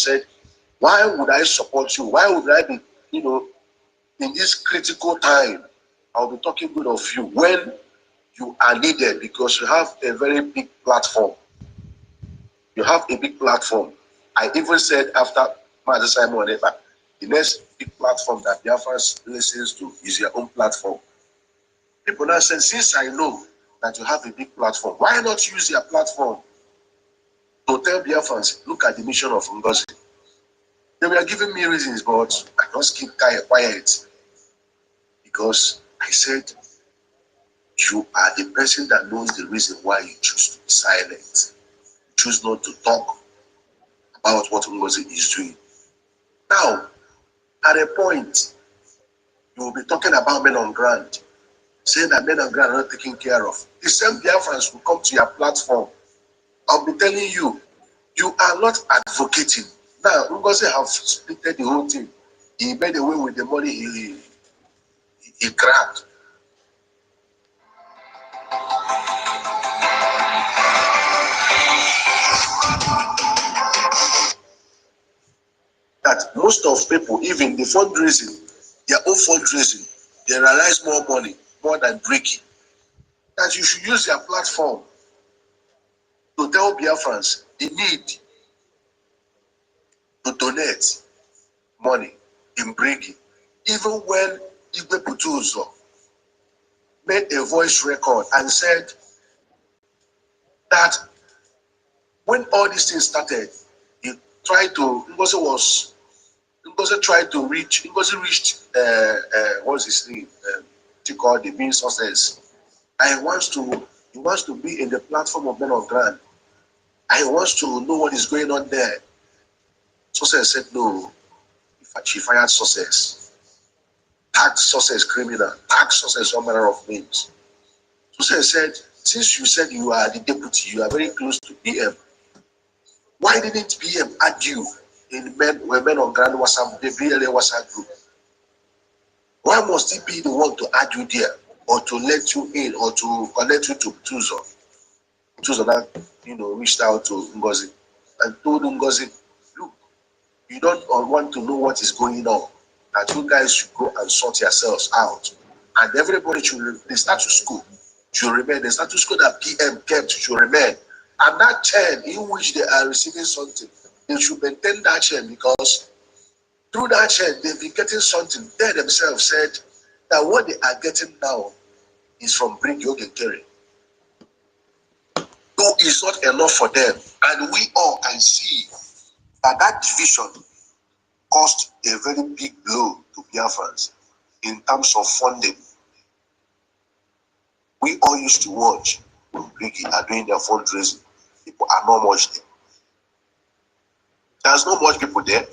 said, why would I support you? Why would I be, in this critical time, I'll be talking good of you when you are needed because you have a very big platform. You have a big platform. I even said after Master Simon Eba, the next big platform that Biafrans listens to is your own platform. People now say, since I know that you have a big platform, why not use your platform to tell Biafrans, look at the mission of NGOZI? They were giving me reasons, but I just keep quiet because I said, you are the person that knows the reason why you choose to be silent. You choose not to talk about what NGOZI is doing. Now, at a point, you will be talking about men on ground, saying that men on ground are not taken care of. The same Biafrans will come to your platform. I'll be telling you, you are not advocating. Now, NGOZI have split the whole thing. He made away with the money he grabbed. That most of people, even the fundraising, their own fundraising, they realize more money, more than BRGIE. That you should use their platform to tell Biafrans the need to donate money in BRGIE. Even when Igwe Putuzo made a voice record and said that when all these things started, he tried to, Ngozi reached, what's his name? To call the main sources. And he wants to be in the platform of men of ground. And he wants to know what is going on there. Sources said no. She fired sources. Tagged sources criminal. Tagged sources all manner of names. Sources said, since you said you are the deputy, you are very close to PM. Why didn't PM add you in men on ground WhatsApp, the BLA WhatsApp group? Why must he be the one to add you there, or to let you in, or to connect you to Tuzo? Tuzo now, reached out to NGOZI and told NGOZI, look, you don't want to know what is going on, that you guys should go and sort yourselves out. And everybody should, the status quo should remain, the status quo that PM kept should remain. And that chain in which they are receiving something, they should maintain that chain, because through that chain, they've been getting something. They themselves said that what they are getting now is from BRGIE Ogenkere. Though it's not enough for them. And we all can see that that division caused a very big blow to Biafrans in terms of funding. We all used to watch when BRGIE are doing their fundraising. People are not much there. There's not much people there.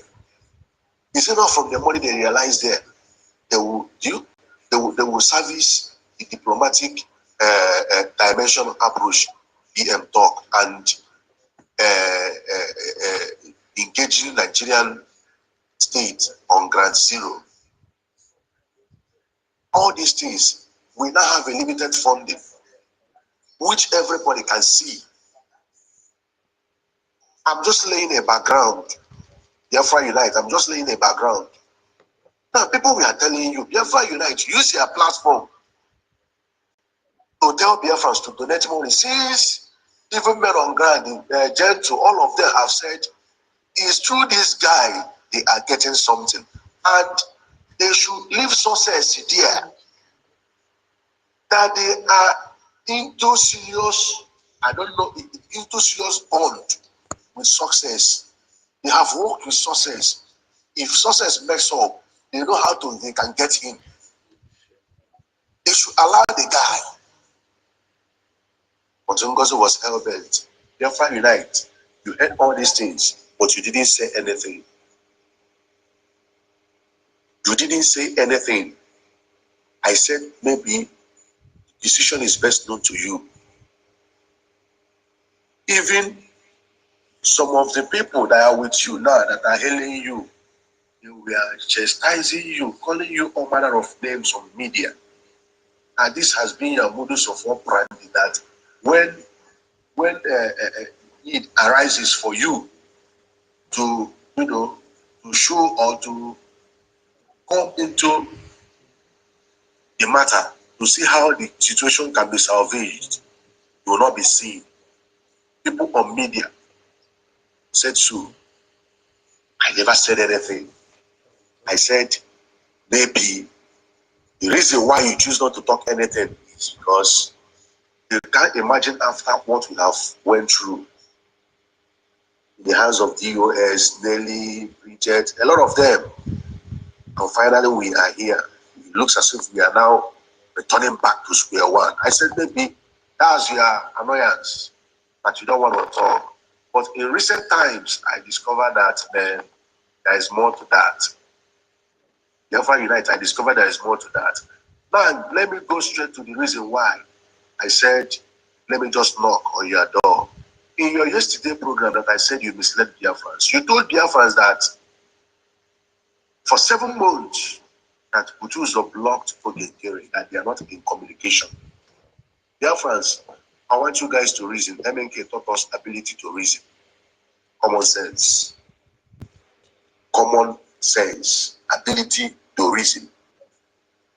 It's enough from the money they realize there. They will service the diplomatic dimension approach, PM talk, and engaging Nigerian state on ground zero. All these things, we now have a limited funding, which everybody can see. I'm just laying a background. Biafra Unite, I'm just laying a background. Now, people we are telling you, Biafra Unite, use your platform to tell Biafrans to donate money. Since even men on ground, Gentle, all of them have said, it's through this guy they are getting something. And they should leave sources there that they are into serious, I don't know, into serious bond with success. They have worked with sources. If sources mess up, they know how they can get in. They should allow the guy. But NGOZI was hell-bent. Biafra Unite, you heard all these things, but you didn't say anything. You didn't say anything. I said maybe the decision is best known to you. Even some of the people that are with you now, that are hailing you, they were chastising you, calling you all manner of names on media. And this has been your modus of operandi, that when need arises for you to to show or to come into the matter to see how the situation can be salvaged, you will not be seen. People on media said so. I never said anything. I said maybe the reason why you choose not to talk anything is because you can't imagine after what we have went through in the hands of DOS, Nelly, Bridget, a lot of them. And finally we are here. It looks as if we are now returning back to square one. I said maybe that's your annoyance that you don't want to talk. But in recent times, I discovered that there is more to that. Biafra Unite, I discovered there is more to that. Now, let me go straight to the reason why I said, let me just knock on your door. In your yesterday program that I said you misled Biafrans, you told Biafrans that for 7 months, that Hutus are blocked for the hearing, that they are not in communication. Biafrans, I want you guys to reason. MNK taught us ability to reason. Common sense. Common sense. Ability to reason.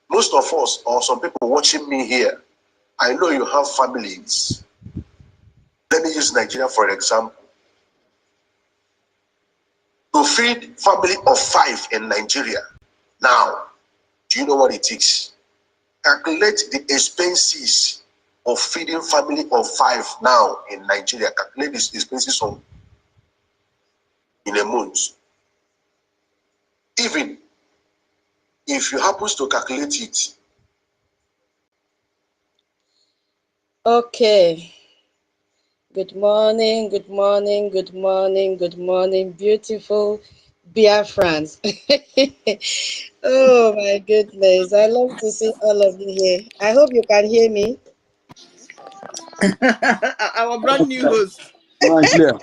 Most of us, or some people watching me here, I know you have families. Let me use Nigeria for example. To feed family of 5 in Nigeria, now, do you know what it takes? Calculate the expenses of feeding family of 5 now in Nigeria. Calculate these expenses in a month. Even if you happen to calculate it. Okay. Good morning, good morning, good morning, good morning, beautiful Biafrans. Oh my goodness, I love to see all of you here. I hope you can hear me. Our brand new host. Clear.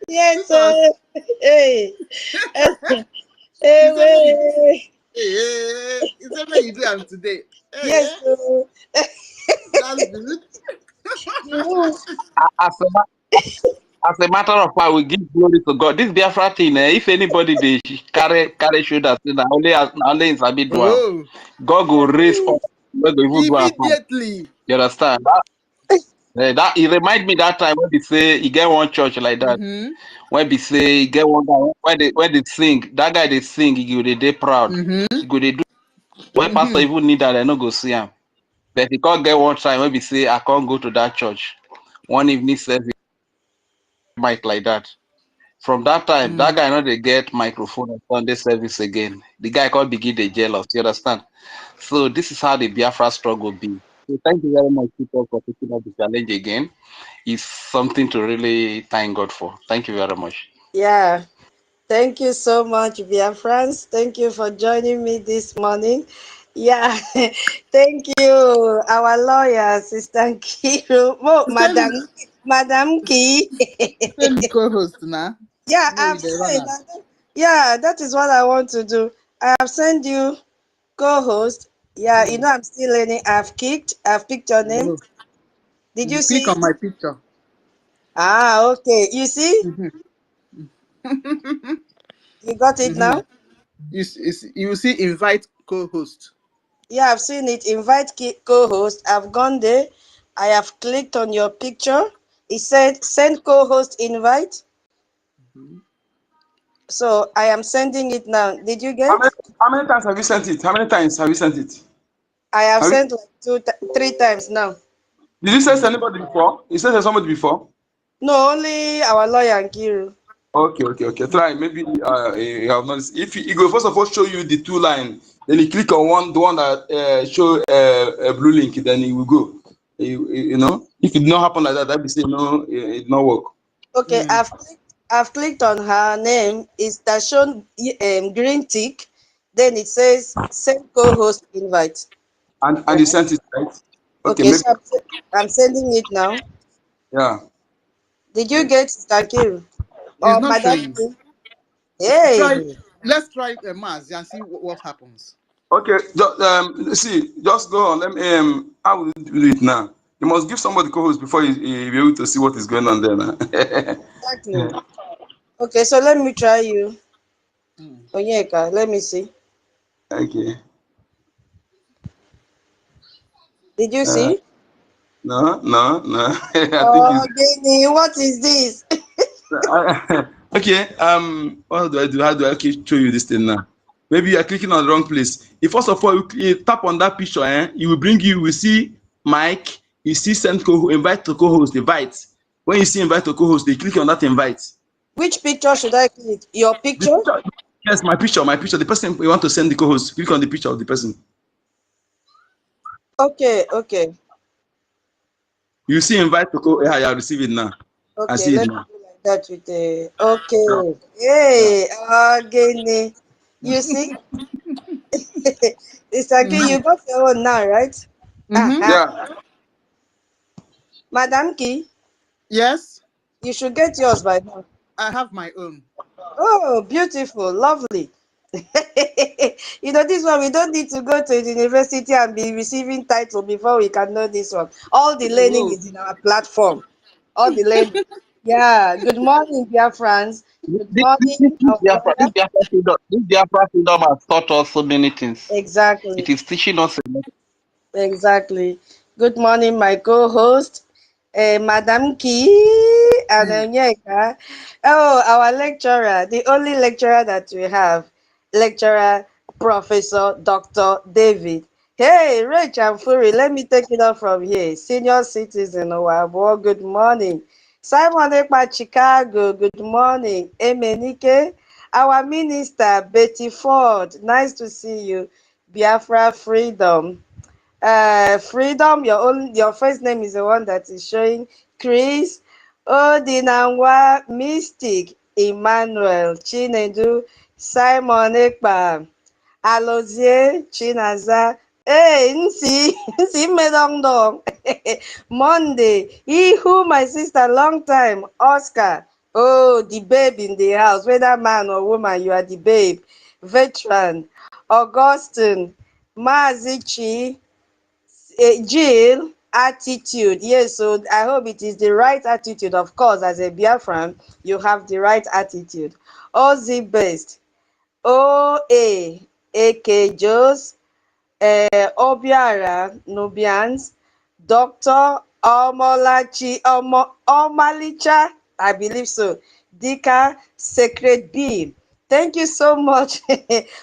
Yes, sir. Hey. Hey, It's what you do am today. Hey, yes, sir. that's good. As a matter of fact, we give glory to God. This Biafra thing, if anybody they carry shoulders, only in Sabi do am. Oh, God will raise up. God will even do am. immediately. You understand? That it remind me that time when they say you get one church like that. When they say you get one guy when they sing, that guy they sing, you they proud. You go they do when pastor even need that, they no go see him. But he can't get one time when we say I can't go to that church. One evening service mic like that. From that time, that guy not they get microphone on Sunday service again. The guy can't begin the jealous. You understand? So this is how the Biafra struggle be. So thank you very much, people, for taking up the challenge again. It's something to really thank God for. Thank you very much. Yeah. Thank you so much, Biafrans. Thank you for joining me this morning. Yeah, thank you, our lawyer, Sister Kiru. Oh, Madam Ki. Send co-host now. Yeah, No, I've you dey run said am. that. Yeah, that is what I want to do. I have sent you co-host. Yeah, you know I'm still learning. I've picked your name. Oh, Did you you see click on it? my picture. Ah, okay. You see? You got it now? You see invite co-host. Yeah, I've seen it. Invite co-host. I've gone there. I have clicked on your picture. It said send co-host invite. So I am sending it now. Did you get? How many times have you sent it? How many times have you sent it? I have sent like 3 times now. Did you send anybody before? You sent somebody before? No, only our lawyer Nkiru. Okay. Try. Maybe you have noticed. If you go first of all show you the 2 line, then you click on the one that show a blue link, then it will go. You know, if it did not happen like that, that be say no, it not work. Okay, I've clicked on her name. It's that shown green tick. Then it says send co-host invite. And Right? you sent it right? Okay, Okay, maybe so I'm sending it now. yeah. Did you get Nkiru It's or not Madam showing. Ki? Hey. Let's try Maz and see what happens. Okay, just go on. Let me how will you do it now? You must give somebody co-host before you be able to see what is going on there now. Exactly. Okay, so let me try you. Onyeka, let me see. Okay. Did you see? No. I think Oh, it's Gini, what is this? okay. What do I do? How do I show you this thing now? Maybe you are clicking on the wrong place. If first of all you tap on that picture, it will bring you. We see Mike. You see send invite to co-host, invite. When you see invite to co-host, they click on that invite. Which picture should I click? Your The picture? picture, yes, my picture. The person you want to send the co-host, click on the picture of the person. Okay. You see invite to co. Yeah, I receive it now. I Okay, see it let me now. do like that with the. Yeah. Okay. Hey, Gini. You see? It's okay. You got your own now, right? Mm-hmm. Uh-huh. Yeah. Madam Key, Yes, you should get yours by now. I have my own. Oh, beautiful, lovely. This one, we don't need to go to the university and be receiving title before we can know this one. All the learning Whoa. is in our platform. All the learning. Yeah. Good morning, dear friends. Good morning, our lawyer. This Biafra freedom has taught us so many things. It Exactly. is teaching us a lot. Exactly. Good morning, my co-host, Madam Key and Onyeka. Oh, our lecturer, the only lecturer that we have, lecturer Professor Dr. David. Hey, Rach and Fury, let me take it up from here. Senior citizen, Owabo, good morning. Simon Ekpa, Chicago, good morning. Emenike, our minister, Betty Ford, nice to see you. Biafra Freedom. Freedom, your first name is the one that is showing. Chris, Odinanwa, Mystic, Emmanuel, Chinedu, Simon Ekpa, Alozie, Chinaza, hey, Nsi, Nsi Medongdong, Monday, Ihu, my sister, long time, Oscar, oh, the babe in the house, whether man or woman, you are the babe, veteran, Augustine, Mazichi, Jill, attitude. Yes, so I hope it is the right attitude. Of course, as a Biafran, you have the right attitude. Ozzy Best, OA, AK Jos, Obiara, Nubians, Dr. Omalicha, I believe so, Dika, Sacred B. Thank you so much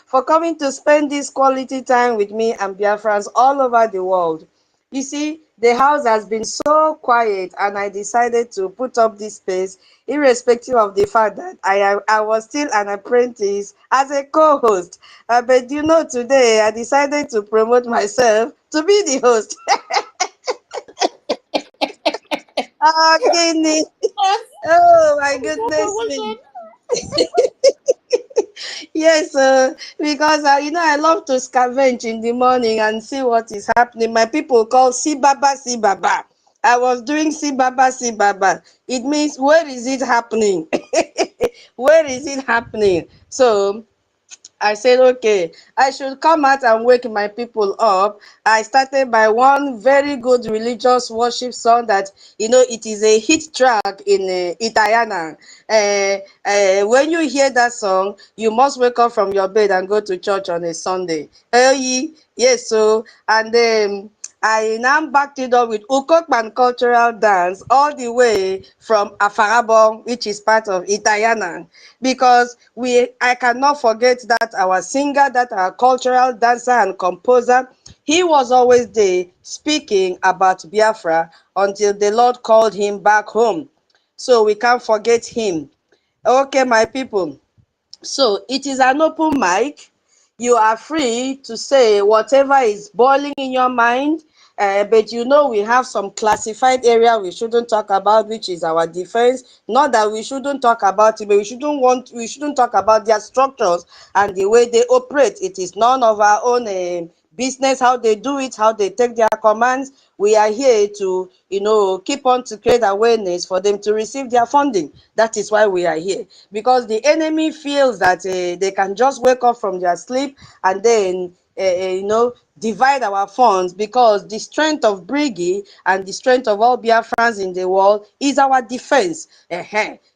for coming to spend this quality time with me and Biafrans all over the world. You see, the house has been so quiet, and I decided to put up this space, irrespective of the fact that I was still an apprentice as a co-host. But today I decided to promote myself to be the host. Ah, Guinea. Oh my goodness me. Yes, because I love to scavenge in the morning and see what is happening. My people call see baba, see baba. I was doing see baba, see baba. It means where is it happening? Where is it happening? So I said, okay, I should come out and wake my people up. I started by one very good religious worship song that, it is a hit track in Itayana. When you hear that song, you must wake up from your bed and go to church on a Sunday. Yes, so, and then I now backed it up with Ukokpan cultural dance all the way from Afarabon, which is part of Itayana, because I cannot forget that our singer, that our cultural dancer and composer, he was always there speaking about Biafra until the Lord called him back home. So we can't forget him. Okay, my people. So it is an open mic. You are free to say whatever is boiling in your mind. But we have some classified area we shouldn't talk about, which is our defense. Not that we shouldn't talk about it, but we shouldn't talk about their structures and the way they operate. It is none of our own business how they do it, how they take their commands. we are here to, keep on to create awareness for them to receive their funding. That is why we are here. Because the enemy feels that they can just wake up from their sleep and then divide our funds, because the strength of BRGIE and the strength of all Biafrans in the world is our defense.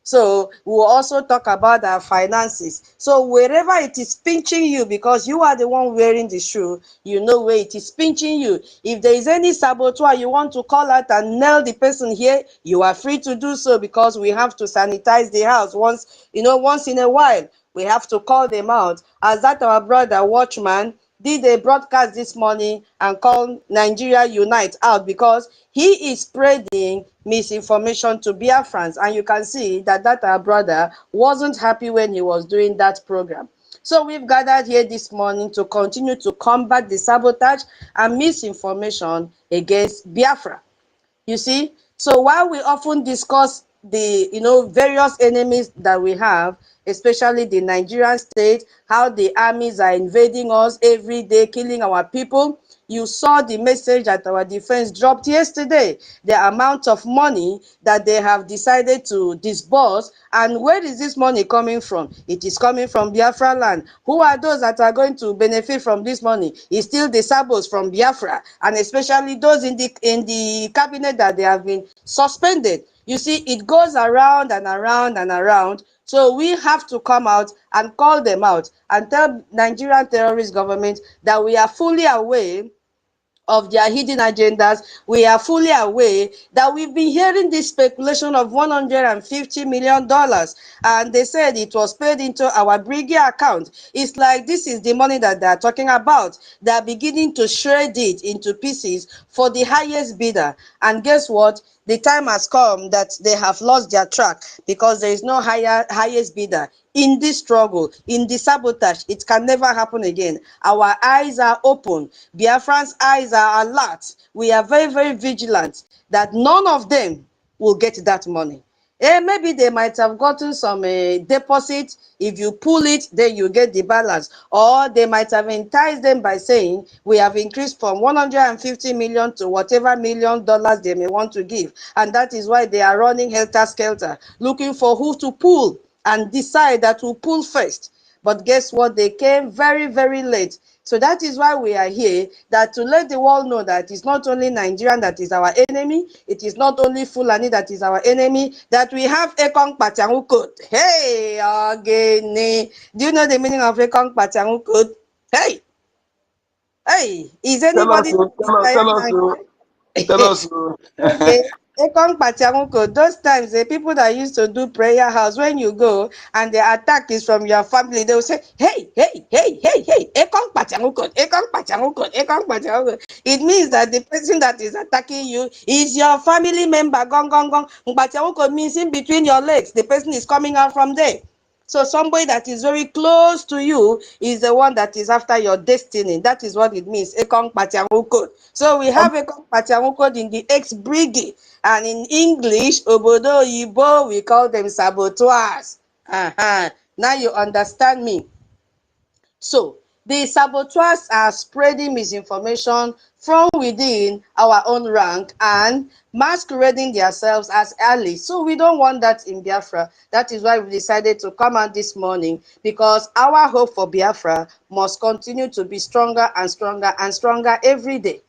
So we'll also talk about our finances. So wherever it is pinching you, because you are the one wearing the shoe, you know where it is pinching you. If there is any saboteur you want to call out and nail the person here, you are free to do so, because we have to sanitize the house once in a while. We have to call them out. As that our brother Watchman did a broadcast this morning and called Nigeria Unite out, because he is spreading misinformation to Biafrans, and you can see that our brother wasn't happy when he was doing that program. So we've gathered here this morning to continue to combat the sabotage and misinformation against Biafra. You see, so while we often discuss the various enemies that we have, especially the Nigerian state, how the armies are invading us every day, killing our people, you saw the message that our defense dropped yesterday, the amount of money that they have decided to disburse. And where is this money coming from? It is coming from Biafra land. Who are those that are going to benefit from this money? It's still the sabos from Biafra, and especially those in the cabinet that they have been suspended. You see, it goes around and around and around. So we have to come out and call them out and tell Nigerian terrorist government that we are fully aware of their hidden agendas. We are fully aware that we've been hearing this speculation of $150 million, and they said it was paid into our BRGIE account. It's like this is the money that they're talking about. They're beginning to shred it into pieces for the highest bidder. And guess what? The time has come that they have lost their track, because there is no highest bidder. In this struggle, in the sabotage, it can never happen again. Our eyes are open. Biafran's eyes are alert. We are very, very vigilant that none of them will get that money. Maybe they might have gotten some deposit. If you pull it, then you get the balance. Or they might have enticed them by saying, we have increased from 150 million to whatever $1 million they may want to give. And that is why they are running helter-skelter, looking for who to pull and decide that will pull first. But guess what? They came very, very late. So that is why we are here, that to let the world know that it's not only Nigerian that is our enemy, it is not only Fulani that is our enemy, that we have Ekong Pachangu code. Hey, again, do you know the meaning of Ekong Pachangu code? Hey, is anybody? Tell us. Okay. Those times, the people that used to do prayer house, when you go and the attack is from your family, they will say, hey, Ekong Pachanguko, Ekong Pachanguko, Ekong Pachanguko. It means that the person that is attacking you is your family member. Gong, gong, gong. Pachanguko means in between your legs. The person is coming out from there. So somebody that is very close to you is the one that is after your destiny. That is what it means, Ekong Pachanguko. So we have Ekong Pachanguko in the ex-BRGIE. And in English, Obodo Yibo, we call them saboteurs. Now you understand me. So the saboteurs are spreading misinformation from within our own rank and masquerading themselves as allies. So we don't want that in Biafra. That is why we decided to come out this morning, because our hope for Biafra must continue to be stronger and stronger and stronger every day.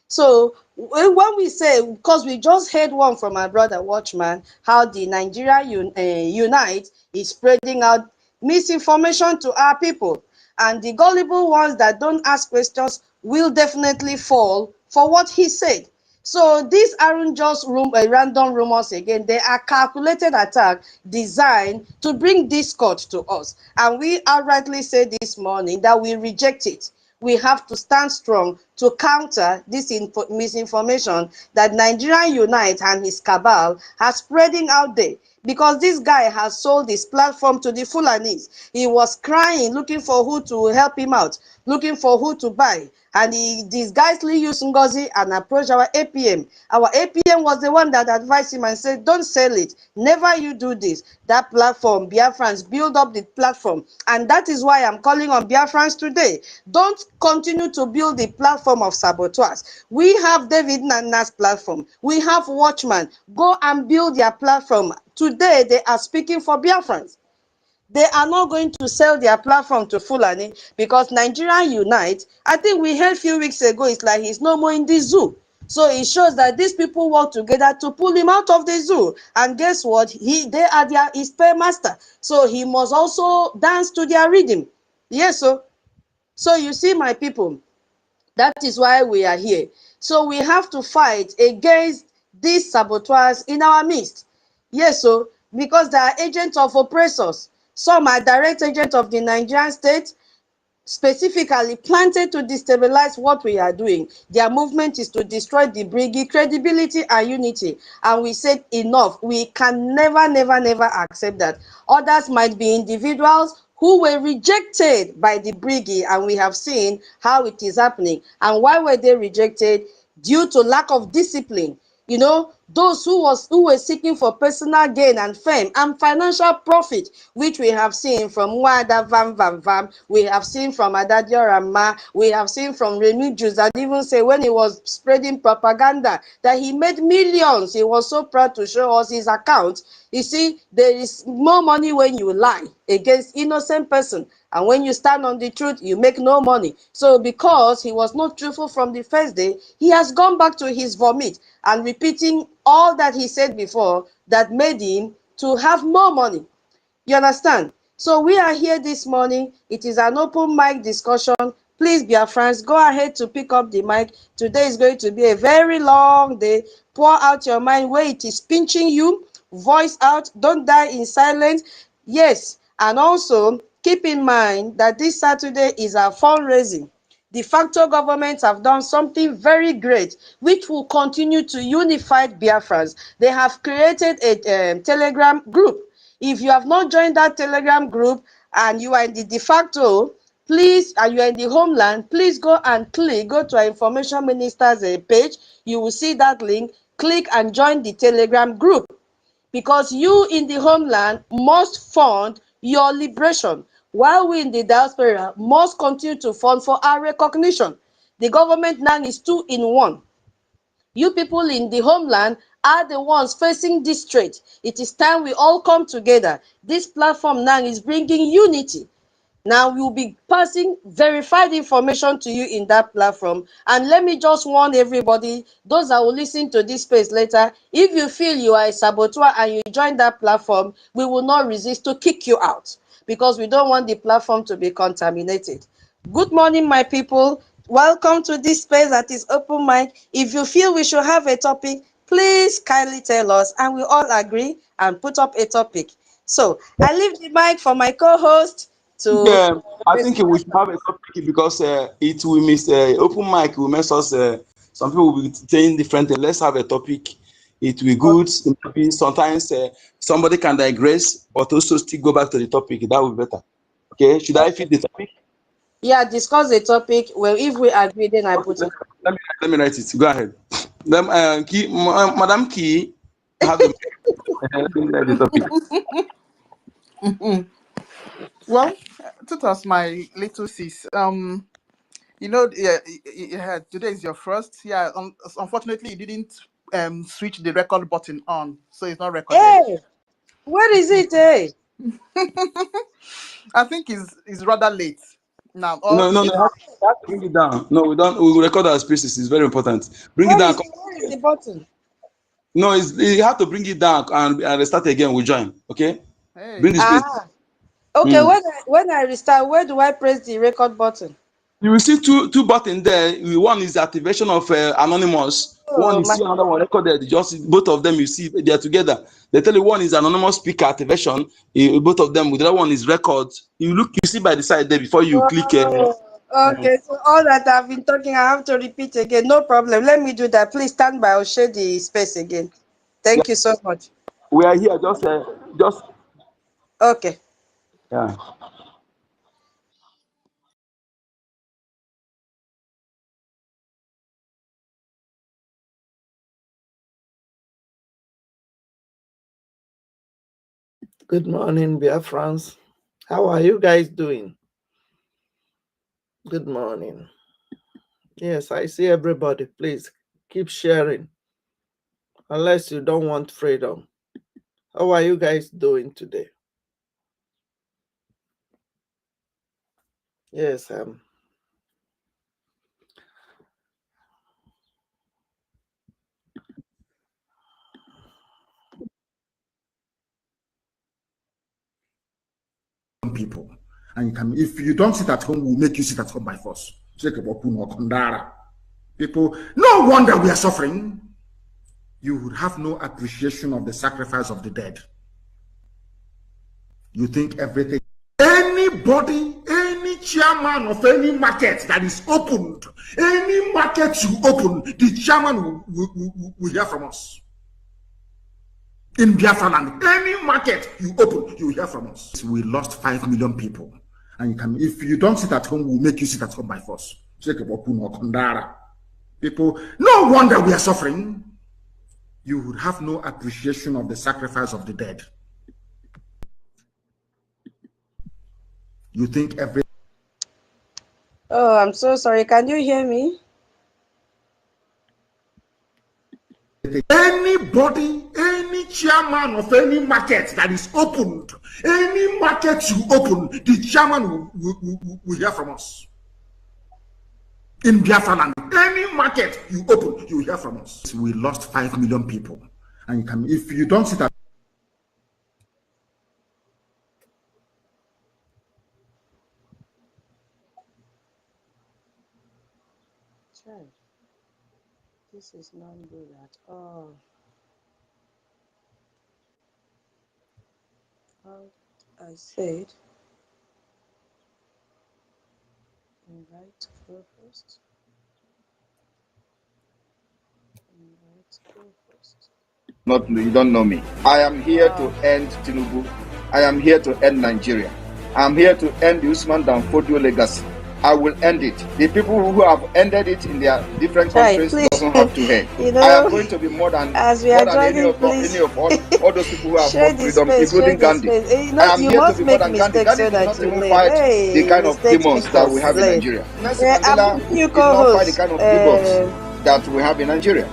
So when we say, because we just heard one from my brother Watchman, how the Nigeria Unite is spreading out misinformation to our people, and the gullible ones that don't ask questions will definitely fall for what he said. So these aren't just random rumors again. They are calculated attacks designed to bring discord to us. And we outrightly said this morning that we reject it. We have to stand strong to counter this misinformation that Nigerian Unite and his cabal are spreading out there. because this guy has sold his platform to the Fulanis. He was crying, looking for who to help him out, looking for who to buy. And he disguisedly used NGOZI and approached our APM. Our APM was the one that advised him and said, don't sell it. Never you do this. That platform, Biafrans, build up the platform. And that is why I'm calling on Biafrans today. Don't continue to build the platform of saboteurs. We have David Nana's platform. We have Watchman. Go and build their platform. Today, they are speaking for Biafrans. They are not going to sell their platform to Fulani because Nigerian Unite, I think we heard a few weeks ago, it's like he's no more in the zoo. So it shows that these people work together to pull him out of the zoo. And guess what? They are his paymaster. So he must also dance to their rhythm. Yes, so you see, my people, that is why we are here. So we have to fight against these saboteurs in our midst. Yes, so because they are agents of oppressors. Some are direct agents of the Nigerian state, specifically planted to destabilize what we are doing. Their movement is to destroy the BRGIE credibility and unity. And we said enough. We can never, never, never accept that. Others might be individuals who were rejected by the BRGIE, and we have seen how it is happening. And why were they rejected? Due to lack of discipline. You know, those who were seeking for personal gain and fame and financial profit, which we have seen from Wada Vam, we have seen from Adadio Rama, we have seen from Remigius, that even say when he was spreading propaganda that he made millions. He was so proud to show us his account. You see, there is more money when you lie against innocent person. And when you stand on the truth, you make no money. So because he was not truthful from the first day, he has gone back to his vomit and repeating all that he said before that made him to have more money. You understand? So we are here this morning. It is an open mic discussion. Please, Biafrans, go ahead to pick up the mic. Today is going to be a very long day. Pour out your mind where it is pinching you. Voice out. Don't die in silence. Yes, and also keep in mind that this Saturday is our fundraising. De facto governments have done something very great, which will continue to unify Biafrans. They have created a Telegram group. If you have not joined that Telegram group and you are in the de facto, please, and you are in the homeland, please go and go to our information minister's page. You will see that link. Click and join the Telegram group. Because you in the homeland must fund your liberation, while we in the diaspora must continue to fund for our recognition. The government now is 2 in 1. You people in the homeland are the ones facing this threat. It is time we all come together. This platform now is bringing unity. Now we will be passing verified information to you in that platform. And let me just warn everybody, those that will listen to this space later, if you feel you are a saboteur and you join that platform, we will not resist to kick you out because we don't want the platform to be contaminated. Good morning, my people. Welcome to this space that is open mic. If you feel we should have a topic, please kindly tell us and we all agree and put up a topic. So I leave the mic for my co-host. Yeah, I think we should have a topic because it will miss open mic will mess us. Some people will be saying different. Let's have a topic. It will be good. Maybe sometimes somebody can digress, but also still go back to the topic. That will be better. Okay, should I fit the topic? Yeah, discuss the topic. Well, if we agree, then I put it. Let me write it. Go ahead. Madam Key, have the let me write the topic. Well, that was my little sis. You know, yeah, today is your first. Yeah, unfortunately, you didn't switch the record button on, so it's not recorded. Hey, where is it? Hey, I think it's rather late now. No, you have to bring it down. No, we don't. We will record our spaces. It's very important. Bring it down. where is the button? No, you have to bring it down and restart again. We join. Okay. Hey. Bring the space. Okay. When I restart, where do I press the record button? You will see two buttons there. One is activation of anonymous. One is another one recorded. Just both of them you see they are together. They tell you one is anonymous speaker activation. Both of them. The other one is record. You see by the side there before you click. Okay, so all that I've been talking, I have to repeat again. No problem. Let me do that. Please stand by. I'll share the space again. Thank you so much. We are here just. Okay. Yeah. Good morning, Biafrans. How are you guys doing? Good morning. Yes, I see everybody. Please keep sharing. Unless you don't want freedom. How are you guys doing today? Yes, people. And you can, if you don't sit at home, we'll make you sit at home by force. People, no wonder we are suffering. You would have no appreciation of the sacrifice of the dead. You think everything, anybody, any chairman of any market that is opened, any market you open, the chairman will hear from us. In Biafra land, any market you open, you will hear from us. We lost 5 million people. And you can, if you don't sit at home, we'll make you sit at home by force. People, no wonder we are suffering. You would have no appreciation of the sacrifice of the dead. You think every... Oh, I'm so sorry. Can you hear me? Anybody, any chairman of any market that is opened, any market you open, the chairman will hear from us. In Biafra land, any market you open, you will hear from us. We lost 5 million people. And you can, if you don't sit at... This is not good at all. I said, invite co-host. Invite co-host. Not you don't know me. I am here to end Tinubu. I am here to end Nigeria. I am here to end the Usman Danfodio legacy. I will end it. The people who have ended it in their different countries doesn't have to end. You know, I am going to be more than any of all those people who have fought freedom, including Gandhi. I am here to be more than Gandhi. Gandhi did not even fight the kind of demons that we have in Nigeria. Nelson Mandela did not fight the kind of demons that we have in Nigeria.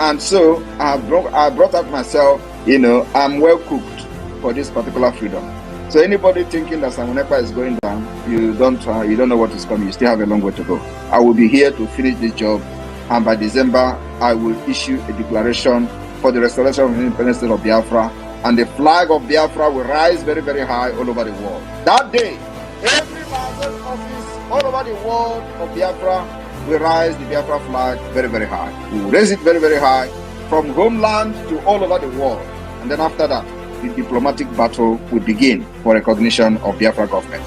And so I brought up myself, I'm well cooked for this particular freedom. So anybody thinking that Samunepa is going down, you don't know what is coming. You still have a long way to go. I will be here to finish this job, and by December I will issue a declaration for the restoration of the independent state of Biafra, and the flag of Biafra will rise very, very high all over the world. That day, every license office all over the world of Biafra will rise the Biafra flag very, very high. We will raise it very, very high from homeland to all over the world. And then after that, the diplomatic battle will begin for recognition of Biafra government.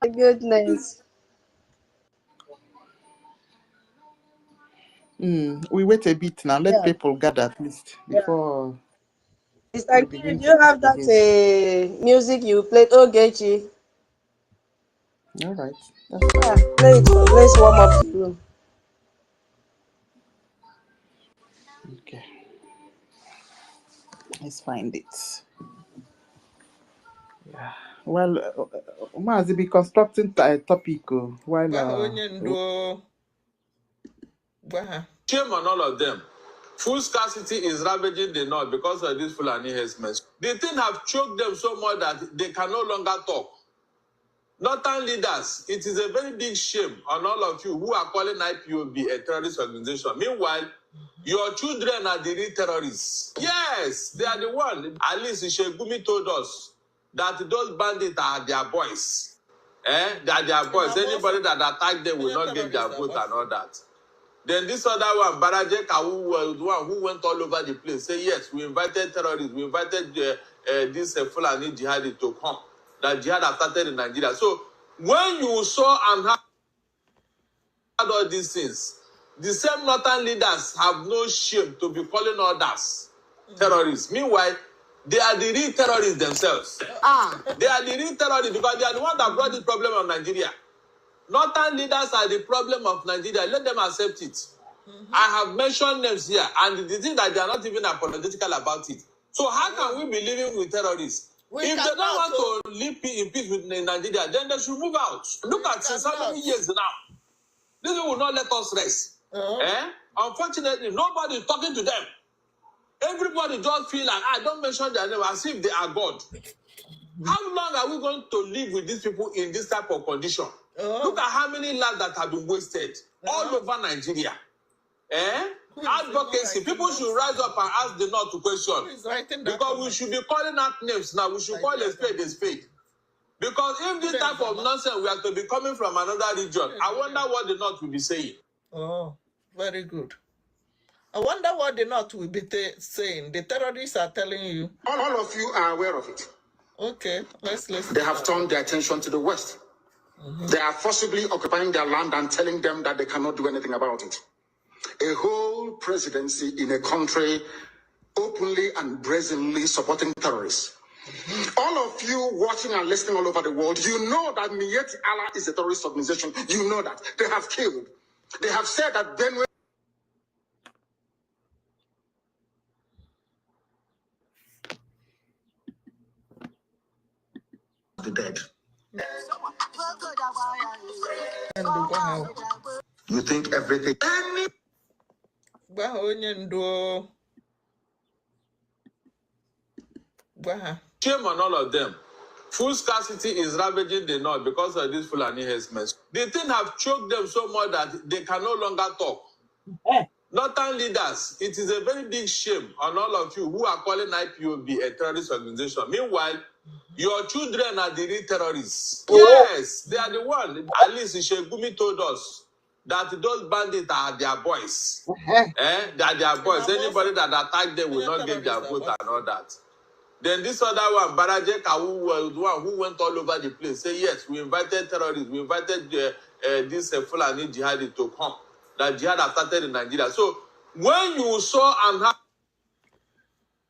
My goodness. We wait a bit now. Let people gather at least before. Mr. Kiri, do you have that music you played? OGOJA. All right. Play it. Let's warm up the room. Okay. Let's find it. Yeah. Well, Mazi be constructing a topic while. Shame on all of them. Food scarcity is ravaging the north because of these Fulani herdsmen. The thing have choked them so much that they can no longer talk. Northern leaders, it is a very big shame on all of you who are calling IPOB a terrorist organization. Meanwhile, your children are the real terrorists. Yes, they are the one. At least Ishegumi told us that those bandits are their boys. They are their boys. Anybody that attack them will not get their vote and all that. Then this other one, BRGIE, who was the one who went all over the place, say, yes, we invited terrorists, we invited this Fulani jihadi to come. That jihad has started in Nigeria. So when you saw and have... all these things, the same northern leaders have no shame to be calling others terrorists. Meanwhile, they are the real terrorists themselves. They are the real terrorists because they are the ones that brought this problem of Nigeria. Northern leaders are the problem of Nigeria. Let them accept it. I have mentioned names here, and the thing that they are not even apologetical about it. So how can we be living with terrorists? If they don't want to live in peace with Nigeria, then they should move out. Look at since how many years now. This will not let us rest. Unfortunately, nobody is talking to them. Everybody just feel like, don't mention their name as if they are God. How long are we going to live with these people in this type of condition? Look at how many lives that have been wasted all over Nigeria. Advocacy. People should rise up and ask the North to question. Because we should be calling out names now. We should call a spade a spade. Because if this type of nonsense we have to be coming from another region, I wonder what the North will be saying. Oh, very good. I wonder what the North will be saying. The terrorists are telling you. All of you are aware of it. Okay, let's listen. They have turned their attention to the West. They are forcibly occupying their land and telling them that they cannot do anything about it. A whole presidency in a country openly and brazenly supporting terrorists. All of you watching and listening all over the world, you know that Miyetti Allah is a terrorist organization. You know that. They have killed. They have said that Benue the dead. You think everything. Shame on all of them. Food scarcity is ravaging the North because of these Fulani herdsmen. The thing have choked them so much that they can no longer talk. Northern leaders, it is a very big shame on all of you who are calling IPOB a terrorist organization. Meanwhile, your children are the real terrorists. Yes, they are the one. At least Shegumi told us that those bandits are their boys. They are their boys. Anybody that attack them will not get their vote and all that. Then this other one, Barajeka, who was the one who went all over the place, say, yes, we invited terrorists, we invited this Fulani jihadi to come. That jihad has started in Nigeria. So when you saw and heard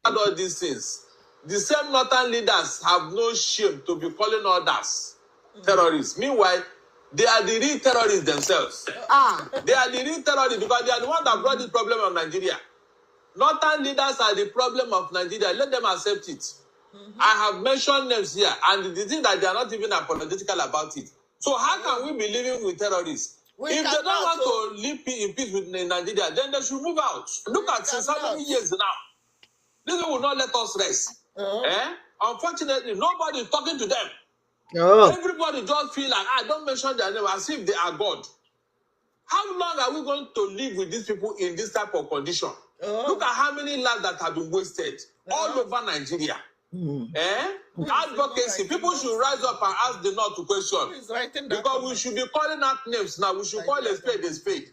all these things, the same northern leaders have no shame to be calling others terrorists. Meanwhile, they are the real terrorists themselves. They are the real terrorists because they are the ones that brought this problem of Nigeria. Northern leaders are the problem of Nigeria. Let them accept it. I have mentioned names here, and the thing that they are not even apologetical about it. So how can we be living with terrorists? If they don't want to live in peace with Nigeria, then they should move out. Look at since how many years now. This will not let us rest. Unfortunately, nobody is talking to them. Everybody just feel like, don't mention their name as if they are God. How long are we going to live with these people in this type of condition? Look at how many lives that have been wasted all over Nigeria. Advocacy. People should rise up and ask the North to question. Because we should be calling out names now. We should call a spade a spade.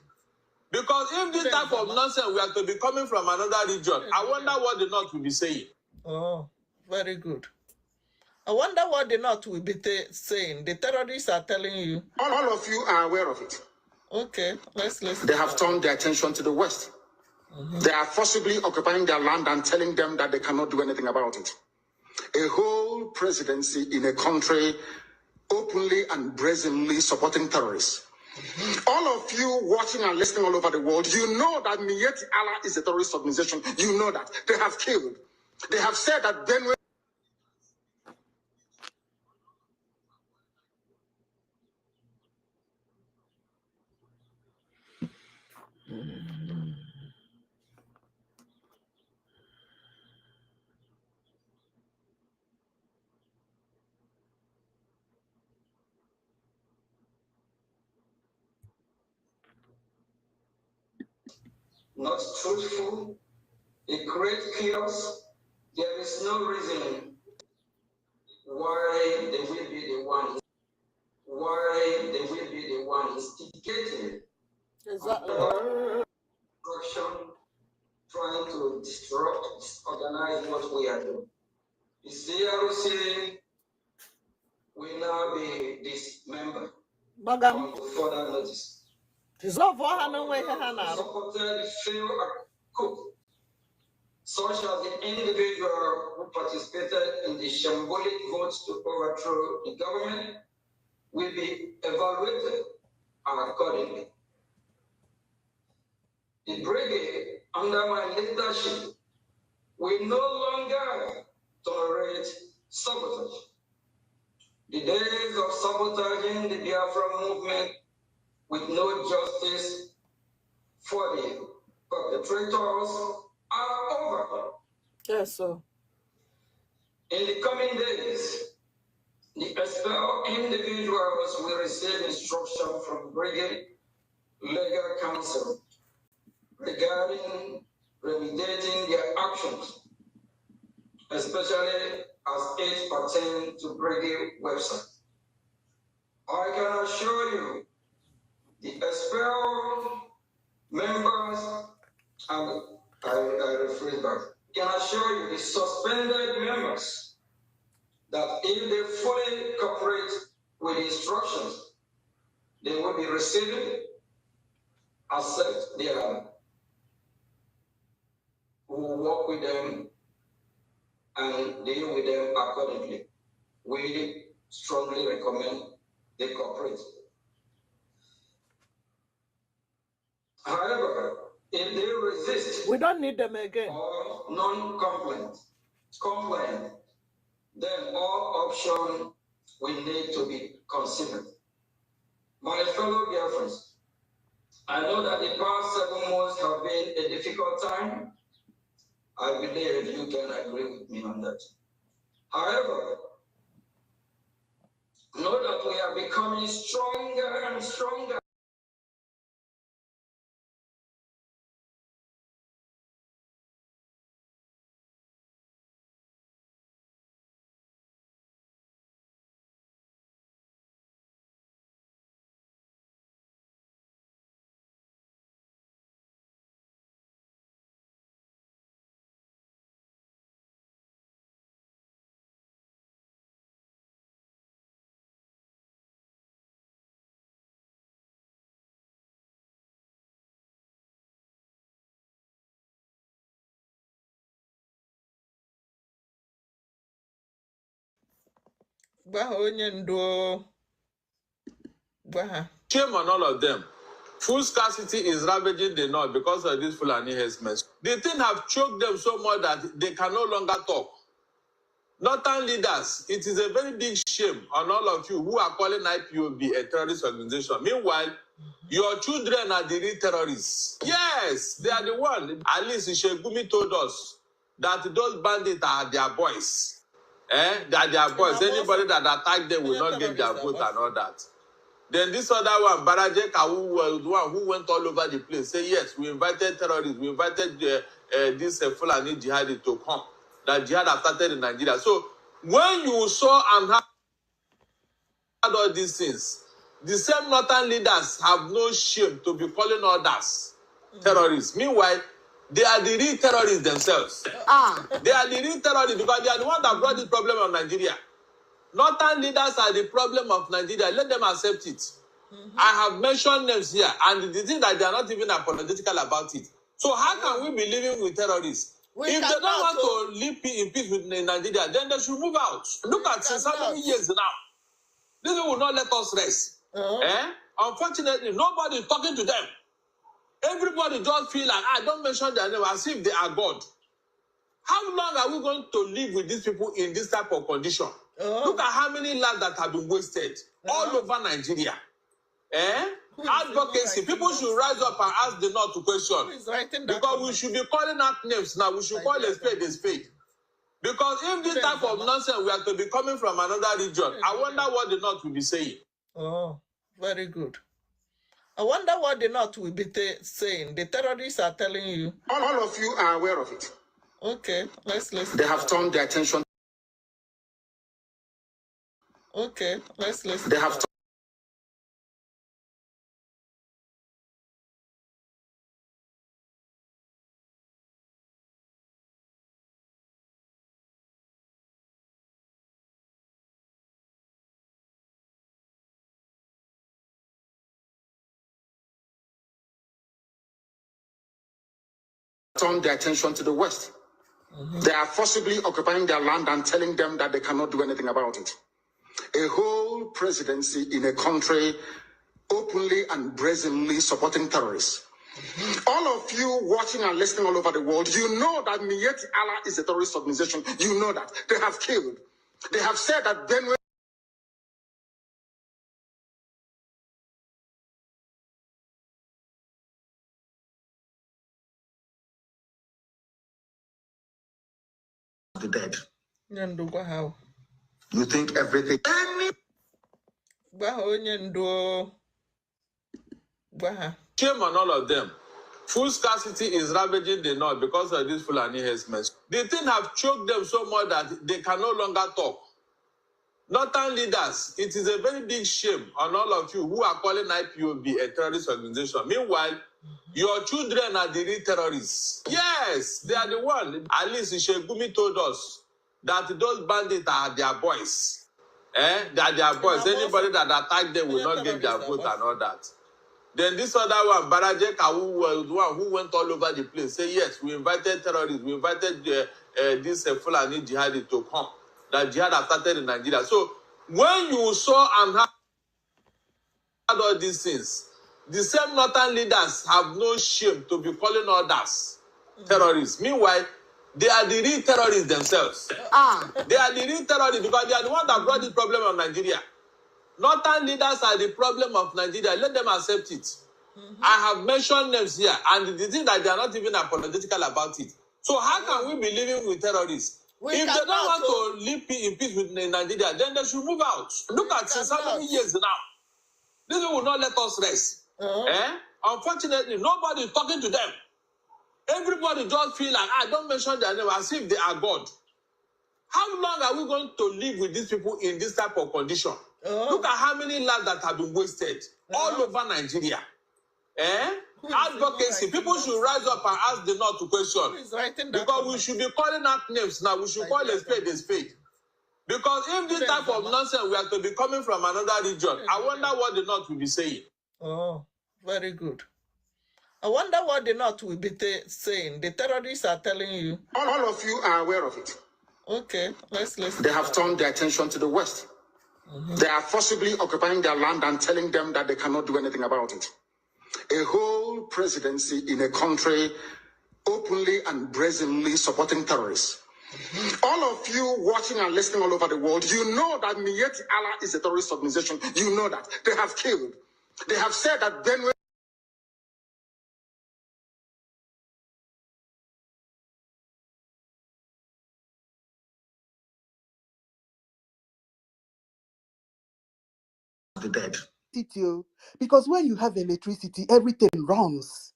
Because if this type of nonsense we have to be coming from another region, I wonder what the North will be saying. Oh, very good. I wonder what the North will be saying. The terrorists are telling you. All of you are aware of it. Okay, let's listen. They have turned their attention to the West. They are forcibly occupying their land and telling them that they cannot do anything about it. A whole presidency in a country openly and brazenly supporting terrorists. All of you watching and listening all over the world, you know that Miyetti Allah is a terrorist organization. You know that. They have killed. They have said that Benue. Not truthful, it creates chaos. There is no reason why they will be the one instigating destruction, trying to disrupt, disorganize what we are doing. The CRC will now be dismembered on further notice. supported the failed coup, such as the individual who participated in the shambolic votes to overthrow the government, will be evaluated accordingly. The brigade, under my leadership, will no longer tolerate sabotage. The days of sabotaging the Biafra movement with no justice for the perpetrators are over. Yes, sir. In the coming days, the expelled individuals will receive instruction from Brigade Legal Counsel regarding remediating their actions, especially as it pertains to Brigade website. I can assure you, the expelled members, and I rephrase back, can assure you the suspended members that if they fully cooperate with the instructions, they will be receiving, accept their, who will work with them and deal with them accordingly. We strongly recommend they cooperate. However, if they resist, we don't need them again, or non-compliant, then all options will need to be considered. My fellow Biafrans, I know that the past 7 months have been a difficult time. I believe you can agree with me on that. However, know that we are becoming stronger and stronger. Shame on all of them. Food scarcity is ravaging the north because of these Fulani herdsmen. The thing have choked them so much that they can no longer talk. Northern leaders, it is a very big shame on all of you who are calling IPOB a terrorist organization. Meanwhile, your children are the real terrorists. Yes, they are the one. At least Ishegumi told us that those bandits are their boys. They are their boys. Anybody that attack them will not get their vote and all that. Then this other one, BRGIE, who was the one who went all over the place, say, yes, we invited terrorists, we invited this Fulani jihadi to come. That jihad have started in Nigeria. So when you saw and heard all these things, the same northern leaders have no shame to be calling others terrorists. Meanwhile, they are the real terrorists themselves. They are the real terrorists because they are the ones that brought this problem on Nigeria. Northern leaders are the problem of Nigeria. Let them accept it. I have mentioned names here, and the thing that they are not even apologetical about it. So how can we be living with terrorists? If they don't want to live in peace with Nigeria, then they should move out. Look at since how many years now. This will not let us rest. Unfortunately, nobody is talking to them. Everybody just feel like, don't mention their name as if they are God. How long are we going to live with these people in this type of condition? Look at how many lives that have been wasted all over Nigeria. Advocacy. People should rise up and ask the North to question. Because we should be calling out names now. We should call a spade a spade. Because if this type of nonsense we are to be coming from another region, I wonder what the North will be saying. Oh, very good. I wonder what the North will be saying. The terrorists are telling you. All of you are aware of it. Okay, let's listen. They have turned their attention. Okay, let's listen. They have turn their attention to the West. They are forcibly occupying their land and telling them that they cannot do anything about it. A whole presidency in a country openly and brazenly supporting terrorists. All of you watching and listening all over the world, you know that Miyetti Allah is a terrorist organization. You know that. They have killed. They have said that Benue the dead. You think everything. Shame on all of them. Food scarcity is ravaging the north because of these Fulani herdsmen. The thing have choked them so much that they can no longer talk. Northern leaders, it is a very big shame on all of you who are calling IPOB a terrorist organization. Meanwhile, your children are the real terrorists. Yes, they are the one. At least Shegumi told us that those bandits are their boys. They are their boys. Anybody that attack them will not get their vote and all that. Then this other one, BRGIE, who was the one who went all over the place, say, yes, we invited terrorists, we invited this Fulani jihadi to come. That jihad has started in Nigeria. So when you saw and heard all these things, the same northern leaders have no shame to be calling others terrorists. Meanwhile, they are the real terrorists themselves. They are the real terrorists because they are the ones that brought this problem on Nigeria. Northern leaders are the problem of Nigeria. Let them accept it. I have mentioned names here, and the thing that they are not even apologetical about it. So how can we be living with terrorists? If they don't want to live in peace with Nigeria, then they should move out. Look at since how many years now. This will not let us rest. Unfortunately, nobody is talking to them. Everybody just feel like, don't mention their name as if they are God. How long are we going to live with these people in this type of condition? Look at how many lives that have been wasted all over Nigeria. Advocacy. People should rise up and ask the North to question. Because we should be calling out names now. We should call a spade a spade. Because if this type of nonsense we are to be coming from another region, I wonder what the North will be saying. Oh, very good. I wonder what the North will be saying. The terrorists are telling you. All of you are aware of it. Okay, let's listen. They have turned their attention to the West. They are forcibly occupying their land and telling them that they cannot do anything about it. A whole presidency in a country openly and brazenly supporting terrorists. All of you watching and listening all over the world, you know that Miyetti Allah is a terrorist organization. You know that. They have killed. They have said that Benue the dead. Because when you have electricity, everything runs.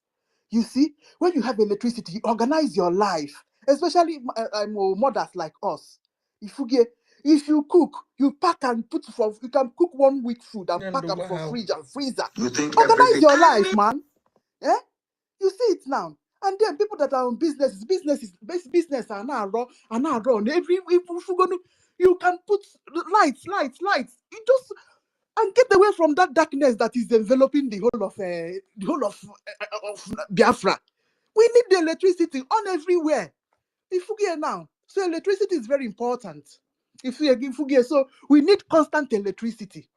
You see, when you have electricity, you organize your life, especially mothers like us. If you cook, you pack and put for, you can cook 1 week food and pack them for fridge and freezer. You think organize your life, man. You see it now. And then people that are on business are now run. You can put lights. You just and get away from that darkness that is enveloping the whole of Biafra. We need the electricity on everywhere. If we get now, so electricity is very important. So we need constant electricity.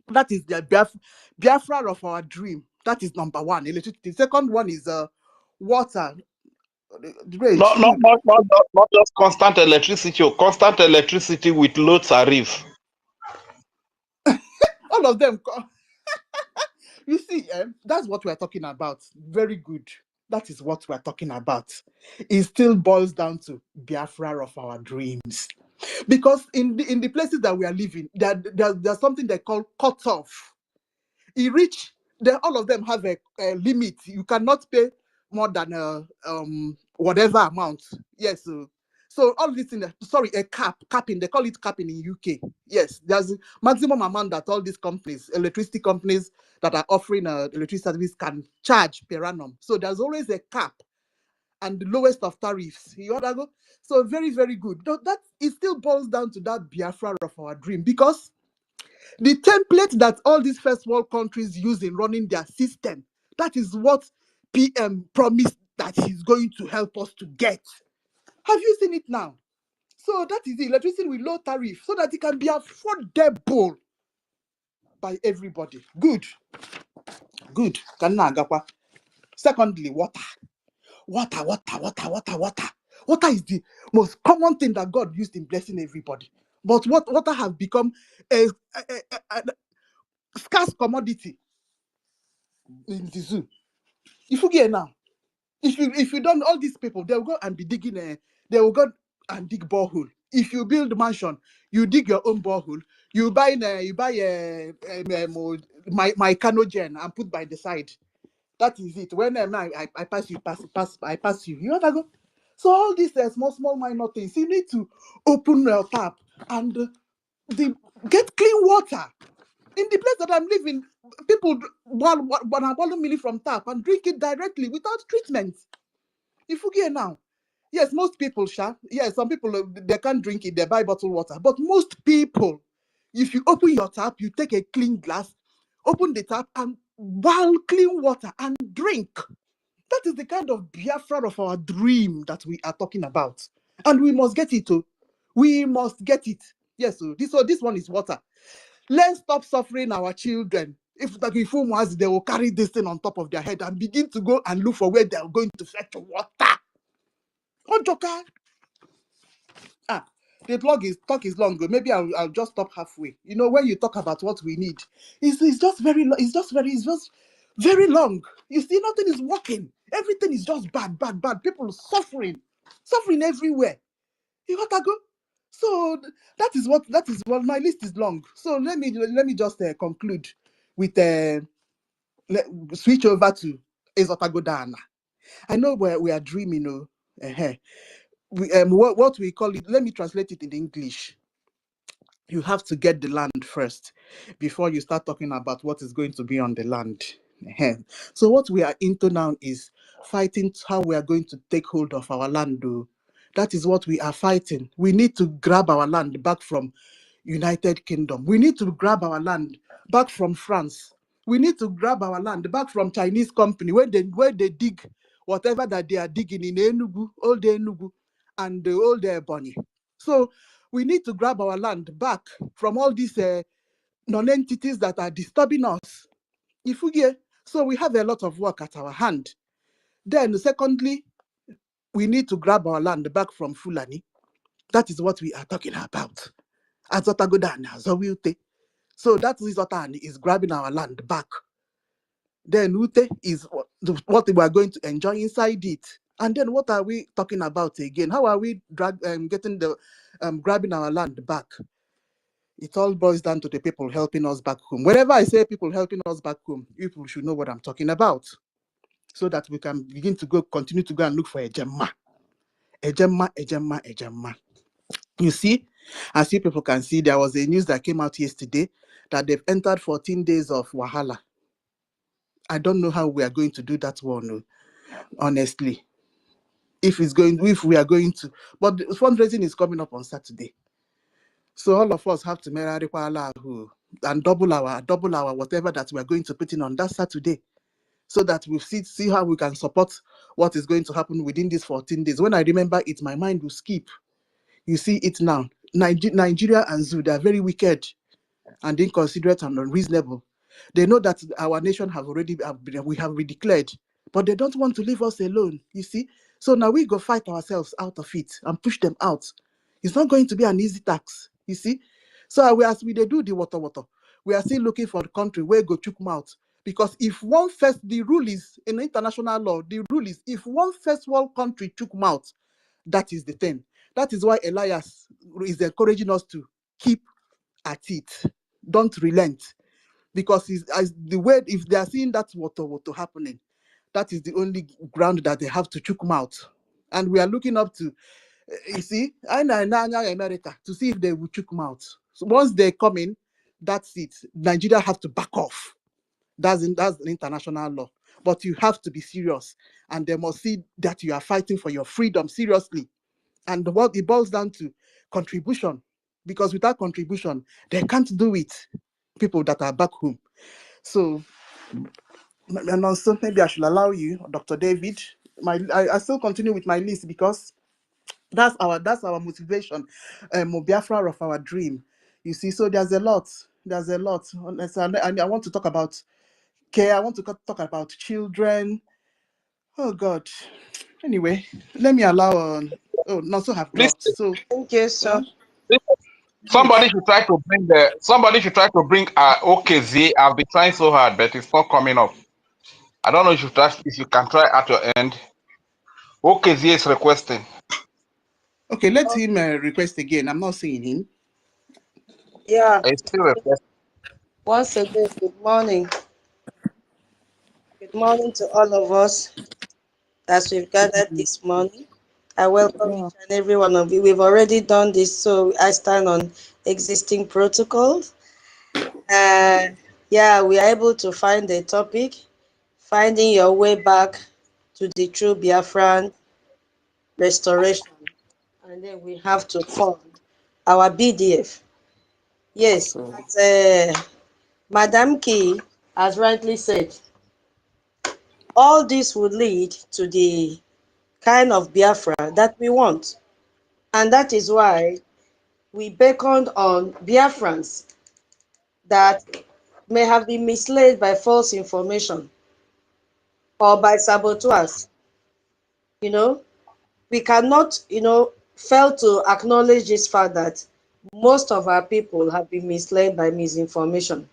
That is the Biafra of our dream. That is number one, electricity. Second one is water. Not just constant electricity with low tariff. All of them. You see, that's what we're talking about. Very good. That is what we're talking about. It still boils down to Biafra of our dreams. Because in the places that we are living, there's something they call cutoff. All of them have a limit. You cannot pay more than whatever amount. Yes. So all this a capping. They call it capping in UK. Yes, there's a maximum amount that all these companies, electricity companies that are offering electricity service can charge per annum. So there's always a cap, and the lowest of tariffs. You want to go? So very, very good. That it still boils down to that Biafra of our dream, because the template that all these first world countries use in running their system, that is what PM promised that he's going to help us to get. Have you seen it now? So that is the electricity with low tariff, so that it can be affordable by everybody. Good. Secondly, water. Water is the most common thing that God used in blessing everybody. But water has become a scarce commodity in the zoo. If you get now, if you don't, all these people, they will go and be digging they will go and dig borehole. If you build a mansion, you dig your own borehole. You buy my canogen and put by the side. That is it. When I pass you, I pass you. You have to go. So all these small minor things, you need to open your tap and get clean water. In the place that I'm living, people boil milk from tap and drink it directly without treatment. If you get now, yes, most people, yes, some people they can't drink it, they buy bottled water. But most people, if you open your tap, you take a clean glass, open the tap and boil clean water and drink. That is the kind of Biafra of our dream that we are talking about. And we must get it. We must get it. Yes, so this one is water. Let's stop suffering our children. If they will carry this thing on top of their head and begin to go and look for where they are going to fetch water. Ojoka. The talk is long. Maybe I'll just stop halfway. You know, when you talk about what we need, it's just very long. You see, nothing is working. Everything is just bad. People suffering everywhere. You got to go. So that is what my list is long. So let me just conclude with switch over to Ezotagodana. I know we are dreaming, what we call it. Let me translate it in English. You have to get the land first before you start talking about what is going to be on the land. So what we are into now is fighting how we are going to take hold of our land. That is what we are fighting. We need to grab our land back from United Kingdom. We need to grab our land back from France. We need to grab our land back from Chinese company where they dig whatever that they are digging in Enugu, old Enugu, and the old Ebonyi. So we need to grab our land back from all these non-entities that are disturbing us. If we get, so we have a lot of work at our hand. Then secondly, we need to grab our land back from Fulani. That is what we are talking about. So that is Zotani is grabbing our land back. Then Ute is what we are going to enjoy inside it. And then what are we talking about again? How are we getting the grabbing our land back? It all boils down to the people helping us back home. Whenever I say people helping us back home, people should know what I'm talking about, so that we can begin to continue to go and look for a gemma. You see, as you people can see, there was a news that came out yesterday that they've entered 14 days of Wahala. I don't know how we are going to do that one, honestly. If we are going to, but the fundraising is coming up on Saturday. So all of us have to and double our whatever that we are going to put in on that Saturday, so that we see how we can support what is going to happen within these 14 days. When I remember it, my mind will skip. You see it now. Nigeria and Zoo, they are very wicked and inconsiderate and unreasonable. They know that our nation we have redeclared, but they don't want to leave us alone, you see. So now we go fight ourselves out of it and push them out. It's not going to be an easy task, you see. So as we do the water, we are still looking for the country where go chook mouth. Because the rule is, in international law, the rule is, if one first world country chook mouth, that is the thing. That is why Elias is encouraging us to keep at it. Don't relent. Because if they are seeing that water happening, that is the only ground that they have to chook mouth. And we are looking up to, you see, America, to see if they will chook mouth. So once they come in, that's it. Nigeria have to back off. That's an international law. But you have to be serious. And they must see that you are fighting for your freedom seriously. And what it boils down to, contribution. Because without contribution, they can't do it. People that are back home. So, and also maybe I should allow you, Dr. David, I still continue with my list because that's our motivation, Biafra of our dream. You see, so there's a lot. And I want to talk about care. I want to talk about children. Oh God. Anyway, let me allow. Oh, Nonso have Please, dropped. So Thank you, sir. somebody should try to bring OKZ. I've been trying so hard, but it's not coming up. I don't know if you can try at your end. OKZ is requesting. okay, let him request again. I'm not seeing him. Yeah. It's still requesting. Once again, good morning. Good morning to all of us as we've gathered this morning. I welcome each and every one of you. We've already done this, so I stand on existing protocols. Yeah, we are able to find the topic, finding your way back to the true Biafran restoration. And then we have to fund our BDF. Yes, as Madam Key has rightly said, all this would lead to the kind of Biafra that we want. And that is why we beckoned on Biafrans that may have been misled by false information or by saboteurs. You know, we cannot, fail to acknowledge this fact that most of our people have been misled by misinformation.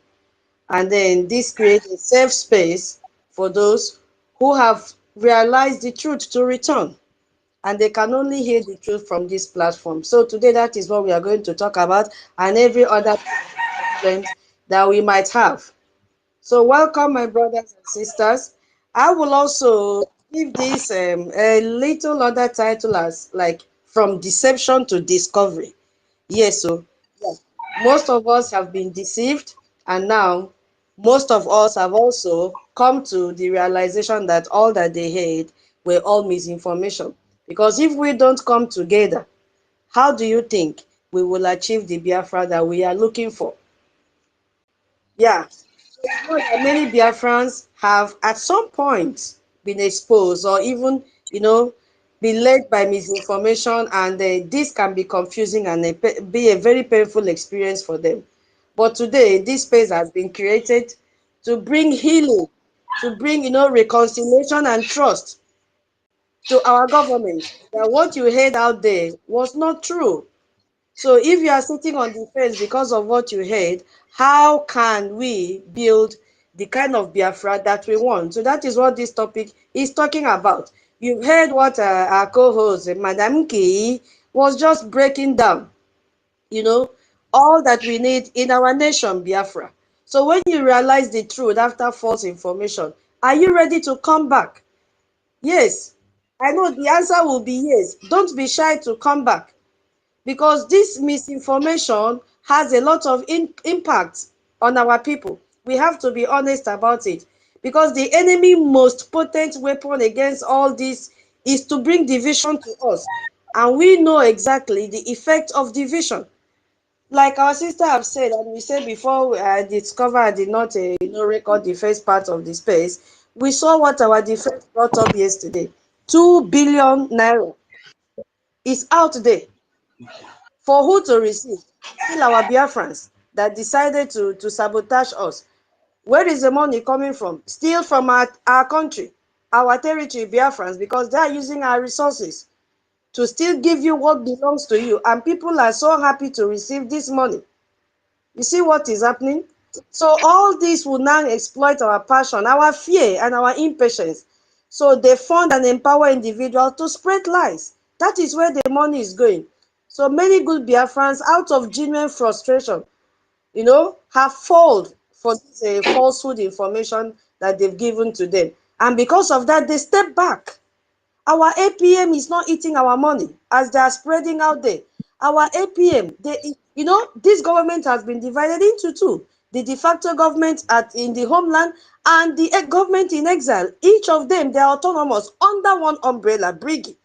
And then this creates a safe space for those who have realized the truth to return. And they can only hear the truth from this platform. So today, that is what we are going to talk about, and every other problems that we might have. So welcome, my brothers and sisters. I will also give this a little other title as like from deception to discovery. Yes, so yeah, most of us have been deceived, and now most of us have also come to the realization that all that they heard were all misinformation. Because if we don't come together, how do you think we will achieve the Biafra that we are looking for? Yeah. You know that many Biafrans have at some point been exposed or even, been led by misinformation, and this can be confusing and be a very painful experience for them. But today, this space has been created to bring healing, to bring, reconciliation and trust to our government, that what you heard out there was not true. So if you are sitting on the fence because of what you heard, how can we build the kind of Biafra that we want? So that is what this topic is talking about. You've heard what our co-host, Madam Key, was just breaking down, all that we need in our nation, Biafra. So when you realize the truth after false information, are you ready to come back? Yes. I know the answer will be yes. Don't be shy to come back, because this misinformation has a lot of impact on our people. We have to be honest about it, because the enemy most potent weapon against all this is to bring division to us, and we know exactly the effect of division. Like our sister have said, and we said before I discovered I did not record the first part of the space, we saw what our defense brought up yesterday. 2 billion naira is out there. For who to receive? Still our Biafrans that decided to sabotage us. Where is the money coming from? Still from our country, our territory, Biafrans, because they are using our resources to still give you what belongs to you. And people are so happy to receive this money. You see what is happening? So all this will now exploit our passion, our fear, and our impatience. So they fund and empower individuals to spread lies. That is where the money is going. So many good Biafrans, out of genuine frustration, have fallen for this falsehood information that they've given to them. And because of that, they step back. Our APM is not eating our money as they are spreading out there. Our APM, this government has been divided into two. The de facto government in the homeland and the government in exile. Each of them, they are autonomous under one umbrella, BRGIE,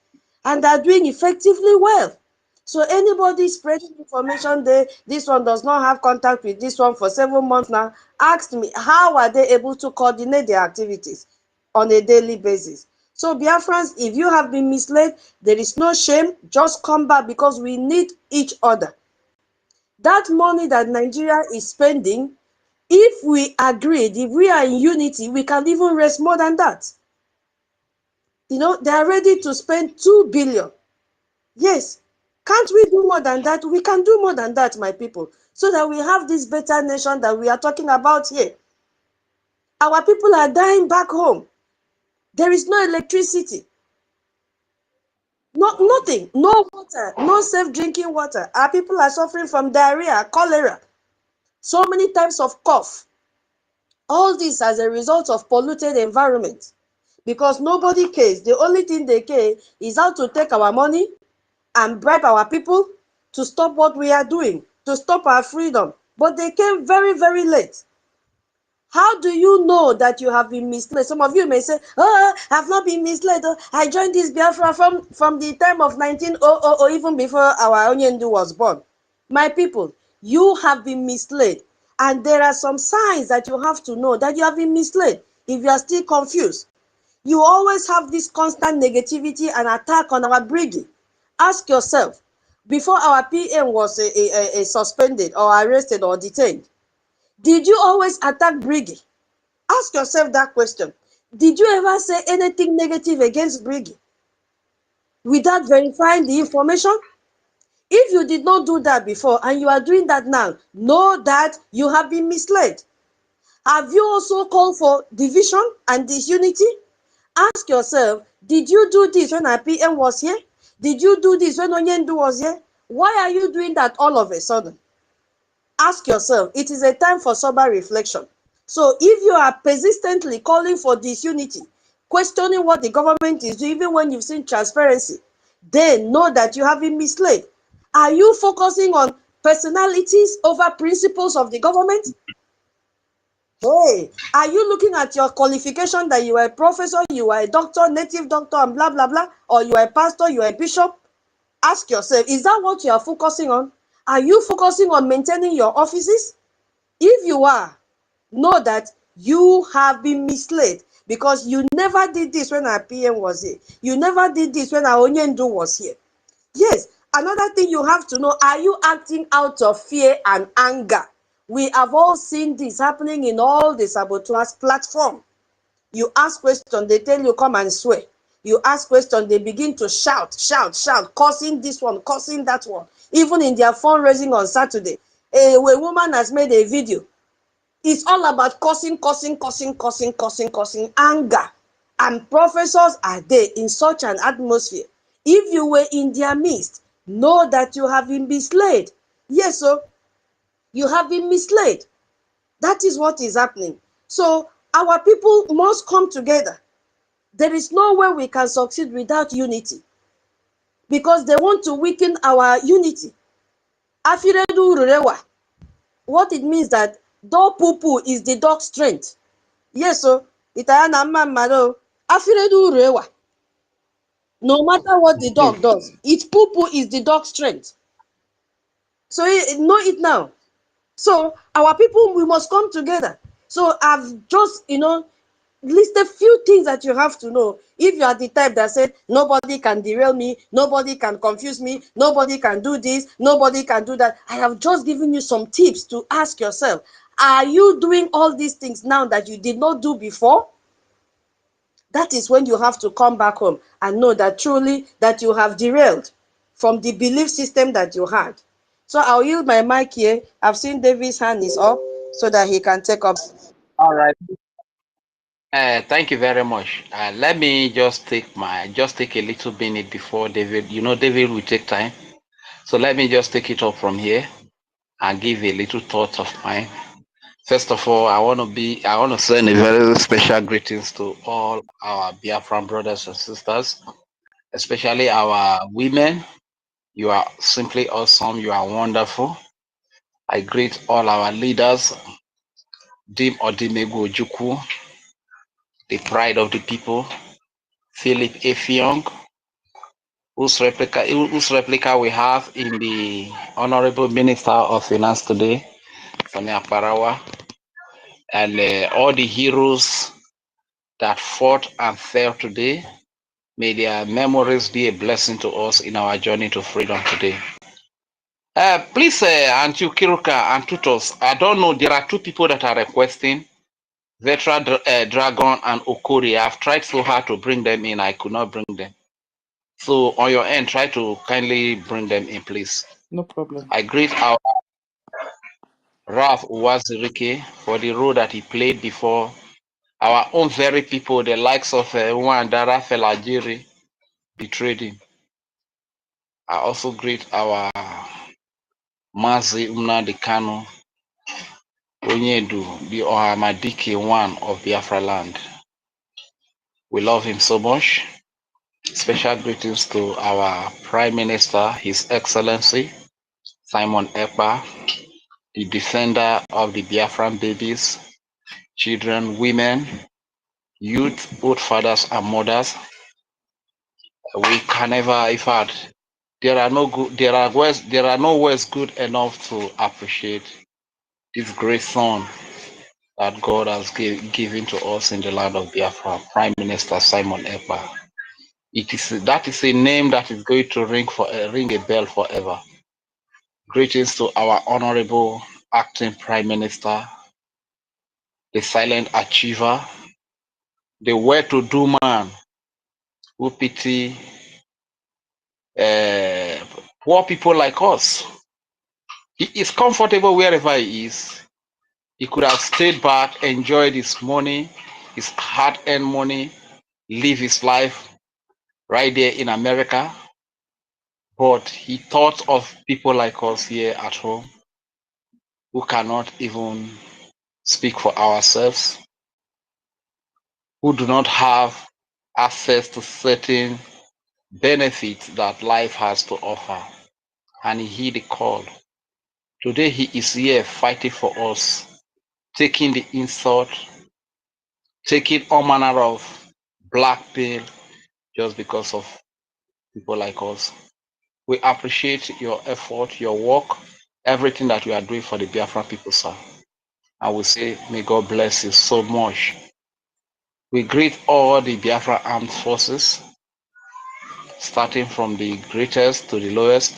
and they are doing effectively well. So anybody spreading information there, this one does not have contact with this one for 7 months now, asked me, how are they able to coordinate their activities on a daily basis? So Biafrans, if you have been misled, there is no shame. Just come back because we need each other. That money that Nigeria is spending, if we agreed, if we are in unity, we can even raise more than that. You know, they are ready to spend 2 billion. Yes. Can't we do more than that? We can do more than that, my people, so that we have this better nation that we are talking about here. Our people are dying back home. There is no electricity. Nothing. No water. No safe drinking water. Our people are suffering from diarrhea, cholera, so many types of cough. All this as a result of polluted environment. Because nobody cares. The only thing they care is how to take our money and bribe our people to stop what we are doing, to stop our freedom. But they came very, very late. How do you know that you have been misled? Some of you may say, oh, I've not been misled. Oh, I joined this Biafra from the time of 1900 or even before our Onyendu was born. My people, you have been misled. And there are some signs that you have to know that you have been misled if you are still confused. You always have this constant negativity and attack on our BRGIE. Ask yourself, before our PM was suspended or arrested or detained, did you always attack BRGIE? Ask yourself that question. Did you ever say anything negative against BRGIE without verifying the information? If you did not do that before and you are doing that now, know that you have been misled. Have you also called for division and disunity? Ask yourself, did you do this when our PM was here? Did you do this when Onyendu was here? Why are you doing that all of a sudden? Ask yourself. It is a time for sober reflection. So if you are persistently calling for disunity, questioning what the government is doing, even when you've seen transparency, then know that you have been misled. Are you focusing on personalities over principles of the government? Hey, are you looking at your qualification that you are a professor, you are a doctor, native doctor, and blah, blah, blah, or you are a pastor, you are a bishop? Ask yourself, is that what you are focusing on? Are you focusing on maintaining your offices? If you are, know that you have been misled because you never did this when our PM was here. You never did this when our Onyendu was here. Yes, another thing you have to know, are you acting out of fear and anger? We have all seen this happening in all the saboteurs platform. You ask questions, they tell you come and swear. You ask questions, they begin to shout, cursing this one, cursing that one. Even in their fundraising on Saturday, a woman has made a video. It's all about cursing, anger. And professors are there in such an atmosphere. If you were in their midst, know that you have been misled. Yes, so you have been misled. That is what is happening. So our people must come together. There is no way we can succeed without unity because they want to weaken our unity. Afiredu Rurewa. What it means that dog poo is the dog's strength. Yes, so itayana mamado afiredu Rurewa. No matter what the dog does, its poo is the dog's strength. So know it now. So our people, we must come together. So I've just, list a few things that you have to know. If you are the type that said, nobody can derail me, nobody can confuse me, nobody can do this, nobody can do that, I have just given you some tips to ask yourself, are you doing all these things now that you did not do before? That is when you have to come back home and know that truly that you have derailed from the belief system that you had. So I'll yield my mic here. I've seen David's hand is up so that he can take up. All right. Thank you very much. Let me just take a little minute before David. David will take time. So let me just take it up from here and give a little thought of mine. First of all, I want to send a very special greetings to all our Biafran brothers and sisters, especially our women. You are simply awesome. You are wonderful. I greet all our leaders, Dim Odimegu Ojukwu, the pride of the people, Philip Effiong, whose replica we have in the Honorable Minister of Finance today, Sonia Parawa, and all the heroes that fought and fell today, May their memories be a blessing to us in our journey to freedom today. Please, Auntie Kiruka and Tutos, I don't know, there are two people that are requesting, Veteran Dragon and Okori. I've tried so hard to bring them in, I could not bring them. So on your end, try to kindly bring them in, please. No problem. I greet our Ralph Uwazirike for the role that he played before. Our own very people, the likes of Wandara Felajiri, betrayed him. I also greet our Mazi Umnadi Kano Onyedu, the Ohamadike one of Biafra land. We love him so much. Special greetings to our Prime Minister, His Excellency Simon Ekpa, the defender of the Biafran babies, children, women, youth, both fathers and mothers. We can never, in fact, there are no words good enough to appreciate this great son that God has given to us in the land of Biafra, Prime Minister Simon Ekpa. That is a name that is going to ring a bell forever. Greetings to our honorable acting Prime Minister, the silent achiever, the well-to-do man who pity poor people like us. He is comfortable wherever he is. He could have stayed back, enjoyed his money, his hard-earned money, live his life right there in America. But he thought of people like us here at home who cannot even speak for ourselves, who do not have access to certain benefits that life has to offer. And he heed the call. Today he is here fighting for us, taking the insult, taking all manner of black pill just because of people like us. We appreciate your effort, your work, everything that you are doing for the Biafran people, sir. I will say, may God bless you so much. We greet all the Biafra armed forces, starting from the greatest to the lowest,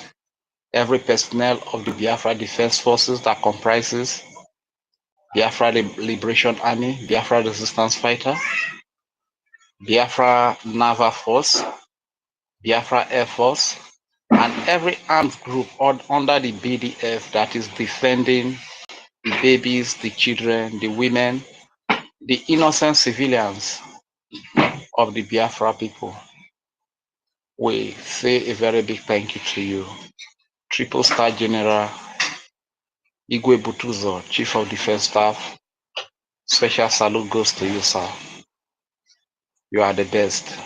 every personnel of the Biafra Defense Forces that comprises Biafra Liberation Army, Biafra Resistance Fighter, Biafra Naval Force, Biafra Air Force, and every armed group under the BDF that is defending the babies, the children, the women, the innocent civilians of the Biafra people. We say a very big thank you to you. Triple Star General Igwe Butuzo, Chief of Defense Staff. Special salute goes to you, sir. You are the best.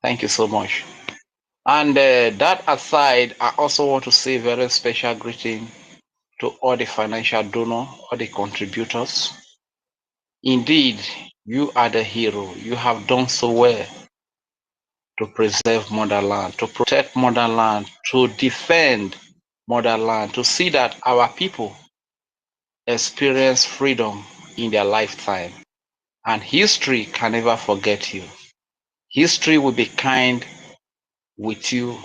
Thank you so much. And that aside, I also want to say a very special greeting to all the financial donors, all the contributors. Indeed, you are the hero. You have done so well to preserve motherland, to protect motherland, to defend motherland, to see that our people experience freedom in their lifetime. And history can never forget you. History will be kind with you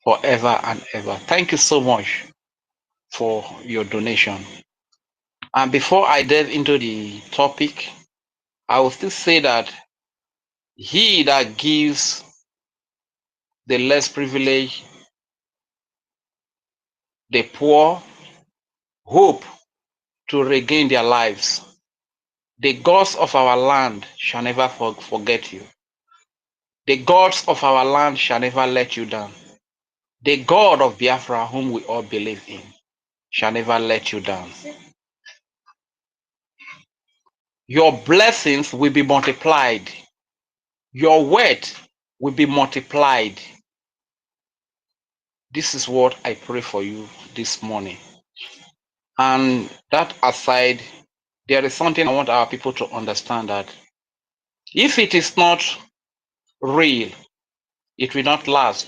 forever and ever. Thank you so much for your donation. And before I delve into the topic, I will still say that he that gives the less privileged, the poor, hope to regain their lives, the gods of our land shall never forget you. The gods of our land shall never let you down. The God of Biafra, whom we all believe in, shall never let you down. Your blessings will be multiplied. Your wealth will be multiplied. This is what I pray for you this morning. And that aside, there is something I want our people to understand, that if it is not real, it will not last.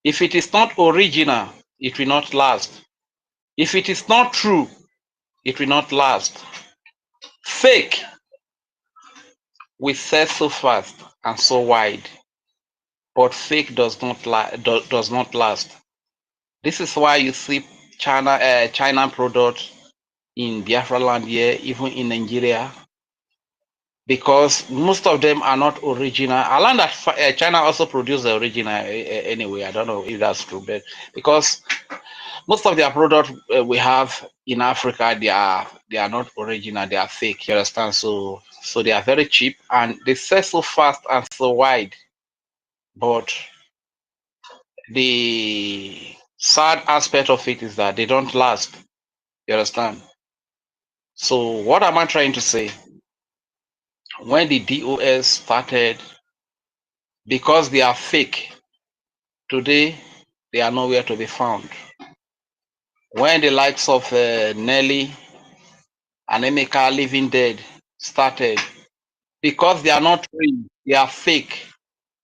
If it is not original, it will not last. If it is not true, it will not last. Fake will sell so fast and so wide. but fake does not last. This is why you see China products in Biafra land here, even in Nigeria, because most of them are not original. I learned that China also produces the original anyway. I don't know if that's true, but because most of their products we have in Africa, they are not original, they are fake. You understand? So they are very cheap and they sell so fast and so wide. But the sad aspect of it is that they don't last. You understand? So what am I trying to say? When the DOS started, because they are fake, today they are nowhere to be found. When the likes of Nelly and Emeka Living Dead started, because they are not real, they are fake,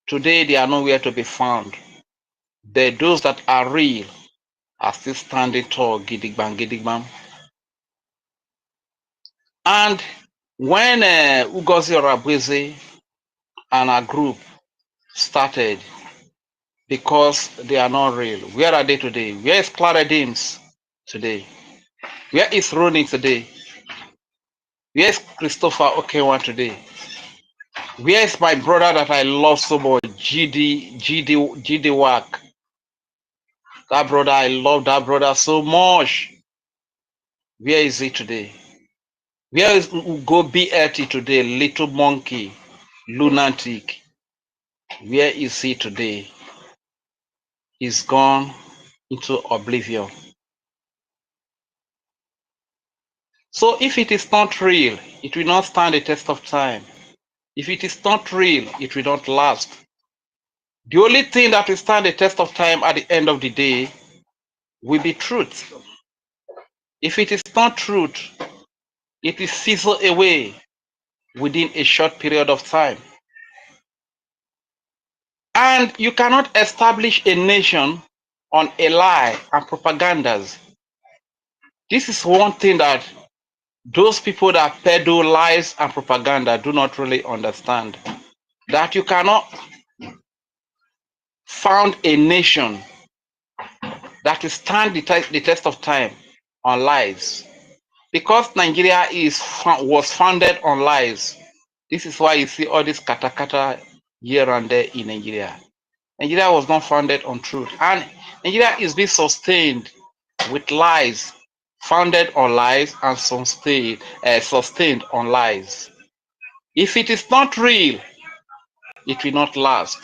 today they are nowhere to be found. Those that are real are still standing tall, gidigbam, gidigbam. And when Ngozi Orabufulani and her group started, because they are not real, where are they today? Where is Clara Dames today? Where is Ronnie today? Where is Christopher Okewa today? Where is my brother that I love so much, GD Wack? That brother, I love that brother so much. Where is he today? Where is Ugo BLT today? Little monkey, lunatic. Where is he today? He's gone into oblivion. So if it is not real, it will not stand the test of time. If it is not real, it will not last. The only thing that will stand the test of time at the end of the day will be truth. If it is not truth, it will fizzle away within a short period of time. And you cannot establish a nation on a lie and propagandas. This is one thing that those people that peddle lies and propaganda do not really understand. That you cannot found a nation that will stand the test of time on lies. Because Nigeria was founded on lies. This is why you see all this kata here and there in Nigeria. Nigeria was not founded on truth. And Nigeria is being sustained with lies, founded on lies and sustained on lies. If it is not real, it will not last.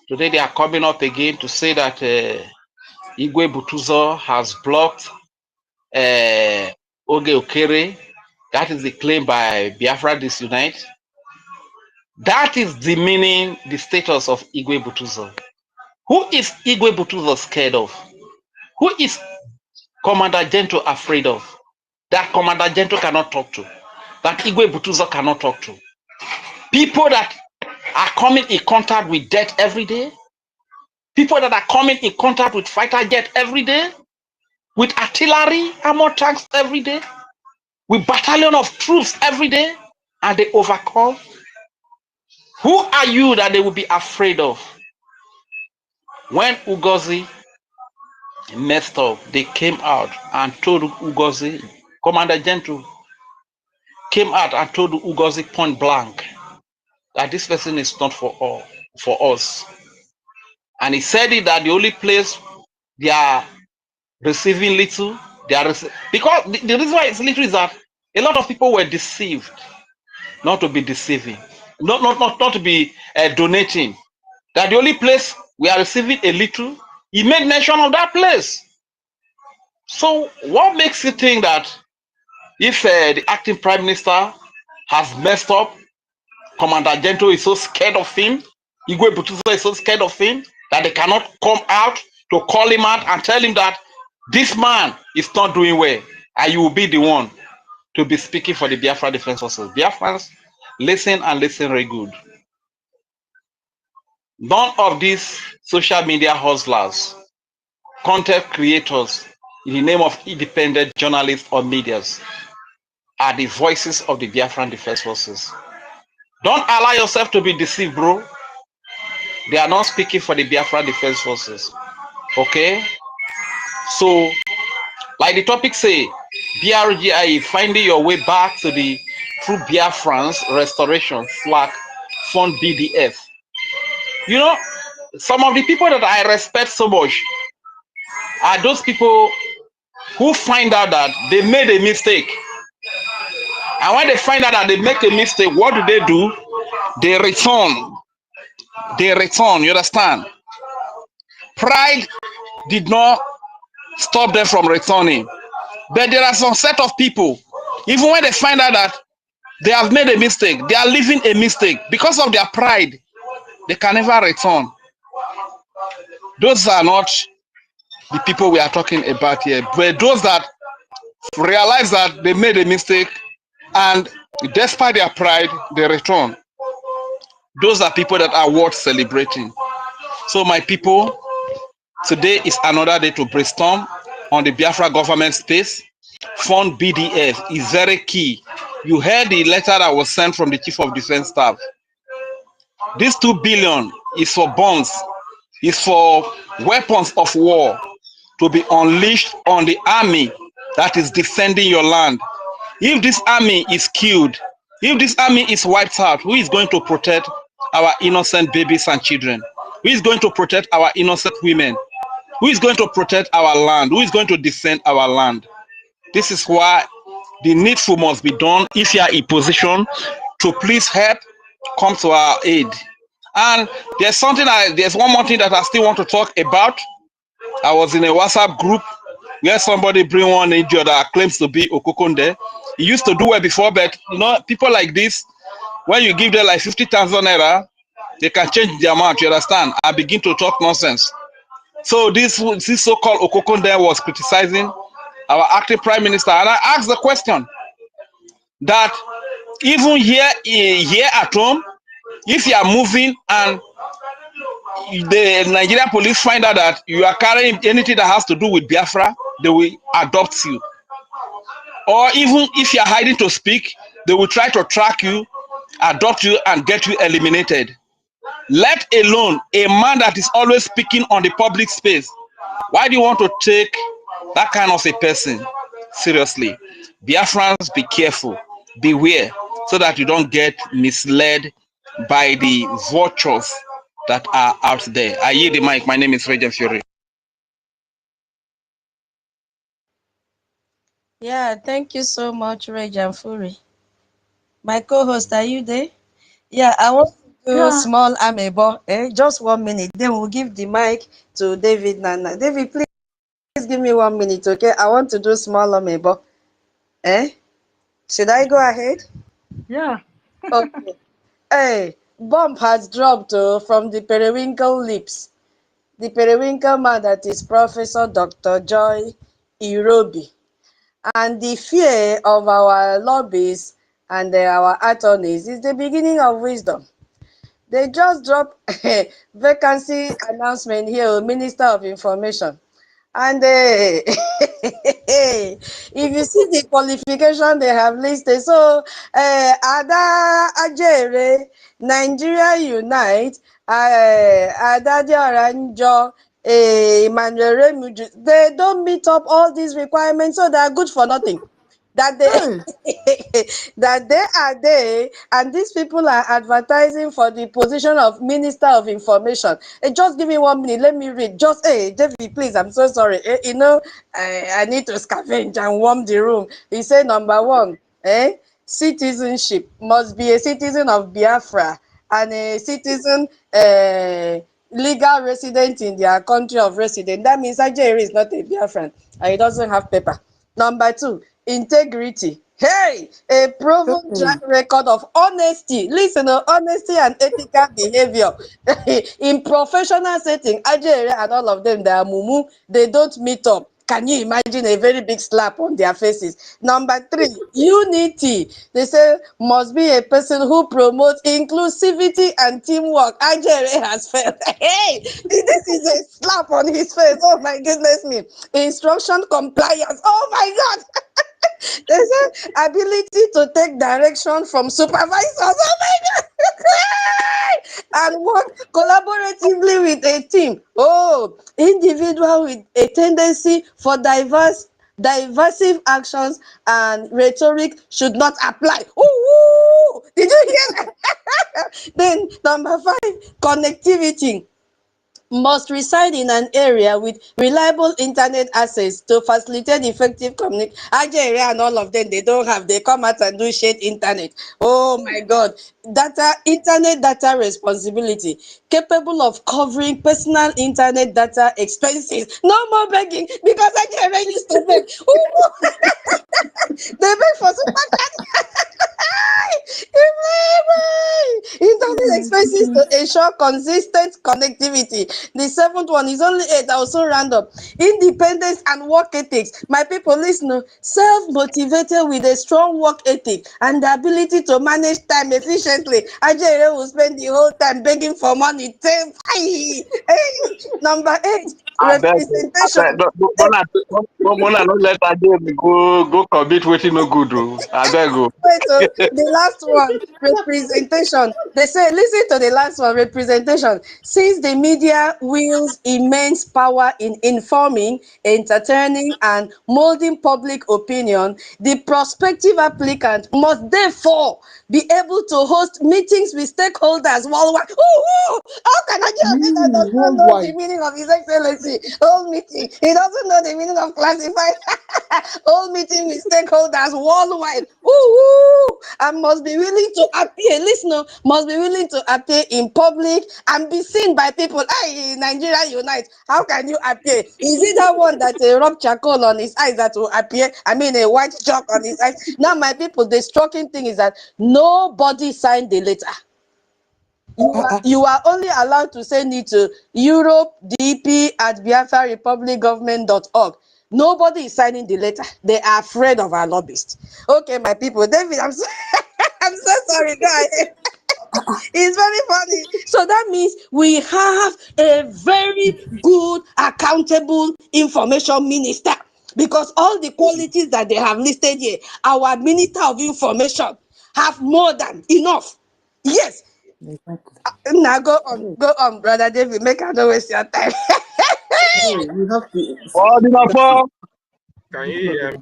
Today they are coming up again to say that Igwe Butuzo has blocked Oge Okere. That is the claim by Biafra Disunite. That is demeaning the status of Igwe Butuzo. Who is Igwe Butuzo scared of? Who is Commander Gento afraid of? That Commander Gento cannot talk to. That Igwe Butuzo cannot talk to. People that are coming in contact with death every day. People that are coming in contact with fighter jet every day. With artillery, armor tanks every day. With battalion of troops every day. And they overcome. Who are you that they will be afraid of? When Ngozi messed up, they came out and told Ngozi, Commander Gento came out and told Ngozi point blank that this person is not for us. And he said it that the only place they are receiving little, because the reason why it's little is that a lot of people were deceived, not to be deceiving, not to be donating. That the only place we are receiving a little, he made mention of that place. So what makes you think that if the acting prime minister has messed up, Commander Gento is so scared of him, Igwe Butuzo is so scared of him, that they cannot come out to call him out and tell him that this man is not doing well, and you will be the one to be speaking for the Biafra Defense Forces. Biafrans, listen and listen very good. None of these social media hustlers, content creators, in the name of independent journalists or medias, are the voices of the Biafran Defense Forces. Don't allow yourself to be deceived, bro. They are not speaking for the Biafra Defense Forces. Okay? So, like the topic say, BRGIE finding your way back to the true Biafrans restoration / fund BDF. You know, some of the people that I respect so much are those people who find out that they made a mistake. And when they find out that they make a mistake, what do? They return. They return, you understand? Pride did not stop them from returning. But there are some set of people, even when they find out that they have made a mistake, they are living a mistake, because of their pride, they can never return. Those are not the people we are talking about here, but those that realize that they made a mistake and despite their pride, they return. Those are people that are worth celebrating. So my people, today is another day to brainstorm on the Biafra government space. Fund BDF is very key. You heard the letter that was sent from the Chief of Defense Staff. This 2 billion is for bonds, is for weapons of war to be unleashed on the army that is defending your land. If this army is killed, if this army is wiped out, who is going to protect our innocent babies and children? Who is going to protect our innocent women? Who is going to protect our land? Who is going to defend our land? This is why the needful must be done. If you are in position to please help, come to our aid. And there's one more thing that I still want to talk about. I was in a WhatsApp group where somebody bring one NGO that claims to be Okokonde. He used to do well before, but you know, people like this, when you give them like 50,000 naira, they can change the amount, you understand, and begin to talk nonsense. So this so-called Okokonde was criticizing our acting prime minister, and I asked the question that even here at home, if you are moving and the Nigerian police find out that you are carrying anything that has to do with Biafra, they will adopt you. Or even if you are hiding to speak, they will try to track you, adopt you, and get you eliminated. Let alone a man that is always speaking on the public space. Why do you want to take that kind of a person seriously? Biafrans, be careful, beware, so that you don't get misled by the vultures that are out there. I yield the mic. My name is Regent Fury. Yeah, thank you so much, Regent Fury. My co-host, are you there? Yeah, I want to do small amebo. Just 1 minute. Then we'll give the mic to David Nana. David, please give me 1 minute, okay? I want to do small amebo. Should I go ahead? Yeah. Okay. Hey, bomb has dropped from the periwinkle lips. The periwinkle man, that is Professor Dr. Joy Irobi. And the fear of our lobbies and our attorneys is the beginning of wisdom. They just dropped a vacancy announcement here, Minister of Information. And if you see the qualification they have listed, so Ada Ajere, Nigeria Unite, Ada Diaranjo, Emmanuel Remuju, they don't meet up all these requirements, so they are good for nothing. That they are there, and these people are advertising for the position of Minister of Information. Just give me 1 minute, let me read. Just David, please, I'm so sorry. I need to scavenge and warm the room. He said, number one, citizenship must be a citizen of Biafra and a citizen legal resident in their country of residence. That means Ajay is not a Biafran and he doesn't have paper. Number two, integrity. Hey, a proven track record of honesty. Listen, honesty and ethical behavior in professional setting. Ajay and all of them, they are mumu. They don't meet up. Can you imagine a very big slap on their faces? Number three, unity. They say must be a person who promotes inclusivity and teamwork. Ajay has failed. Hey, this is a slap on his face. Oh my goodness me. Instruction compliance. Oh my God. They say ability to take direction from supervisors. Oh my God. and work collaboratively with a team. Oh, individual with a tendency for divisive actions and rhetoric should not apply. Ooh, did you hear that? Then number 5, connectivity must reside in an area with reliable internet access to facilitate effective communication. Nigeria and all of them, they don't have, they come out and do shared internet. Oh my God. Internet data responsibility, capable of covering personal internet data expenses. No more begging, because Nigeria used to beg. They beg for super chat. Internet expenses to ensure consistent connectivity. The 7th one is only 8. I also round up. Independence and work ethics. My people, listen. Self-motivated with a strong work ethic and the ability to manage time efficiently. Ajay will spend the whole time begging for money. Number 8, I beg, representation. Mona, no let her go commit waiting no good. I beg you. Wait, so the last one, representation. They say, listen to the last one, representation. Since the media wields immense power in informing, entertaining, and molding public opinion, the prospective applicant must therefore be able to host meetings with stakeholders worldwide. Ooh, how can I get a man that does not know the meaning of His Excellency? Whole meeting. He doesn't know the meaning of classified. Whole meeting with stakeholders worldwide. Ooh, and must be willing to appear. Listen, must be willing to appear in public and be seen by people. Hey, Nigeria Unite. How can you appear? Is it that one that rub charcoal on his eyes that will appear? I mean, a white chalk on his eyes. Now, my people, the shocking thing is that nobody signed the letter. You are only allowed to send it to europe.dp@biafrarepublicgovernment.org. Nobody is signing the letter. They are afraid of our lobbyists. Okay, my people. David, I'm so, I'm so sorry. Go ahead. It's very funny. So that means we have a very good, accountable information minister, because all the qualities that they have listed here, our Minister of Information have more than enough. Yes. Now go on, brother David. Make I not waste your time. You have to. Can you hear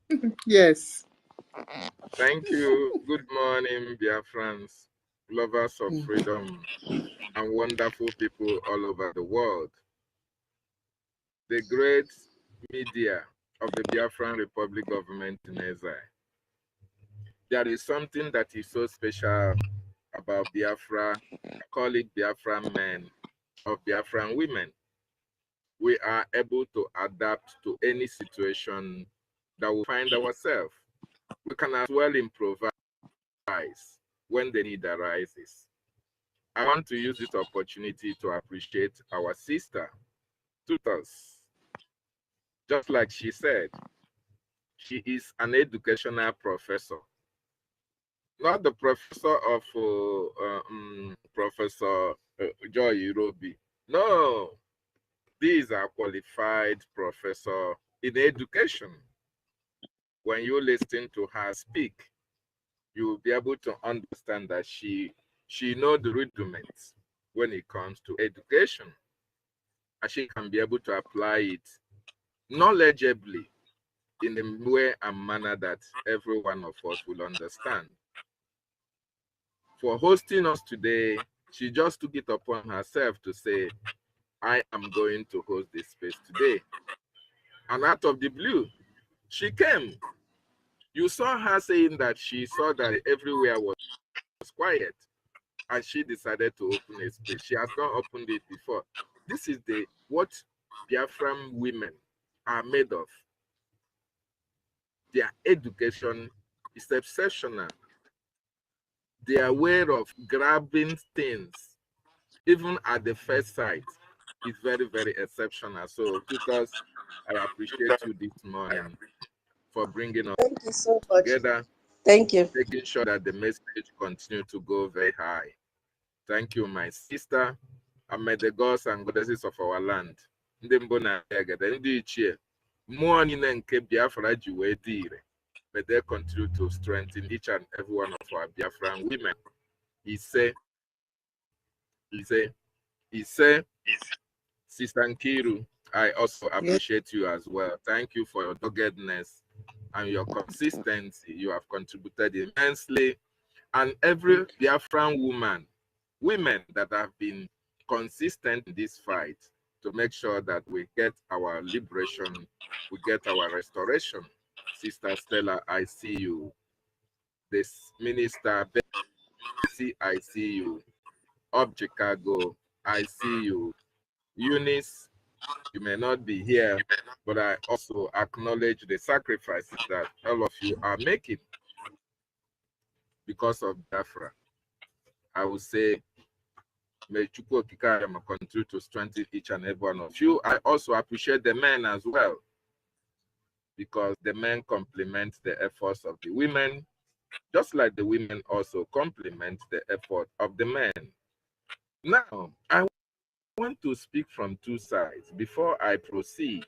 me? Yes. Thank you. Good morning, BIAFRANS, lovers of freedom, and wonderful people all over the world. The great media of the Biafran Republic government in exile. There is something that is so special about Biafra. I call it Biafran men or Biafran women. We are able to adapt to any situation that we find ourselves. We can as well improvise when the need arises. I want to use this opportunity to appreciate our sister, tutors. Just like she said, she is an educational professor. Not the professor of Professor Joy Irobi. No, these are qualified professor in education. When you listen to her speak, you will be able to understand that she knows the rudiments when it comes to education, and she can be able to apply it knowledgeably in a way and manner that every one of us will understand. For hosting us today, she just took it upon herself to say, I am going to host this space today. And out of the blue, she came. You saw her saying that she saw that everywhere was quiet, and she decided to open a space. She has not opened it before. This is what Biafran women are made of. Their education is exceptional. Their way of grabbing things, even at the first sight, is very, very exceptional. So, tutors, I appreciate you this morning for bringing us Thank you so much. together. Thank you. Making sure that the message continues to go very high. Thank you, my sister, and may the gods and goddesses of our land, ndị mbụ na ndị ichie, mmụọ niile nke Biafra ji wee dị ire, may they continue to strengthen each and every one of our Biafran women. He said, Sister Nkiru, I also appreciate you as well. Thank you for your doggedness and your consistency. You have contributed immensely. And every Biafran women that have been consistent in this fight to make sure that we get our liberation, we get our restoration. Sister Stella, I see you. This Minister Bessie, I see you. Of Chicago, I see you. Eunice, you may not be here, but I also acknowledge the sacrifices that all of you are making because of Biafra. I will say, may Chukwu Okike continue to strengthen each and every one of you. I also appreciate the men as well, because the men complement the efforts of the women, just like the women also complement the effort of the men. Now, I want to speak from two sides. Before I proceed,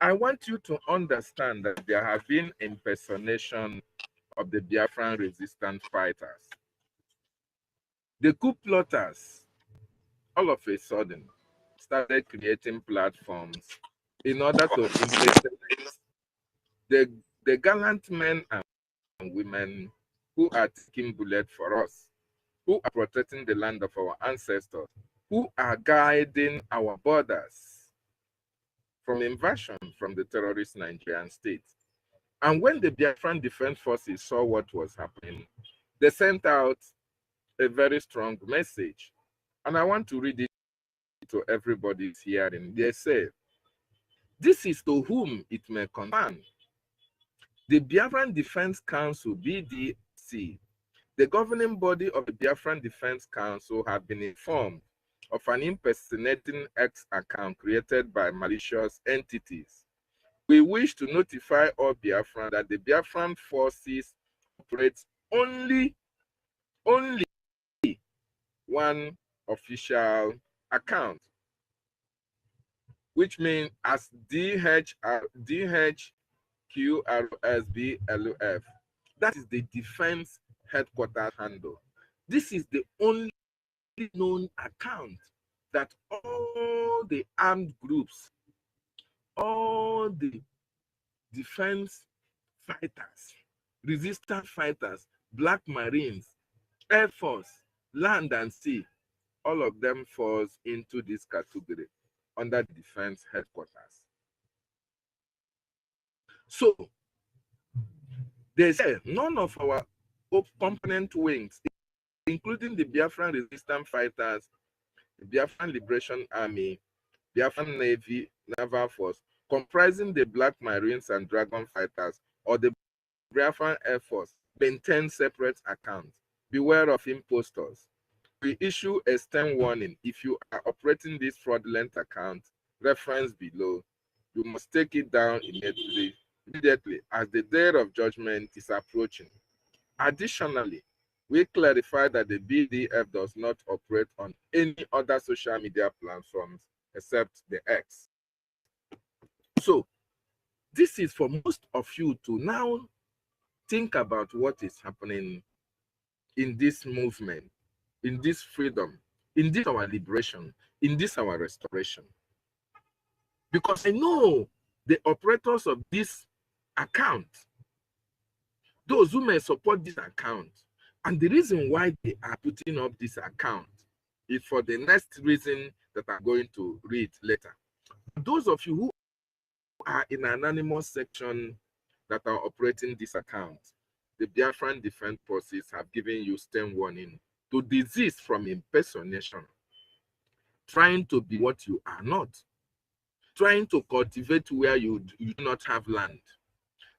I want you to understand that there have been impersonation of the Biafran resistance fighters. The coup plotters, all of a sudden, started creating platforms in order to impersonate the gallant men and women who are taking bullet for us, who are protecting the land of our ancestors, who are guiding our borders from invasion from the terrorist Nigerian state. And when the Biafran Defense Forces saw what was happening, they sent out a very strong message. And I want to read it to everybody's hearing. They say, "This is to whom it may concern. The Biafran Defense Council, BDC, the governing body of the Biafran Defense Council, have been informed of an impersonating X account created by malicious entities. We wish to notify all Biafran that the Biafran forces operate only one official account, which means as DHQRSBLF. That is the defense headquarters handle. This is the only known account that all the armed groups, all the defense fighters, resistance fighters, Black Marines, Air Force, land and sea, all of them falls into this category under the defense headquarters. So they say none of our component wings, including the Biafran resistance fighters, the Biafran Liberation Army, Biafran Navy, Naval Force, comprising the Black Marines and Dragon Fighters, or the Biafran Air Force, maintain separate accounts. Beware of impostors. We issue a stern warning. If you are operating this fraudulent account, reference below, you must take it down immediately as the day of judgment is approaching. Additionally, we clarify that the BDF does not operate on any other social media platforms except the X. So, this is for most of you to now think about what is happening in this movement, in this freedom, in this our liberation, in this our restoration. Because I know the operators of this account, those who may support this account, and the reason why they are putting up this account is for the next reason that I'm going to read later. Those of you who are in an anonymous section that are operating this account, the Biafran Defense Forces have given you stern warning to desist from impersonation, trying to be what you are not, trying to cultivate where you do not have land,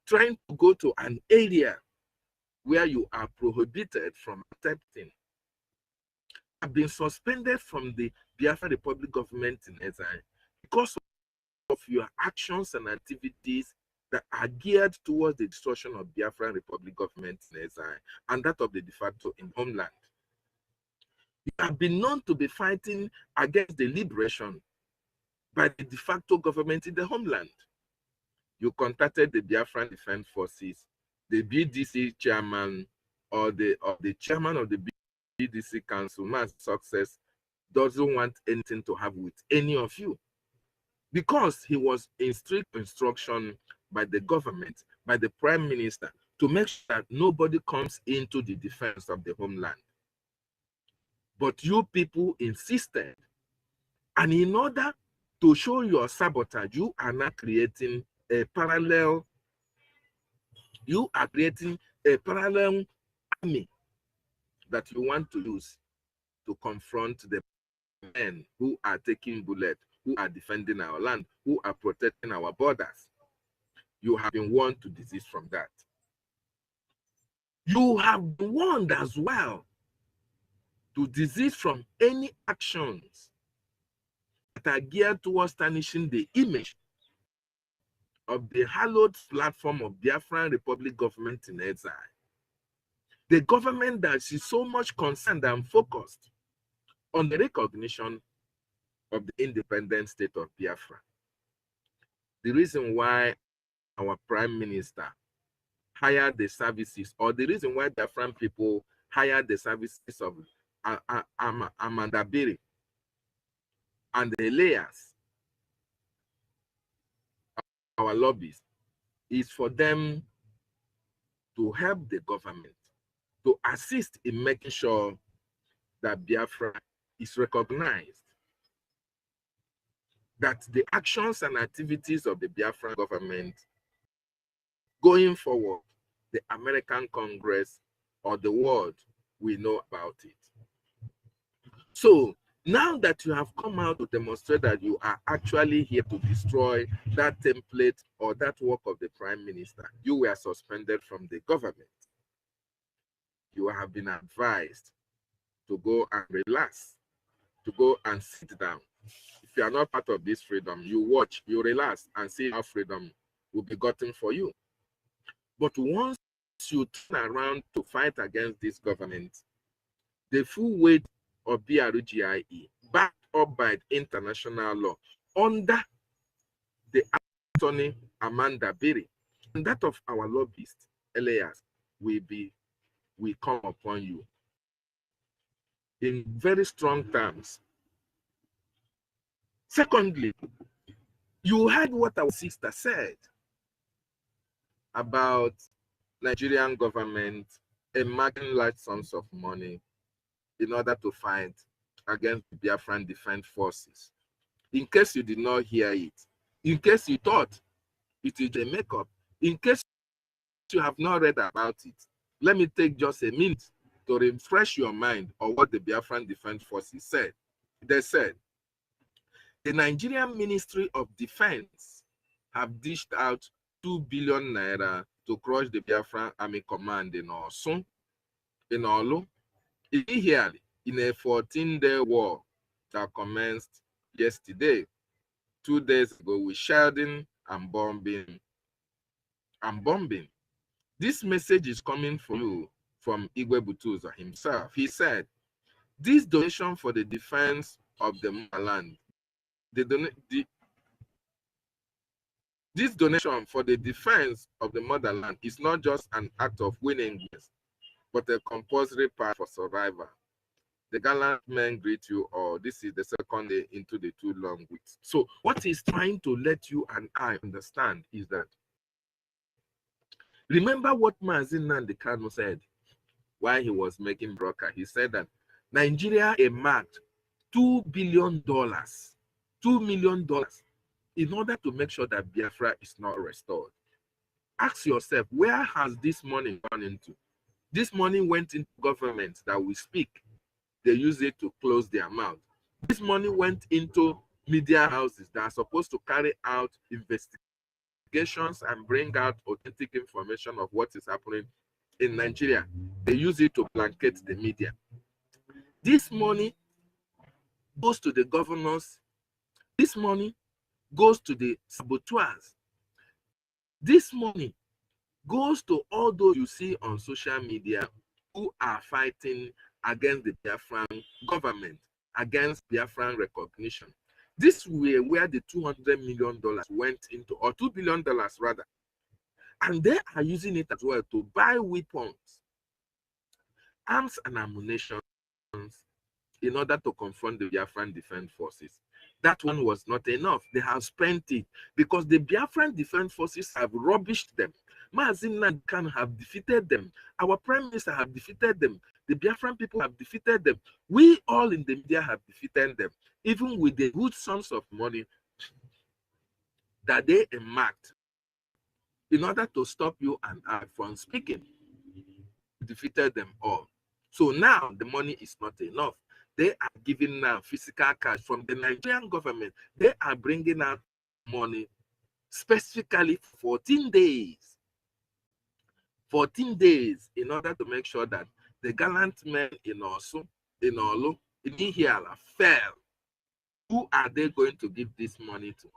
trying to go to an area where you are prohibited from accepting, have been suspended from the Biafra Republic government in exile because of your actions and activities that are geared towards the destruction of Biafra Republic government in exile and that of the de facto in homeland. You have been known to be fighting against the liberation by the de facto government in the homeland. You contacted the Biafran Defense Forces the BDC chairman or the chairman of the BDC council, Mass Success, doesn't want anything to have with any of you, because he was in strict instruction by the government, by the prime minister, to make sure that nobody comes into the defense of the homeland. But you people insisted, and in order to show your sabotage, you are now creating a parallel. You are creating a parallel army that you want to use to confront the men who are taking bullets, who are defending our land, who are protecting our borders. You have been warned to desist from that. You have been warned as well to desist from any actions that are geared towards tarnishing the image of the hallowed platform of Biafran Republic government in exile. The government that is so much concerned and focused on the recognition of the independent state of Biafra. The reason why our prime minister hired the services, or the reason why Biafran people hired the services of Amanda Biri and the layers, our lobbies, is for them to help the government, to assist in making sure that Biafra is recognized, that the actions and activities of the Biafran government going forward, the American Congress or the world will know about it. So now that you have come out to demonstrate that you are actually here to destroy that template or that work of the prime minister, you were suspended from the government. You have been advised to go and relax, to go and sit down. If you are not part of this freedom, you watch, you relax, and see how freedom will be gotten for you. But once you turn around to fight against this government, the full weight of BRGIE, backed up by international law, under the attorney Amanda Biri, and that of our lobbyist, Elias, will come upon you in very strong terms. Secondly, you heard what our sister said about Nigerian government earmarking large sums of money in order to fight against the Biafran Defense Forces. In case you did not hear it, in case you thought it is a makeup, in case you have not read about it, let me take just a minute to refresh your mind on what the Biafran Defense Forces said. They said, the Nigerian Ministry of Defense have dished out 2 billion naira to crush the Biafran Army Command in Osun, in Olu, immediately in a 14-day war that commenced yesterday, 2 days ago, with shelling and bombing. This message is coming from you from Igwe Butuza himself. He said, this donation for the defense of the motherland, this donation for the defense of the motherland is not just an act of willingness, but a compulsory part for survival. The gallant men greet you all. This is the second day into the 2 long weeks. So what he's trying to let you and I understand is that, remember what Mazin Nnamdi Kanu said while he was making broker. He said that Nigeria earmarked $2 billion, $2 million, in order to make sure that Biafra is not restored. Ask yourself, where has this money gone into? This money went into governments that will speak. They use it to close their mouth. This money went into media houses that are supposed to carry out investigations and bring out authentic information of what is happening in Nigeria. They use it to blanket the media. This money goes to the governors. This money goes to the saboteurs. This money goes to all those you see on social media who are fighting against the Biafran government, against Biafran recognition. This way where the $200 million went into, or $2 billion rather. And they are using it as well to buy weapons, arms and ammunition in order to confront the Biafran Defense Forces. That one was not enough. They have spent it because the Biafran Defense Forces have rubbished them. Mazi Nnamdi Kanu have defeated them. Our Prime Minister have defeated them. The Biafran people have defeated them. We all in the media have defeated them, even with the good sums of money that they earmarked in order to stop you and I from speaking. Defeated them all. So now the money is not enough. They are giving now physical cash from the Nigerian government. They are bringing out money specifically for 14 days. 14 days in order to make sure that the gallant men in Olu, in Ihiala fell. Who are they going to give this money to?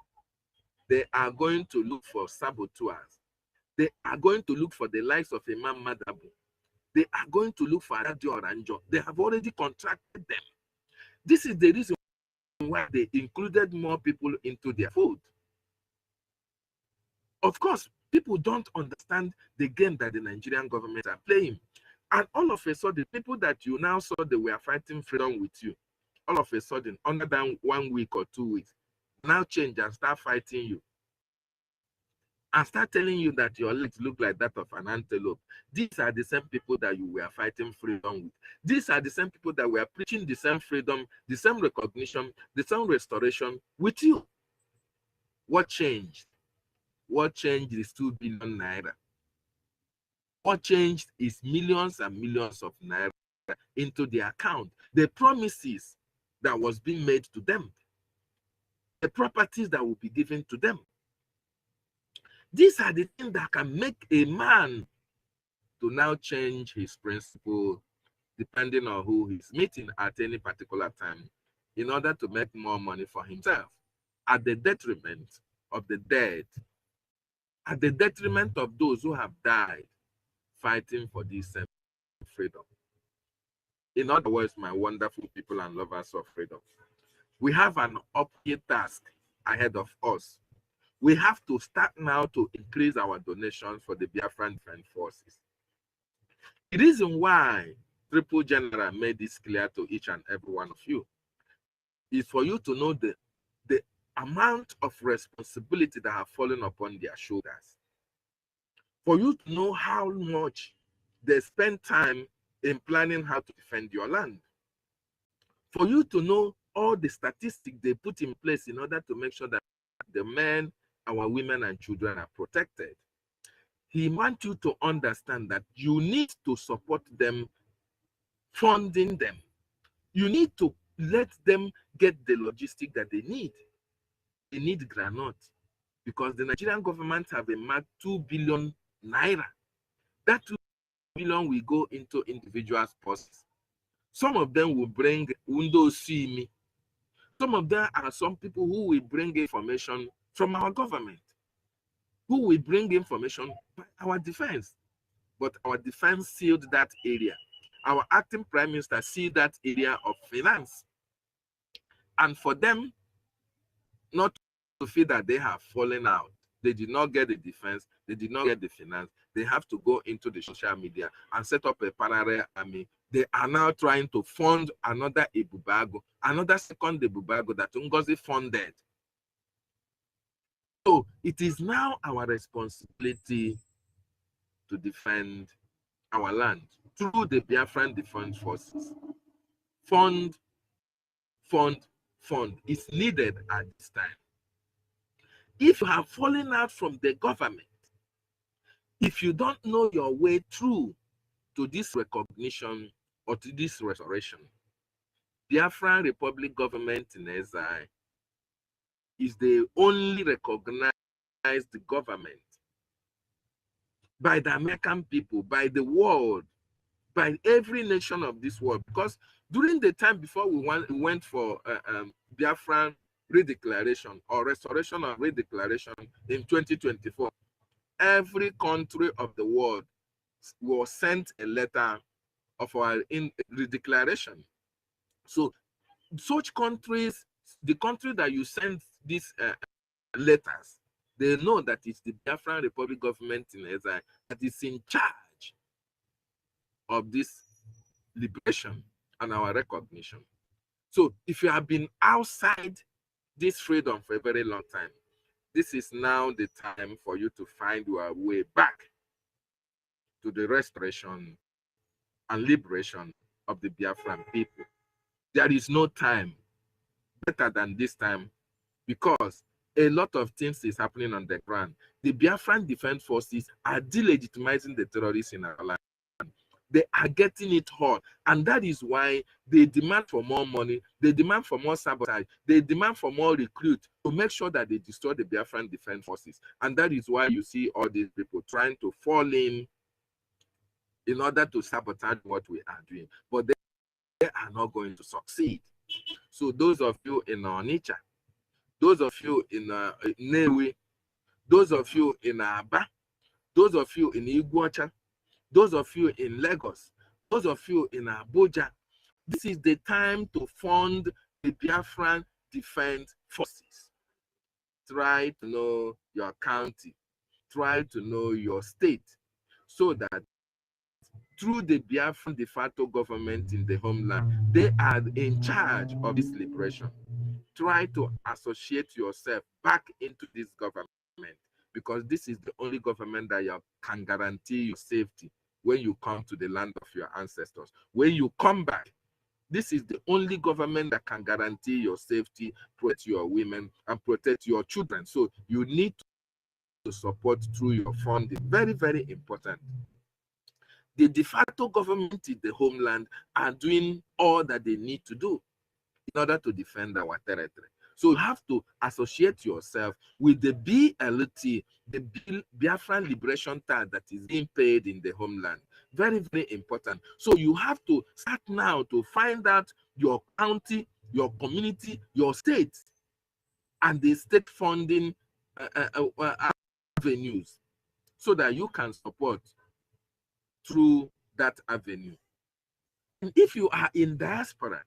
They are going to look for saboteurs. They are going to look for the likes of Imam Madabu. They are going to look for Radio Oranjo. They have already contracted them. This is the reason why they included more people into their fold. Of course, people don't understand the game that the Nigerian government are playing. And all of a sudden, people that you now saw they were fighting freedom with you, all of a sudden, under than 1 week or 2 weeks, now change and start fighting you. And start telling you that your legs look like that of an antelope. These are the same people that you were fighting freedom with. These are the same people that were preaching the same freedom, the same recognition, the same restoration with you. What changed? What changed is 2 billion naira. What changed is millions and millions of naira into their account. The promises that was being made to them. The properties that will be given to them. These are the things that can make a man to now change his principle depending on who he's meeting at any particular time in order to make more money for himself at the detriment of the dead, at the detriment of those who have died fighting for this freedom. In other words, my wonderful people and lovers of freedom, we have an uphill task ahead of us. We have to start now to increase our donations for the Biafran Defense Forces. The reason why Triple General made this clear to each and every one of you is for you to know the amount of responsibility that have fallen upon their shoulders. For you to know how much they spend time in planning how to defend your land. For you to know all the statistics they put in place in order to make sure that the men, our women and children are protected. He wants you to understand that you need to support them, funding them. You need to let them get the logistic that they need. They need granite because the Nigerian government have earmarked 2 billion naira. That 2 billion will go into individuals' purses. Some of them will bring windows see me. Some of them are some people who will bring information from our government, who will bring information by our defense. But our defense sealed that area. Our acting prime minister sealed that area of finance. And for them not to feel that they have fallen out, they did not get the defense, they did not get the finance, they have to go into the social media and set up a parallel army. They are now trying to fund another Ebubago, another second Ebubago that NGOZI funded. So it is now our responsibility to defend our land through the Biafran Defense Forces. Fund is needed at this time. If you have fallen out from the government, if you don't know your way through to this recognition or to this restoration, Biafran Republic government in exile is the only recognized government by the American people, by the world, by every nation of this world. Because during the time before we went for Biafran redeclaration or restoration of redeclaration in 2024, every country of the world was sent a letter of our redeclaration. So such countries, the country that you send these letters, They know that it's the Biafran Republic government in exile that is in charge of this liberation and our recognition. So if you have been outside this freedom for a very long time, this is now the time for you to find your way back to the restoration and liberation of the Biafran people. There is no time better than this time, because a lot of things is happening on the ground. The Biafran Defense Forces are delegitimizing the terrorists in our land. They are getting it hard, and that is why they demand for more money, they demand for more sabotage, they demand for more recruits to make sure that they destroy the Biafran Defense Forces. And that is why you see all these people trying to fall in order to sabotage what we are doing. But they are not going to succeed. So those of you in Onitsha, those of you in Newe, those of you in Aba, those of you in Iguacha, those of you in Lagos, those of you in Abuja, this is the time to fund the Biafran Defense Forces. Try to know your county, try to know your state, so that through the Biafran de facto government in the homeland, they are in charge of this liberation. Try to associate yourself back into this government, because this is the only government that can guarantee you safety when you come to the land of your ancestors. When you come back, this is the only government that can guarantee your safety, protect your women, and protect your children. So you need to support through your funding. Very, very important. The de facto government in the homeland are doing all that they need to do in order to defend our territory. So you have to associate yourself with the BLT, the Biafran Liberation Tax that is being paid in the homeland. Very, very important. So you have to start now to find out your county, your community, your state, and the state funding avenues, so that you can support through that avenue. And if you are in diaspora,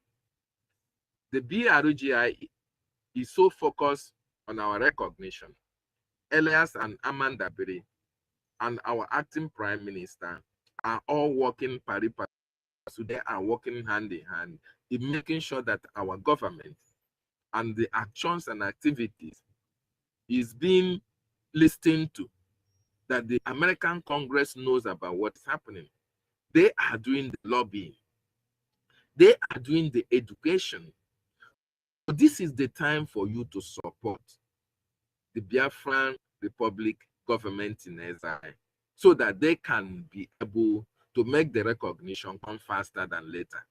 the BRGIE is so focused on our recognition. Elias and Amanda Berry and our acting prime minister are all working pari passu. So they are working hand in hand in making sure that our government and the actions and activities is being listened to, that the American Congress knows about what's happening. They are doing the lobbying. They are doing the education. So this is the time for you to support the Biafran Republic government in exile, so that they can be able to make the recognition come faster than later.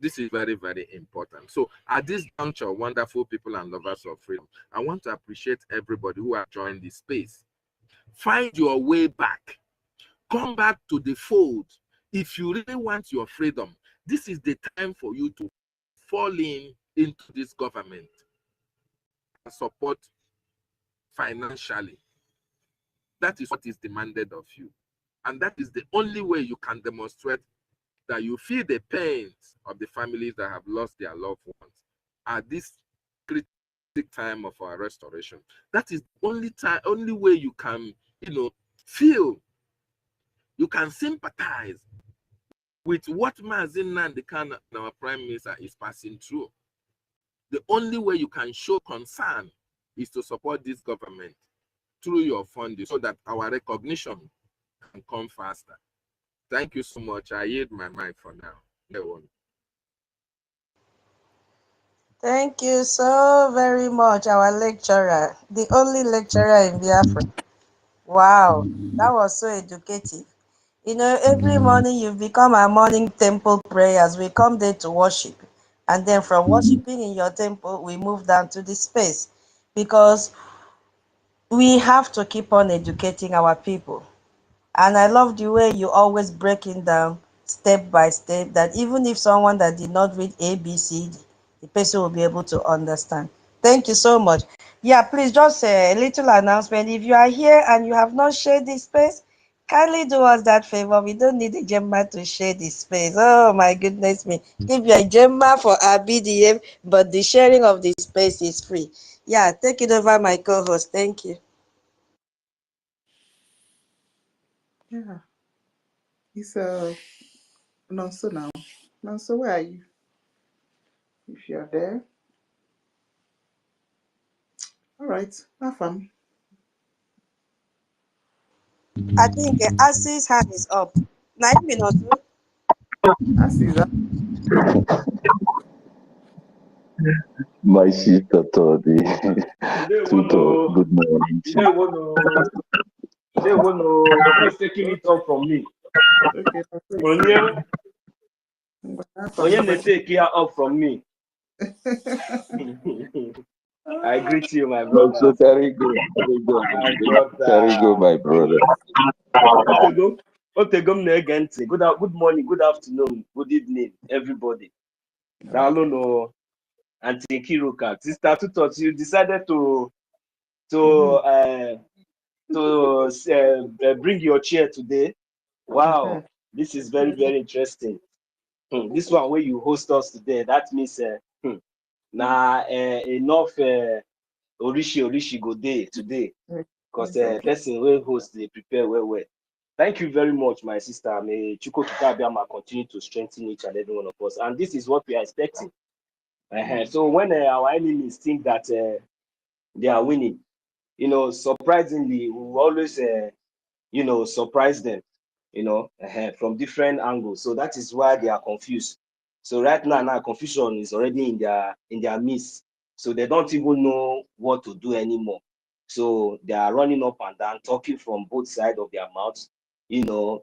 This is very, very important. So at this juncture, wonderful people and lovers of freedom, I want to appreciate everybody who has joined this space. Find your way back. Come back to the fold. If you really want your freedom, this is the time for you to fall into this government and support financially. That is what is demanded of you. And that is the only way you can demonstrate that you feel the pains of the families that have lost their loved ones at this critical time of our restoration. That is the only way you can, feel, you can sympathize with what Mazin Nandekan, our prime minister, is passing through. The only way you can show concern is to support this government through your funding, so that our recognition can come faster. Thank you so much. I yield my mic for now. Thank you so very much, our lecturer, the only lecturer in Biafra. Wow, that was so educative. Every morning you've become our morning temple prayers. We come there to worship. And then from worshiping in your temple, we move down to the space, because we have to keep on educating our people. And I love the way you always breaking down step by step, that even if someone that did not read ABCD, the person will be able to understand. Thank you so much. Yeah, please, just a little announcement. If you are here and you have not shared this space, kindly do us that favor. We don't need a Gemma to share this space. Oh my goodness me. Give you a Gemma for our BDM, but the sharing of the space is free. Yeah, take it over, my co-host. Thank you. Yeah. It's Nonso now. Nonso, where are you? If you're there. All right. Afam. I think Asi's hand is up. 9 minutes. Asi is up. My sister Todi. Tuto, good morning. Today one, nobody's taking it off from me. Okay. Onye take it off from me. I greet you, my brother. So carry go, My brother. carry go, my brother. Good morning, good afternoon, good evening, everybody. Download no Auntie Kiruka. Sister Tutot, you decided to bring your chair today. Wow, this is very, very interesting. This one where you host us today, that means enough Orishi go day today. Because person will host they prepare well. Thank you very much, my sister. May Chuko Kitabiama continue to strengthen each and every one of us. And this is what we are expecting. So when our enemies think that they are winning, surprisingly, we will always, surprise them, from different angles. So that is why they are confused. So right now, confusion is already in their midst. So they don't even know what to do anymore. So they are running up and down, talking from both sides of their mouths. The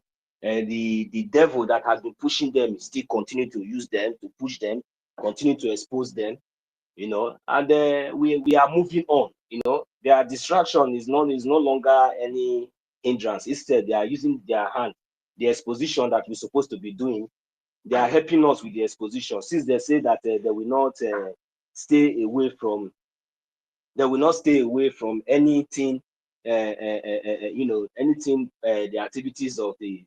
devil that has been pushing them still continue to use them, to push them, continue to expose them, and we are moving on. Their distraction is no longer any hindrance. Instead, they are using their hand, the exposition that we're supposed to be doing. They are helping us with the exposition, since they say that they will not stay away from anything, anything, the activities of the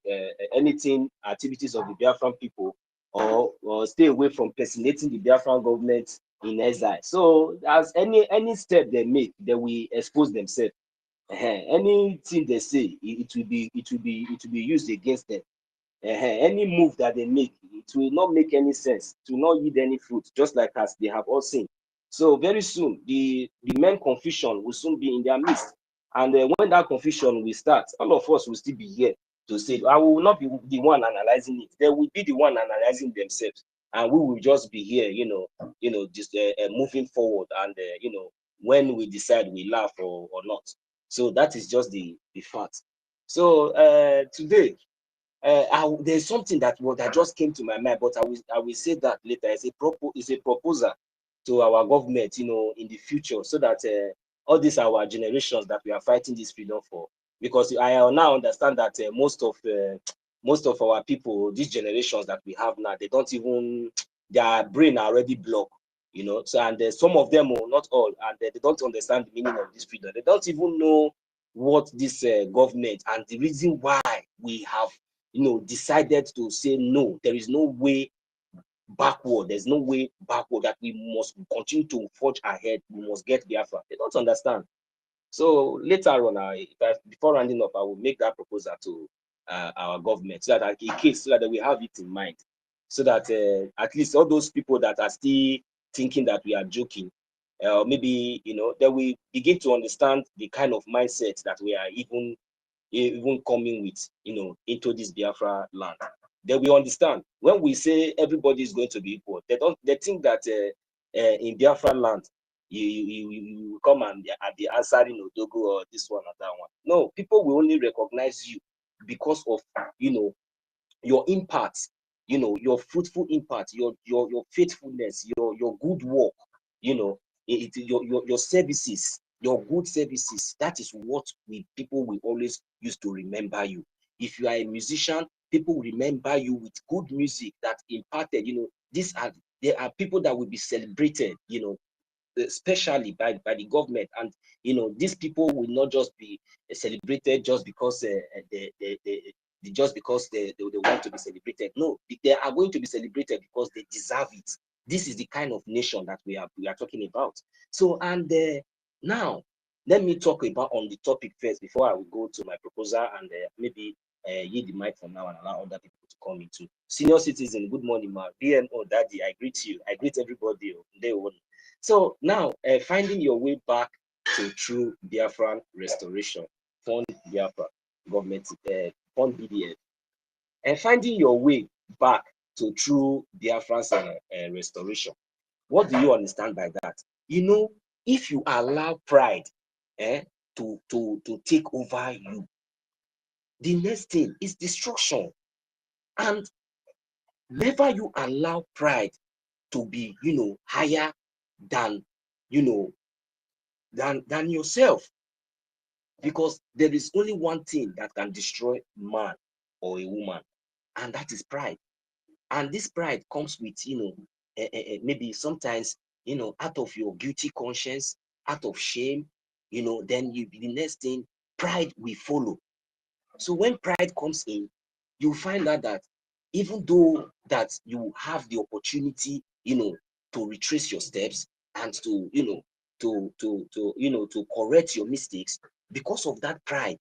activities of the Biafran people, or stay away from personating the Biafran government in exile. So as any step they make, they will expose themselves. Anything they say, it will be used against them. Any move that they make, it will not make any sense, it will not yield any fruit, just like as they have all seen. So very soon, the main confusion will soon be in their midst. And when that confusion will start, all of us will still be here to say, I will not be the one analyzing it. They will be the one analyzing themselves. And we will just be here, just moving forward. And, when we decide we laugh or not. So that is just the fact. So today, there's something that just came to my mind, but I will say that later. It's a proposal to our government, in the future, so that all these our generations that we are fighting this freedom for. Because I now understand that most of our people, these generations that we have now, they don't even, their brain are already blocked. So, and some of them, not all, and they don't understand the meaning of this freedom. They don't even know what this government and the reason why we have decided to say no. There is no way backward. There's no way backward, that we must continue to forge ahead. We must get Biafra. They don't understand. So later on, before rounding up, I will make that proposal to our government, so that so that we have it in mind, so that at least all those people that are still thinking that we are joking, maybe they will begin to understand the kind of mindset that we are even coming with, into this Biafra land. They will understand when we say everybody is going to be equal. They think that in Biafra land, you come and be answering Odogo or this one or that one. No, people will only recognize you because of your impact, your fruitful impact, your faithfulness, your good work, your services, your good services. That is what people will always use to remember you. If you are a musician, people will remember you with good music that impacted. There are people that will be celebrated, especially by the government. And these people will not just be celebrated just because they want to be celebrated. No, they are going to be celebrated because they deserve it. This is the kind of nation that we are talking about. So, and now let me talk about on the topic first before I will go to my proposal, and maybe yield the mic for now and allow other people to come into. Senior citizen, good morning, ma. BMO, Daddy, I greet you. I greet everybody. So now, finding your way back to true Biafran restoration, fund Biafra, government, fund BDF, and finding your way back to true Biafran's restoration. What do you understand by that? You know, if you allow pride to take over you, the next thing is destruction. And never you allow pride to be, higher than, than yourself. Because there is only one thing that can destroy man or a woman, and that is pride. And this pride comes with, maybe sometimes, out of your guilty conscience, out of shame, then the next thing, pride will follow. So when pride comes in, you find out that even though that you have the opportunity, to retrace your steps and to, to correct your mistakes, because of that pride,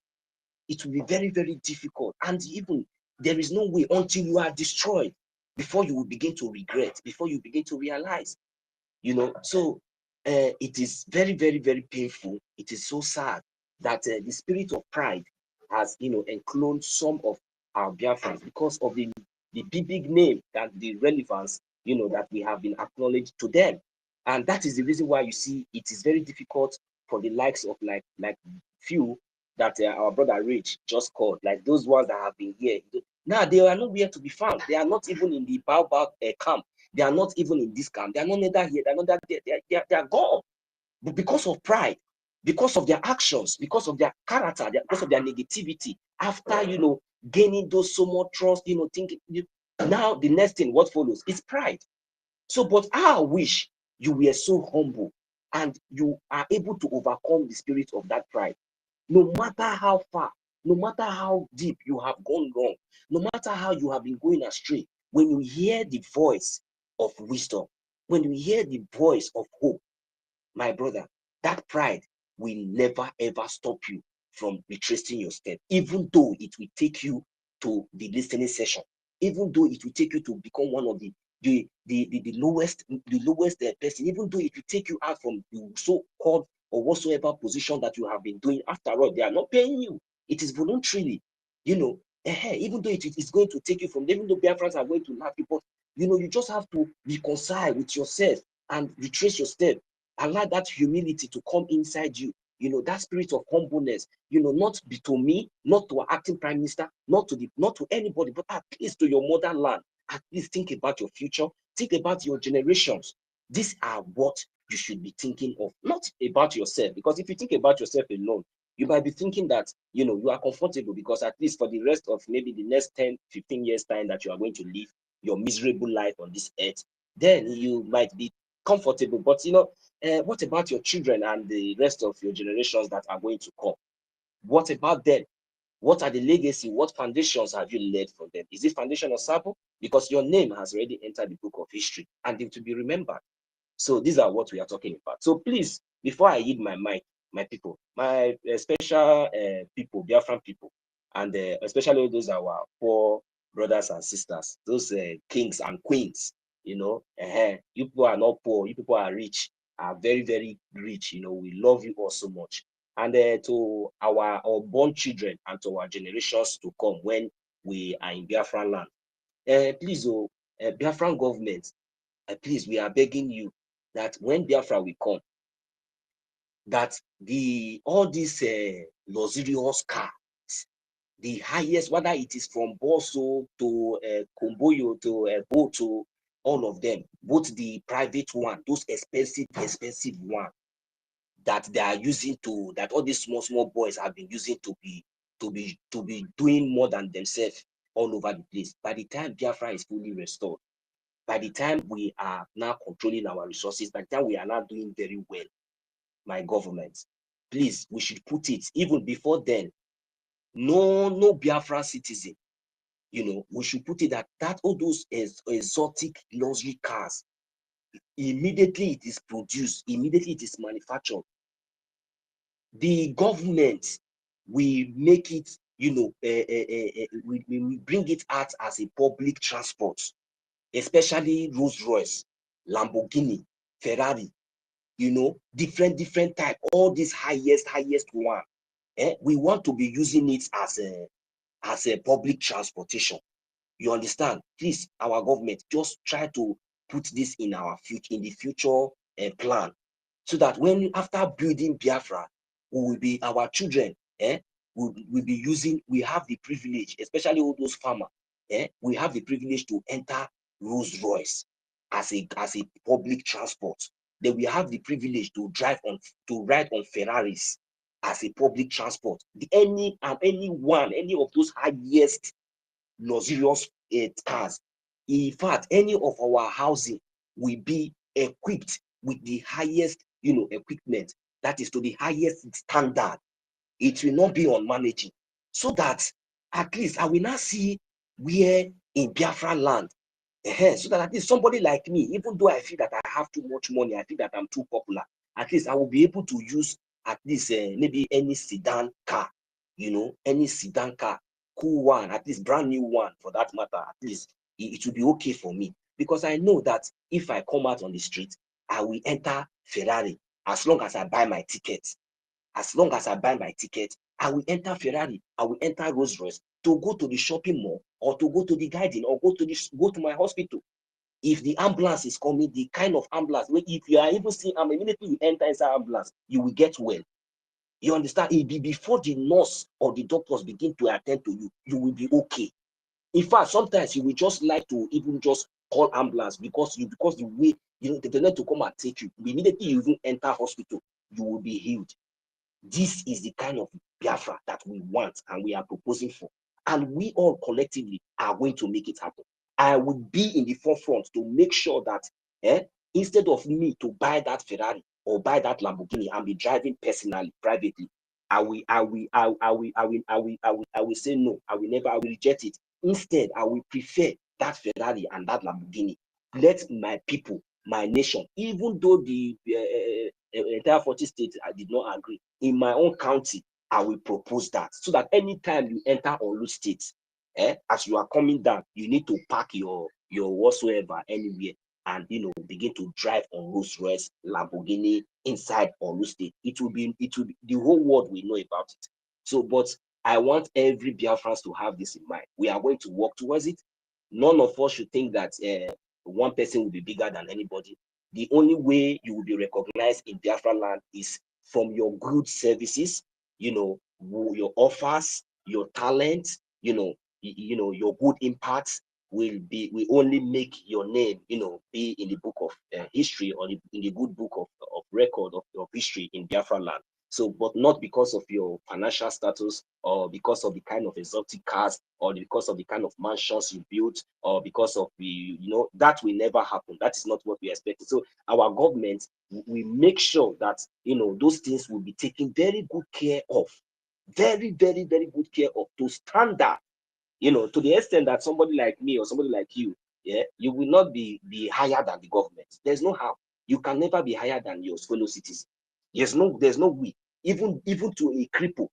it will be very, very difficult. And even there is no way until you are destroyed before you will begin to regret, before you begin to realize, So it is very, very, very painful. It is so sad that the spirit of pride has, enclosed some of our Biafrans because of the big name and the relevance, that we have been acknowledged to them. And that is the reason why you see it is very difficult for the likes of like few that our brother Rich just called, like those ones that have been here. Now they are nowhere to be found. They are not even in the Baobab camp. They are not even in this camp. They are not neither here. They are not that there. They are gone. But because of pride, because of their actions, because of their character, because of their negativity, after gaining those so much trust, thinking now the next thing what follows is pride. So, but I wish you were so humble and you are able to overcome the spirit of that pride. No matter how far, no matter how deep you have gone wrong, no matter how you have been going astray, when you hear the voice of wisdom, when you hear the voice of hope, my brother, that pride will never ever stop you from retracing your step, even though it will take you to the listening session, even though it will take you to become one of the lowest person, even though it will take you out from the so-called or whatsoever position that you have been doing. After all, they are not paying you. It is voluntarily, even though it is going to take you from, even though Biafrans are going to laugh you, but you just have to reconcile with yourself and retrace your step. Allow that humility to come inside you, that spirit of humbleness, not be to me, not to our acting prime minister, not to anybody, but at least to your motherland. At least think about your future, think about your generations. These are what you should be thinking of, not about yourself. Because if you think about yourself alone, you might be thinking that, you are comfortable because at least for the rest of maybe the next 10, 15 years time that you are going to live your miserable life on this earth, then you might be comfortable. But, what about your children and the rest of your generations that are going to come? What about them? What are the legacy? What foundations have you laid for them? Is it foundation of Sabo? Because your name has already entered the book of history and it to be remembered. So these are what we are talking about. So please, before I yield my mic, my people, my special people, Biafran people, and especially those our poor brothers and sisters, those kings and queens, you people are not poor, you people are rich, are very, very rich. We love you all so much. And to our born children and to our generations to come when we are in Biafran land, please, Biafran government, please, we are begging you that when Biafra will come, that all these luxurious cars, the highest, whether it is from Boso to Komboyo to Boto, all of them, both the private one, those expensive one, that they are using that all these small boys have been using to be doing more than themselves all over the place. By the time Biafra is fully restored, by the time we are now controlling our resources, by the time we are now doing very well, my government, please, we should put it, even before then, no Biafra citizen, we should put it that all those exotic luxury cars, immediately it is produced, immediately it is manufactured, the government will make it you know, we bring it out as a public transport, especially Rolls Royce, Lamborghini, Ferrari, you know, different type, all these highest one. We want to be using it as a public transportation. You understand? Please, our government, just try to put this in the future plan, so that when after building Biafra, our children will be using. We have the privilege, especially all those farmers. We have the privilege to enter Rolls Royce as a public transport. Then we have the privilege to ride on Ferraris as a public transport. Any of those highest luxurious cars. In fact, any of our housing will be equipped with the highest, you know, equipment, that is to the highest standard. It will not be on managing, so that at least I will not see where in Biafra land, so that at least somebody like me, even though I feel that I have too much money, I feel that I'm too popular, at least I will be able to use at least maybe any sedan car, you know, any sedan car, cool one, at least brand new one for that matter. At least it will be okay for me, because I know that if I come out on the street, I will enter Ferrari as long as I buy my ticket. As long as I buy my ticket, I will enter Ferrari, I will enter Rolls Royce to go to the shopping mall, or to go to the garden, or go to my hospital. If the ambulance is coming, the kind of ambulance, if you are able to see, immediately you enter inside ambulance, you will get well. You understand? It be before the nurse or the doctors begin to attend to you, you will be okay. In fact, sometimes you will just like to even just call ambulance, because the way, you know, they need to come and take you. Immediately you even enter hospital, you will be healed. This is the kind of Biafra that we want and we are proposing for. And we all collectively are going to make it happen. I would be in the forefront to make sure that instead of me to buy that Ferrari or buy that Lamborghini and be driving personally, privately, I will say no. I will reject it. Instead, I will prefer that Ferrari and that Lamborghini. Let my people, my nation, even though the entire 40 states I did not agree, in my own county, I will propose that, so that anytime you enter Olu State, as you are coming down, you need to park your whatsoever anywhere, and begin to drive on Rolls Royce, Lamborghini inside Olu State. It will be the whole world will know about it. So, but I want every Biafrans to have this in mind. We are going to work towards it. None of us should think that one person will be bigger than anybody. The only way you will be recognized in Biafra land is from your good services, your offers, your talent, your good impacts will only make your name, be in the book of history, or in the good book of record of history in Biafra land. So, but not because of your financial status, or because of the kind of exotic cars, or because of the kind of mansions you built, or because of that will never happen. That is not what we expect. So our government, we make sure that those things will be taken very good care of, very, very, very good care of, to standard, to the extent that somebody like me or somebody like you, you will not be higher than the government. There's no how. You can never be higher than your fellow citizens. There's no way. Even to a cripple,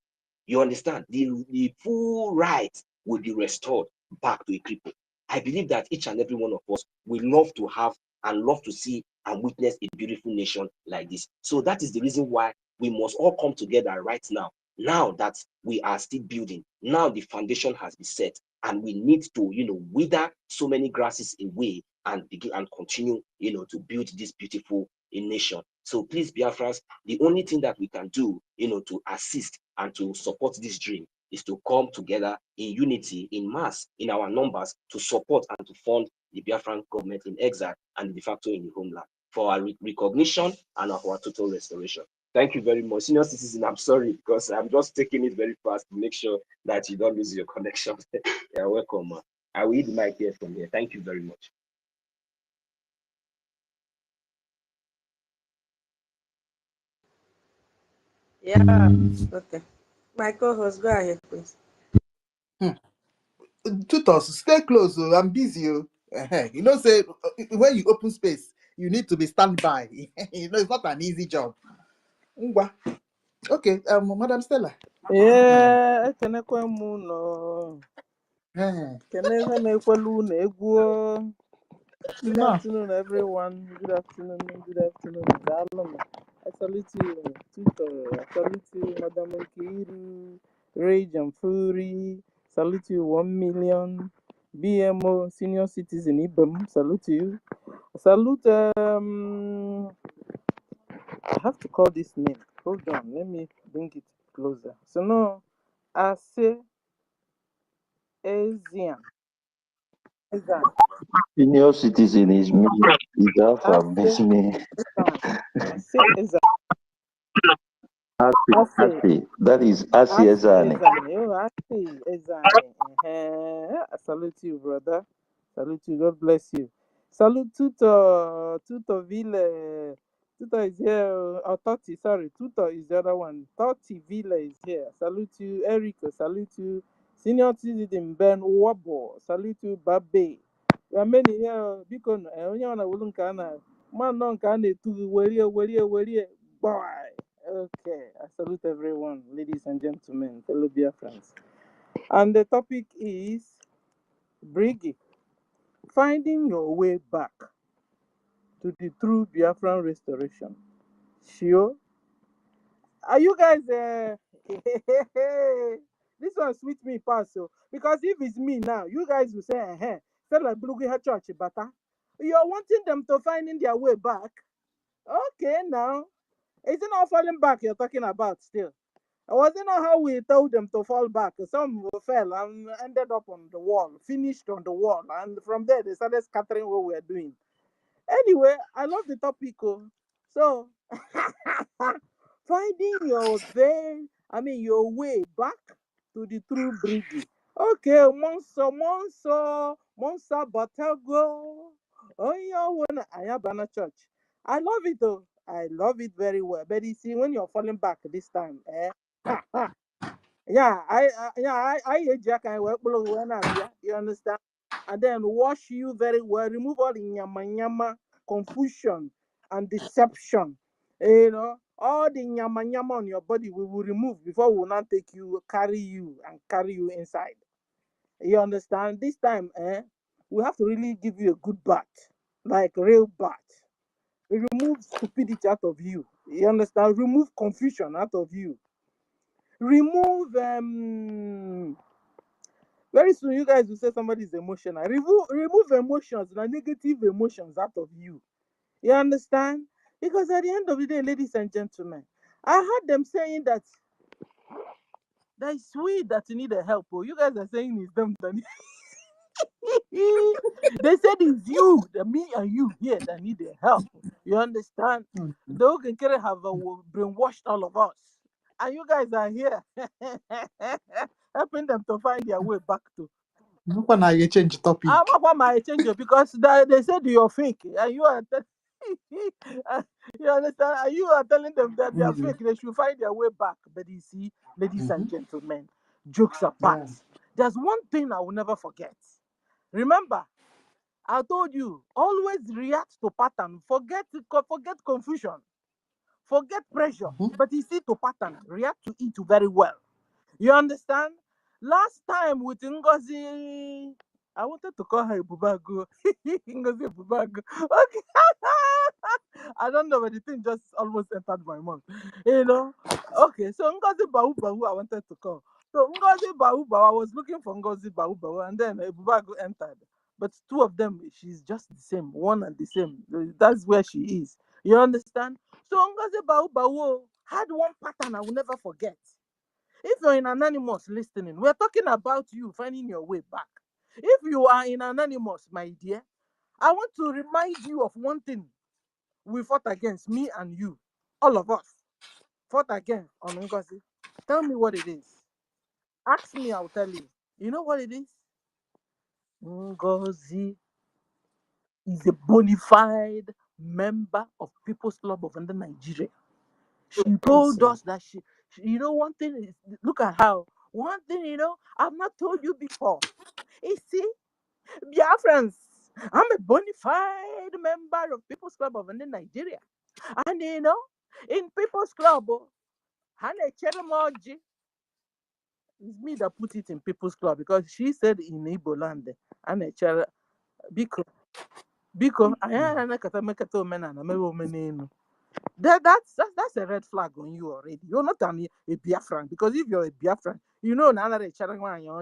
you understand, the full right will be restored back to a cripple. I believe that each and every one of us will love to have and love to see and witness a beautiful nation like this. So that is the reason why we must all come together right now. Now that we are still building, now the foundation has been set, and we need to, wither so many grasses away and begin and continue, to build this beautiful nation. So please, Biafrans, the only thing that we can do, to assist and to support this dream is to come together in unity, in mass, in our numbers, to support and to fund the Biafran government in exile and the de facto in the homeland for our recognition and our total restoration. Thank you very much. Senior citizen, I'm sorry, because I'm just taking it very fast to make sure that you don't lose your connection. You're welcome. I will eat the mic here from here. Thank you very much. Yeah, okay. My co-host, go ahead, please. Tutors, stay close. I'm busy. Say when you open space, you need to be standby. It's not an easy job. Okay, Madam Stella. Yeah, ekenekwe m no. Kenekwe na-ekwelu na egwu. Good afternoon, everyone. Good afternoon. Good afternoon. Darling. I salute you, Tito. I salute you, Madam Nkiru, Rage and Fury. Salute you, 1 million. BMO, senior citizen Ibem. Salute you. Salute, I have to call this name. Hold on, let me bring it closer. So, no, I say Ezian. Senior citizen is me. Biafra miss me. I say Ezan. Asi. That is Asi Ezane. I salute you, brother. Salute you. God bless you. Salute Tuto Ville. Tuto is here. Oh, Totti, sorry. Tuto is the other one. Totti Ville is here. Salute you, Erico. Salute you. Senior citizen Ben Wabo. Salute you, Babe. There are many here. Because onye ọ na-awulu nke a na man nọ nke a na-etu werie. Boy. Okay, I salute everyone, ladies and gentlemen, fellow Biafrans. And the topic is BRGIE, finding your way back to the true Biafran restoration. Sure? Are you guys this one sweet me pass so because if it's me now, you guys will say, feel like Blugiha Church, but you're wanting them to find in their way back. Okay, now. Is it not falling back you're talking about still? Was it not how we told them to fall back? Some fell and ended up on the wall, finished on the wall, and from there they started scattering what we are doing. Anyway, I love the topic. So, finding your way back to the true BRGIE. Okay, Monsa Batago. Oh, yeah, when Ayabana Church. I love it though. I love it very well. But you see, when you're falling back this time, I Jack and work below when I'm here. You understand? And then wash you very well, remove all the nyama, confusion and deception. All the nyama on your body we will remove before we will not carry you inside. You understand? This time, we have to really give you a good bath, like real bath. Remove stupidity out of you. You understand? Remove confusion out of you. Remove very soon you guys will say somebody is emotional. Remove emotions, the negative emotions out of you. You understand? Because at the end of the day, ladies and gentlemen, I heard them saying that it's we that need a help. Oh, you guys are saying it's them that need. They said it's you, me and you here that need the help. You understand? The Ogenkere have brainwashed all of us. And you guys are here helping them to find their way back to. When I change topic. I'm not my change because they said you're fake. And you are you understand? And you are telling them that they are fake. They should find their way back. But you see, ladies and gentlemen, jokes apart. There's one thing I will never forget. Remember, I told you, always react to pattern. Forget confusion. Forget pressure. But you see to pattern. React to it very well. You understand? Last time with NGOZI, I wanted to call her Bubago. NGOZI Bubago. Okay. I don't know, but the thing just almost entered my mouth. Okay, so NGOZI Bahu I wanted to call. So NGOZI Bahu, I was looking for NGOZI Bahu, and then Bubago entered. But two of them, she's just the same, one and the same. That's where she is. You understand? So NGOZI Bahu had one pattern I will never forget. If you're in Anonymous listening, we're talking about you finding your way back. If you are in Anonymous, my dear, I want to remind you of one thing. We fought against, me and you. All of us fought against on NGOZI. Tell me what it is. Ask me, I'll tell you. You know what it is? NGOZI is a bona fide member of People's Club of Nigeria. She told us that she one thing is, look at how, one thing, I've not told you before. You see, Biafrans, I'm a bona fide member of People's Club of Nigeria. And in People's Club, Hane Cheremoji, It's me that put it in People's Club because she said in Igbo land, and a child, because I am a Katamakato man and a Mewoman. That's a red flag on you already. You're not a Biafran because if you're a Biafran, you know another Charangan, you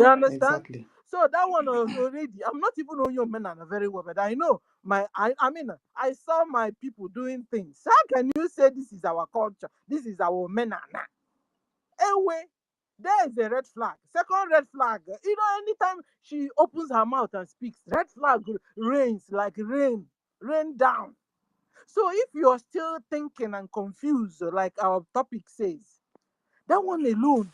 understand? Exactly. So that one was already. I'm not even on your men very well, but I know I mean, I saw my people doing things. How can you say this is our culture? This is our men? Anyway, there is a red flag. Second red flag. You know, anytime she opens her mouth and speaks, red flag rains like rain down. So if you're still thinking and confused, like our topic says, that one alone,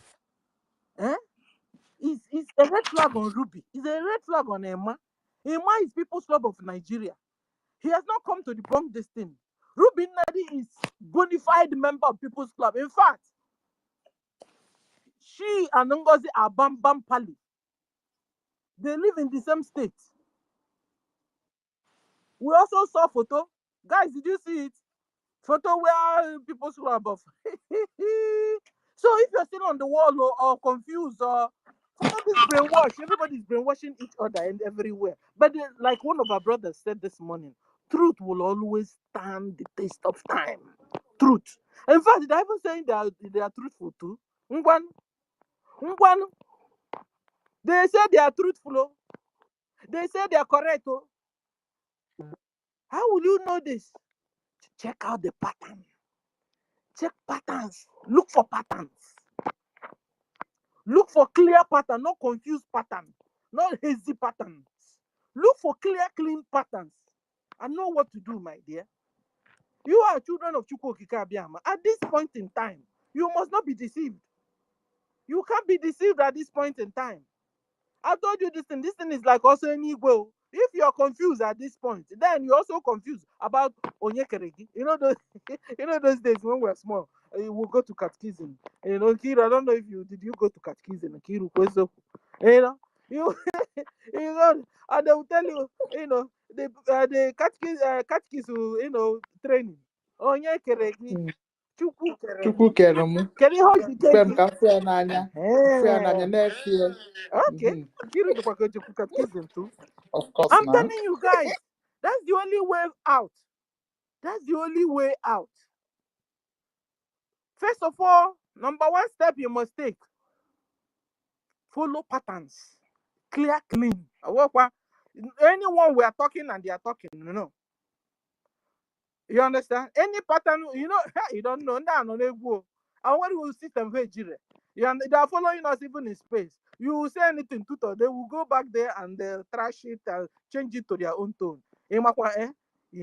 is a red flag on Ruby. It's a red flag on Emma. Emma is People's Club of Nigeria. He has not come to debunk this thing. Ruby Nadi is bona fide member of People's Club. In fact, she and NGOZI are Bam Bam Pali. They live in the same state. We also saw photo. Guys, did you see it? Photo where People's Club of. So if you're still on the wall or confused or somebody's brainwashed, everybody's brainwashing each other and everywhere. But like one of our brothers said this morning, truth will always stand the test of time. Truth. In fact, did I even say they are truthful too? Ngwan. They say they are truthful. They say they are correct. How will you know this? Check out the pattern. Check patterns. Look for patterns. Look for clear pattern, not confused pattern, not hazy patterns. Look for clear, clean patterns and know what to do, my dear. You are children of Chukwokika. At this point in time, you must not be deceived. You can't be deceived at this point in time. I told you this thing. This thing is like also an Igbo. If you're confused at this point, then you're also confused about Onyekeregi. You know those days when we were small, we'll go to catechism. You know, Kiru, I don't know if did you go to catechism? Kiru, you know, you know, and they will tell you, you know, the catechism, you know, training. Onyekeregi. Chukwu kere mụ. Kwe m ka m fụ ya n'anya. Fụ ya n'anya na-efie. Okay. Kiru to catechism too. Of course, I'm now. telling you guys, that's the only way out. That's the only way out. First of all, number one step you must take. Follow patterns. Clear, clean. Anyone we are talking and they are talking, you know. You understand? Any pattern, you know, you don't know. And when we sit and they are following us even in space. You will say anything to they will go back there and they'll trash it and change it to their own tone. He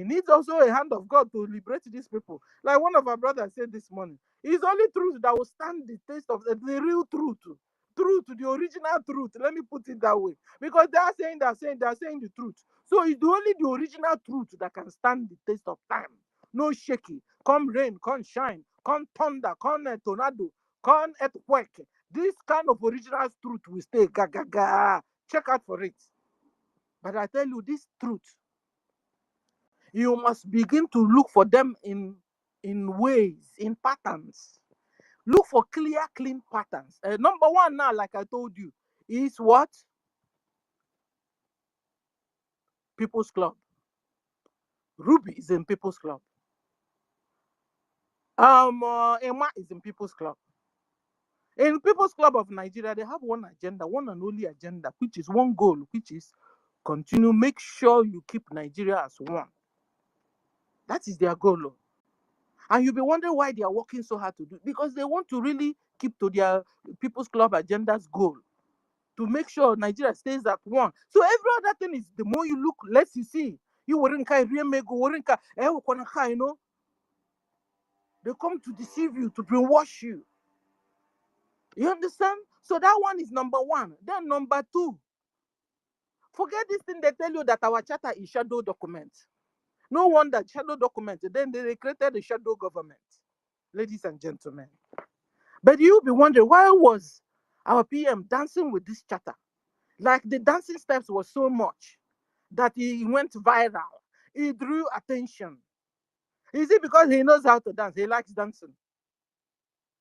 needs also a hand of God to liberate these people. Like one of our brothers said this morning, it's only truth that will stand the test of the real truth. Truth, the original truth. Let me put it that way. Because they are saying the truth. So it's only the original truth that can stand the test of time. No shaky. Come rain, come shine, come thunder, come tornado, come earthquake. This kind of original truth will stay. Check out for it. But I tell you, this truth, you must begin to look for them in ways, in patterns. Look for clear, clean patterns. Number one now, like I told you, is what? People's Club. Ruby is in People's Club. Emma is in People's Club. In People's Club of Nigeria, they have one agenda, one and only agenda, which is one goal, which is continue, make sure you keep Nigeria as one. That is their goal. And you'll be wondering why they are working so hard to do, because they want to really keep to their People's Club agenda's goal, to make sure Nigeria stays at one. So every other thing is, the more you look, less you see. You weren't you know. They come to deceive you, to brainwash you. You understand? So that one is number one. Then number two, forget this thing they tell you that our charter is shadow document. No wonder shadow document. Then they created the shadow government, ladies and gentlemen. But you'll be wondering, why was our PM dancing with this charter? Like the dancing steps was so much that he went viral. He drew attention. Is it because he knows how to dance? He likes dancing.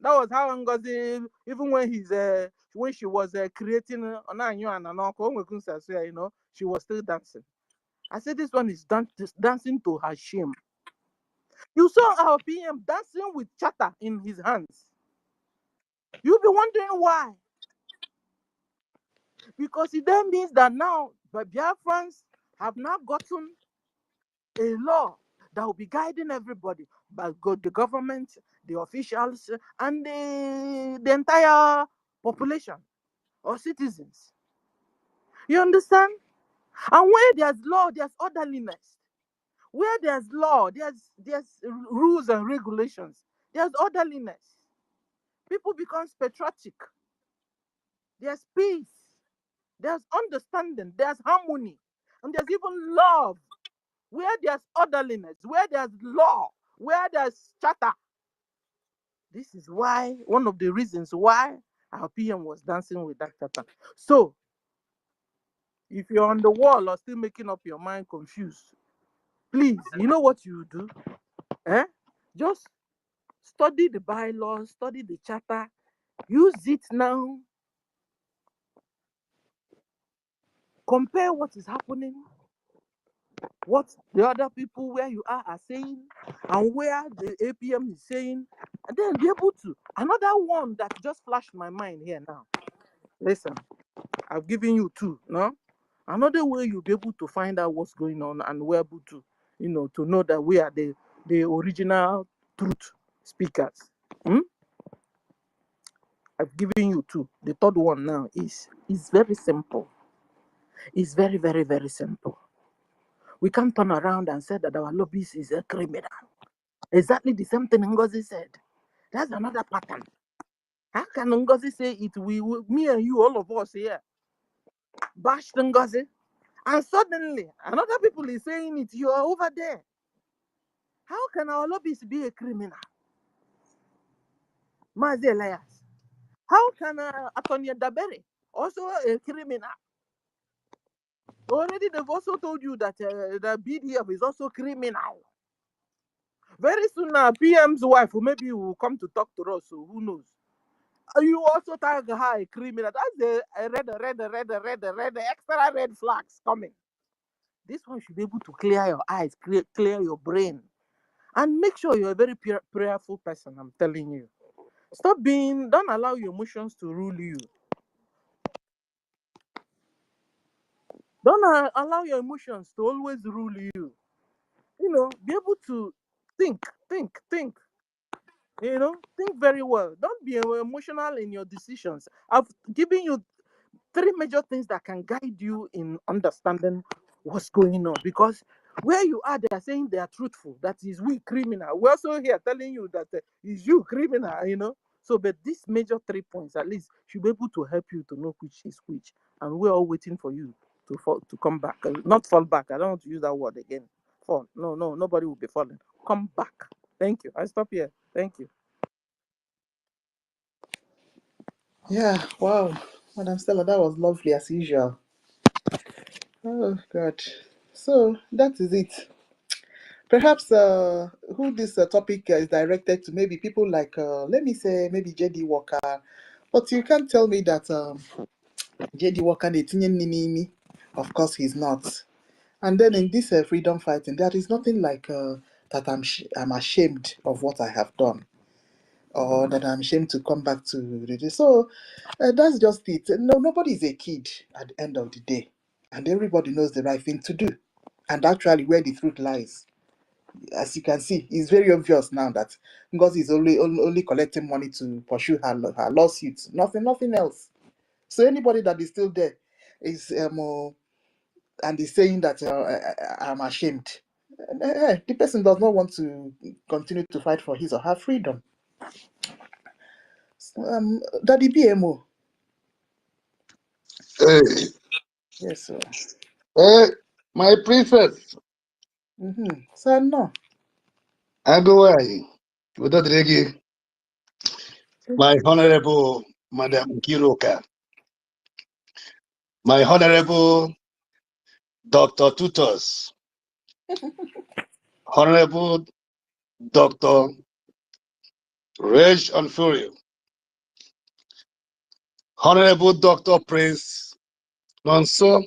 That was how NGOZI, even when she was creating Onanyo and Anoko, you know, she was still dancing. I said this one is dancing to her shame. You saw our PM dancing with chatter in his hands. You'll be wondering why. Because it then means that now the Biafrans have now gotten a law that will be guiding everybody, but the government, the officials, and the entire population or citizens. You understand? And where there's law, there's orderliness. Where there's law, there's rules and regulations. There's orderliness. People become patriotic. There's peace. There's understanding. There's harmony. And there's even love. Where there's orderliness, where there's law, where there's charter. This is why, one of the reasons why our PM was dancing with that charter. So, if you're on the wall or still making up your mind confused, please, you know what you do? Just study the bylaws, study the charter, use it now, compare what is happening, what the other people where you are saying, and where the APM is saying, and then be able to. Another one that just flashed my mind here now. Listen, I've given you two, no? Another way you'll be able to find out what's going on and we're able to, you know, to know that we are the original truth speakers. I've given you two. The third one now is very simple. It's very, very, very simple. We can't turn around and say that our lobbyist is a criminal. Exactly the same thing NGOZI said. That's another pattern. How can NGOZI say it? Me and you, all of us here, bash NGOZI, and suddenly another people is saying it. You are over there. How can our lobbyist be a criminal? Mazi Elias. How can Attorney Dabere also a criminal? Already they've also told you that the BDF is also criminal. Very soon now, PM's wife maybe will come to talk to us, so who knows? You also tag her a criminal. That's a red, extra red flags coming. This one should be able to clear your eyes, clear your brain, and make sure you're a very prayerful person, I'm telling you. Don't allow your emotions to rule you. Don't allow your emotions to always rule you. You know, be able to think. You know, think very well. Don't be emotional in your decisions. I've given you 3 major things that can guide you in understanding what's going on. Because where you are, they are saying they are truthful. That is we criminal. We're also here telling you that is you criminal, you know. So, but these major 3 points at least should be able to help you to know which is which. And we're all waiting for you to come back. Not fall back. I don't want to use that word again. Fall. No, nobody will be falling. Come back. Thank you. I stop here. Thank you. Yeah, wow. Madam Stella, that was lovely as usual. Oh, God. So, that is it. Perhaps who this topic is directed to, maybe people like, let me say, maybe JD Walker. But you can't tell me that JD Walker, of course, he's not. And then in this freedom fighting, there is nothing like that I'm ashamed of what I have done, or that I'm ashamed to come back to the. So that's just it. No, nobody is a kid at the end of the day, and everybody knows the right thing to do. And actually, where the truth lies, as you can see, it's very obvious now that Ngozi is only collecting money to pursue her lawsuits, nothing else. So anybody that is still there is and is saying that I'm ashamed. The person does not want to continue to fight for his or her freedom. Daddy BMO. Hey, Yes, sir. hey, my princess, Sir, no. I go away. Without Regi, my honorable Madam Kiroka, my honorable Dr. Tutos, honorable Dr. Rage and Fury. Honorable Dr. Prince Nonso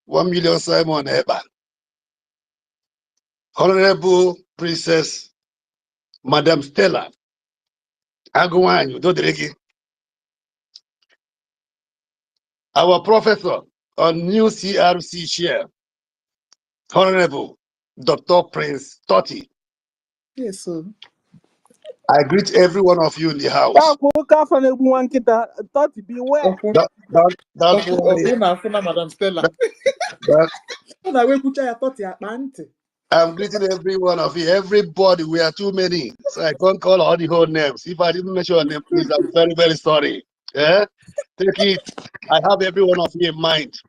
1 million Simon Eba. Honorable Princess Madam Stella Agwanyu Dodregi. Our professor on new CRC chair, Honorable Dr. Prince Totti. Yes, sir. I greet every one of you in the house. Don't worry. Madam Stella. I'm greeting every one of you. Everybody, we are too many. So I can't call all the whole names. If I didn't mention your name, please, I'm very, very sorry. Yeah? Take it. I have every one of you in mind.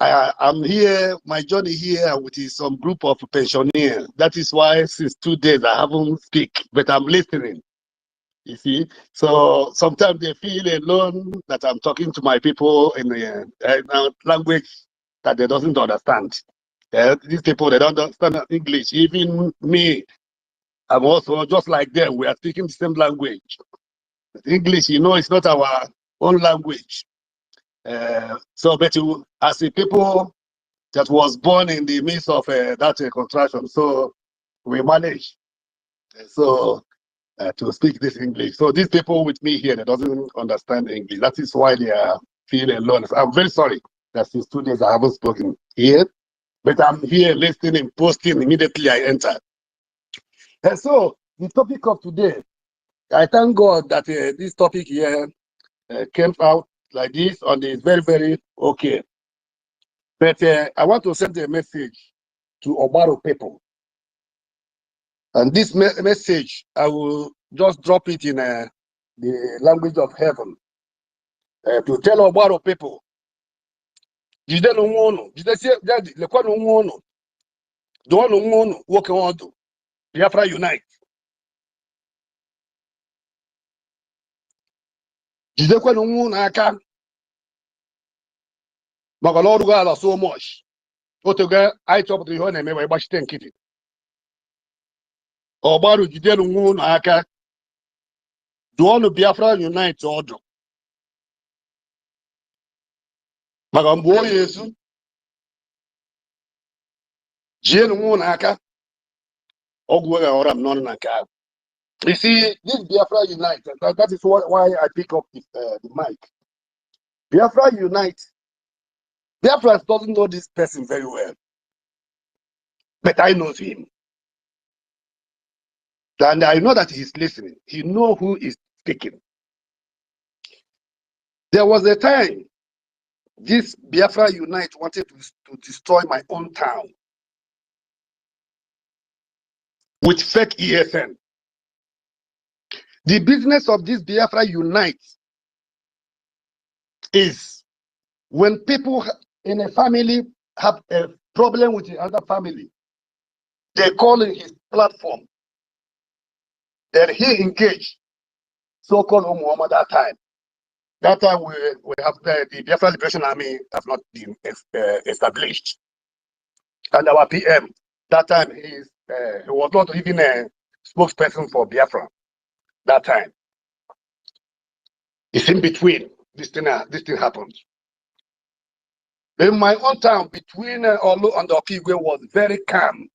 I'm here, my journey here with some group of pensioners. That is why since 2 days I haven't speak, but I'm listening. You see, so sometimes they feel alone that I'm talking to my people in a language that they doesn't understand. These people, they don't understand English. Even me, I'm also just like them. We are speaking the same language. English, you know, it's not our own language. So, but as a people that was born in the midst of that contraction, so we manage. So to speak this English. So these people with me here, they doesn't understand English. That is why they are feeling alone. So I'm very sorry that since 2 days I haven't spoken here, but I'm here listening, posting immediately I enter. And so the topic of today, I thank God that this topic here came out like this on this very, very okay. But I want to send a message to Obaro people. And this message, I will just drop it in the language of heaven to tell Obaro people. Jide no nwono, jide si daddy, lekwa no nwono. Do no nwono, work on do. Biafra unite. Jide kwa no nwono aka. Maka Lord God so much. Otoga I chop the hone me we gbachite nkiti. Obaro jide no nwono aka. Do no Biafra unite odo. Maka mbo Yesu. Jide no nwono aka. Ogwega oram no na ka. You see, this Biafra Unite, that is why I pick up the mic. Biafra Unite. Biafra doesn't know this person very well, but I know him. And I know that he's listening. He knows who is speaking. There was a time this Biafra Unite wanted to destroy my own town with fake ESN. The business of this Biafra Unite is when people in a family have a problem with the other family, they call in his platform. Then he engaged so-called Muhammad that time. That time we have the Biafra Liberation Army have not been established. And our PM, that time he was not even a spokesperson for Biafra. That time. It's in between. This thing happened. In my own town, between Olu and Okigwe was very calm.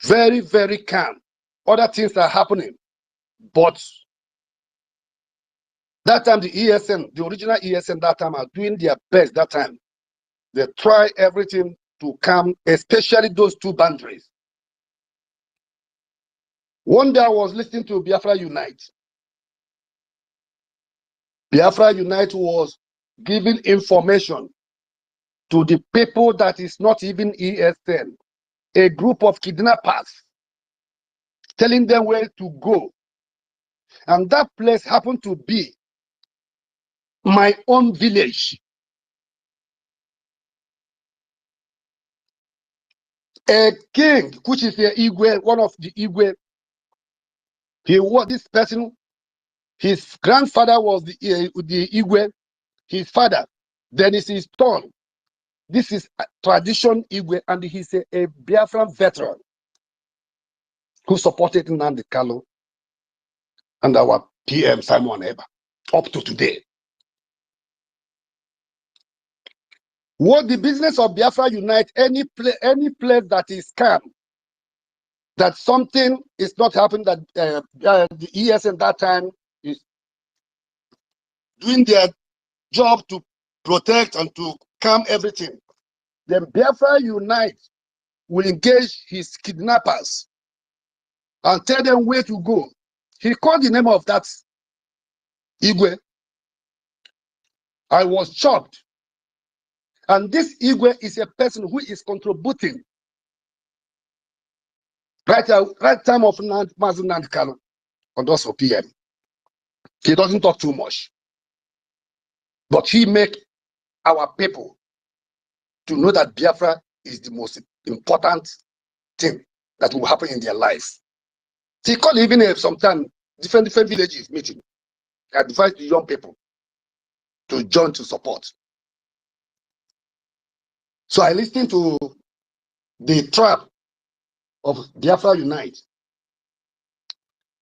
Very, very calm. Other things are happening. But that time, the ESN, the original ESN that time are doing their best that time. They try everything to calm, especially those two boundaries. One day I was listening to Biafra Unite. Biafra Unite was giving information to the people that is not even ESN, a group of kidnappers, telling them where to go. And that place happened to be my own village. A king, which is the Igwe, one of the Igwe, he was this person, his grandfather was the Igwe, his father, then is his son. This is a tradition Igwe, and he's a Biafran veteran. who supported Nnamdi Kanu and our PM Simon Eba up to today. What the business of Biafra Unite, any place that is calm, that something is not happening, that the ESN that time is doing their job to protect and to calm everything, then Biafra Unite will engage his kidnappers and tell them where to go. He called the name of that Igwe. I was shocked. And this Igwe is a person who is contributing right time of Mazen Nnamdi Kanu and also PM. He doesn't talk too much, but he make our people to know that Biafra is the most important thing that will happen in their life. He called even sometimes different villages meeting, advise the young people to join to support. So I listened to the trap of Biafra Unite.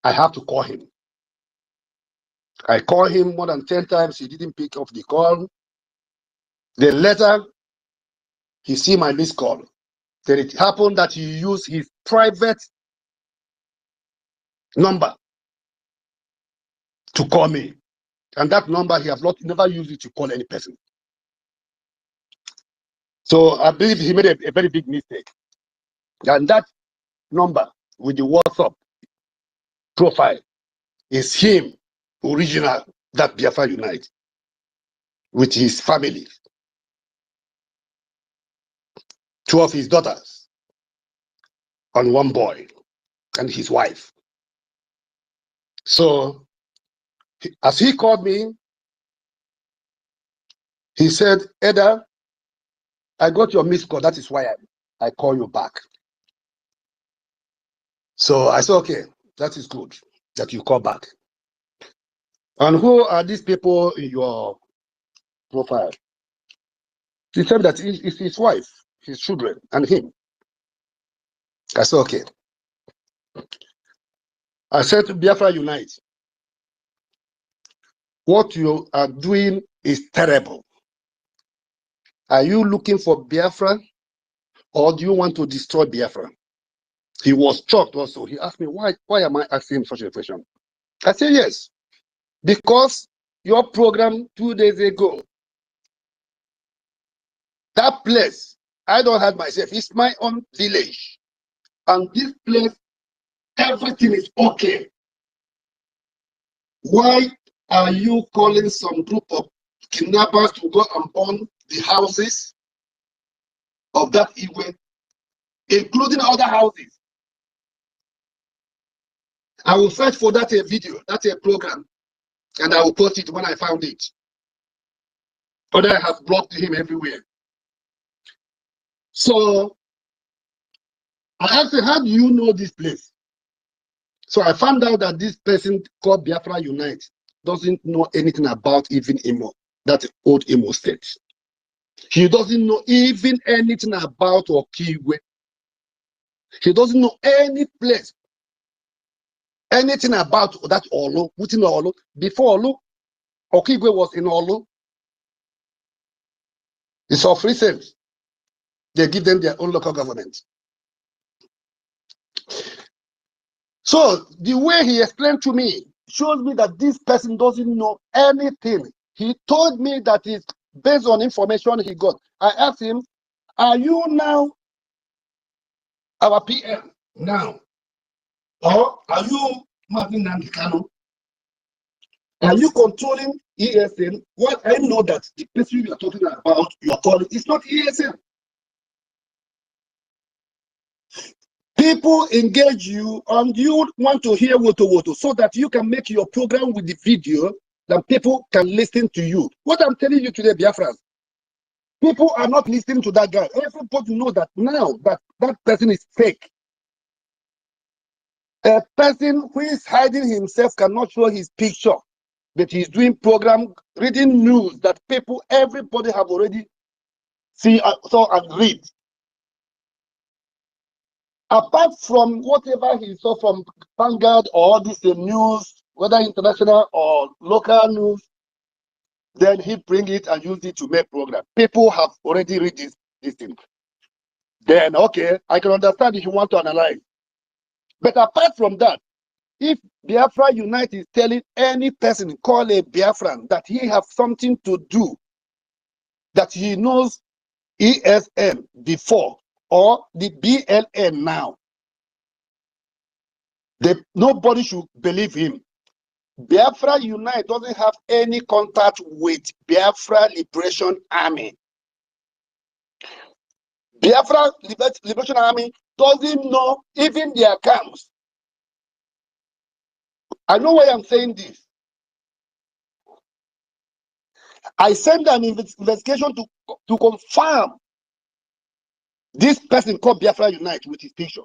I have to call him. I called him more than 10 times. He didn't pick up the call. Then later, he see my missed call. Then it happened that he used his private number to call me. And that number, he has never used it to call any person. So I believe he made a very big mistake. And that number with the WhatsApp profile is him, original, that Biafra Unite, with his family. 2 of his daughters and 1 boy and his wife. So as he called me, he said, Eda, I got your missed call. That is why I call you back. So I said, okay, that is good that you call back. And who are these people in your profile? He said that it's his wife, his children, and him. I said, okay. I said to Biafra Unite, what you are doing is terrible. Are you looking for Biafra, or do you want to destroy Biafra? He was shocked also. He asked me, why am I asking him such a question? I said, yes, because your program 2 days ago, that place, I don't have myself, it's my own village. And this place, everything is okay. Why are you calling some group of kidnappers to go and burn the houses of that Igwe, including other houses? I will search for that video, that's a program, and I will post it when I found it. But I have blocked him everywhere. So I asked him, how do you know this place? So I found out that this person called Biafra Unite doesn't know anything about even Imo, that old Imo state. He doesn't know even anything about Okigwe. He doesn't know any place, anything about that Olu, within Olu. Before Olu, Okigwe was in Olu. It's of recent. They give them their own local government. So the way he explained to me shows me that this person doesn't know anything. He told me that it's based on information he got. I asked him, are you now our PM now? Or are you Martin Nnamdi Kanu? Are you controlling ESN? Well, I know that the person you are talking about, you are calling, is not ESN. People engage you and you want to hear woto so that you can make your program with the video that people can listen to you. What I'm telling you today, Biafrans, people are not listening to that guy. Everybody knows that now that person is fake. A person who is hiding himself cannot show his picture, but he's doing program, reading news that people, everybody have already seen, saw and read. Apart from whatever he saw from Vanguard or this news, whether international or local news, then he bring it and use it to make program. People have already read this thing. Then, okay, I can understand if you want to analyze. But apart from that, if Biafra Unite is telling any person call a Biafran that he have something to do, that he knows ESN before or the BLN now, nobody should believe him. Biafra Unite doesn't have any contact with Biafra Liberation Army. Biafra Liberation Army doesn't know even their camps. I know why I'm saying this. I sent an investigation to confirm this person called Biafra Unite with his picture.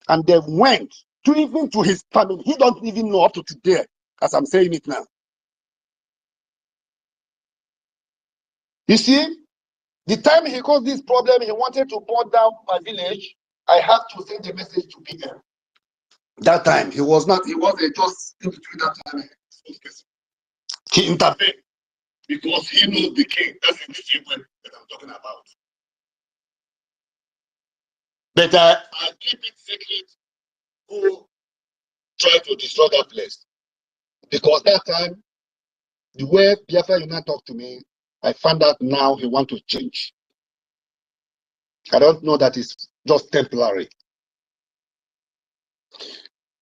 And they went even to his family. He don't even know up to today, as I'm saying it now. You see, the time he caused this problem, he wanted to burn down my village. I had to send a message to PM. That time, he wasn't just in between that time. He intervened because he knows the king. That's the difference that I'm talking about. But I keep it secret who tried to destroy that place. Because that time, the way Biafra Unite talked to me, I found out now he wants to change. I don't know that it's just temporary.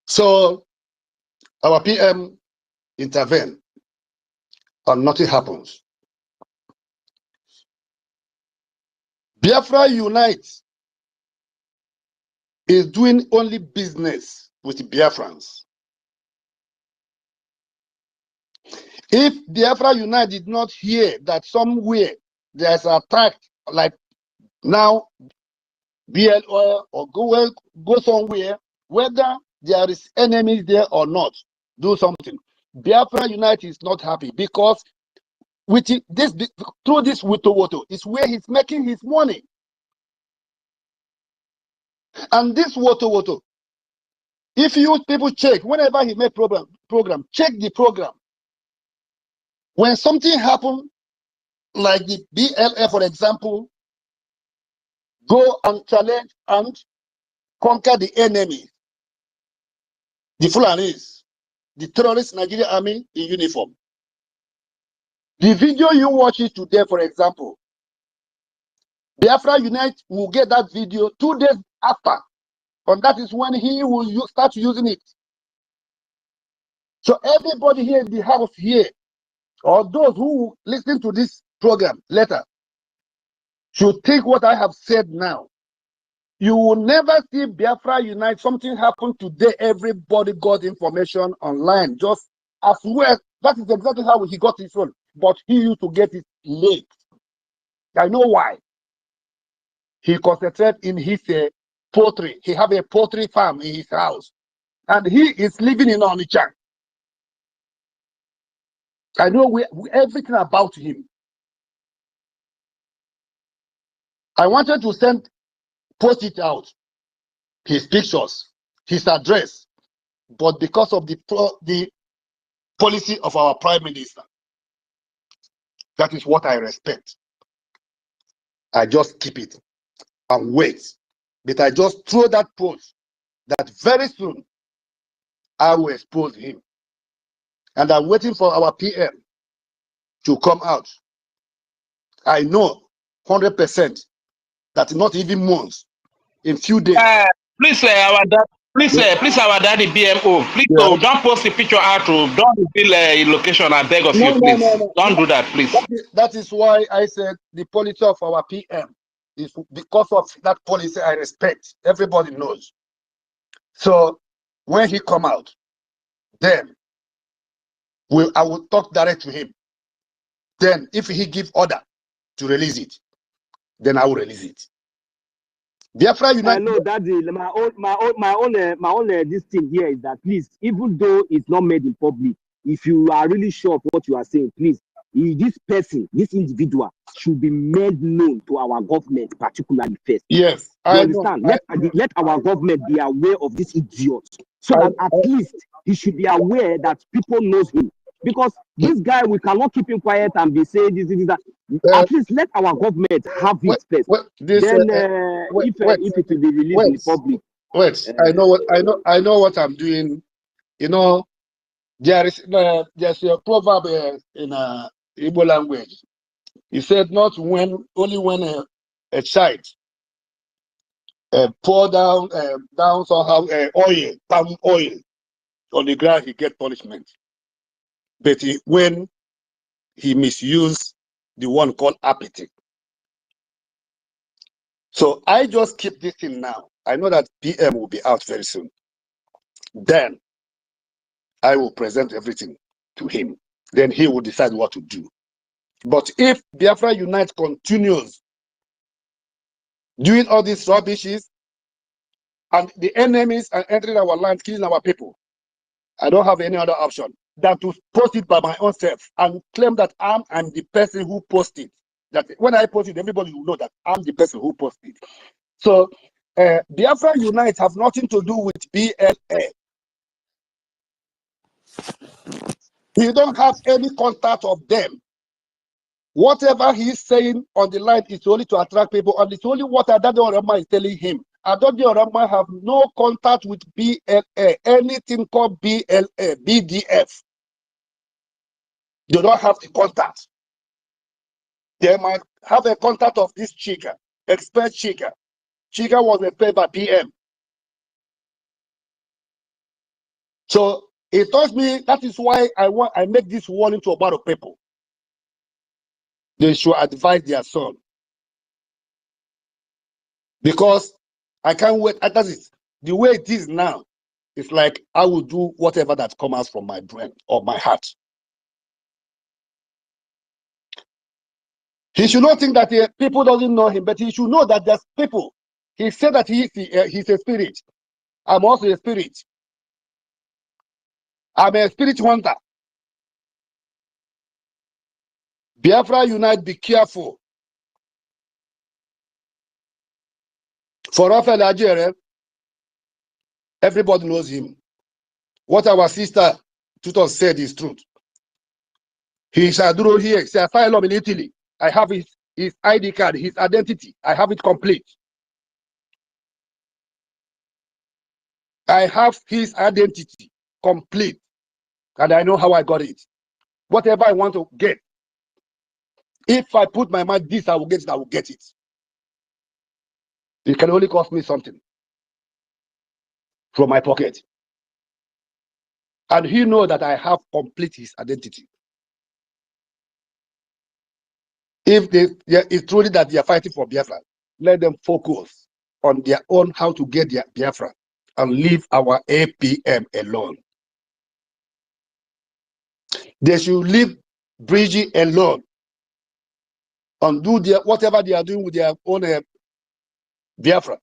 So our PM intervened and nothing happens. Biafra Unite is doing only business with Biafrans. If Biafra Unite did not hear that somewhere there's an attack, like now BLO or go somewhere, whether there is enemies there or not, do something. Biafra Unite is not happy because with this through this Woto is where he's making his money. And this Woto, if you people check, whenever he make program, check the program. When something happen, like the BLA, for example, go and challenge and conquer the enemy, the Fulanis, the terrorist Nigerian army in uniform. The video you watch it today, for example, Biafra Unite will get that video 2 days after, and that is when he will start using it. So everybody here in the house here, or those who listen to this program later, should think what I have said now. You will never see Biafra Unite. Something happened today. Everybody got information online. Just as well. That is exactly how he got his phone. But he used to get it late. I know why. He concentrated in his poultry. He have a poultry farm in his house. And he is living in Onitsha. I know everything about him. I wanted to post it out. His pictures, his address. But because of the policy of our Prime Minister, that is what I respect. I just keep it and wait. But I just throw that post that very soon I will expose him. And I'm waiting for our PM to come out. I know 100% that not even months, in few days. Please, our daddy BMO, please don't post the picture out. Don't reveal a location. I beg of you, please. No. Don't do that, please. That is why I said the policy of our PM is because of that policy I respect. Everybody knows. So when he come out, then I will talk direct to him. Then if he give order to release it, then I will release it. Biafra Unite. I know that my own this thing here is that please, even though it's not made in public, if you are really sure of what you are saying, please this person, this individual should be made known to our government, particularly first. Yes, You I understand? know. Let our government be aware of this idiot, so that at least he should be aware that people knows him. Because this guy, we cannot keep him quiet and be saying this, that. At least let our government have it first. Then, if it will be released in the public. I know what I'm doing. You know, there's a proverb in Igbo language. He said, only when a child pour down somehow palm oil on the ground, he get punishment. But when he misuse the one called apathy. So I just keep this thing now. I know that PM will be out very soon. Then I will present everything to him. Then he will decide what to do. But if Biafra Unite continues doing all these rubbishes and the enemies are entering our land, killing our people, I don't have any other option than to post it by my own self and claim that I'm the person who posted. That when I post it, everybody will know that I'm the person who posted. So Biafra Unite have nothing to do with BLA. We don't have any contact of them. Whatever he's saying on the line is only to attract people, and it's only what Adade Orama is telling him. Adade Orama have no contact with BLA, anything called BLA, BDF. They don't have the contact. They might have a contact of this Chica, expert Chica. Chica was paid by PM. So it tells me that is why I make this warning to a lot of people. They should advise their son. Because I can't wait. That is the way it is now. It's like I will do whatever that comes out from my brain or my heart. He should not think that people doesn't know him, but he should know that there's people. He said that he's a spirit. I'm also a spirit. I'm a spirit hunter. Biafra Unite, be careful. For Raphael Ajere, everybody knows him. What our sister Tutor said is truth. He's Aduro here, he's asylum in Italy. I have his ID card, his identity. I have it complete. I have his identity complete. And I know how I got it. Whatever I want to get, if I put my mind this, I will get it, I will get it. It can only cost me something from my pocket. And he knows that I have complete his identity. If it's truly that they are fighting for Biafra, let them focus on their own how to get their Biafra and leave our APM alone. They should leave BRGIE alone and do whatever they are doing with their own Biafra.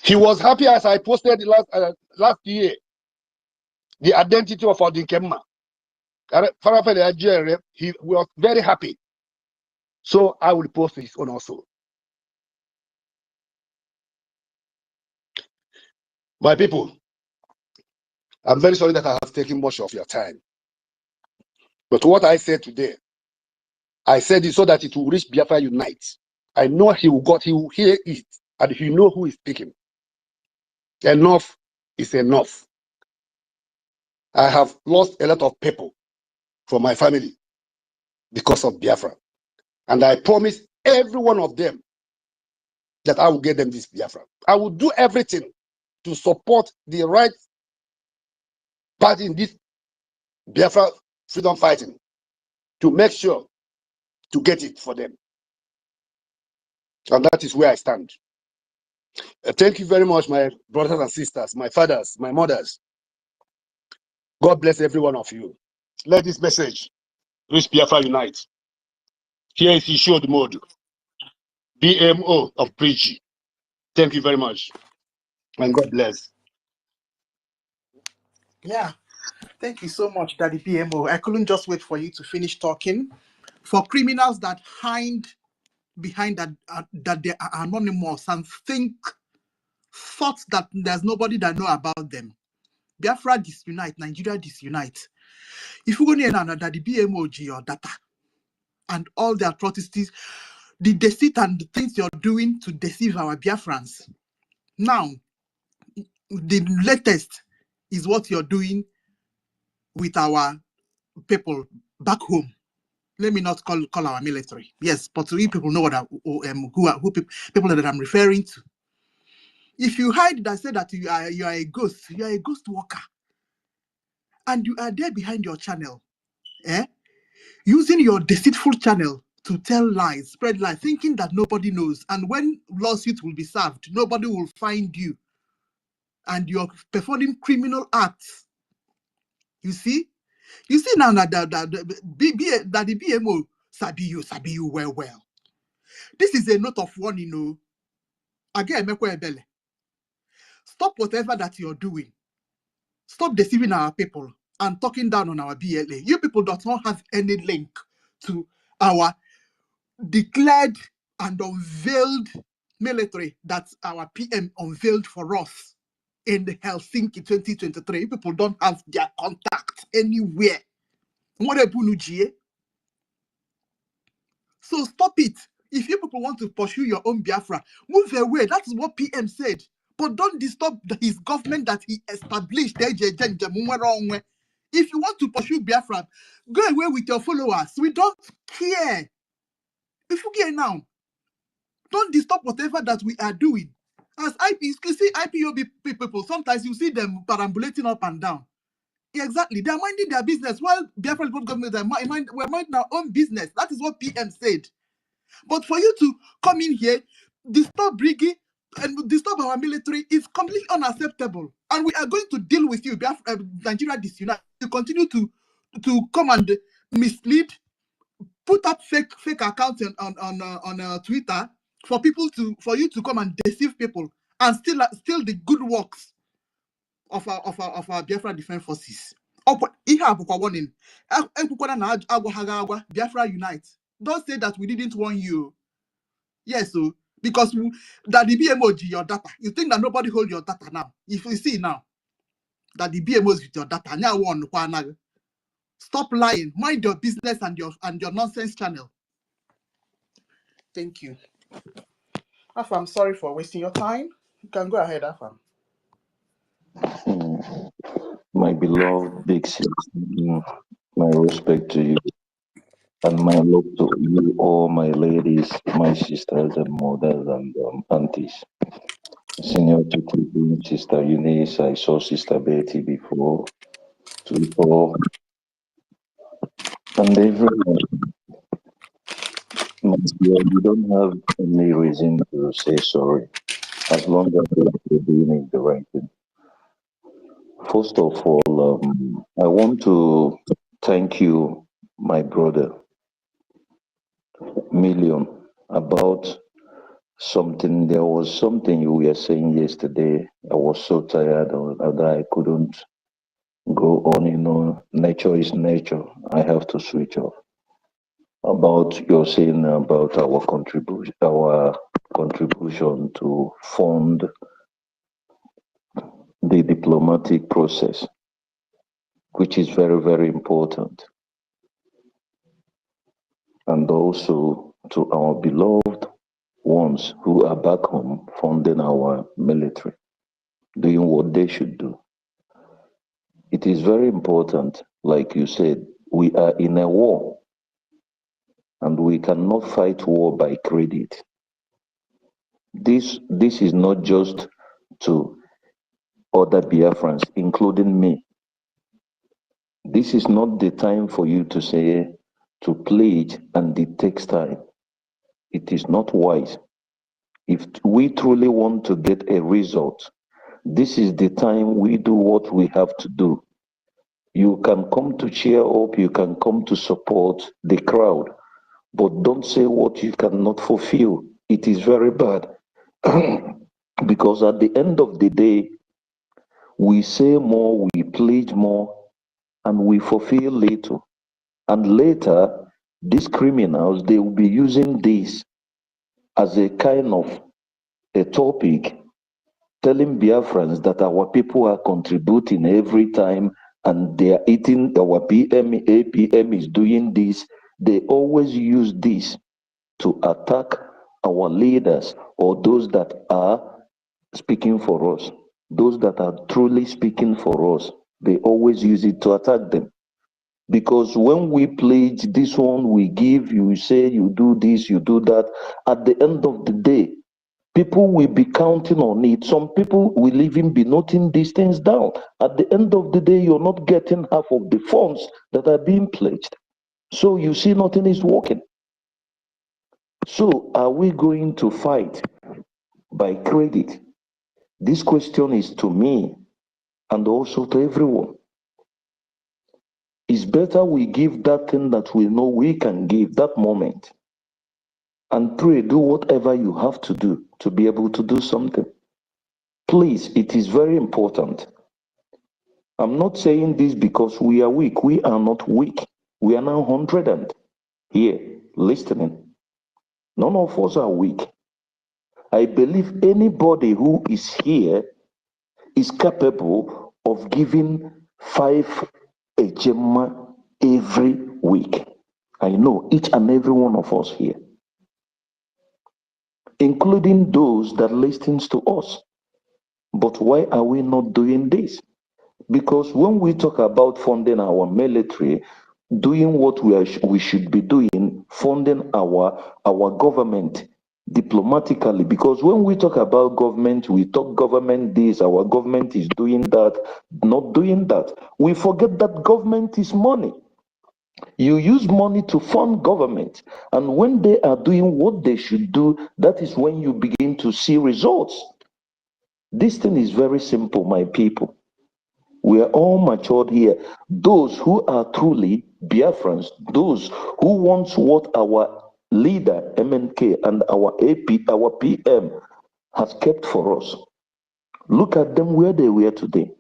He was happy as I posted last year the identity of Odinkemma. He was very happy. So I will post his own also. My people, I'm very sorry that I have taken much of your time. But what I said today, I said it so that it will reach Biafra Unite. I know he will hear it, and he know who is speaking. Enough is enough. I have lost a lot of people from my family because of Biafra. And I promise every one of them that I will get them this Biafra. I will do everything to support the right party in this Biafra freedom fighting to make sure to get it for them. And that is where I stand. Thank you very much, my brothers and sisters, my fathers, my mothers. God bless every one of you. Let this message reach Biafra Unite. Here is his showed mode. BMO of BRGIE. Thank you very much. And God bless. Yeah. Thank you so much, Daddy BMO. I couldn't just wait for you to finish talking. For criminals that hide behind that they are anonymous and thought that there's nobody that know about them. Biafra disunite, Nigeria disunite. If you go near that the BMO your data and all the atrocities, the deceit and the things you're doing to deceive our Biafrans. Now, the latest is what you're doing with our people back home. Let me not call our military. Yes, but we people know what people that I'm referring to. If you hide that, say that you are a ghost worker, and you are there behind your channel, using your deceitful channel to tell lies, spread lies, thinking that nobody knows, and when lawsuit will be served, nobody will find you, and you're performing criminal acts. You see now that the BMO sabi you well. This is a note of warning, Again, stop whatever that you're doing. Stop deceiving our people and talking down on our BLA. You people do not have any link to our declared and unveiled military that our PM unveiled for us in Helsinki 2023. You people don't have their contact anywhere. So stop it. If you people want to pursue your own Biafra, move away. That is what PM said. But don't disturb his government that he established. If you want to pursue Biafra, go away with your followers. We don't care. If you care now, don't disturb whatever that we are doing. As you see IPOB people, sometimes you see them perambulating up and down. Yeah, exactly. They're minding their business while Biafra government we're minding our own business. That is what PM said. But for you to come in here, disturb BRGIE and disturb our military is completely unacceptable. And we are going to deal with you, Nigeria disunite. You continue to come and mislead, put up fake accounts on Twitter for you to come and deceive people and steal the good works of our Biafra Defense Forces. Warning. Biafra unite. Don't say that we didn't warn you. Yes, so because that the BMO your data, you think that nobody hold your data now. If you see now that the BMO is with your data, now one stop lying, mind your business and your nonsense channel. Thank you. Afam, I'm sorry for wasting your time. You can go ahead, Afam. My beloved big sister, my respect to you. And my love to you, all my ladies, my sisters and mothers and aunties. Senior to Queen, Sister Eunice, I saw Sister Betty before, and everyone. You don't have any reason to say sorry, as long as you're doing the right thing. First of all, I want to thank you, my brother, Million, about something. There was something you were saying yesterday. I was so tired that I couldn't go on. Nature is nature. I have to switch off. About your saying about our contribution to fund the diplomatic process, which is very, very important. And also to our beloved ones who are back home funding our military, doing what they should do. It is very important, like you said, we are in a war and we cannot fight war by credit. This is not just to other Biafrans, including me. This is not the time for you to say, to pledge and it takes time. It is not wise. If we truly want to get a result, this is the time we do what we have to do. You can come to cheer up, you can come to support the crowd, but don't say what you cannot fulfill. It is very bad. Because at the end of the day, We say more, we pledge more, and we fulfill little. And later, these criminals, they will be using this as a kind of a topic, telling Biafrans that our people are contributing every time and they are eating, our PM, APM is doing this. They always use this to attack our leaders or those that are speaking for us. Those that are truly speaking for us, they always use it to attack them. Because when we pledge this one, we give, you say you do this, you do that. At the end of the day, people will be counting on it. Some people will even be noting these things down. At the end of the day, you're not getting half of the funds that are being pledged. So you see nothing is working. So are we going to fight by credit? This question is to me and also to everyone. It's better we give that thing that we know we can give that moment and pray, do whatever you have to do to be able to do something. Please, it is very important. I'm not saying this because we are weak. We are not weak. We are now 100 and here listening. None of us are weak. I believe anybody who is here is capable of giving 5 ejema every week. I know each and every one of us here, including those that listens to us. But why are we not doing this? Because when we talk about funding our military, doing what we should be doing, funding our government diplomatically, because when we talk about government, we talk government this, our government is doing that, not doing that. We forget that government is money. You use money to fund government, and when they are doing what they should do, that is when you begin to see results. This thing is very simple, my people. We are all matured here. Those who are truly Biafrans, those who want what our leader, MNK, and our AP, our PM has kept for us. Look at them where they were today.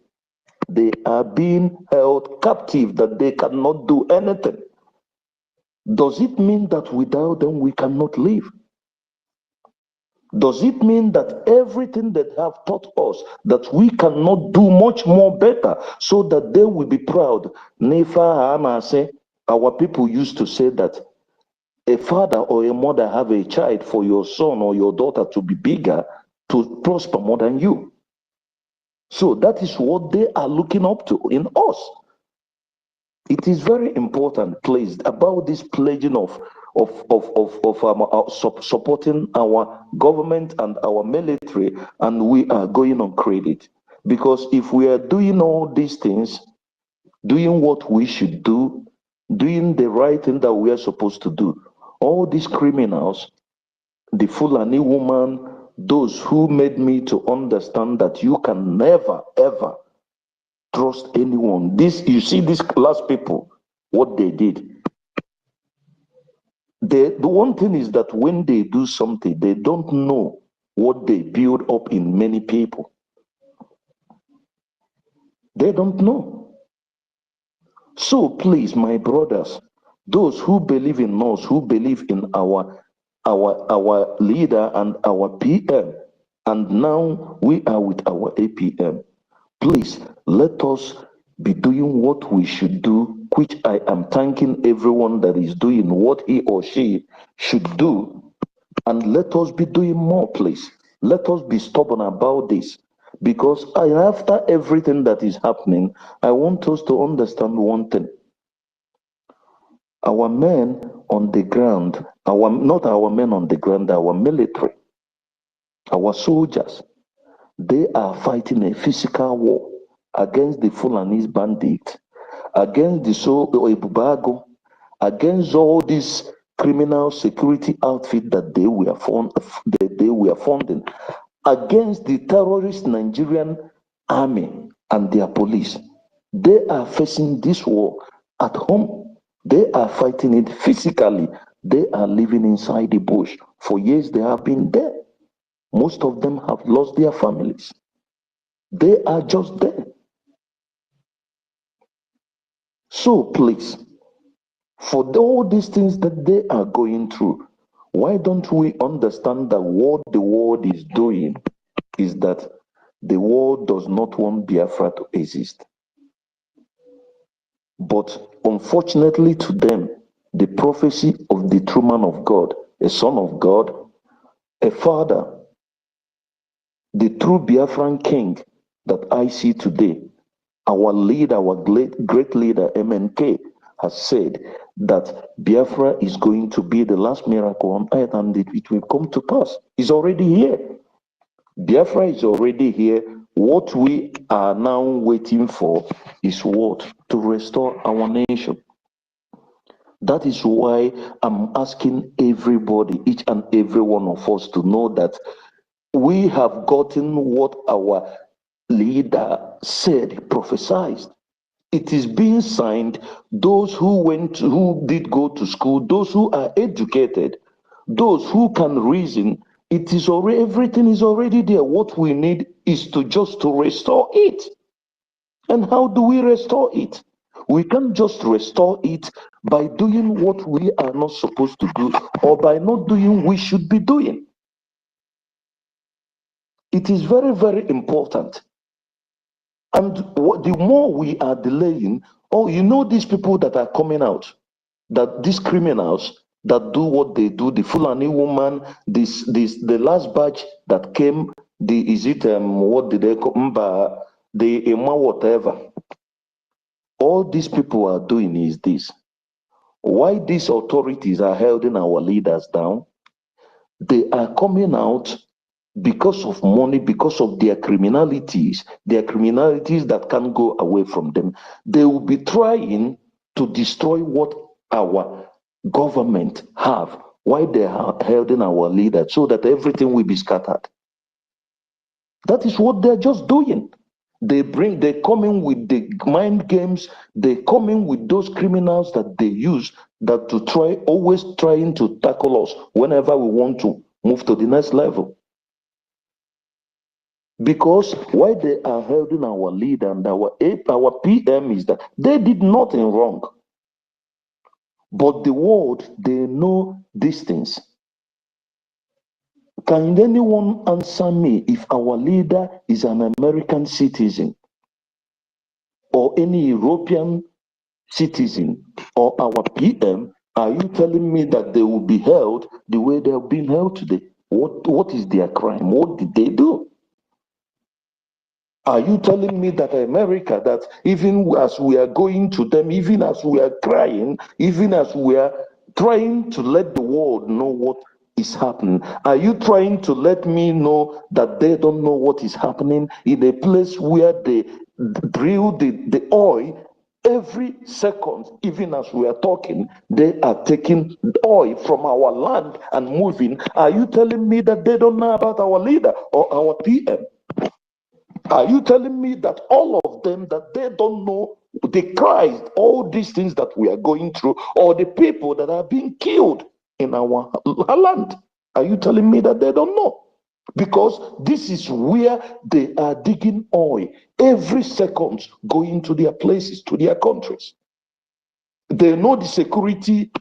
They are being held captive, that they cannot do anything. Does it mean that without them we cannot live? Does it mean that everything that have taught us that we cannot do much more better so that they will be proud? Nefa Hana say, our people used to say that a father or a mother have a child for your son or your daughter to be bigger, to prosper more than you. So that is what they are looking up to in us. It is very important, please, about this pledging of supporting our government and our military, and we are going on credit. Because if we are doing all these things, doing what we should do, doing the right thing that we are supposed to do, all these criminals, the Fulani woman, those who made me to understand that you can never, ever trust anyone. This, you see, these last people, what they did. The one thing is that when they do something, they don't know what they build up in many people. They don't know. So please, my brothers, those who believe in us, who believe in our leader and our PM, and now we are with our APM, please let us be doing what we should do, which I am thanking everyone that is doing what he or she should do. And let us be doing more, please. Let us be stubborn about this. Because after everything that is happening, I want us to understand one thing. Our men on the ground, not our men on the ground, our military, our soldiers, they are fighting a physical war against the Fulani bandits, against the Ebubago, against all these criminal security outfit that they were funding, against the terrorist Nigerian army and their police. They are facing this war at home. They are fighting it physically. They are living inside the bush. For years they have been there. Most of them have lost their families. They are just there. So please, for all these things that they are going through, why don't we understand that what the world is doing is that the world does not want Biafra to exist. But unfortunately to them, the prophecy of the true man of God, a son of God, a father, the true Biafran king that I see today, our leader, our great leader, MNK, has said that Biafra is going to be the last miracle on earth and it will come to pass. It's already here. Biafra is already here. What we are now waiting for is what? To restore our nation. That is why I'm asking everybody, each and every one of us, to know that we have gotten what our leader said, prophesied. It is being signed. Those who did go to school, those who are educated, those who can reason, it is already, everything is already there. What we need is to restore it. And how do we restore it? We can't just restore it by doing what we are not supposed to do or by not doing what we should be doing. It is very, very important. And the more we are delaying, these people that are coming out, that these criminals that do what they do, the Fulani woman, the last batch that came, what did they call, the Ema whatever. All these people are doing is this. Why these authorities are holding our leaders down? They are coming out because of money, because of their criminalities that can't go away from them. They will be trying to destroy what our government have, why they are holding our leaders, so that everything will be scattered. That is what they're just doing. They come in with the mind games, they come in with those criminals that they use that to always trying to tackle us whenever we want to move to the next level. Because why they are holding our leader and our PM is that they did nothing wrong. But the world, they know these things. Can anyone answer me if our leader is an American citizen or any European citizen or our PM? Are you telling me that they will be held the way they have been held today? What is their crime? What did they do? Are you telling me that America, that even as we are going to them, even as we are crying, even as we are trying to let the world know what is happening, are you trying to let me know that they don't know what is happening in a place where they drill the oil every second? Even as we are talking, they are taking oil from our land and moving. Are you telling me that they don't know about our leader or our PM? Are you telling me that all of them, that they don't know the Christ, all these things that we are going through, or the people that are being killed in our land? Are you telling me that they don't know? Because this is where they are digging oil every second, going to their places, to their countries. They know the security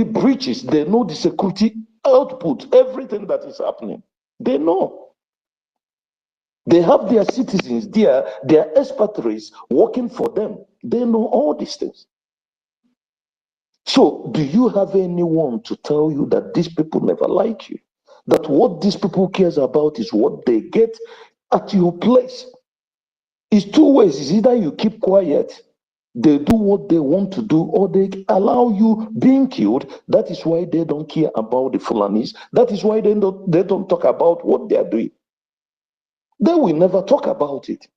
breaches, they know the security output, everything that is happening. They know. They have their citizens there, their expatriates working for them. They know all these things. So, do you have anyone to tell you that these people never like you? That what these people cares about is what they get at your place? It's two ways. It's either you keep quiet, they do what they want to do, or they allow you being killed. That is why they don't care about the Fulanis. That is why they don't talk about what they are doing. They will never talk about it.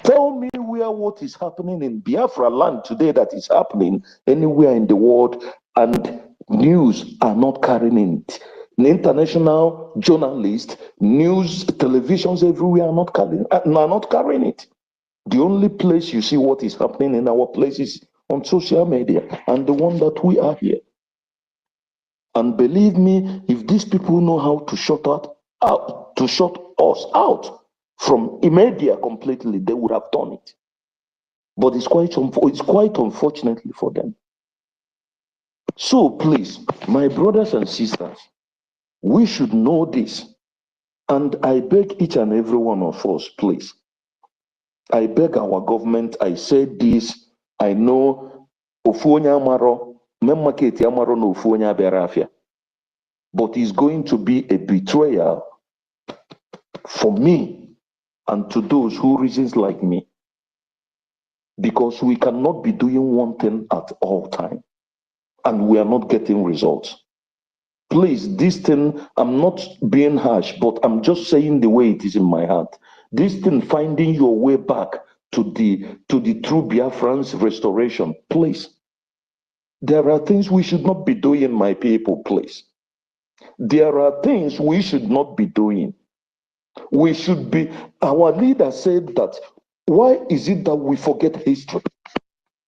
Tell me where what is happening in Biafra land today that is happening anywhere in the world and news are not carrying it. The international journalists, news, televisions everywhere are not carrying it. The only place you see what is happening in our places on social media and the one that we are here. And believe me, if these people know how to shut us out from media completely, they would have done it. But it's quite unfortunately for them. So please, my brothers and sisters, we should know this. And I beg each and every one of us, please. I beg our government, I said this, I know Ofuonya Amaro, Memmaketi Amaro no Ofuonya Berafia. But it's going to be a betrayal for me and to those who reasons like me. Because we cannot be doing one thing at all time. And we are not getting results. Please, this thing, I'm not being harsh, but I'm just saying the way it is in my heart. This thing, finding your way back to the true Biafran's restoration, please. There are things we should not be doing, my people, please. There are things we should not be doing. We should be, our leader said that, why is it that we forget history?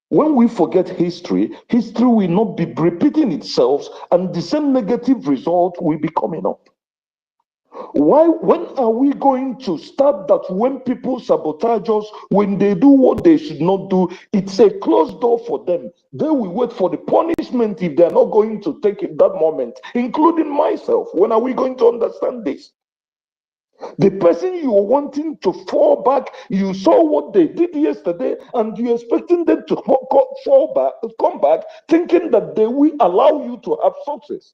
When we forget history, history will not be repeating itself and the same negative result will be coming up. Why, when are we going to start that when people sabotage us, when they do what they should not do, it's a closed door for them. They will wait for the punishment if they're not going to take it that moment, including myself. When are we going to understand this? The person you are wanting to fall back, you saw what they did yesterday, and you're expecting them to fall back, come back, thinking that they will allow you to have success.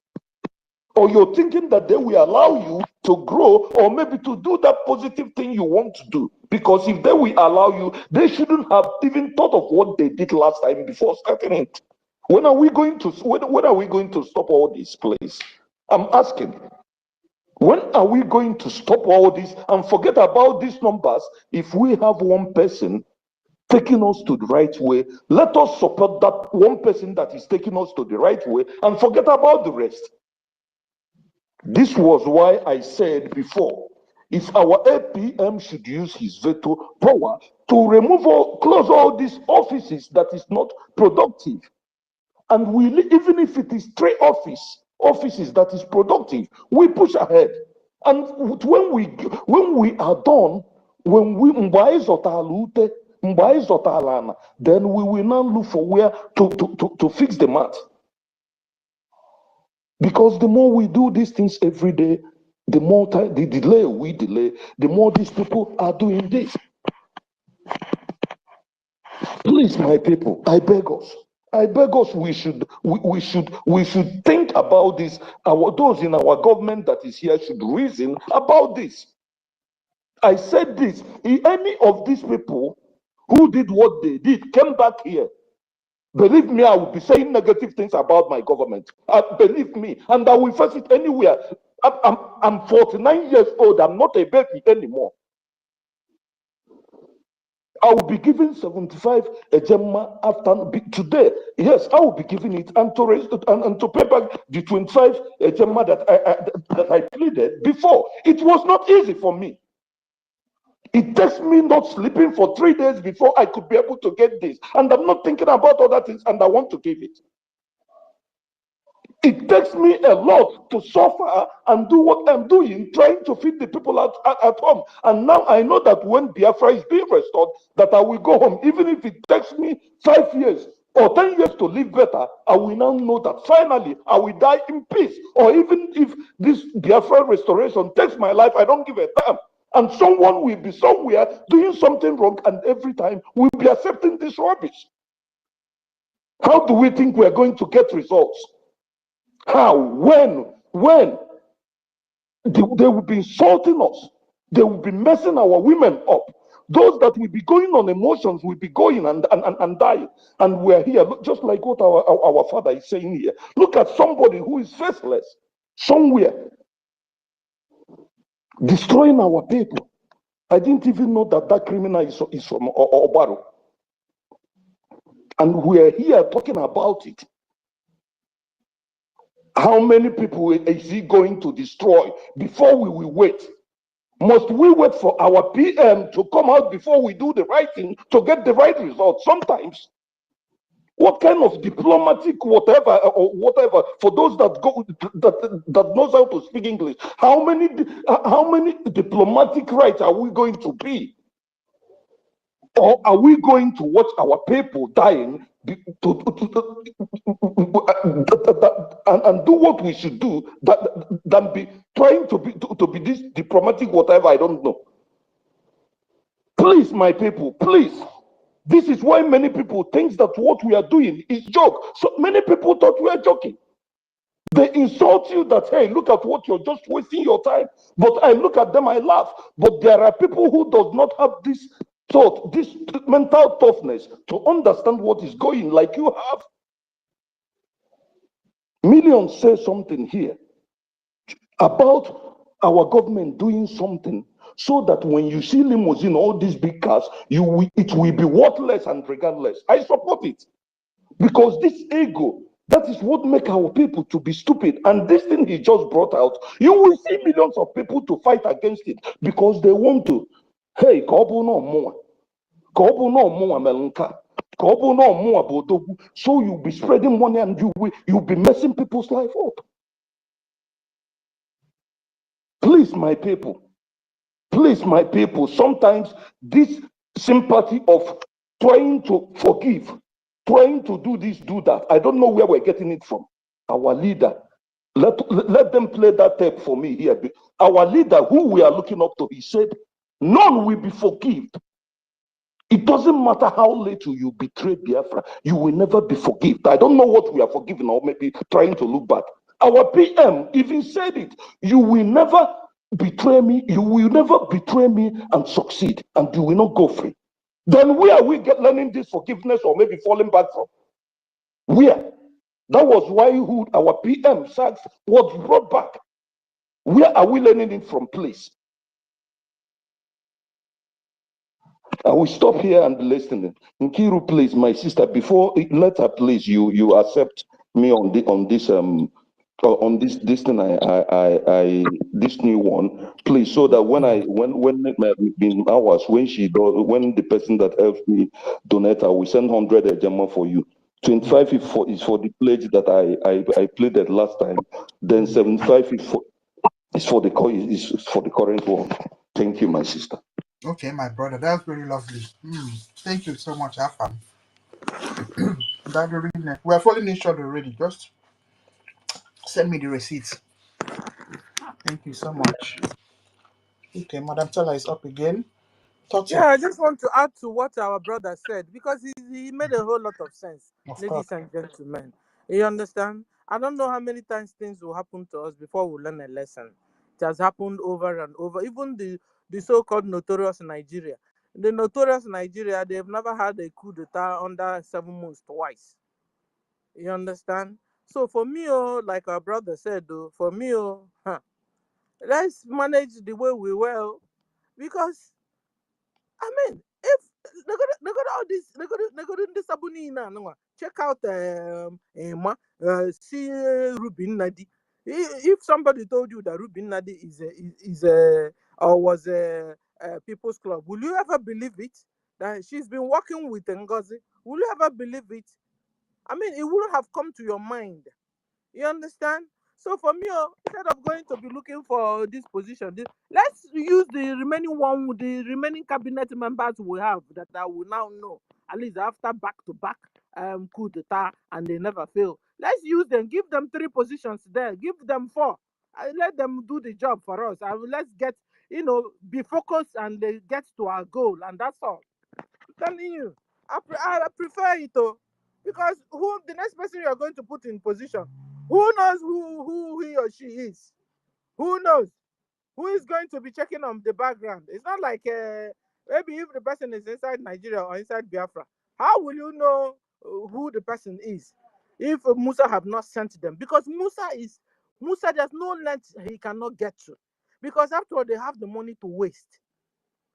Or you're thinking that they will allow you to grow, or maybe to do that positive thing you want to do. Because if they will allow you, they shouldn't have even thought of what they did last time before starting it. When are we going to stop all this, please? I'm asking. When are we going to stop all this and forget about these numbers? If we have one person taking us to the right way, let us support that one person that is taking us to the right way and forget about the rest. This was why I said before, if our APM should use his veto power to remove close all these offices that is not productive, and even if it is 3 offices that is productive, we push ahead. And when we are done, then we will now look for where to fix the mat. Because the more we do these things every day, the more time, the delay we delay, the more these people are doing this. Please, my people, I beg us, we should think about this. Those in our government that is here should reason about this. I said this, if any of these people who did what they did came back here, believe me, I will be saying negative things about my government. Believe me, and I will face it anywhere. I'm 49 years old, I'm not a baby anymore. I will be giving 75 a Gemma after today. Yes, I will be giving it and to pay back the 25 a Gemma that I pleaded before. It was not easy for me. It takes me not sleeping for 3 days before I could be able to get this. And I'm not thinking about other things and I want to give it. It takes me a lot to suffer and do what I'm doing, trying to feed the people at home. And now I know that when Biafra is being restored, that I will go home. Even if it takes me 5 years or 10 years to live better, I will now know that finally I will die in peace. Or even if this Biafra restoration takes my life, I don't give a damn. And someone will be somewhere doing something wrong, and every time we'll be accepting this rubbish. How do we think we're going to get results? How? When? They will be insulting us. They will be messing our women up. Those that will be going on emotions will be going and dying. And we're here, just like what our father is saying here. Look at somebody who is faceless somewhere, destroying our people. I didn't even know that criminal is from Obaro. And we're here talking about it. How many people is he going to destroy before we will wait? Must we wait for our PM to come out before we do the right thing to get the right result? Sometimes, what kind of diplomatic whatever for those that knows how to speak English? How many diplomatic rights are we going to be? Or are we going to watch our people dying and do what we should do than be trying to be this diplomatic whatever? I don't know. Please, my people, please. This is why many people think that what we are doing is joke. So many people thought we are joking. They insult you that, hey, look at what you're just wasting your time. But I look at them, I laugh. But there are people who does not have this thought, this mental toughness to understand what is going like you have. Millions say something here about our government doing something so that when you see limousine, all these big cars, it will be worthless and regardless. I support it because this ego, that is what make our people to be stupid. And this thing he just brought out, you will see millions of people to fight against it because they want to. Hey, Kobu no more. Kobu no more Melanka. Kobu no more Bodogu. So you'll be spreading money and you'll be messing people's life up. Please, my people. Please, my people. Sometimes this sympathy of trying to forgive, trying to do this, do that, I don't know where we're getting it from. Our leader, let them play that tape for me here. Our leader, who we are looking up to, he said, none will be forgiven. It doesn't matter how little you betray Biafra, you will never be forgiven. I don't know what we are forgiven or maybe trying to look back. Our PM even said it. You will never betray me, you will never betray me and succeed, and you will not go free. Then where are we learning this forgiveness or maybe falling back from? Where? That was why our PM Sachs was brought back. Where are we learning it from, please? I will stop here and listen. Nkiru, please, my sister, before let her, please, you accept me on this this thing this new one, please, so that when in hours when the person that helps me donate, I will send 100 ejema for you. 25 is for the pledge that I played that last time. Then 75 is for the current one. Thank you, my sister. Okay, my brother, that's very lovely. Thank you so much, Afam. We're falling in short already. Just send me the receipts. Thank you so much. Okay, Madam Tella is up again. Yeah, I just want to add to what our brother said because he made a whole lot of sense, ladies and gentlemen. You understand? I don't know how many times things will happen to us before we learn a lesson. It has happened over and over. Even the so-called notorious Nigeria. The notorious Nigeria, they've never had a coup d'etat under 7 months twice. You understand? So for me, like our brother said, for me, let's manage the way we will, because I mean, if they got all this, they got this abunina, no, check out see Rubin Nadi. If somebody told you that Rubin Nadi was a People's Club, will you ever believe it? That she's been working with NGOZI, will you ever believe it? I mean, it wouldn't have come to your mind. You understand? So for me, instead of going to be looking for this position, let's use the remaining cabinet members we have that I will now know, at least after back-to-back coup d'etat, and they never fail. Let's use them, give them 3 positions there, give them 4, let them do the job for us, and let's get, be focused and get to our goal, and that's all. I'm telling you, I prefer it, because the next person you are going to put in position, who knows who he or she is? Who knows? Who is going to be checking on the background? It's not like maybe if the person is inside Nigeria or inside Biafra, how will you know who the person is if Musa have not sent them? Because Musa, there's no length he cannot get to, because after all, they have the money to waste.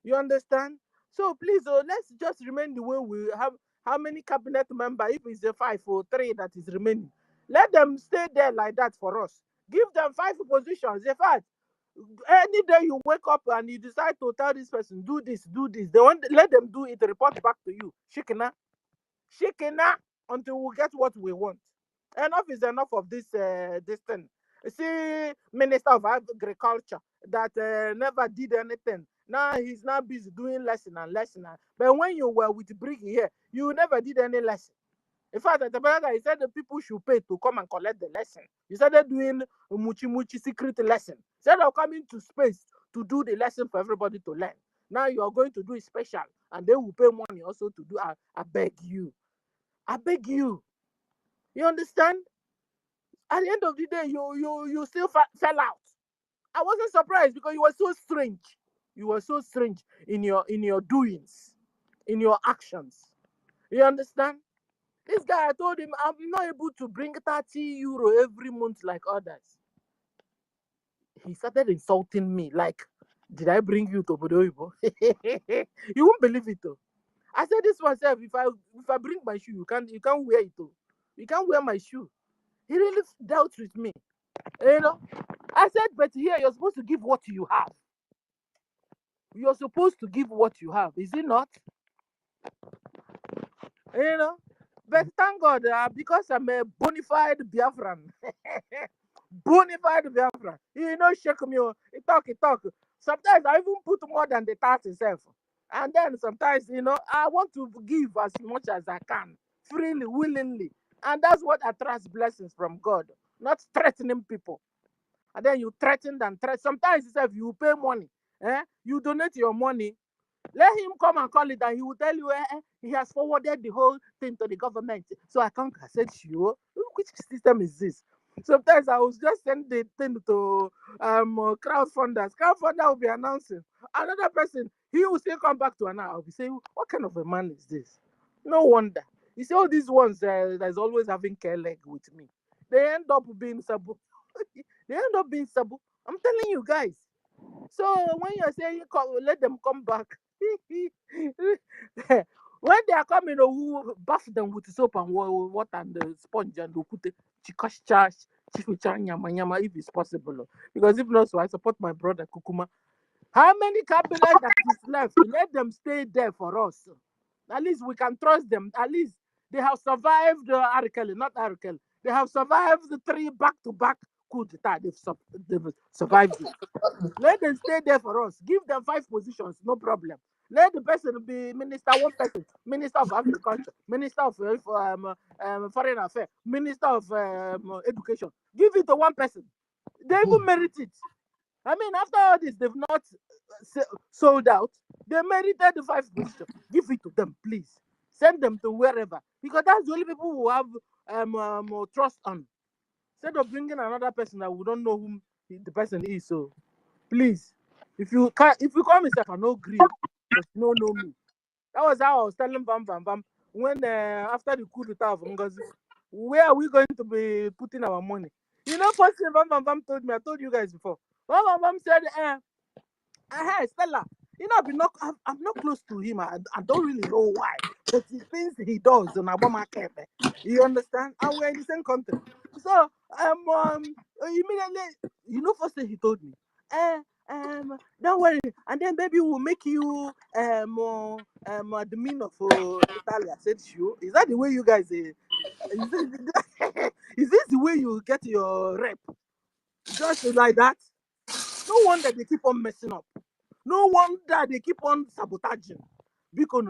You understand? So please, let's just remain the way we have. How many cabinet members? If it's a 5 or 3 that is remaining, let them stay there like that for us. Give them 5 positions. In fact, any day you wake up and you decide to tell this person, do this, let them do it, report back to you. Shikina until we get what we want. Enough is enough of this thing. See, Minister of Agriculture that never did anything. Now he's now busy doing lesson. But when you were with BRGIE here, you never did any lesson. In fact, at the beginning, he said the people should pay to come and collect the lesson. You started doing muchi secret lesson. Instead of coming to space to do the lesson for everybody to learn. Now you are going to do it special, and they will pay money also to do. I beg you. I beg you. You understand? At the end of the day, you still fell out. I wasn't surprised because you were so strange. You were so strange in your doings, in your actions. You understand? This guy, I told him, I'm not able to bring 30 euro every month like others. He started insulting me like, did I bring you to Bodoibo? You won't believe it though. I said this myself, if I bring my shoe, you can't wear it though. You can't wear my shoe. He really dealt with me. You know? I said, but here you're supposed to give what you have. You're supposed to give what you have, is it not? You know? But thank God, because I'm a bona fide Biafran. Bona fide Biafran. You know, shake me, he talk. Sometimes I even put more than the tax itself. And then sometimes, you know, I want to give as much as I can, freely, willingly. And that's what attracts blessings from God, not threatening people. And then you threaten and threaten. Sometimes if you pay money, you donate your money, let him come and call it, and he will tell you he has forwarded the whole thing to the government. So I can't cassette you. Which system is this? Sometimes I will just send the thing to crowdfunders. Crowdfunder will be announcing. Another person, he will still come back to Anna. I'll be saying, what kind of a man is this? No wonder. You see, all these ones that's always having care leg with me. They end up being sabu. They end up being sabu. I'm telling you guys. So when you're saying let them come back, when they are coming, who bath them with soap and water and the sponge and ukute, if it's possible. Because if not, so I support my brother Kukuma. How many cabinets that is left? Let them stay there for us. At least we can trust them. At least they have survived Arkeli, not Arkeli. They have survived the 3 back-to-back coup d'etat. They've survived it. Let them stay there for us. Give them 5 positions, no problem. Let the person be minister, one person, Minister of Agriculture, Minister of Foreign Affairs, Minister of Education. Give it to one person. They even merit it. I mean, after all this, they've not sold out. They merited the 5 positions. Give it to them, please. Send them to wherever. Because that's the only people who have trust on. Instead of bringing another person that we don't know whom the person is. So, please, if you come yourself, I no agree, but you don't know me. That was how I was telling Bam when after the coup d'etat of NGOZI, where are we going to be putting our money? You know, first thing Bam told me, I told you guys before. Bam said, hey, Stella, you know, I'm not close to him. I don't really know why, but the things he does on Abama Kepe, you understand? And we're in the same country. So, immediately, you know, first thing he told me, don't worry, and then maybe we'll make you admin of Italy. I said, sure. Is that the way you guys is this the way you get your rep? Just like that? No wonder they keep on messing up. No wonder they keep on sabotaging. Because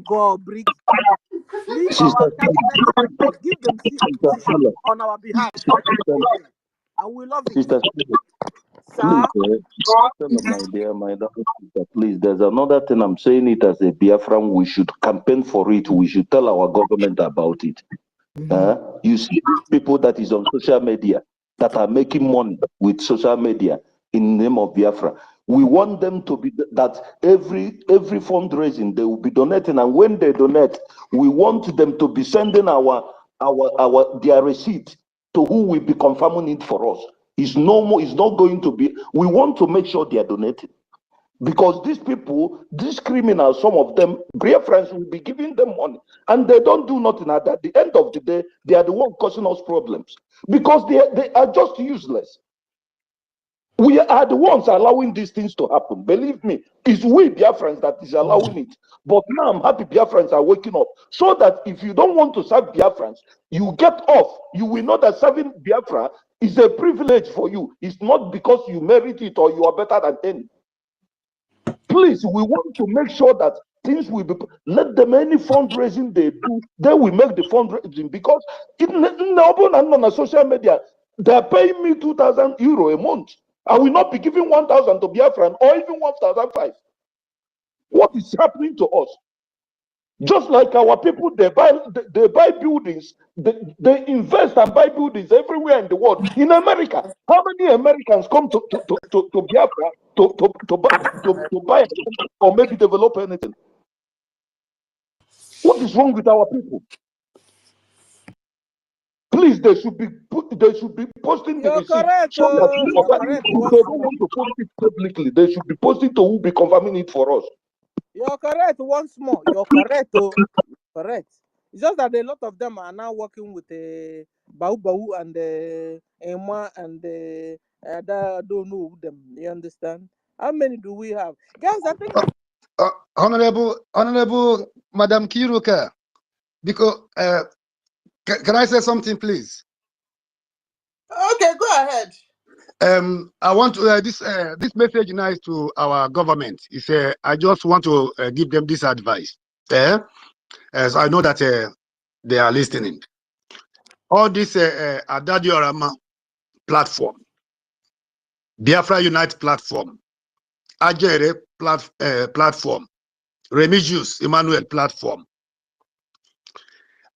go BRGIE. Leave our candidates, give them position on our behalf. And we love it. Sister, please, my dear sister, please. There's another thing. I'm saying it as a Biafran. We should campaign for it. We should tell our government about it. You see people that is on social media that are making money with social media in the name of Biafra. We want them to be that every fundraising they will be donating, and when they donate, we want them to be sending their receipt to who will be confirming it for us. It's no more. It's not going to be. We want to make sure they are donating. Because these people, these criminals, some of them, BRGIE will be giving them money, and they don't do nothing. At the end of the day, they are the ones causing us problems because they are just useless. We are the ones allowing these things to happen. Believe me, it's we Biafrans that is allowing it. But now I'm happy Biafrans are waking up. So that if you don't want to serve Biafrans, you get off. You will know that serving Biafra is a privilege for you. It's not because you merit it or you are better than any. Please, we want to make sure that things will be, let them, any fundraising they do, they will make the fundraising, because on social media, they're paying me 2,000 euro a month. I will not be giving 1,000 to Biafran or even 1,500. What is happening to us? Just like our people, they buy buildings, they invest and buy buildings everywhere in the world. In America, how many Americans come to Biafra to buy or maybe develop anything? What is wrong with our people? Please, they should be posting the receipt so that if they don't want to post it publicly, they should be posting to who be confirming it for us. You're correct once more. You're correct. Oh, correct. It's just that a lot of them are now working with Bau and Emma and I don't know them. You understand? How many do we have, guys? I think Honorable Madam Kiruka, because can I say something, please? Okay, go ahead. I want to this message now is to our government. It's I just want to give them this advice. As I know that they are listening. All this Adadiorama platform, Biafra Unite platform, Ajere platform, Remigius Emmanuel platform.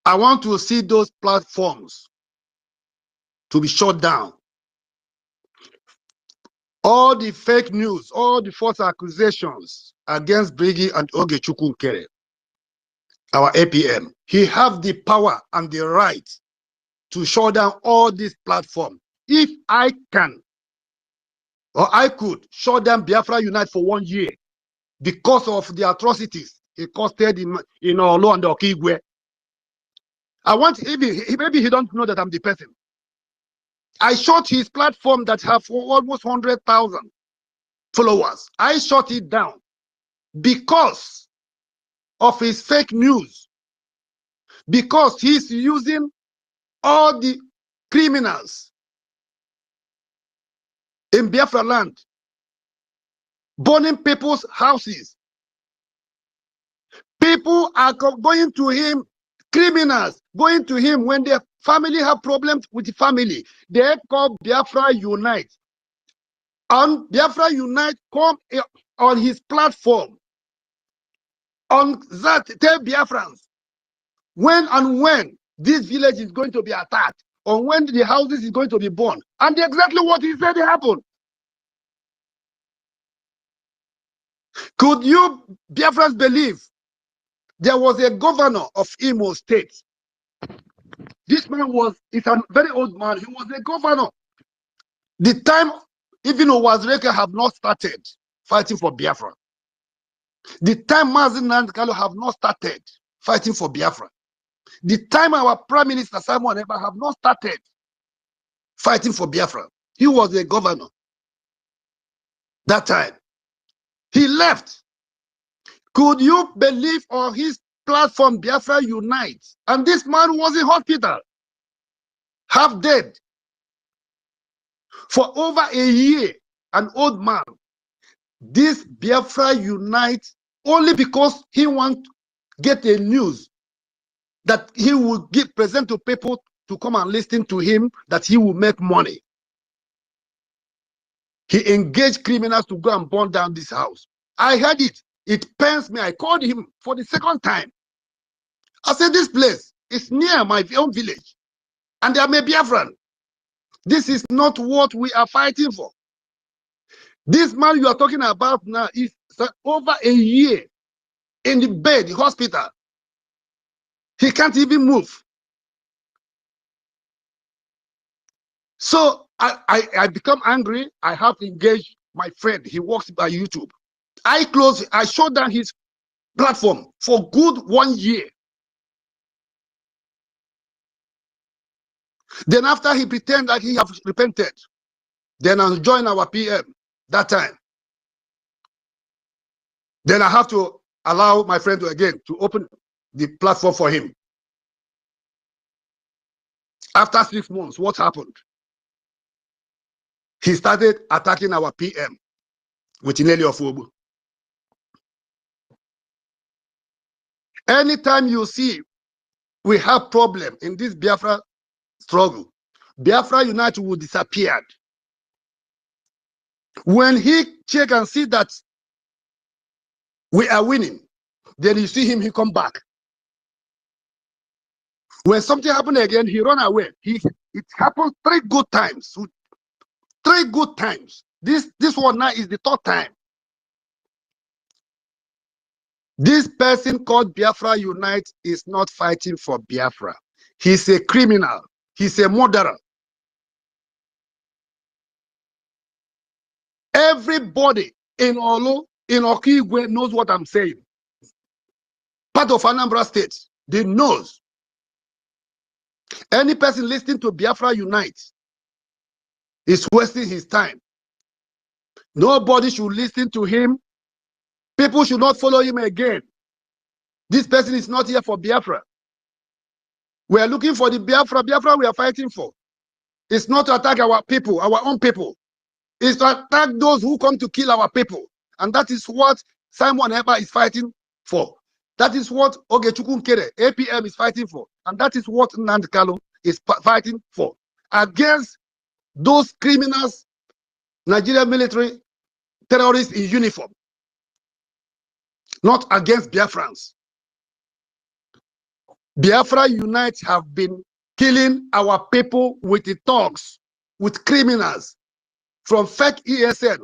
I want to see those platforms to be shut down. All the fake news, all the false accusations against BRGIE and Ogechukwu Nkere, our APM, he have the power and the right to shut down all these platforms. If I can, or I could shut down Biafra Unite for 1 year because of the atrocities he costed in Olo and Okigwe. I want, maybe he don't know that I'm the person. I shut his platform that have almost 100,000 followers. I shut it down because of his fake news, because he's using all the criminals in Biafra land, burning people's houses. People are going to him, criminals going to him when their family have problems with the family. They call Biafra Unite. And Biafra Unite come on his platform. On that, tell Biafrans when this village is going to be attacked, or when the houses is going to be burned. And exactly what he said happened. Could you, Biafrans, believe there was a governor of Imo State? This man is a very old man. He was a governor. The time even Owazreke have not started fighting for Biafra. The time Mazi Nandekalo have not started fighting for Biafra. The time our Prime Minister Simon Ekpa have not started fighting for Biafra. He was a governor that time. He left. Could you believe on his platform Biafra Unite? And this man was in hospital, half dead, for over a year, an old man. This Biafra Unite only because he want to get a news that he will present to people to come and listen to him, that he will make money. He engaged criminals to go and burn down this house. I heard it. It pains me. I called him for the second time. I said, this place is near my own village, and there may be Biafran. This is not what we are fighting for. This man you are talking about now is over a year in the bed, the hospital. He can't even move. So I become angry. I have engaged my friend. He works by YouTube. I shut down his platform for good 1 year. Then after he pretended that he have repented. Then I'll join our PM that time. Then I have to allow my friend to open the platform for him. After 6 months, what happened? He started attacking our PM with Ineli Ofobu. Anytime you see we have problem in this Biafra struggle, Biafra United will disappear. When he check and see that we are winning, then you see him, he come back. When something happened again, he run away. It happened 3 good times. 3 good times. This one now is the 3rd time. This person called Biafra Unite is not fighting for Biafra. He's a criminal. He's a murderer. Everybody in Olo, in Okigwe knows what I'm saying. Part of Anambra State, they knows. Any person listening to Biafra Unite is wasting his time. Nobody should listen to him. People should not follow him again. This person is not here for Biafra. We are looking for the Biafra we are fighting for. It's not to attack our people, our own people. It's to attack those who come to kill our people. And that is what Simon Eber is fighting for. That is what Ogechukwu Nkere, APM, is fighting for. And that is what Nnamdi Kanu is fighting for. Against those criminals, Nigerian military terrorists in uniform. Not against Biafrans. Biafra Unite have been killing our people with the thugs, with criminals, from fake ESN.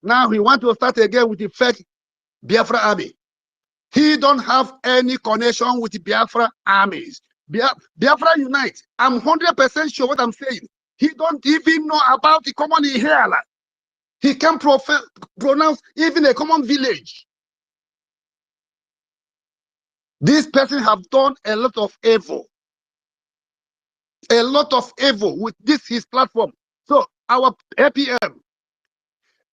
Now he want to start again with the fake Biafra army. He don't have any connection with the Biafra armies. Biafra Unite, I'm 100% sure what I'm saying. He don't even know about the common Ihiala. He can pronounce even a common village. This person have done a lot of evil. A lot of evil with this his platform. So our APM,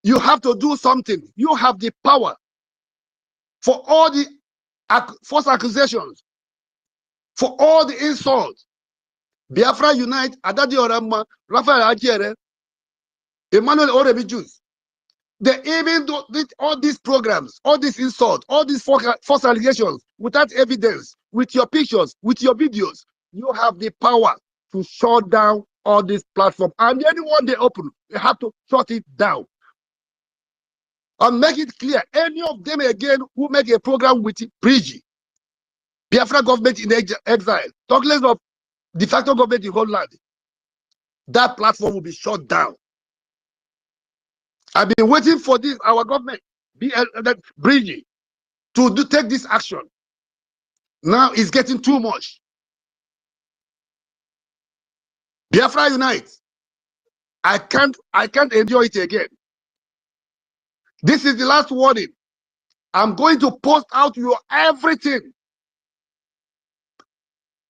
you have to do something. You have the power for all the false accusations, for all the insults. Biafra Unite, Adadi Orama, Raphael Ajere, Emmanuel Orebijus. They even do all these programs, all these insults, all these false allegations without evidence, with your pictures, with your videos. You have the power to shut down all these platforms. And anyone they open, they have to shut it down. And make it clear, any of them again who make a program with BRGIE, Biafra government in exile, talk less of de facto government in Holland, that platform will be shut down. I've been waiting for this, our government, BRGIE, to take this action. Now it's getting too much. Biafra Unite, I can't endure it again. This is the last warning. I'm going to post out your everything.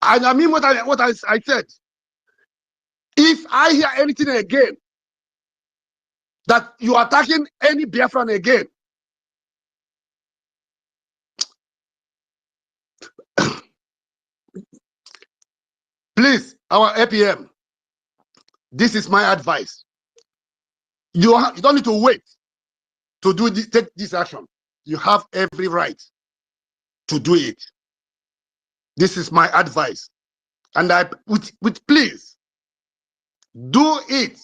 And I mean what I said. If I hear anything again, that you are attacking any Biafran again, please, our APM, this is my advice. You don't need to wait to take this action. You have every right to do it. This is my advice. And I with please do it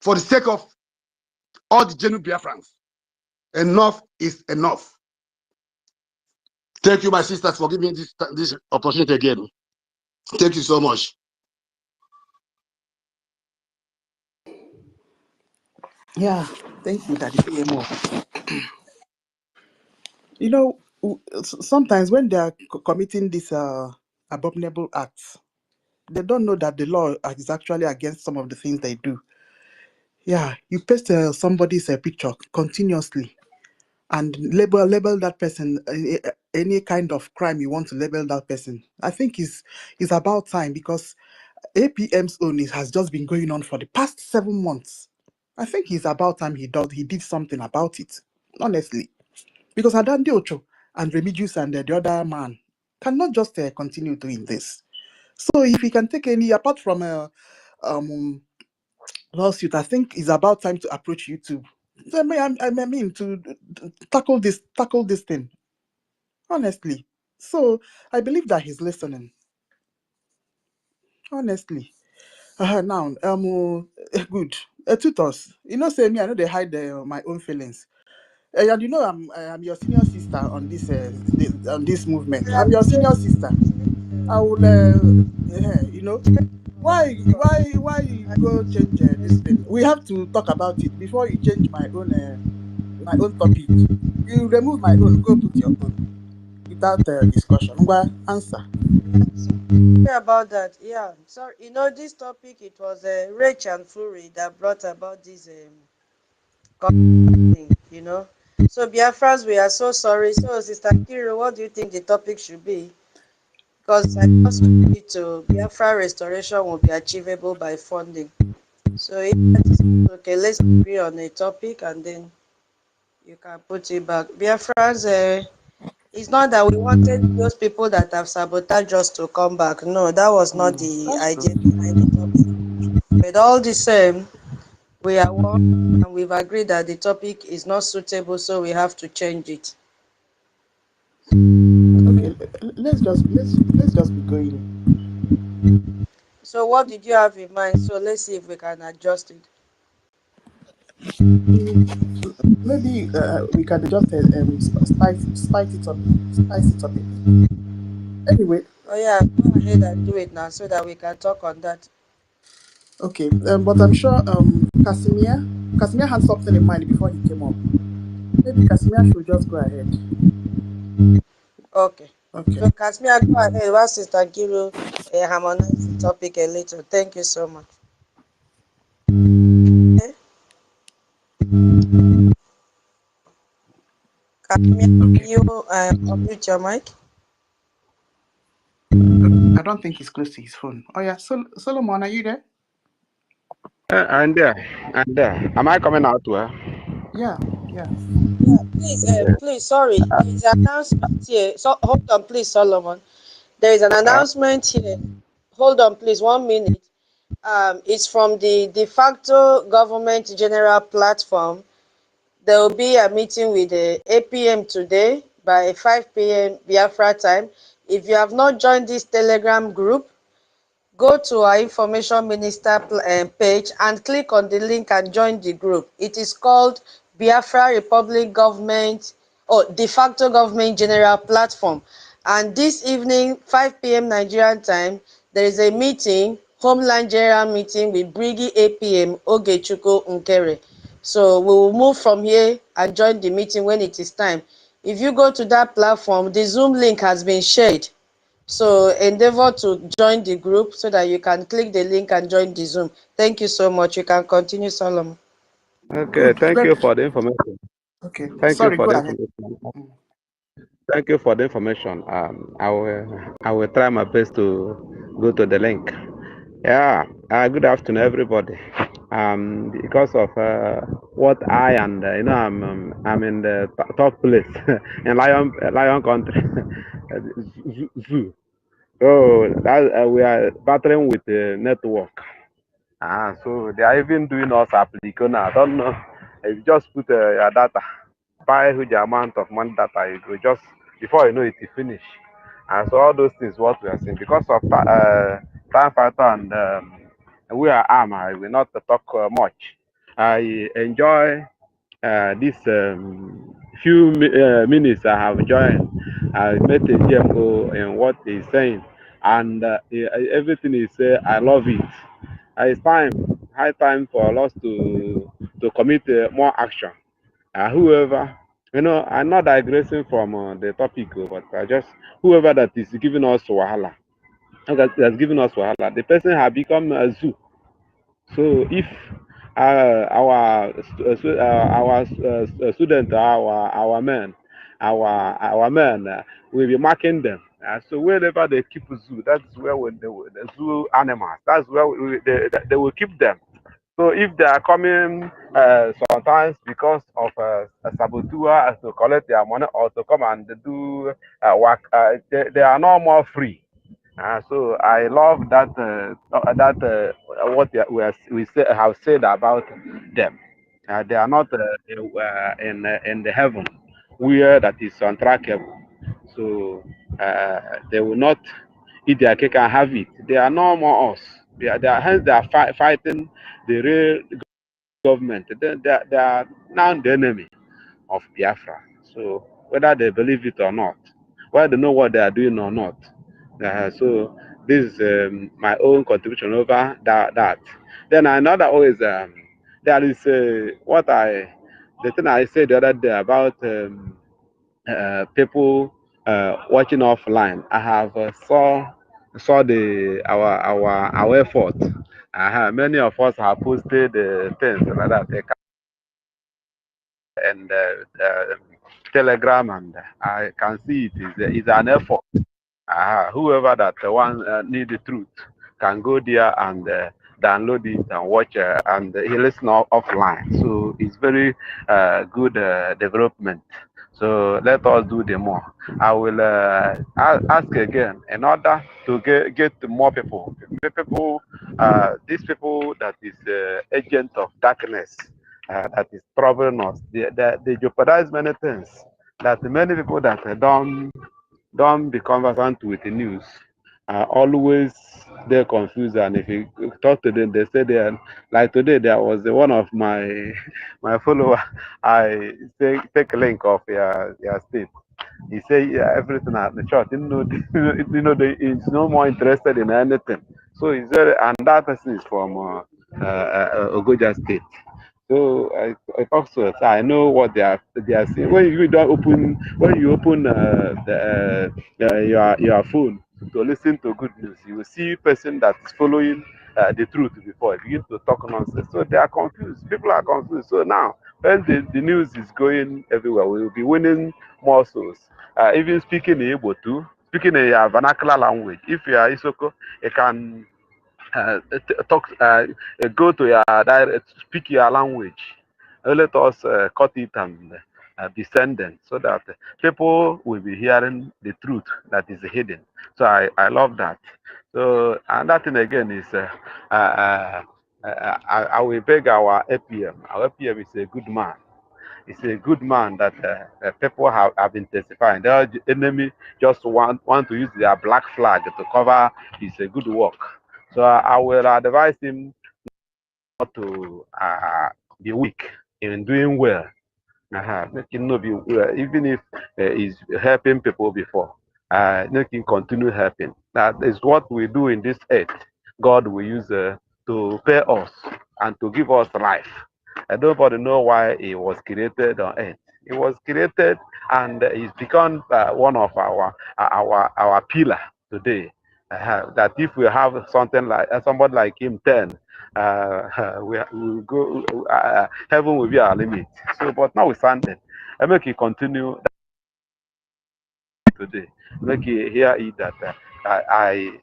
for the sake of all the genuine Biafrans. Enough is enough. Thank you, my sisters, for giving me this opportunity again. Thank you so much. Yeah, thank you, Daddy PMO. You know, sometimes when they are committing these abominable acts, they don't know that the law is actually against some of the things they do. Yeah, you paste somebody's picture continuously and label that person any kind of crime you want to label that person. I think it's about time, because APM's own has just been going on for the past 7 months. I think it's about time he did something about it, honestly. Because Adande Ocho and Remigius and the other man cannot just continue doing this. So if he can take any, apart from lawsuit, I think it's about time to approach YouTube. I mean to tackle this thing, honestly. So I believe that he's listening, honestly. Now, good. Tutos, say me, I know they hide my own feelings. And I'm your senior sister on this movement. I'm your senior sister. I will, why you go change this thing? We have to talk about it before you change my own topic. You remove my own, go put your own without discussion. Answer. Sorry about that. Yeah, sorry. This topic, it was Rach and Fury that brought about this thing. So Biafrans, we are so sorry. So Sister Kiro, what do you think the topic should be? Because I just need to Biafra restoration will be achievable by funding. So if that is okay, let's agree on a topic and then you can put it back. Biafrans, it's not that we wanted those people that have sabotaged us to come back. No, that was not the idea behind the topic. But all the same, we are one and we've agreed that the topic is not suitable, so we have to change it. Okay, let's just be going. So what did you have in mind? So let's see if we can adjust it. Maybe we can just spice it up a bit. Anyway. Oh yeah, go ahead and do it now so that we can talk on that. Okay, but I'm sure Casimir had something in mind before he came up. Maybe Casimir should just go ahead. Okay. Okay. So Casimir, go ahead. While Sister Kiro harmonize the topic a little. Thank you so much. Okay. Casimir, you unmute your mic? I don't think he's close to his phone. Oh yeah, Solomon, are you there? I'm there. Am I coming out well? Yeah. Yeah, please, sorry. There's an announcement here. So hold on, please, Solomon. There is an announcement here. Hold on, please, 1 minute. It's from the de facto government general platform. There will be a meeting with the 8 p.m. today by 5 p.m. Biafra time. If you have not joined this Telegram group, go to our information minister page and click on the link and join the group. It is called Biafra Republic Government or De facto Government General Platform. And this evening, 5 p.m. Nigerian time, there is a meeting, Homeland General meeting with BRGIE APM Ogechuko Nkere. So we will move from here and join the meeting when it is time. If you go to that platform, the Zoom link has been shared. So endeavor to join the group so that you can click the link and join the Zoom. Thank you so much. You can continue, Solomon. Okay, thank you for the information. Okay, thank sorry, you for go the ahead. information. Thank you for the information. I will try my best to go to the link. Yeah. Good afternoon, everybody. Because of what I'm in the top place in lion country, zoo. So that we are battling with the network. So they are even doing us application. I don't know. If you just put your data, buy huge amount of money data, it will just before you know it, it finish. And so all those things what we are seeing because of time factor and we are armed. I will not talk much. I enjoy this few minutes I have joined. I met a GMO in what he's saying, and everything he said, I love it. It's high time for us to commit more action. Whoever, I'm not digressing from the topic, but I just whoever that is giving us wahala, that's giving us wahala, the person have become a zoo. So if our student, our men, our men will be marking them. So wherever they keep zoo, that's where the zoo animals. That's where they will keep them. So if they are coming sometimes because of a saboteur to collect their money or to come and do work, they are no more free. So I love that what have said about them. They are not in the heaven where that is untrackable. So they will not eat their cake and have it. They are no more us. Hence they are fighting the real government. They are now the enemy of Biafra. So whether they believe it or not, whether they know what they are doing or not. So this is my own contribution over that. Then another always there is the thing I said the other day about people watching offline. I have saw our effort. Many of us have posted things like that and Telegram, and I can see it is an effort. Whoever that one need the truth can go there and download it and watch and he listen offline. So it's very good development. So let us do the more. I will ask again in order to get more people. These people that is agent of darkness that is troubling us. They jeopardize many things. That many people that don't be conversant with the news are always they're confused, and if you talk to them, they say they are like today. There was one of my follower. I take a link of your state. He said everything at the church. He's no more interested in anything. So he's very, and that person is from OGOJA state. So I talk to us. I know what they are saying. When you open your phone to listen to good news, you will see a person that is following the truth before you begin to talk nonsense. So they are confused. People are confused. So now when the news is going everywhere, we will be winning more souls. Even speaking in Igbo too, speaking in your vernacular language. If you are Isoko, you can go to your direct, speak your language. Let us cut it and be sending so that people will be hearing the truth that is hidden. So I love that. So another thing again is I will beg our APM. Our APM is a good man. It's a good man that people have been testifying. The enemy just want to use their black flag to cover his good work. So I will advise him not to be weak in doing well. Make him not be even if he's helping people before. Make him continue helping. That is what we do in this earth. God will use to pay us and to give us life. Nobody know why he was created on earth. He was created and he's become one of our pillar today. That if we have something like somebody like him 10, we will go heaven will be our limit. So but notwithstanding, I make it continue today. Make it hear it that I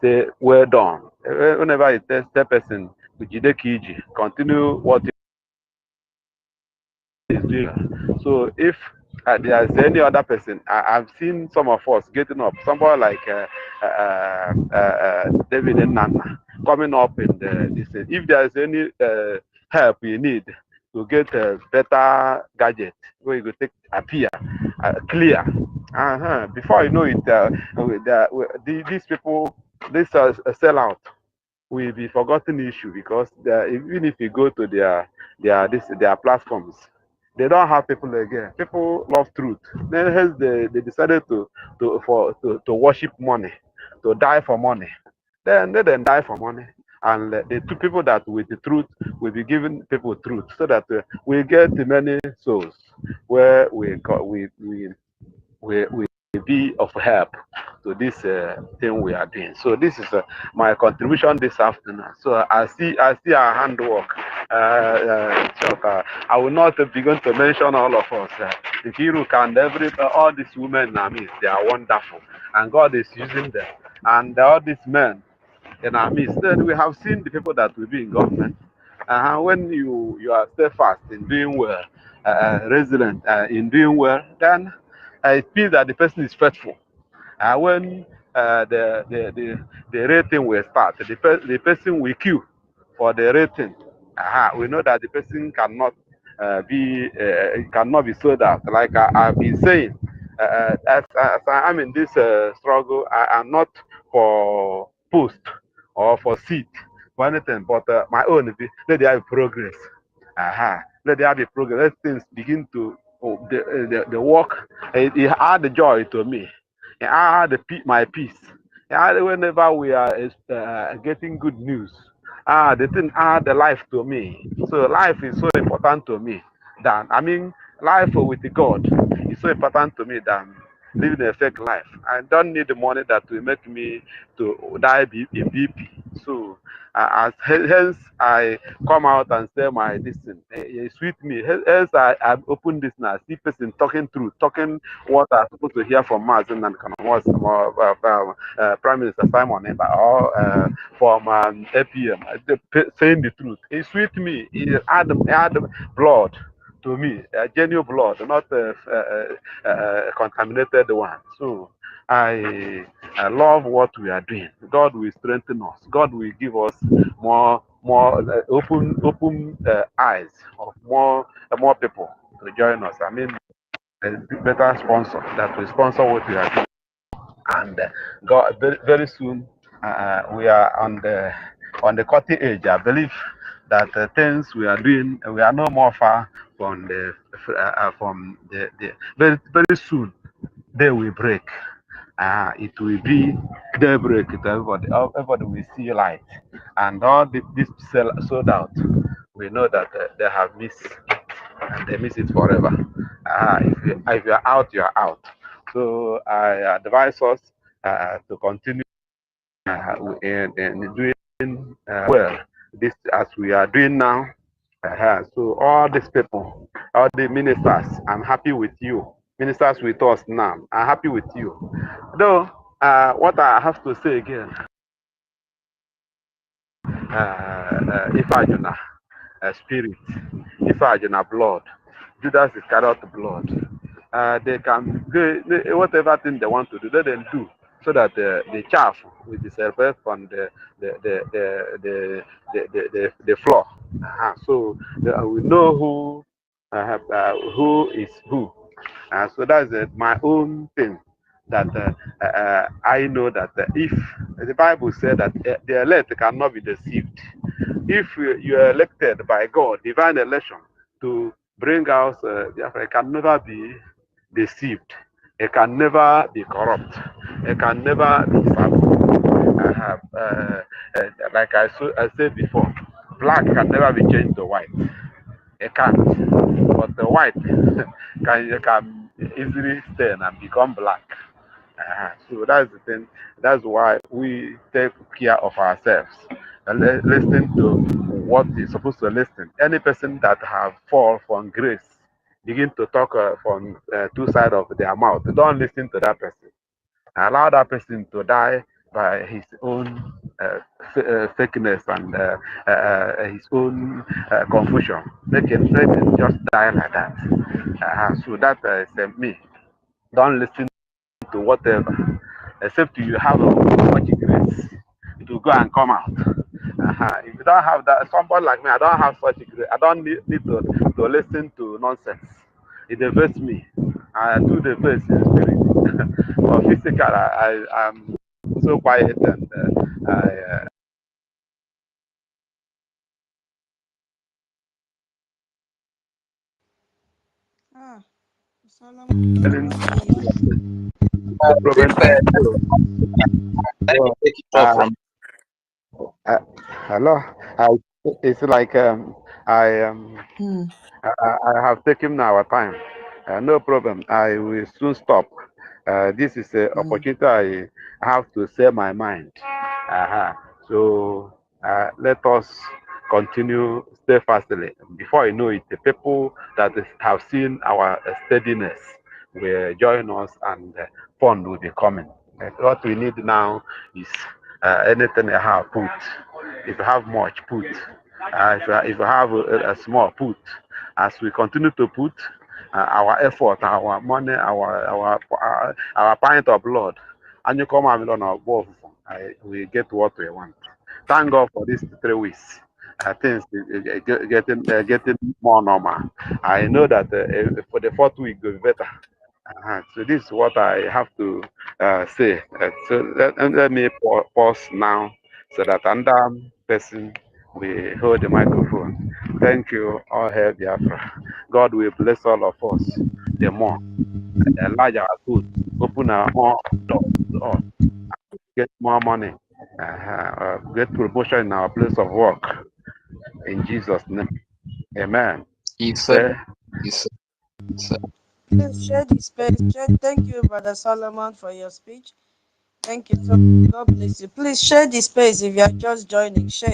say well done. Whenever I test the person with EKID, continue what is doing. So if there is any other person, I've seen some of us getting up. Somebody like David and Nana coming up in this. If there is any help you need to get a better gadget where you go take appear clear. Before you know it, these people, this sellout will be forgotten issue because even if you go to their platforms, they don't have people again. People love truth. Then hence they decided to worship money, to die for money. Then they then die for money. And the two people that with the truth will be giving people truth so that we get many souls where we be of help to this thing we are doing. So this is my contribution this afternoon. So I see our handwork. I will not begin to mention all of us. Nkiru and all these women, they are wonderful, and God is using them. And all these men in our midst. Then we have seen the people that will be in government. When you are steadfast in doing well, resilient in doing well, then it means that the person is faithful. When the rating will start, the person will queue for the rating. We know that the person cannot be sold out. Like I've been saying, as I am in this struggle, I am not for post or for seat for anything, but my own. Let there be progress. Let there be progress. Let things begin to the work. It add the joy to me. It add my peace. Whenever we are getting good news, the thing add the life to me. So life is so important to me than life with God is so important to me than living a fake life. I don't need the money that will make me to die in BP. So hence I come out and say my distance. It's with me. Hence I open this now. See person talking truth, talking what I'm supposed to hear from Mazen and was Prime Minister Simon Eba or from APM, saying the truth. It's with me. It add blood to me, genuine blood, not contaminated one. So I love what we are doing. God will strengthen us. God will give us more open eyes of more people to join us. A better sponsor that will sponsor what we are doing. And God, very soon we are on the cutting edge. I believe that things we are doing, we are no more far from the very soon they will break. It will be daybreak to everybody. Everybody will see light, and all this sold out. We know that they have missed it, and they miss it forever. If you're out, you're out. So I advise us to continue in doing well this as we are doing now. So all these people, all the ministers, I'm happy with you. Ministers with us now, I'm happy with you. Though, what I have to say again, Ifajuna spirit, Ifajuna blood, Judas Iscariot blood. They can whatever thing they want to do, let them do, so that the chaff will be separated from the floor. So we know who is who. So that's my own thing. That I know that if the Bible said that the elect cannot be deceived, if you are elected by God, divine election, to bring out Biafra, it can never be deceived. It can never be corrupt. It can never be sabotaged. Like I said before, black can never be changed to white. It can't. But the white can easily stain and become black. So that's the thing. That's why we take care of ourselves and listen to what is supposed to listen. Any person that have fall from grace begin to talk from two sides of their mouth. Don't listen to that person. Allow that person to die by his own fakeness and his own confusion. Let him just die like that. So that is me. Don't listen to whatever, except you have much grace to go and come out. If you don't have that, somebody like me, I don't have such grace. I don't need to listen to nonsense. It diverts me. I do the verse in spirit. For physical, I am so quiet and I. Hello. It's like I have taken our time. No problem. I will soon stop. This is an opportunity I have to say my mind. So let us continue steadfastly. Before you know it, the people that have seen our steadiness will join us, and fun will be coming. What we need now is anything I have put. If you have much, put. If you have a small put, as we continue to put our effort, our money, our pint of blood, and you come and on our above, we get what we want. Thank God for these 3 weeks. Things getting more normal. I know that for the 4th week it will be better. So this is what I have to say. So let me pause now so that another person will hold the microphone. Thank you. All hail Biafra. God will bless all of us the more. Enlarge our good. Open our more doors to us. Get more money. Get promotion in our place of work. In Jesus' name. Amen. It's Say, Please share the space. Thank you, Brother Solomon, for your speech. Thank you so much. God bless you. Please share the space if you are just joining. Share.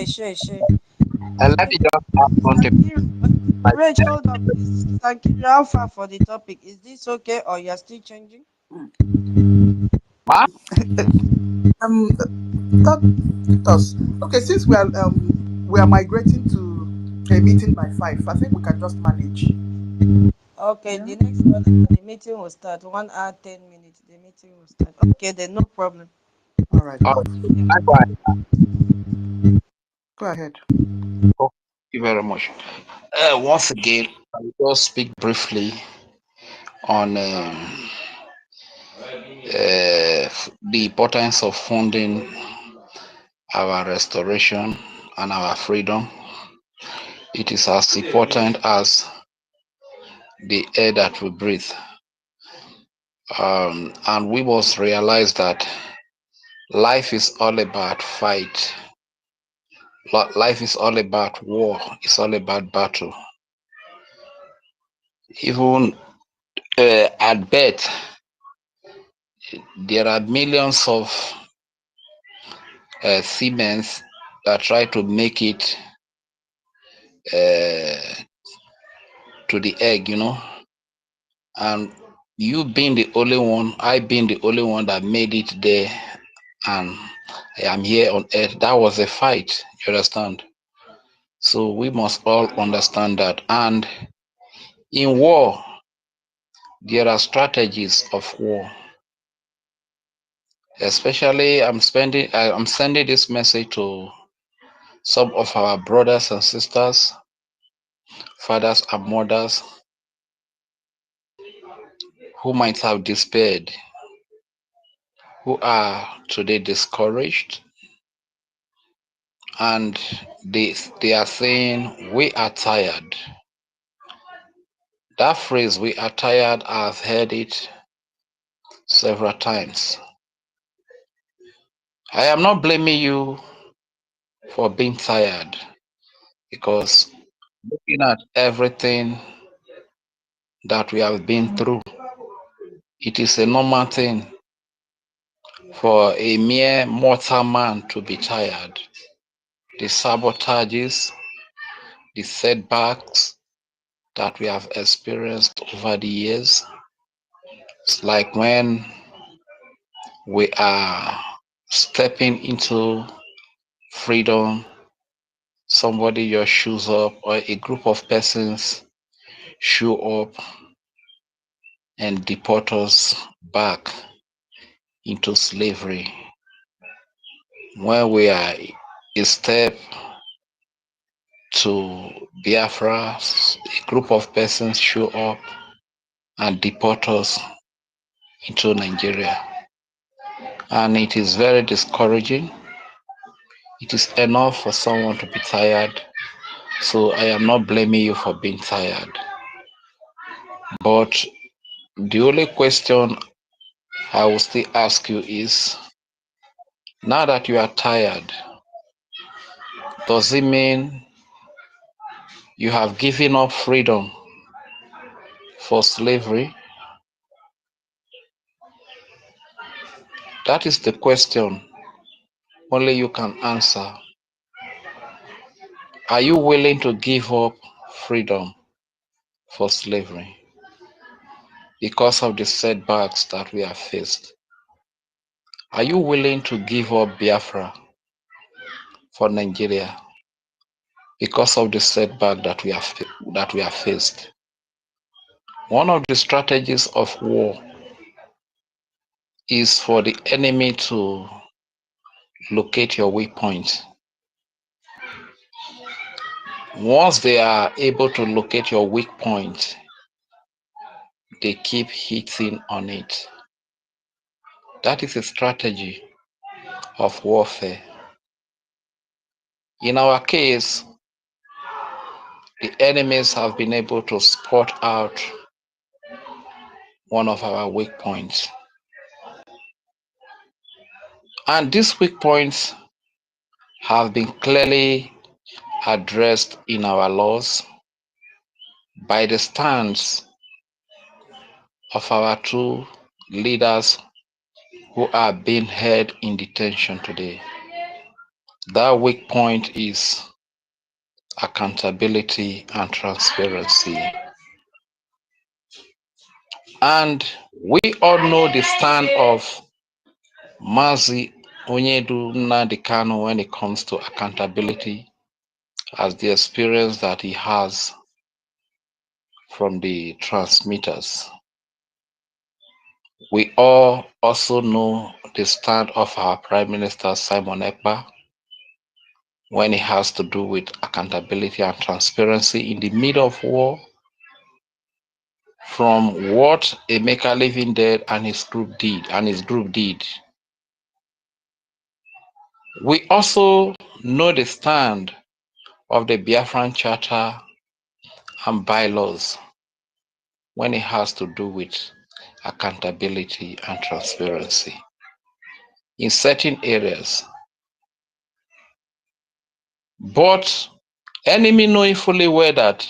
and let me just add something. Rach, hold on, please. Thank you, Alpha, for the topic. Is this okay or you are still changing? Okay, since we are migrating to a meeting by 5, I think we can just manage. Okay, the next one, the meeting will start 1 hour 10 minutes. The meeting will start. Okay, then no problem. All right. Go ahead. Thank you very much. Once again, I will just speak briefly on the importance of funding our restoration and our freedom. It is as important as the air that we breathe. And we must realize that life is all about fight. Life is all about war. It's all about battle. Even at birth, there are millions of seamen that try to make it to the egg, and you being the only one, I being the only one that made it there, and I am here on earth. That was a fight, you understand? So we must all understand that. And in war, there are strategies of war. Especially, I'm sending this message to some of our brothers and sisters, fathers and mothers, who might have despaired, who are today discouraged, and they are saying, we are tired. That phrase, we are tired, I've heard it several times. I am not blaming you for being tired, because looking at everything that we have been through, it is a normal thing for a mere mortal man to be tired. The sabotages, the setbacks that we have experienced over the years, it's like when we are stepping into freedom, somebody just shows up, or a group of persons show up and deport us back into slavery. When we are a step to Biafra, a group of persons show up and deport us into Nigeria. And it is very discouraging. It is enough for someone to be tired. So I am not blaming you for being tired. But the only question I will still ask you is, now that you are tired, does it mean you have given up freedom for slavery? That is the question only you can answer. Are you willing to give up freedom for slavery because of the setbacks that we have faced? Are you willing to give up Biafra for Nigeria? because of the setback that we have faced. One of the strategies of war is for the enemy to locate your weak point. Once they are able to locate your weak point, they keep hitting on it. That is a strategy of warfare. In our case, the enemies have been able to spot out one of our weak points. And these weak points have been clearly addressed in our laws by the stance of our two leaders who are being held in detention today. That weak point is accountability and transparency. And we all know the stand of Mazi Onyedu Nnamdi Kanu when it comes to accountability, as the experience that he has from the transmitters. We all also know the stand of our Prime Minister Simon Ekpa when it has to do with accountability and transparency in the middle of war, from what Emeka Living Dead and his group did. We also know the stand of the Biafran Charter and bylaws when it has to do with accountability and transparency in certain areas. But enemy knowing fully well that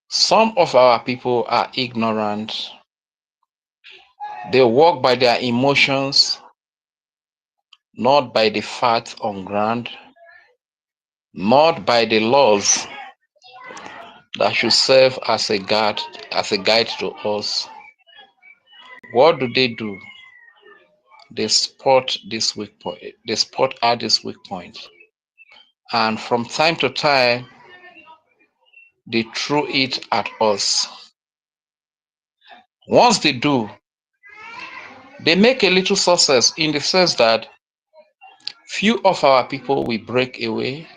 some of our people are ignorant. They walk by their emotions, not by the facts on ground, not by the laws that should serve as a guide to us. What do? They spot this weak point. They spot out this weak point. And from time to time, they throw it at us. Once they do, they make a little success in the sense that few of our people will break away,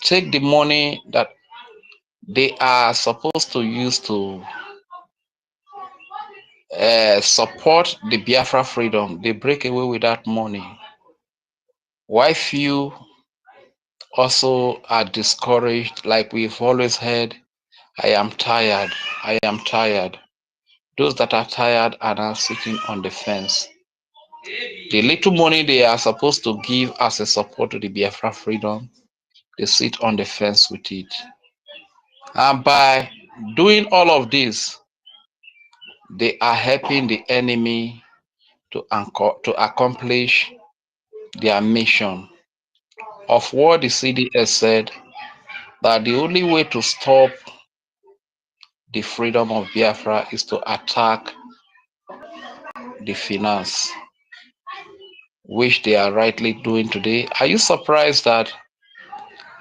take the money that they are supposed to use to support the Biafra freedom. They break away with that money. Why few also are discouraged, like we've always heard, I am tired, I am tired. Those that are tired are now sitting on the fence. The little money they are supposed to give as a support to the Biafra freedom, they sit on the fence with it. And by doing all of this, they are helping the enemy to accomplish their mission of what the CDS said, that the only way to stop the freedom of Biafra is to attack the finance, which they are rightly doing today. Are you surprised that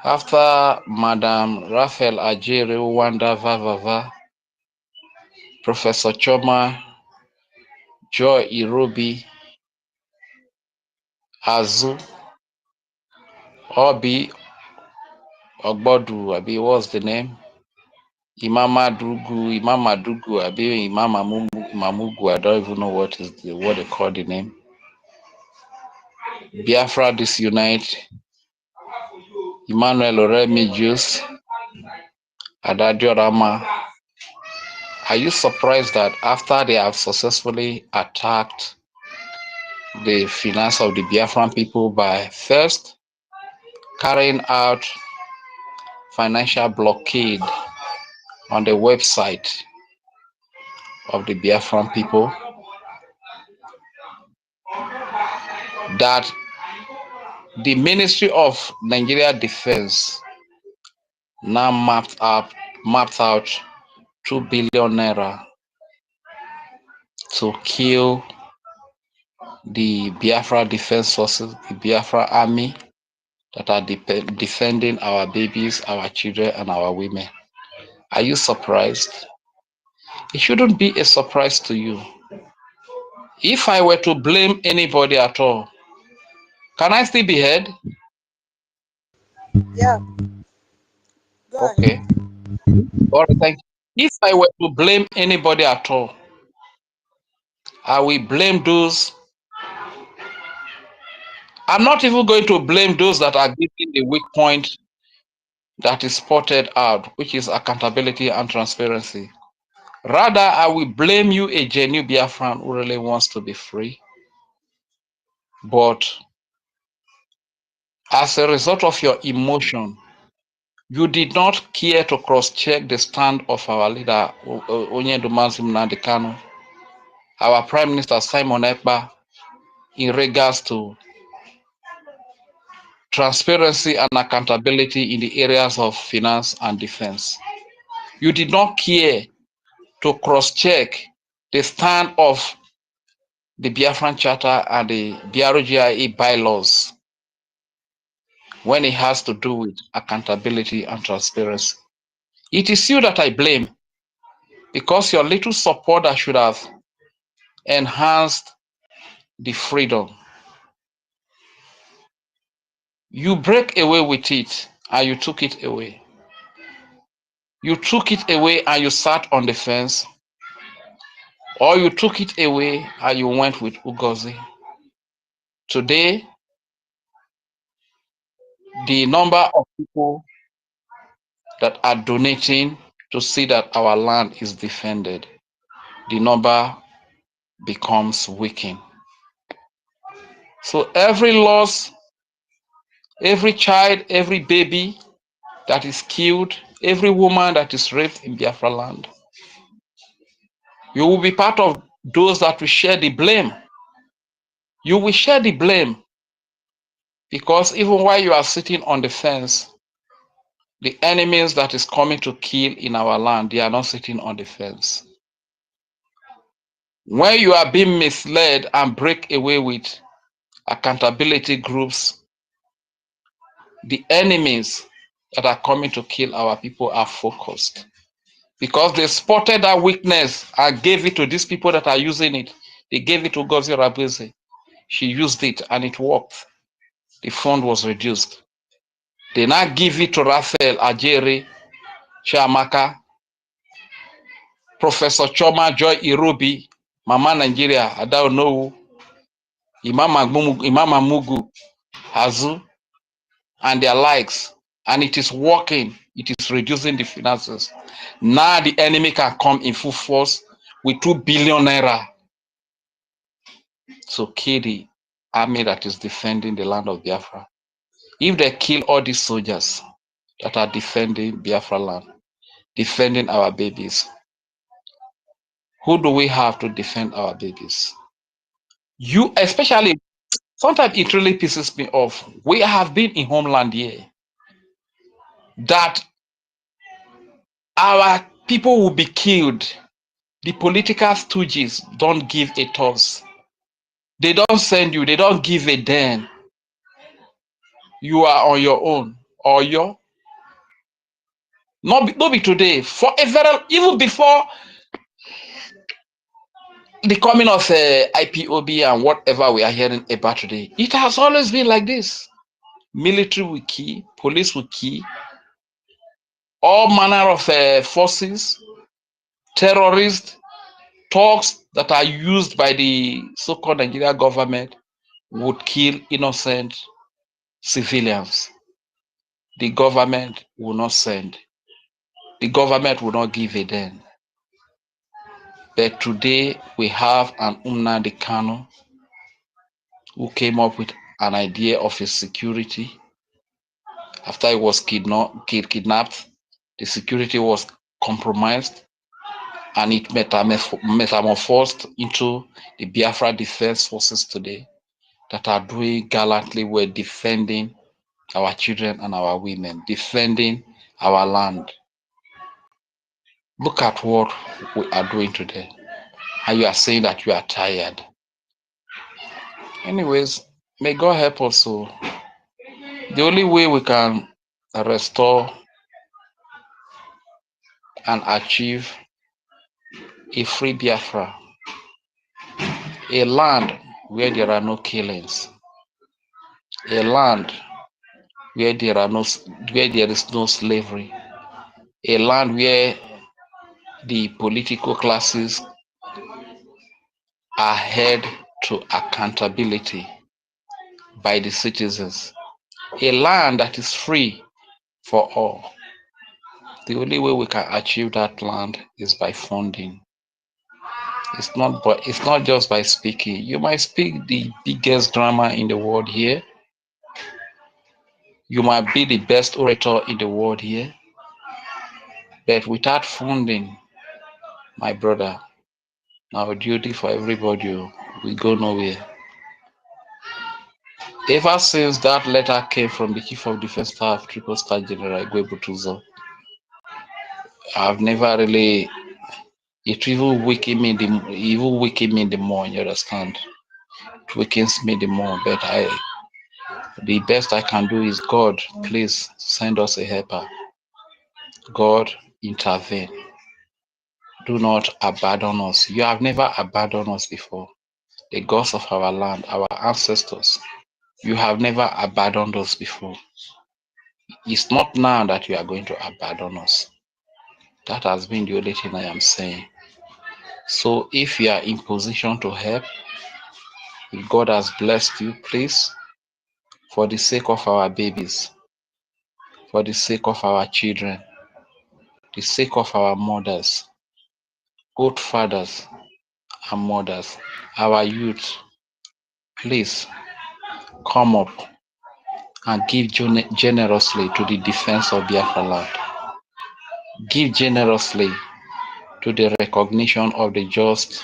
after Madam Raphael Ajere Wanda Vavava, Professor Choma, Joy Irobi, Azu, Obi Ogbodu, Abi, what's the name? Imama Dugu, Abi Imamugu, I don't even know what they call the name. Biafra Disunite, Emmanuel Oremi Juice, Adadio Rama. Are you surprised that after they have successfully attacked the finance of the Biafran people by first carrying out financial blockade on the website of the Biafran people, that the Ministry of Nigeria Defense now mapped out 2 billion naira to kill the Biafra Defense Forces, the Biafra Army, that are defending our babies, our children, and our women. Are you surprised? It shouldn't be a surprise to you. If I were to blame anybody at all, can I still be heard? Yeah. Go Okay. ahead. All right, thank you. If I were to blame anybody at all, I will blame those. I'm not even going to blame those that are giving the weak point that is spotted out, which is accountability and transparency. Rather, I will blame you, a genuine Biafran who really wants to be free. But as a result of your emotion, you did not care to cross-check the stand of our leader, Onyedumazi Nnamdi Kanu, our Prime Minister Simon Ekpa, in regards to transparency and accountability in the areas of finance and defense. You did not care to cross-check the stand of the Biafran Charter and the BRGIE bylaws when it has to do with accountability and transparency. It is you that I blame, because your little supporter should have enhanced the freedom. You break away with it and you took it away. You took it away and you sat on the fence, or you took it away and you went with OGOJA. Today, the number of people that are donating to see that our land is defended, the number becomes weakened. So every loss, every child, every baby that is killed, every woman that is raped in Biafra land, you will be part of those that will share the blame. You will share the blame, because even while you are sitting on the fence, the enemies that is coming to kill in our land, they are not sitting on the fence. When you are being misled and break away with accountability groups, the enemies that are coming to kill our people are focused, because they spotted that weakness and gave it to these people that are using it. They gave it to Ngozi Rabuse. She used it and it worked. The fund was reduced. They now give it to Raphael Ajere, Chiamaka, Professor Choma Joy Irobi, Mama Nigeria, Ada Onuwu, Imam Mugu, Hazu, and their likes. And it is working. It is reducing the finances. Now the enemy can come in full force with 2 billion naira to kill the army that is defending the land of Biafra. If they kill all these soldiers that are defending Biafra land, defending our babies, who do we have to defend our babies? You, especially, sometimes it really pisses me off. We have been in homeland here that our people will be killed. The political stooges don't give a toss. They don't send you, they don't give a damn. You are on your own. Or you're not be today. For a very, even before the coming of IPOB and whatever we are hearing about today, it has always been like this. Military will kill, police will kill, all manner of forces, terrorists, thugs that are used by the so-called Nigerian government would kill innocent civilians. The government will not send. The government will not give a damn. But today we have an Nnamdi Kanu who came up with an idea of a security. After he was kidnapped, the security was compromised, and it metamorphosed into the Biafra Defense Forces today that are doing gallantly well, defending our children and our women, defending our land. Look at what we are doing today. And you are saying that you are tired. Anyways, may God help us to The only way we can restore and achieve a free Biafra, a land where there are no killings, a land where there is no slavery, a land where the political classes are held to accountability by the citizens, a land that is free for all. The only way we can achieve that land is by funding. It's not just by speaking. You might speak the biggest drama in the world here. You might be the best orator in the world here. But without funding, my brother, our duty for everybody, we go nowhere. Ever since that letter came from the Chief of Defense Staff, Triple Star General Igwe, I've never really, it even weakened me the more, you understand? It weakens me the more, but the best I can do is, God, please send us a helper. God, intervene. Do not abandon us. You have never abandoned us before. The gods of our land, our ancestors, you have never abandoned us before. It's not now that you are going to abandon us. That has been the only thing I am saying. So if you are in position to help, if God has blessed you, please, for the sake of our babies, for the sake of our children, the sake of our mothers, both fathers and mothers, our youth, please come up and give generously to the defense of Biafra land. Give generously to the recognition of the just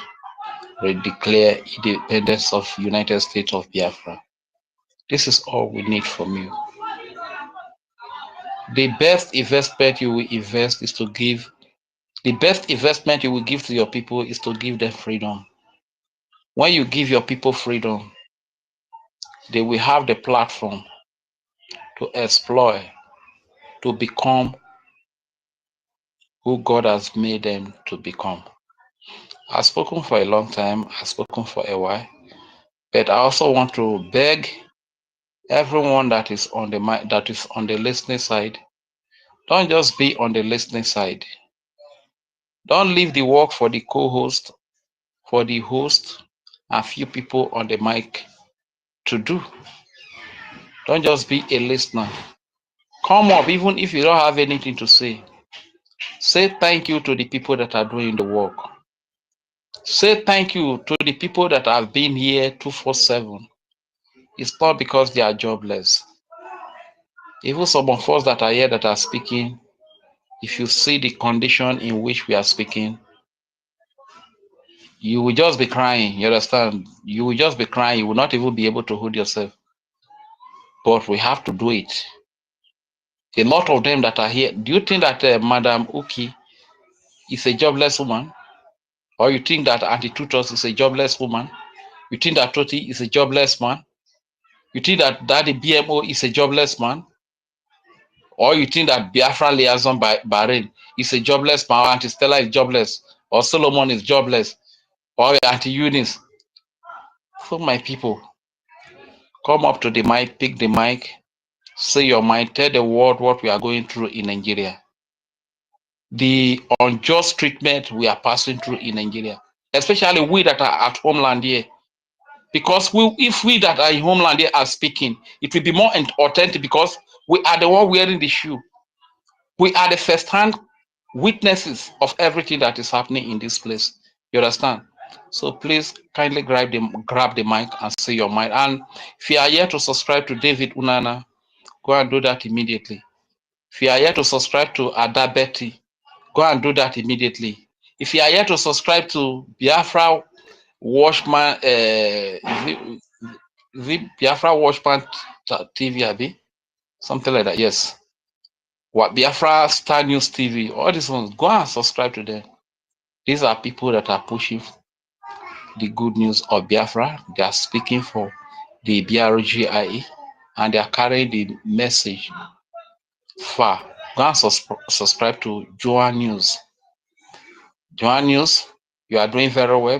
declare independence of United States of Biafra. This is all we need from you. The best investment you will invest is to give. The best investment you will give to your people is to give them freedom. When you give your people freedom, they will have the platform to exploit, to become who God has made them to become. I've spoken for a long time, I've spoken for a while, but I also want to beg everyone that is on the listening side, don't just be on the listening side. Don't leave the work for the co-host, for the host, and few people on the mic to do. Don't just be a listener. Come up, even if you don't have anything to say. Say thank you to the people that are doing the work. Say thank you to the people that have been here 247. It's not because they are jobless. Even some of us that are here that are speaking, if you see the condition in which we are speaking, you will just be crying. You understand? You will just be crying. You will not even be able to hold yourself. But we have to do it. A lot of them that are here, do you think that Madam Uki is a jobless woman? Or you think that Auntie Tutos is a jobless woman? You think that Toti is a jobless man? You think that Daddy BMO is a jobless man? Or you think that Biafra Liaison by Bahrain is a jobless man, or Auntie Stella is jobless, or Solomon is jobless, or Auntie Eunice? So my people, come up to the mic, pick the mic, say your mind, tell the world what we are going through in Nigeria. The unjust treatment we are passing through in Nigeria, especially we that are at homeland here. Because if we that are in homeland here are speaking, it will be more authentic because we are the one wearing the shoe. We are the first-hand witnesses of everything that is happening in this place. You understand? So please kindly grab the mic and say your mind. And if you are here to subscribe to David Unana, go and do that immediately. If you are here to subscribe to Ada Betty, go and do that immediately. If you are here to subscribe to Biafra Watchman, Biafra Watchman TV, Abi? Something like that, yes. What Biafra Star News TV, all these ones, go and subscribe to them. These are people that are pushing the good news of Biafra. They are speaking for the BRGIE and they are carrying the message far. Go and subscribe to Joa News. Joa News, you are doing very well.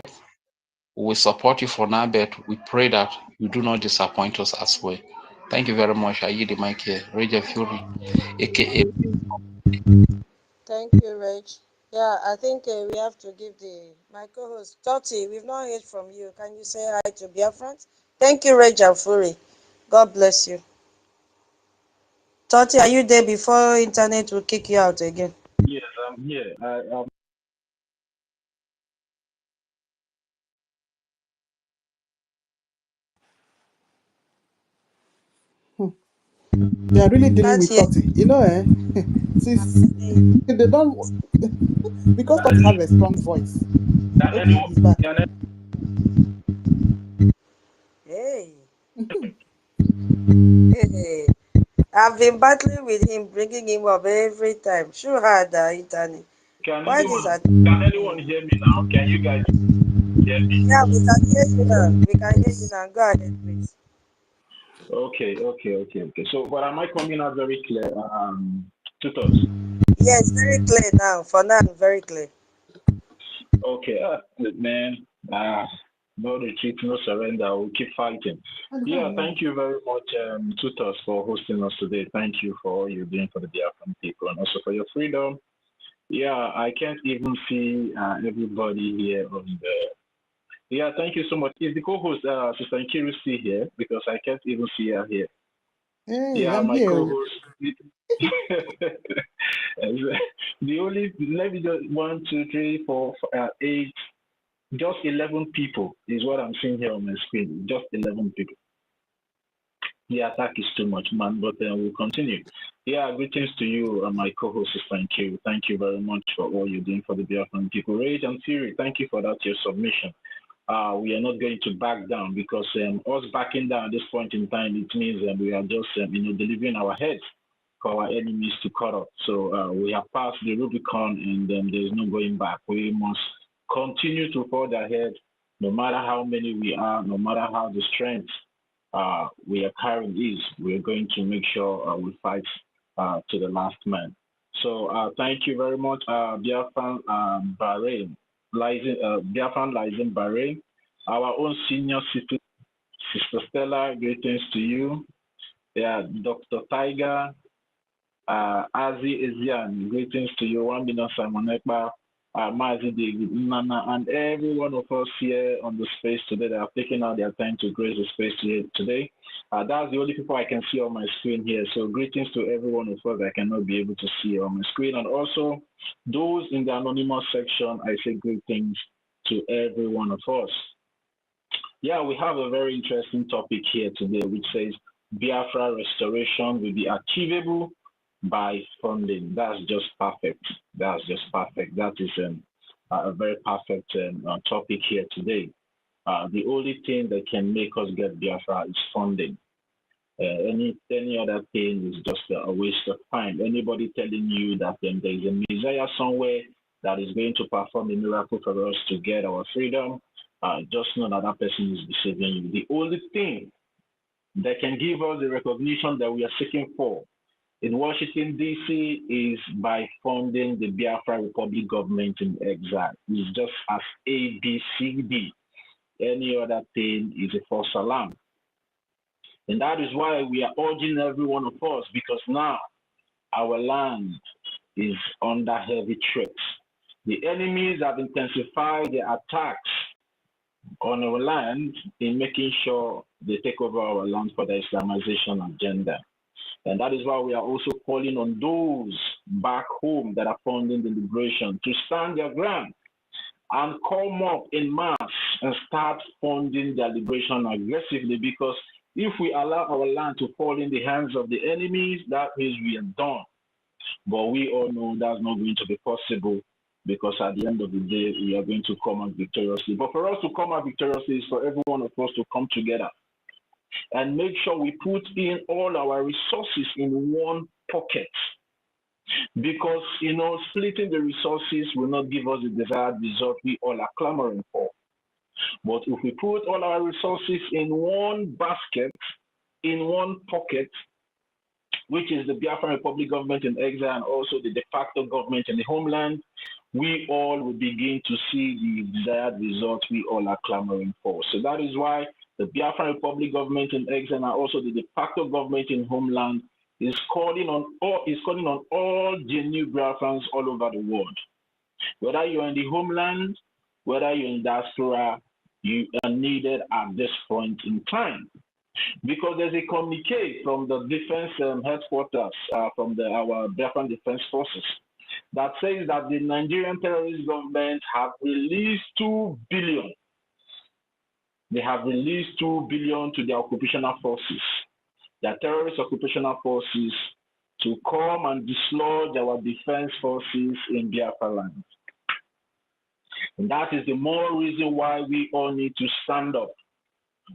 We will support you for now, but we pray that you do not disappoint us as well. Thank you very much. I yield the mic here. Reggie Fury, aka. Thank you, Reg. Yeah, I think we have to give my co-host Toti. We've not heard from you. Can you say hi to Biafrans? Thank you, Reg and Fury. God bless you. Toti, are you there before internet will kick you out again? Yes, I'm here. They are really dealing with Toti. You know, since they don't, because Toti have a strong voice. Okay, he's back. Hey. Hey. I've been battling with him, bringing him up every time. Sure had the internet. Can anyone hear me now? Can you guys hear me? Yeah, we can hear you now. We can hear you now. Go ahead, please. Okay. So, but am I coming out very clear, tutors? Yes, very clear now. For now, very clear. Okay, man. No retreat, no surrender. We'll keep fighting. Yeah, thank you very much, tutors, for hosting us today. Thank you for all you're doing for the Biafran people and also for your freedom. Yeah, I can't even see everybody here on the. Yeah, thank you so much. Is the co-host, Sister Nkiru, still here? Because I can't even see her here. Hey, yeah, I'm my here. co-host. The only, let me just 1, 2, 3, 4, 8, just 11 people is what I'm seeing here on my screen. Just 11 people. The attack is too much, man, but we'll continue. Yeah, greetings to you, my co-host, Thank you. Thank you very much for all you're doing for the Biafran people. Rage and Fury, thank you for that, your submission. We are not going to back down because us backing down at this point in time, it means we are just, delivering our heads for our enemies to cut off. So we have passed the Rubicon and there's no going back. We must continue to forge ahead, no matter how many we are, no matter how the strength we are carrying is. We're going to make sure we fight to the last man. So thank you very much, Biafran Bahrain. Biafran lies in Bahrain. Our own senior Sister Stella, greetings to you. Yeah, Dr. Tiger, Azi Ezian, greetings to you. Wambina Simonekba, Mazi David, Nana, and every one of us here on the space today that have taken out their time to grace the space today. That's the only people I can see on my screen here. So greetings to every one of us that I cannot be able to see on my screen. And also those in the anonymous section, I say greetings to every one of us. Yeah, we have a very interesting topic here today, which says Biafra restoration will be achievable by funding. That's just perfect. That's just perfect. That is a very perfect topic here today. The only thing that can make us get Biafra is funding. Any other thing is just a waste of time. Anybody telling you that there is a Messiah somewhere that is going to perform a miracle for us to get our freedom, just know that that person is deceiving you. The only thing that can give us the recognition that we are seeking for in Washington, D.C. is by funding the Biafra Republic government in exile. It's just as A, B, C, D. Any other thing is a false alarm. And that is why we are urging every one of us, because now our land is under heavy threats. The enemies have intensified their attacks on our land in making sure they take over our land for the Islamization agenda. And that is why we are also calling on those back home that are funding the liberation to stand their ground and come up in mass and start funding their liberation aggressively, because if we allow our land to fall in the hands of the enemies, that means we are done. But we all know that's not going to be possible, because at the end of the day, we are going to come out victoriously. But for us to come out victoriously is for every one of us to come together and make sure we put in all our resources in one pocket. Because, splitting the resources will not give us the desired result we all are clamoring for. But if we put all our resources in one basket, in one pocket, which is the Biafran Republic government in exile and also the de facto government in the homeland, we all will begin to see the desired results we all are clamoring for. So that is why the Biafran Republic government in exile and also the de facto government in homeland is calling on all genuine Biafrans all over the world. Whether you're in the homeland, whether you're in diaspora, you are needed at this point in time. Because there's a communique from the defense headquarters, from our Biafran Defense Forces, that says that the Nigerian terrorist government have released 2 billion. They have released 2 billion to the occupational forces, the terrorist occupational forces, to come and dislodge our defense forces in Biafra land. And that is the more reason why we all need to stand up.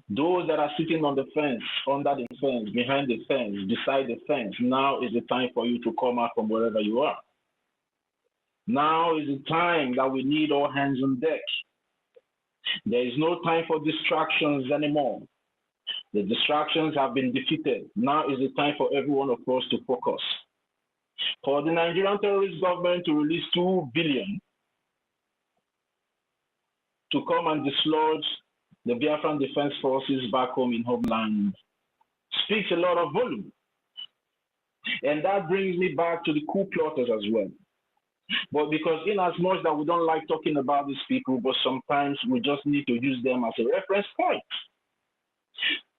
Those that are sitting on the fence, under the fence, behind the fence, beside the fence, now is the time for you to come out from wherever you are. Now is the time that we need all hands on deck. There is no time for distractions anymore. The distractions have been defeated. Now is the time for every one of us to focus. For the Nigerian terrorist government to release 2 billion to come and dislodge the Biafran Defense Forces back home in homeland speaks a lot of volume. And that brings me back to the coup plotters as well. But because in as much that we don't like talking about these people, but sometimes we just need to use them as a reference point.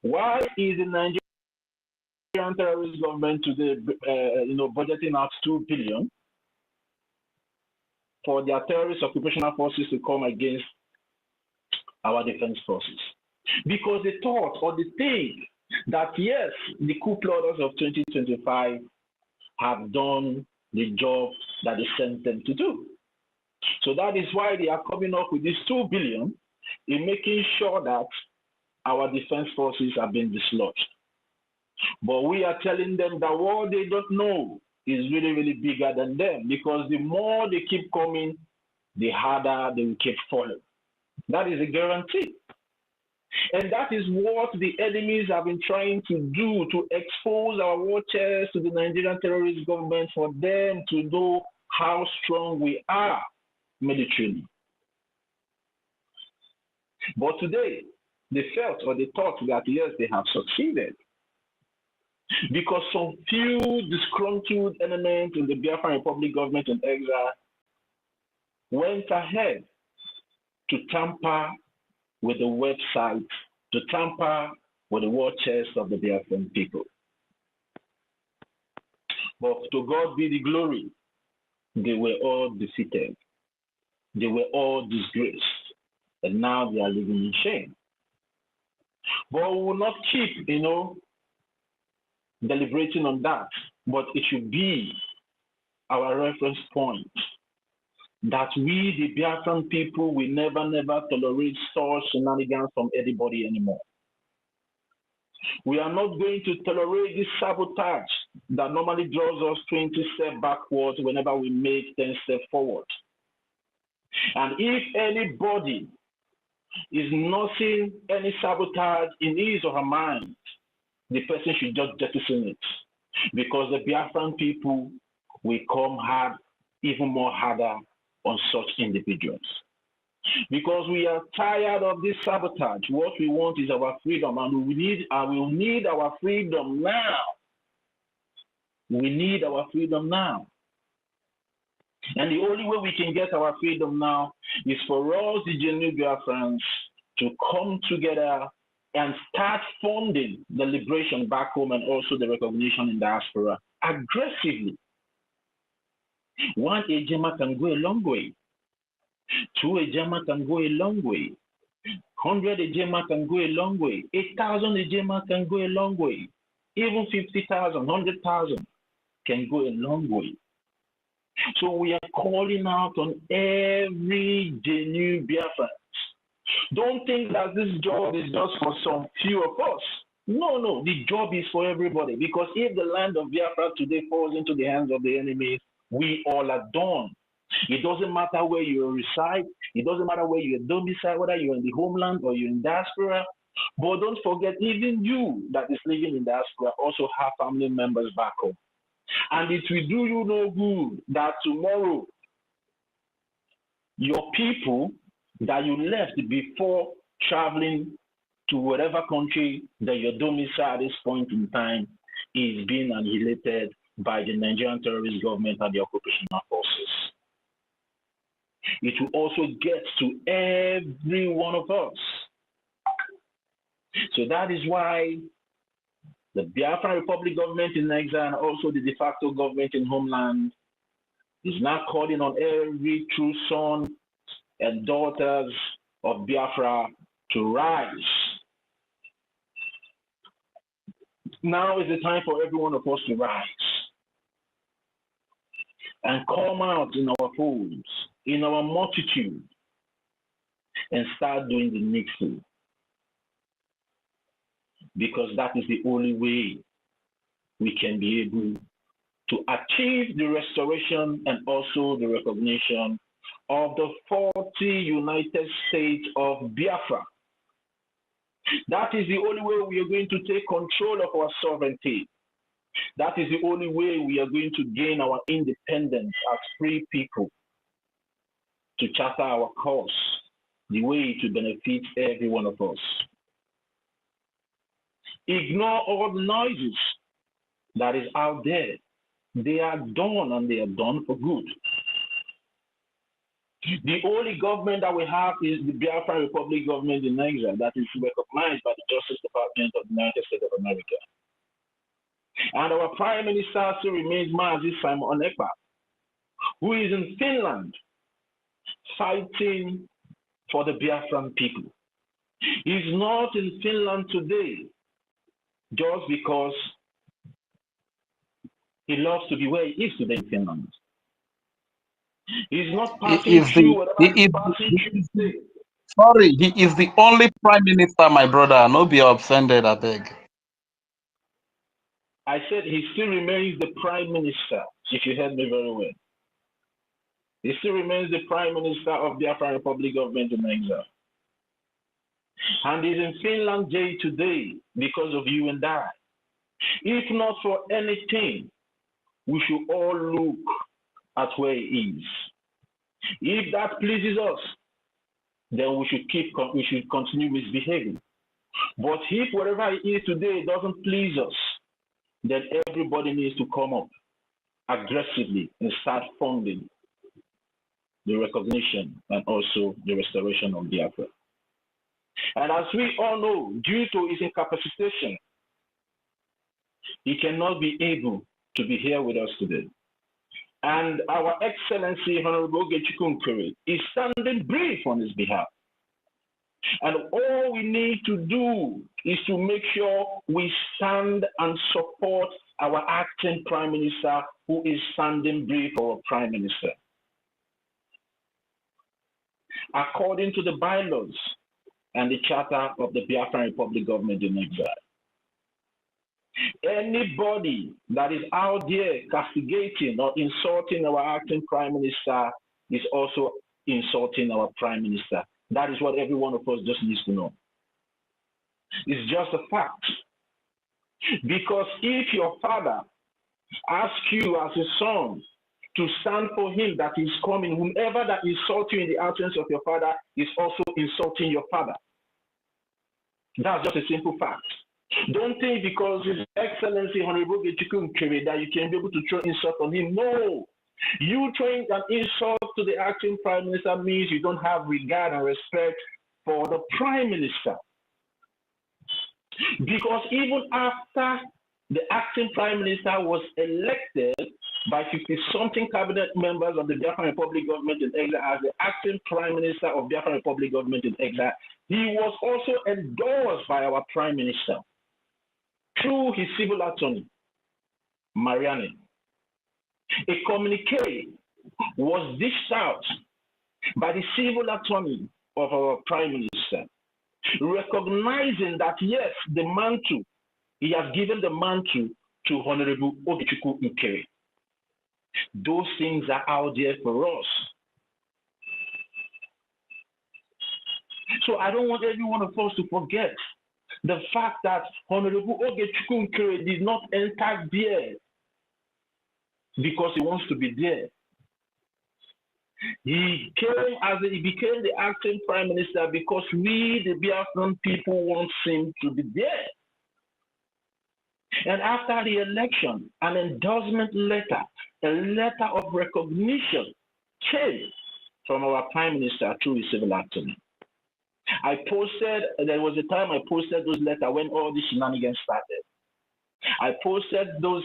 Why is the Nigerian terrorist government today, budgeting out 2 billion for their terrorist occupational forces to come against our defense forces? Because they thought or they think that yes, the coup plotters of 2025 have done the job that they sent them to do. So that is why they are coming up with this 2 billion in making sure that our defense forces have been dislodged. But we are telling them that what they don't know is really, really bigger than them, because the more they keep coming, the harder they will keep falling. That is a guarantee. And that is what the enemies have been trying to do, to expose our war chest to the Nigerian terrorist government for them to know how strong we are militarily. But today, they felt or they thought that yes, they have succeeded. Because some few disgruntled elements in the Biafran Republic government in exile went ahead to tamper with the website, to tamper with the war chest of the Biafran people. But to God be the glory, they were all defeated. They were all disgraced. And now they are living in shame. But we will not keep, deliberating on that. But it should be our reference point that we, the Biafran people, will never, never tolerate such shenanigans from anybody anymore. We are not going to tolerate this sabotage that normally draws us 20 steps backwards whenever we make 10 steps forward. And if anybody is nursing any sabotage in his or her mind, the person should just jettison it. Because the Biafran people will come hard, even more harder on such individuals. Because we are tired of this sabotage. What we want is our freedom, and we need our freedom now. We need our freedom now. And the only way we can get our freedom now is for us, the genuine Biafrans, to come together and start funding the liberation back home and also the recognition in diaspora aggressively. 1 Ejema can go a long way. 2 Ejema can go a long way. 100 Ejema can go a long way. 8,000 Ejema can go a long way. Even 50,000, 100,000 can go a long way. So we are calling out on every genuine Biafran. Don't think that this job is just for some few of us. No, the job is for everybody. Because if the land of Biafra today falls into the hands of the enemy, we all are done. It doesn't matter where you reside. It doesn't matter where you domicile, whether you're in the homeland or you're in diaspora. But don't forget, even you that is living in diaspora also have family members back home. And it will do you no good that tomorrow your people that you left before traveling to whatever country that your domicile at this point in time is being annihilated by the Nigerian terrorist government and the occupational forces. It will also get to every one of us. So that is why the Biafran Republic government in exile and also the de facto government in homeland is now calling on every true son and daughters of Biafra to rise. Now is the time for every one of us to rise and come out in our folds, in our multitude, and start doing the needful. Because that is the only way we can be able to achieve the restoration and also the recognition of the 40 United States of Biafra. That is the only way we are going to take control of our sovereignty. That is the only way we are going to gain our independence as free people, to charter our course, the way to benefit every one of us. Ignore all the noises that is out there. They are done, and they are done for good. The only government that we have is the Biafran Republic government in Nigeria that is recognized by the Justice Department of the United States of America. And our Prime Minister still remains Mazi Simon Ekpa, who is in Finland fighting for the Biafran people. He's not in Finland today just because he loves to be where he is today in Finland. He's not passing through whatever he's passing through today. Sorry, he is the only prime minister, my brother. No be offended, I beg. I said he still remains the prime minister, if you heard me very well. He still remains the prime minister of the Biafran Republic government in exile. And he's in Finland day to day because of you and I. If not for anything, we should all look at where he is. If that pleases us, then we should continue misbehaving. But if whatever he is today doesn't please us, then everybody needs to come up aggressively and start funding the recognition and also the restoration of Biafra. And as we all know, due to his incapacitation, he cannot be able to be here with us today. And our Excellency Honorable OGOJA is standing brief on his behalf. And all we need to do is to make sure we stand and support our acting Prime Minister, who is standing brief for our Prime Minister. According to the bylaws and the charter of the Biafran Republic government in exile, anybody that is out there castigating or insulting our acting Prime Minister is also insulting our Prime Minister. That is what every one of us just needs to know. It's just a fact. Because if your father asks you as a son to stand for him that is coming, whomever that insults you in the absence of your father is also insulting your father. That's just a simple fact. Don't think because His Excellency Honorable OGOJA that you can be able to throw insult on him. No. You throwing an insult to the acting Prime Minister means you don't have regard and respect for the Prime Minister. Because even after the acting Prime Minister was elected by 50-something cabinet members of the Biafran Republic government in exile as the acting Prime Minister of Biafran Republic government in exile, he was also endorsed by our Prime Minister through his civil attorney, Mariani. A communique was dished out by the civil attorney of our Prime Minister, recognizing that yes, the mantle, he has given the mantle to Honorable OGOJA. Those things are out there for us. So I don't want every one of us to forget the fact that Honorable Ogechukwu did not enter there because he wants to be there. He became the acting prime minister because we, the Biafran people, want him to be there. And after the election, an endorsement letter, a letter of recognition came from our prime minister through his civil attorney. There was a time I posted those letters when all the shenanigans started. I posted those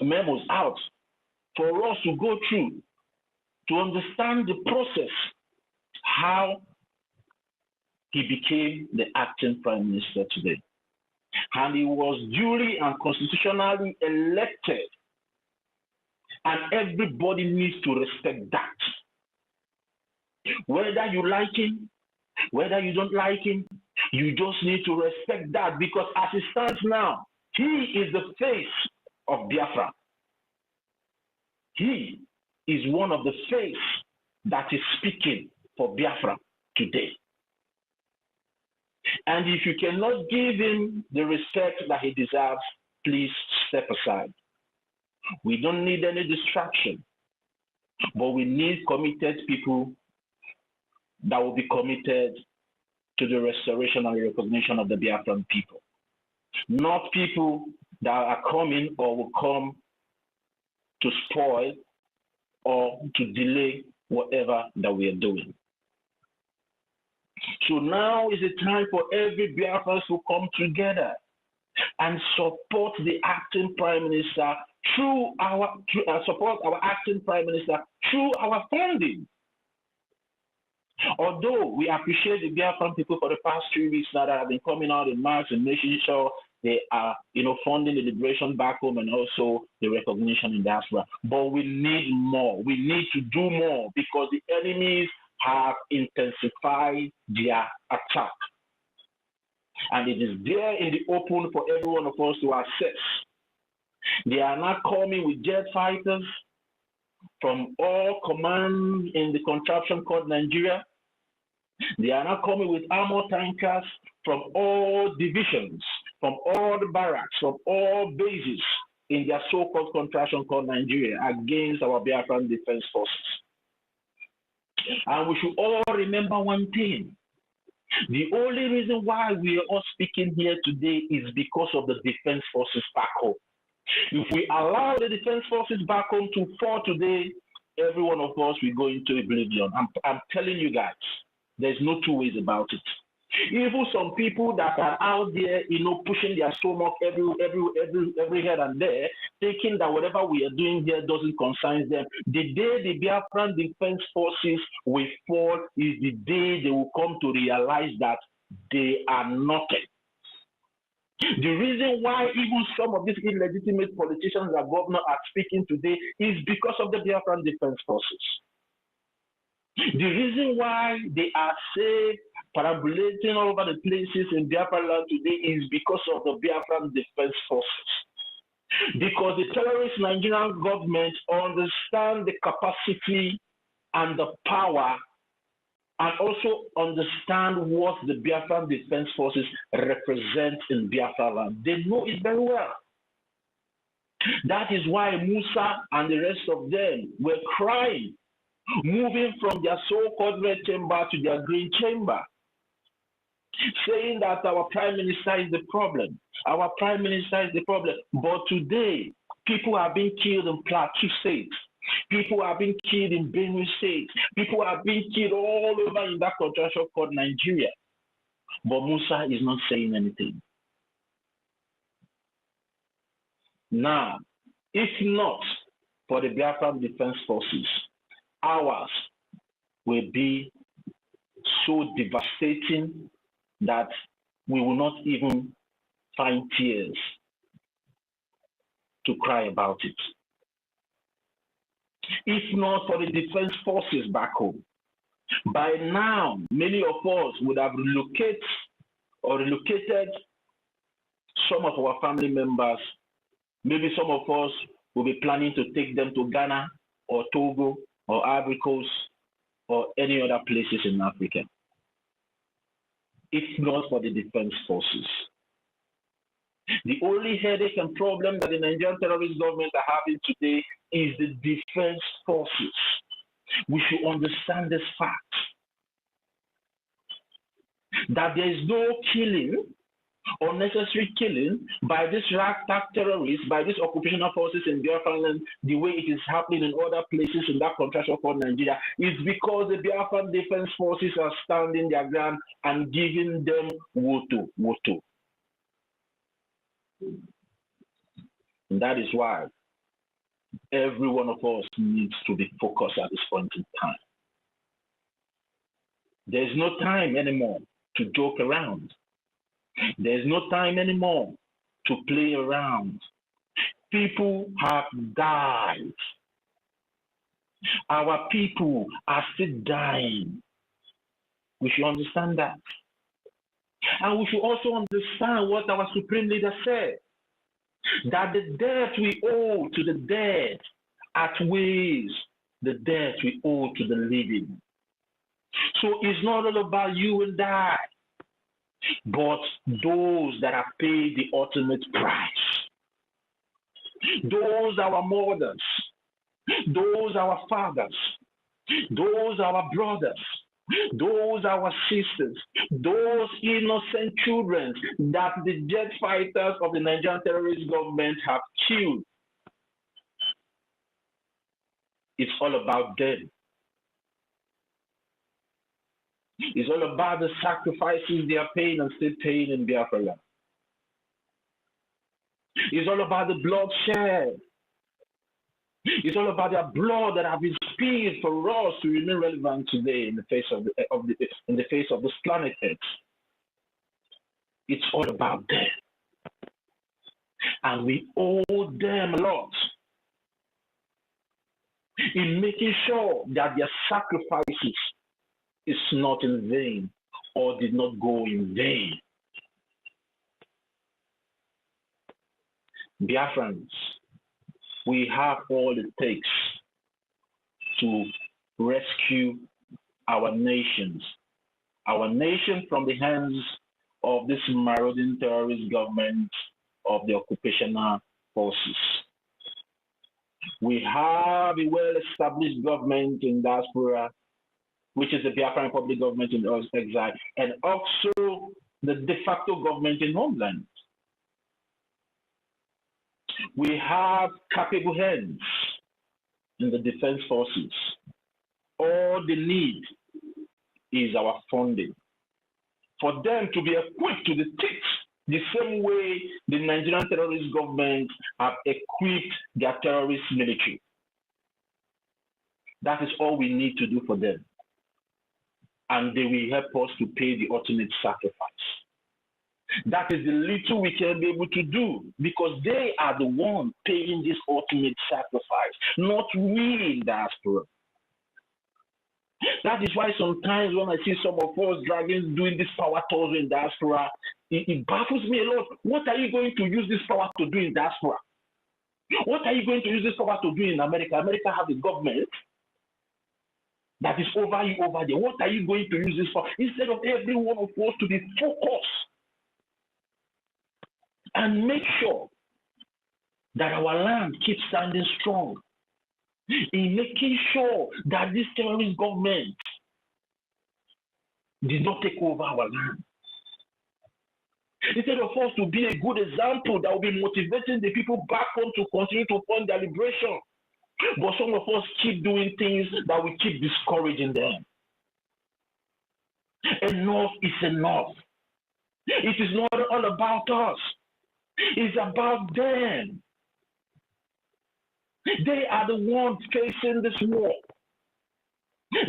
memos out for us to go through to understand the process, how he became the acting prime minister today. And he was duly and constitutionally elected. And everybody needs to respect that. Whether you like him, whether you don't like him, you just need to respect that, because as it stands now, he is the face of Biafra. He is one of the face that is speaking for Biafra today. And if you cannot give him the respect that he deserves, please step aside. We don't need any distraction, but we need committed people that will be committed to the restoration and recognition of the Biafran people. Not people that are coming or will come to spoil or to delay whatever that we are doing. So now is the time for every Biafran to come together and support the acting prime minister support our acting prime minister through our funding. Although we appreciate the Biafran people for the past 3 weeks now that have been coming out in March and making sure they are, funding the liberation back home and also the recognition in diaspora. But we need more. We need to do more because the enemies have intensified their attack. And it is there in the open for every one of us to access. They are not coming with jet fighters from all commands in the contraption called Nigeria. They are not coming with armor tankers from all divisions, from all the barracks, from all bases in their so-called contraption called Nigeria against our Biafran Defense Forces. And we should all remember one thing. The only reason why we are all speaking here today is because of the defense forces back home. If we allow the defense forces back home to fall today, every one of us will go into oblivion. I'm telling you guys, there's no two ways about it. Even some people that are out there, pushing their stomach every here and there, thinking that whatever we are doing here doesn't concern them. The day the Biafran Defense Forces will fall is the day they will come to realize that they are nothing. The reason why even some of these illegitimate politicians and governors are speaking today is because of the Biafran Defense Forces. The reason why they are safe, perambulating all over the places in Biafra land today is because of the Biafran Defense Forces. Because the terrorist Nigerian government understand the capacity and the power and also understand what the Biafran Defense Forces represent in Biafra land. They know it very well. That is why Musa and the rest of them were crying, moving from their so-called red chamber to their green chamber, saying that our prime minister is the problem. Our prime minister is the problem. But today, people are being killed in Plateau State. People are being killed in Benue State. People are being killed all over in that contraction called Nigeria. But Musa is not saying anything. Now, if not for the Biafran Defense Forces, ours will be so devastating that we will not even find tears to cry about it. If not for the defense forces back home, by now many of us would have relocated some of our family members. Maybe some of us will be planning to take them to Ghana or Togo or Ivory Coast or any other places in Africa. if not for the defense forces. The only headache and problem that the Nigerian terrorist government are having today is the defense forces. We should understand this fact, that there is no killing, unnecessary killing by these ragtag terrorists, by these occupational forces in Biafra land, the way it is happening in other places in that contraction called Nigeria, is because the Biafran defense forces are standing their ground and giving them woto. And that is why every one of us needs to be focused at this point in time. There's no time anymore to joke around. There's no time anymore to play around. People have died. Our people are still dying. We should understand that. And we should also understand what our Supreme Leader said, that the debt we owe to the dead outweighs the debt we owe to the living. So it's not all about you and I, but those that have paid the ultimate price. Those our mothers, those our fathers, those our brothers, those our sisters, those innocent children that the jet fighters of the Nigerian terrorist government have killed. It's all about them. It's all about the sacrifices they are paying and still paying in Biafra land. It's all about the bloodshed. It's all about their blood that have been spilled for us to remain relevant today in the face of this planet Earth. It's all about them, and we owe them a lot in making sure that their sacrifices is not in vain or did not go in vain. Biafrans, we have all it takes to rescue our nation from the hands of this marauding terrorist government of the occupational forces. We have a well-established government in diaspora, which is the Biafran Republic government in exile, and also the de facto government in homeland. We have capable hands in the defense forces. All they need is our funding for them to be equipped to the teeth, the same way the Nigerian terrorist government have equipped their terrorist military. That is all we need to do for them. And they will help us to pay the ultimate sacrifice. That is the little we can be able to do, because they are the ones paying this ultimate sacrifice, not we in diaspora. That is why sometimes when I see some of us doing this power tours in diaspora, it baffles me a lot. What are you going to use this power to do in diaspora? What are you going to use this power to do in America? America has a government that is over you over there. What are you going to use this for? Instead of every one of us to be focused and make sure that our land keeps standing strong, in making sure that this terrorist government did not take over our land. Instead of us to be a good example that will be motivating the people back home to continue to fund their liberation, but some of us keep doing things that will keep discouraging them. Enough is enough. It is not all about us. It's about them. They are the ones facing this war.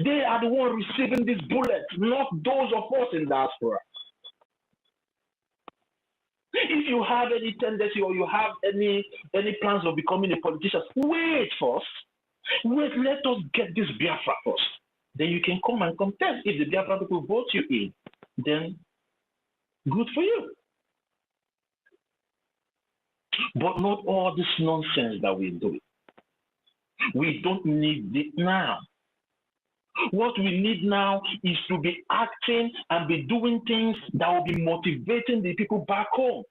They are the ones receiving these bullets, not those of us in diaspora. If you have any tendency or you have any plans of becoming a politician, wait first. Wait, let us get this Biafra first. Then you can come and contest. If the Biafra people vote you in, then good for you. But not all this nonsense that we do. We don't need it now. What we need now is to be acting and be doing things that will be motivating the people back home.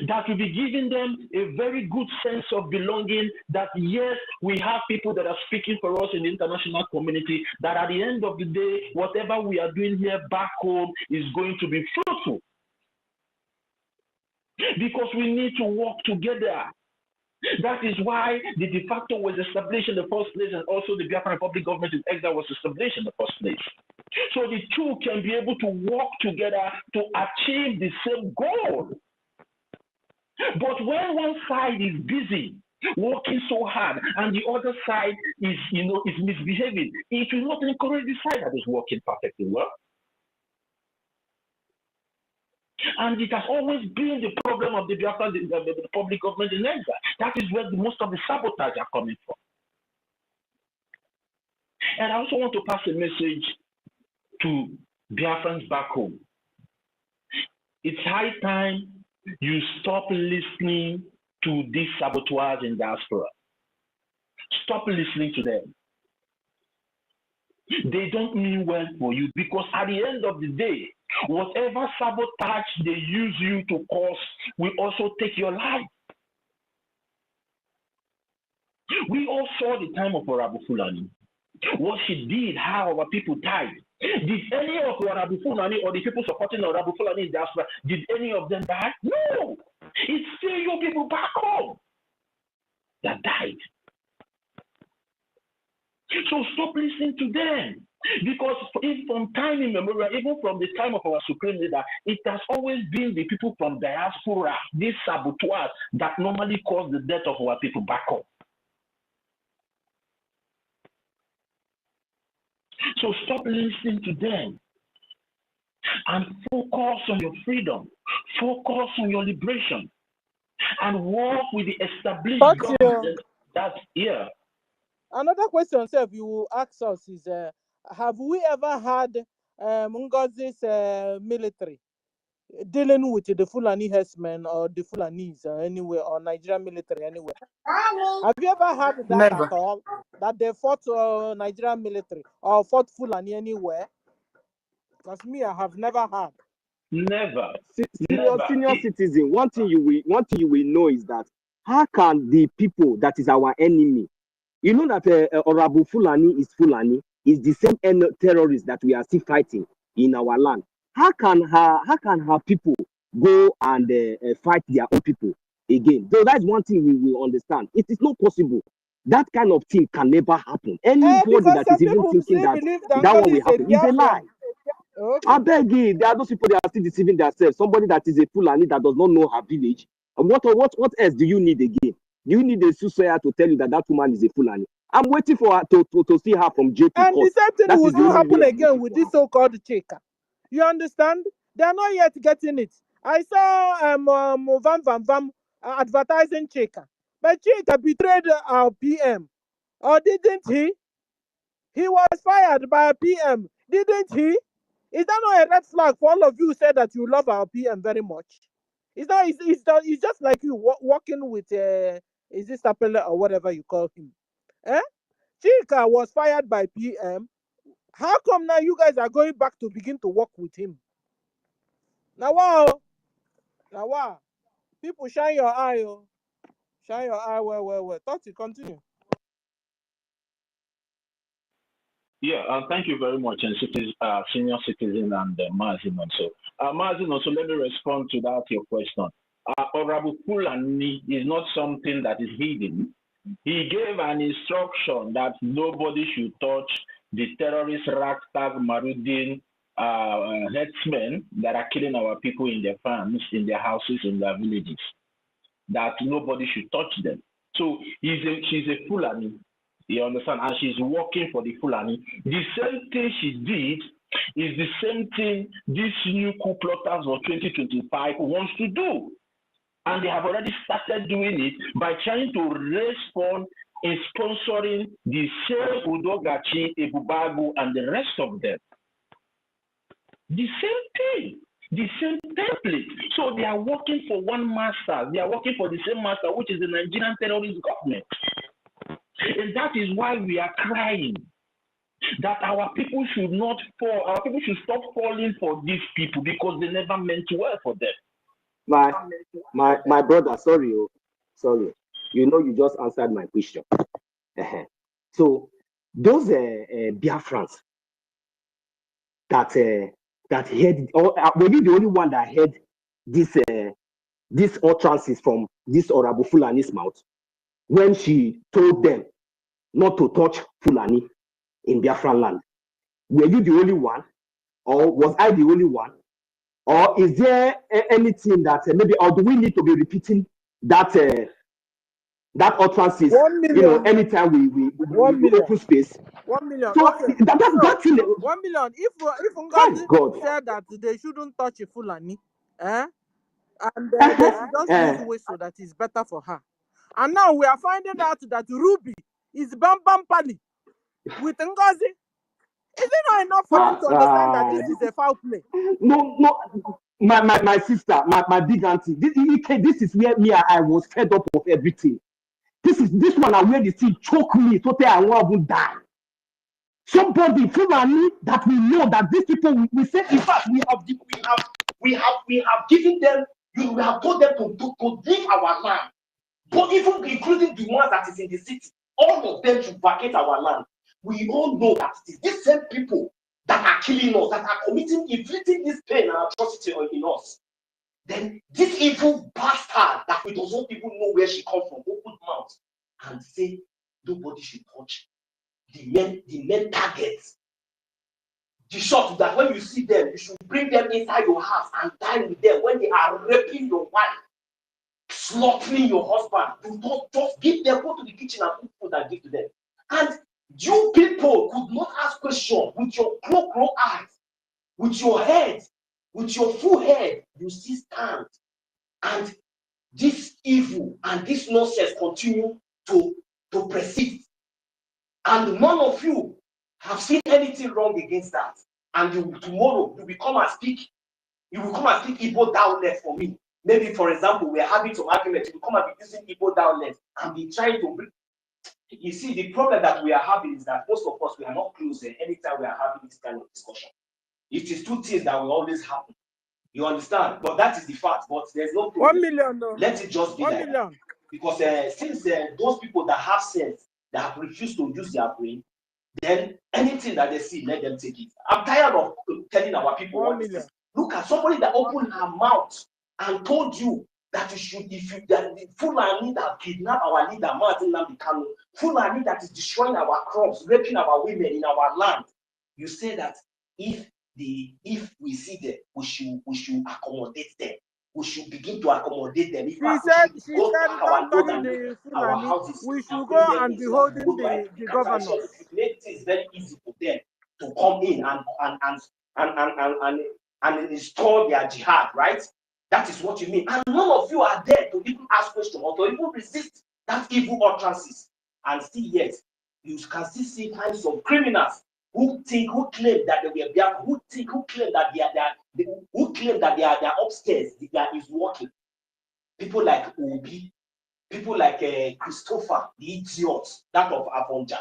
That will be giving them a very good sense of belonging, that yes, we have people that are speaking for us in the international community, that at the end of the day, whatever we are doing here back home is going to be fruitful. Because we need to work together. That is why the de facto was established in the first place, and also the Biafran Republic government in exile was established in the first place. So the two can be able to work together to achieve the same goal. But when one side is busy working so hard and the other side is misbehaving, it will not encourage the side that is working perfectly well. And it has always been the problem of the Biafran the public government in exile. That is where most of the sabotage are coming from. And I also want to pass a message to Biafrans back home. It's high time you stop listening to these saboteurs in diaspora. Stop listening to them. They don't mean well for you, because at the end of the day, whatever sabotage they use you to cause will also take your life. We all saw the time of Orabufulani, what she did, how our people died. Did any of Orabufulani or the people supporting Orabufulani in diaspora, did any of them die? No. It's still your people back home that died. So stop listening to them. Because if from time immemorial, even from the time of our supreme leader, it has always been the people from diaspora, these saboteurs, that normally cause the death of our people back home. So stop listening to them and focus on your freedom, focus on your liberation, and work with the established government that's here. Another question, sir, you will ask us is, have we ever had NGOZI's military dealing with the Fulani herdsmen or the Fulanis anywhere, or Nigerian military anywhere? Have you ever had that Never. at all? That they fought Nigerian military or fought Fulani anywhere? Because me, I have never had. Never. Senior citizen, one thing you will know is that how can the people that is our enemy, you know that Orabufulani is the same terrorists that we are still fighting in our land. How can her people go and fight their own people again? So that's one thing we will understand. It is not possible. That kind of thing can never happen. Anybody that is even thinking that one will happen is a lie. Okay. I beg you, there are those people that are still deceiving themselves. Somebody that is a Fulani that does not know her village. And what else do you need again? Do you need a soothsayer to tell you that that woman is a Fulani? I'm waiting for her to see her from JP. And the same thing will still happen again with this so-called Chika. You understand? They are not yet getting it. I saw Vam advertising Chika. But Chika betrayed our PM. Or didn't he? He was fired by a PM. Didn't he? Is that not a red flag for all of you who said that you love our PM very much? It's just like you walking with is this Tapele or whatever you call him? Chika was fired by PM. How come now you guys are going back to begin to work with him? Now wow. People shine your eye, oh. Shine your eye well. Tati, continue. Yeah, thank you very much, and senior citizen and Mazin also. Mazin also, let me respond to that your question. Orabufulani is not something that is hidden. He gave an instruction that nobody should touch the terrorist ragtag Marudin headsmen that are killing our people in their farms, in their houses, in their villages. That nobody should touch them. So she's a Fulani. You understand? And she's working for the Fulani. The same thing she did is the same thing these new coup plotters of 2025 wants to do. And they have already started doing it by trying to raise funds in sponsoring the same Udogachi, Ebubagu, and the rest of them. The same thing, the same template. So they are working for one master. They are working for the same master, which is the Nigerian terrorist government. And that is why we are crying that our people should not fall. Our people should stop falling for these people because they never meant well for them. My brother, sorry. You know, you just answered my question. So those Biafrans that heard, or were you the only one that heard this utterances from this Orabufulani's mouth when she told them not to touch Fulani in Biafran land? Were you the only one, or was I the only one, or is there anything that maybe, or do we need to be repeating that utterances? 1 million. You know, anytime we open space. 1 million. So Okay. that's 1 million. If Ngozi God said that they shouldn't touch a Fulani, and they should just use whistle, that is better for her. And now we are finding out that Ruby is Bam Bam Pali with Ngozi. Is it not enough for them to understand that this is a foul play? No, my sister, my big auntie. This is where I was fed up of everything. This one I where the thing choke me so I won't die. Somebody Fulani that we know that these people we say, in fact we have given them, we have told them to leave our land, but even including the ones that is in the city, all of them should vacate our land. We all know that it is these same people that are killing us, that are inflicting this pain and atrocity in us. Then this evil bastard that we don't even know where she comes from, open mouth and say nobody should touch the main targets. The shot that when you see them, you should bring them inside your house and dine with them when they are raping your wife, slaughtering your husband. You don't just give them, go to the kitchen and cook food and give to them. And you people could not ask questions with your cloak eyes, with your head, with your full head, you still stand. And this evil and this nonsense continue to persist. And none of you have seen anything wrong against that. And tomorrow you will come and speak Igbo dialect for me. Maybe, for example, we are having some argument. You will come and be using Igbo dialect and be trying to bring. You see, the problem that we are having is that most of us, we are not close anytime we are having this kind of discussion. It is two things that will always happen. You understand? But that is the fact. But there's no problem. 1 million, no. Let it just be 1 like million. that. Because since those people that have sense, that have refused to use their brain, then anything that they see, let them take it. I'm tired of telling our people what this is. Look at somebody that opened her mouth and told you that you should, that the Fulani that kidnapped our leader, Martin Nambikano, Fulani that is destroying our crops, raping our women in our land. You say that if we see them, we should accommodate them. We should begin to accommodate them. She said, don't touch the Fulani. We should go and be holding the governors. It makes it very easy for them to come in and install their jihad, right? That is what you mean. And none of you are there to even ask questions or to even resist that evil utterances. And still yet, you can still see kinds of criminals who claim that they were Biafra, who claim that they are upstairs, that is working. People like Obi, people like Christopher, the idiot, that of Avonja.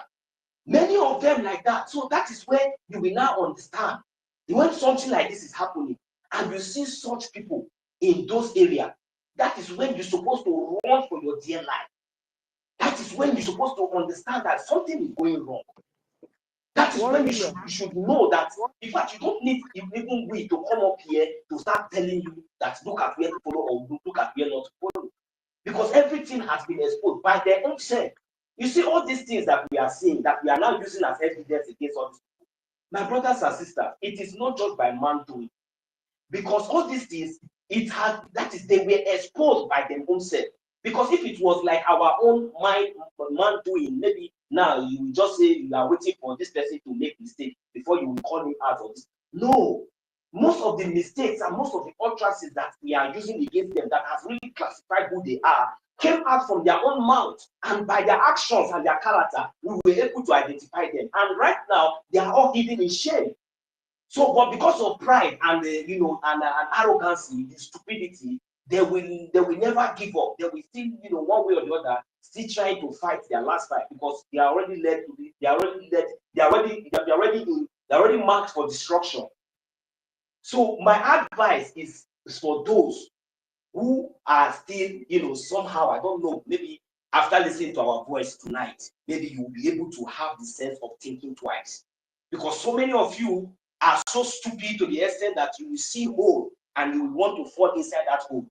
Many of them like that. So that is where you will now understand. When something like this is happening, and you see such people in those areas, that is when you're supposed to run for your dear life. That is when you're supposed to understand that something is going wrong. That is when you should know that, in fact, you don't need even we to come up here to start telling you that look at where to follow or look at where not to follow. Because everything has been exposed by their own self. You see, all these things that we are seeing, that we are now using as evidence against all these people. My brothers and sisters, it is not just by man doing. Because all these things, they were exposed by their own self. Because if it was like our own man doing, maybe now you will just say you are waiting for this person to make mistake before you will call him out of this. No, most of the mistakes and most of the utterances that we are using against them that has really classified who they are came out from their own mouth, and by their actions and their character, we were able to identify them. And right now, they are all hidden in shame. So, but because of pride and and arrogance, the stupidity, they will never give up. They will still, one way or the other, still trying to fight their last fight because they are already led to the, they are already marked for destruction. So my advice is for those who are still, somehow, I don't know, maybe after listening to our voice tonight, maybe you will be able to have the sense of thinking twice. Because so many of you are so stupid to the extent that you will see hole and you will want to fall inside that hole.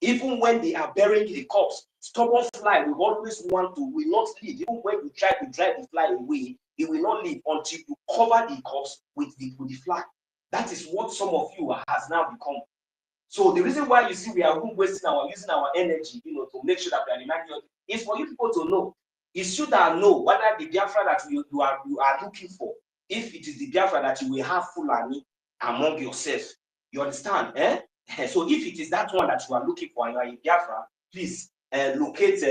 Even when they are burying the corpse, stubborn fly will always will not leave. Even when you try to drive the fly away, it will not leave until you cover the corpse with the fly. That is what some of you has now become. So the reason why you see we are using our energy, to make sure that we are reminding you is for you people to know. It's you that know whether the Biafra that you are looking for, if it is the Biafra that you will have Fulani among yourself. You understand? So if it is that one that you are looking for and you are in Biafra, please locate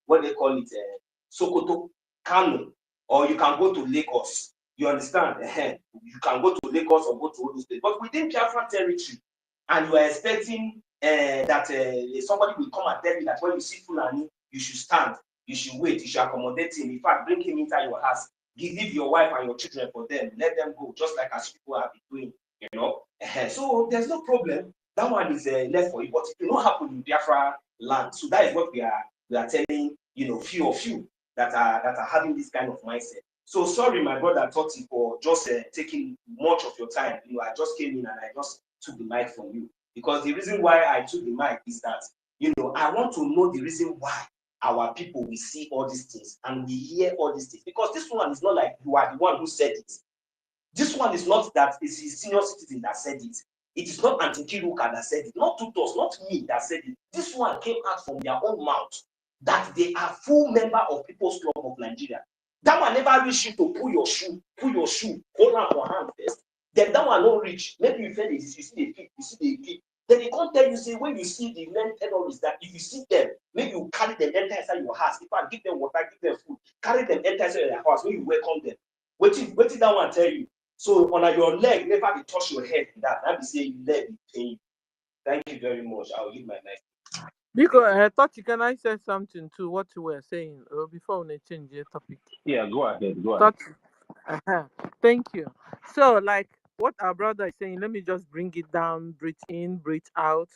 what they call it, Sokoto, Kano, or you can go to Lagos. You understand? You can go to Lagos or go to all those places. But within Biafra territory, and you are expecting that somebody will come and tell you that when you see Fulani, you should stand, you should wait, you should accommodate him. In fact, bring him inside your house, leave your wife and your children for them, let them go, just like as people have been doing, So there's no problem. That one is left for you. But it will not happen in Biafra land. So that is what we are telling, few of you that are having this kind of mindset. So sorry, my brother Totti, for just taking much of your time. I just came in and I just took the mic from you. Because the reason why I took the mic is that, I want to know the reason why our people will see all these things and we hear all these things. Because this one is not like you are the one who said it. This one is not that it's a senior citizen that said it. It is not Auntie Kiruka that said it, not Tutos, not me that said it. This one came out from their own mouth that they are full member of People's Club of Nigeria. That one never reach you to pull your shoe, hold on your hand first. Then that one not reach. Maybe you feel you see the EKID. Then they can't tell you, say, when you see the men terrorists, that if you see them, maybe you carry them enter inside your house. If I give them water, give them food, carry them enter inside your house when you welcome them. What did that one tell you? So on your leg, never be touch your head. That be say you leg be pain. Thank you very much. I'll give my mic. Because Tati, can I say something to what you were saying before we change the topic? Yeah, go ahead. Go ahead. Tati, thank you. So, like what our brother is saying, let me just bring it down, breathe in, breathe out.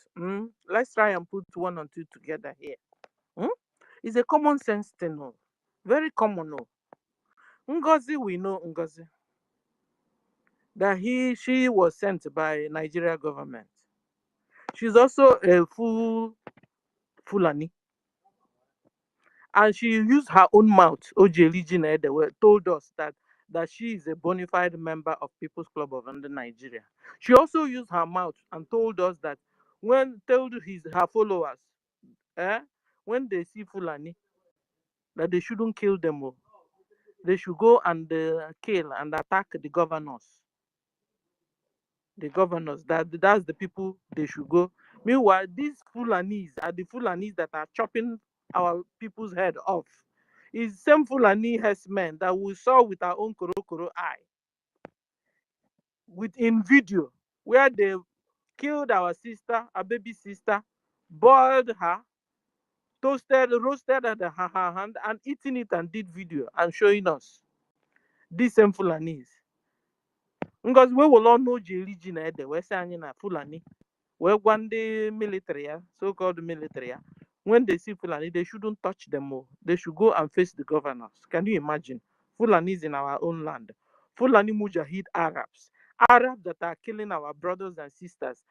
Let's try and put one and two together here. It's a common sense thing, very common. Ngozi, we know Ngozi, that she was sent by Nigeria government. She's also a full Fulani. And she used her own mouth, OJ told us that she is a bona fide member of People's Club of Nigeria. She also used her mouth and told us that her followers, when they see Fulani, that they shouldn't kill them all. They should go and kill and attack the governors. That's the people they should go. Meanwhile, these Fulanis are the Fulanis that are chopping our people's head off. It's same Fulani herdsmen that we saw with our own Korokoro eye. In video, where they killed our baby sister, boiled her, roasted her hand, and eating it and did video and showing us. These same Fulanis. Because we will all know the religion we're saying na Fulani. Well, one day military, so-called military, when they see Fulani, they shouldn't touch them all. They should go and face the governors. Can you imagine? Fulani is in our own land. Fulani Mujahid Arabs that are killing our brothers and sisters.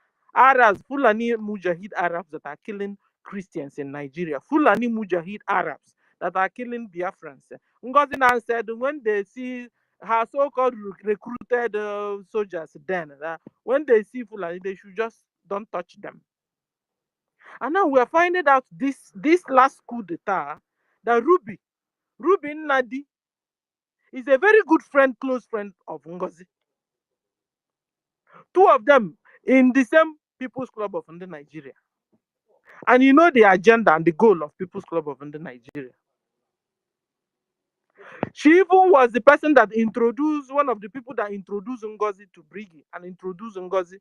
Fulani Mujahid Arabs that are killing Christians in Nigeria. Fulani Mujahid Arabs that are killing Biafrans. Ngozi now said when they see her so-called recruited soldiers, then when they see Fulani, they should just don't touch them. And now we are finding out this last coup d'etat that Ruby Nadi is a very good friend, close friend of Ngozi. Two of them in the same People's Club of Nigeria. And you know the agenda and the goal of People's Club of Nigeria. She even was the person that introduced, one of the people that introduced Ngozi to BRGIE and introduced Ngozi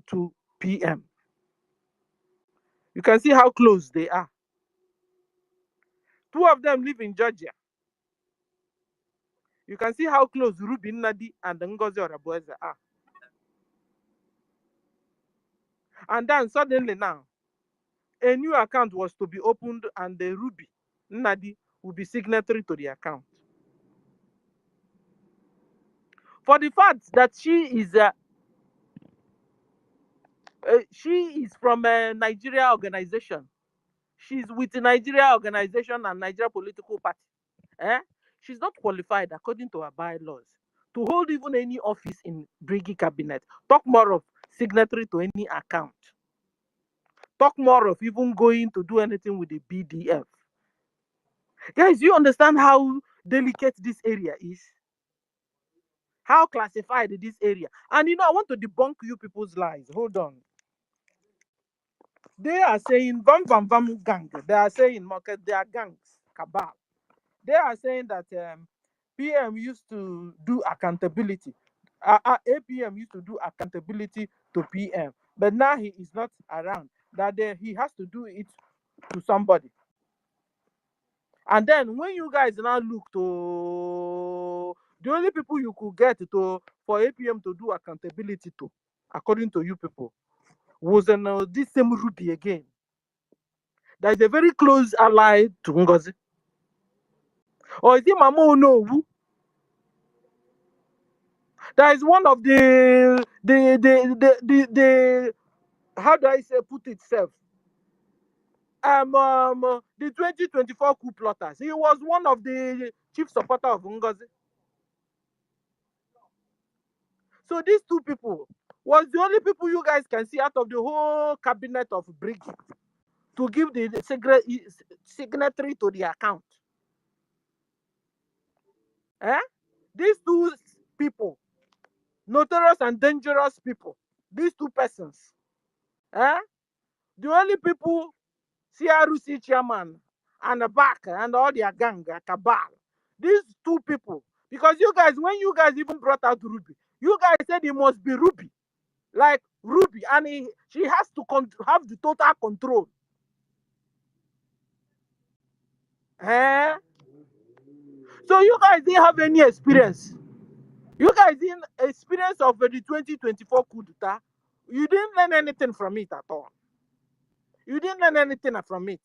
to PM. You can see how close they are. 2 of them live in Georgia. You can see how close Ruby Nadi and NGOZI Orabueze are. And then suddenly now, a new account was to be opened and the Ruby Nadi will be signatory to the account. For the fact that she is from a Nigeria organization. She's with the Nigeria organization and Nigeria political party. She's not qualified according to her bylaws to hold even any office in BRGIE cabinet. Talk more of signatory to any account. Talk more of even going to do anything with the BDF. Guys, you understand how delicate this area is? How classified this area? And you know, I want to debunk you people's lies. Hold on. They are saying Vam gang. They are saying market, they are gangs, cabal. They are saying that PM used to do accountability. APM used to do accountability to PM, but now he is not around. That he has to do it to somebody. And then when you guys now look to the only people you could get to for APM to do accountability to, according to you people, was this same Ruby again. That is a very close ally to NGOZI. Or is it Mama Onuwu? That is one of the how do I say put itself? The 2024 coup plotters. He was one of the chief supporter of NGOZI. So these 2 people was the only people you guys can see out of the whole cabinet of BRGIE to give the signatory to the account. These 2 people, notorious and dangerous people, these 2 persons, the only people, CRC chairman and the back and all their gang, cabal, these 2 people, because you guys, when you guys even brought out Ruby, you guys said it must be Ruby, like Ruby, and she has to have the total control. So you guys didn't have any experience. You guys didn't experience of the 2024 coup d'etat. You didn't learn anything from it at all. You didn't learn anything from it.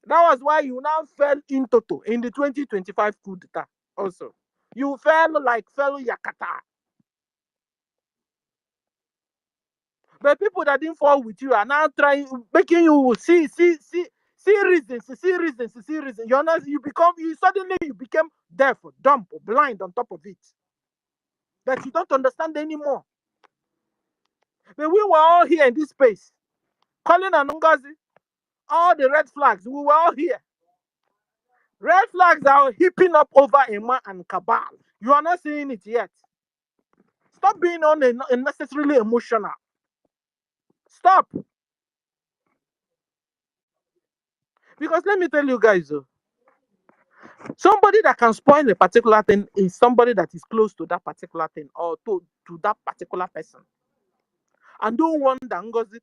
That was why you now fell in toto in the 2025 coup d'etat also. You fell Yakata. But people that didn't fall with you are now trying, making you see reasons. You're not, you suddenly became deaf, dumb, or blind on top of it. That you don't understand anymore. But we were all here in this space, calling on NGOZI, all the red flags, we were all here. Red flags are heaping up over Emma and Cabal. You are not seeing it yet. Stop being unnecessarily emotional. Stop. Because let me tell you guys, somebody that can spoil a particular thing is somebody that is close to that particular thing or to that particular person. And don't want that NGOZI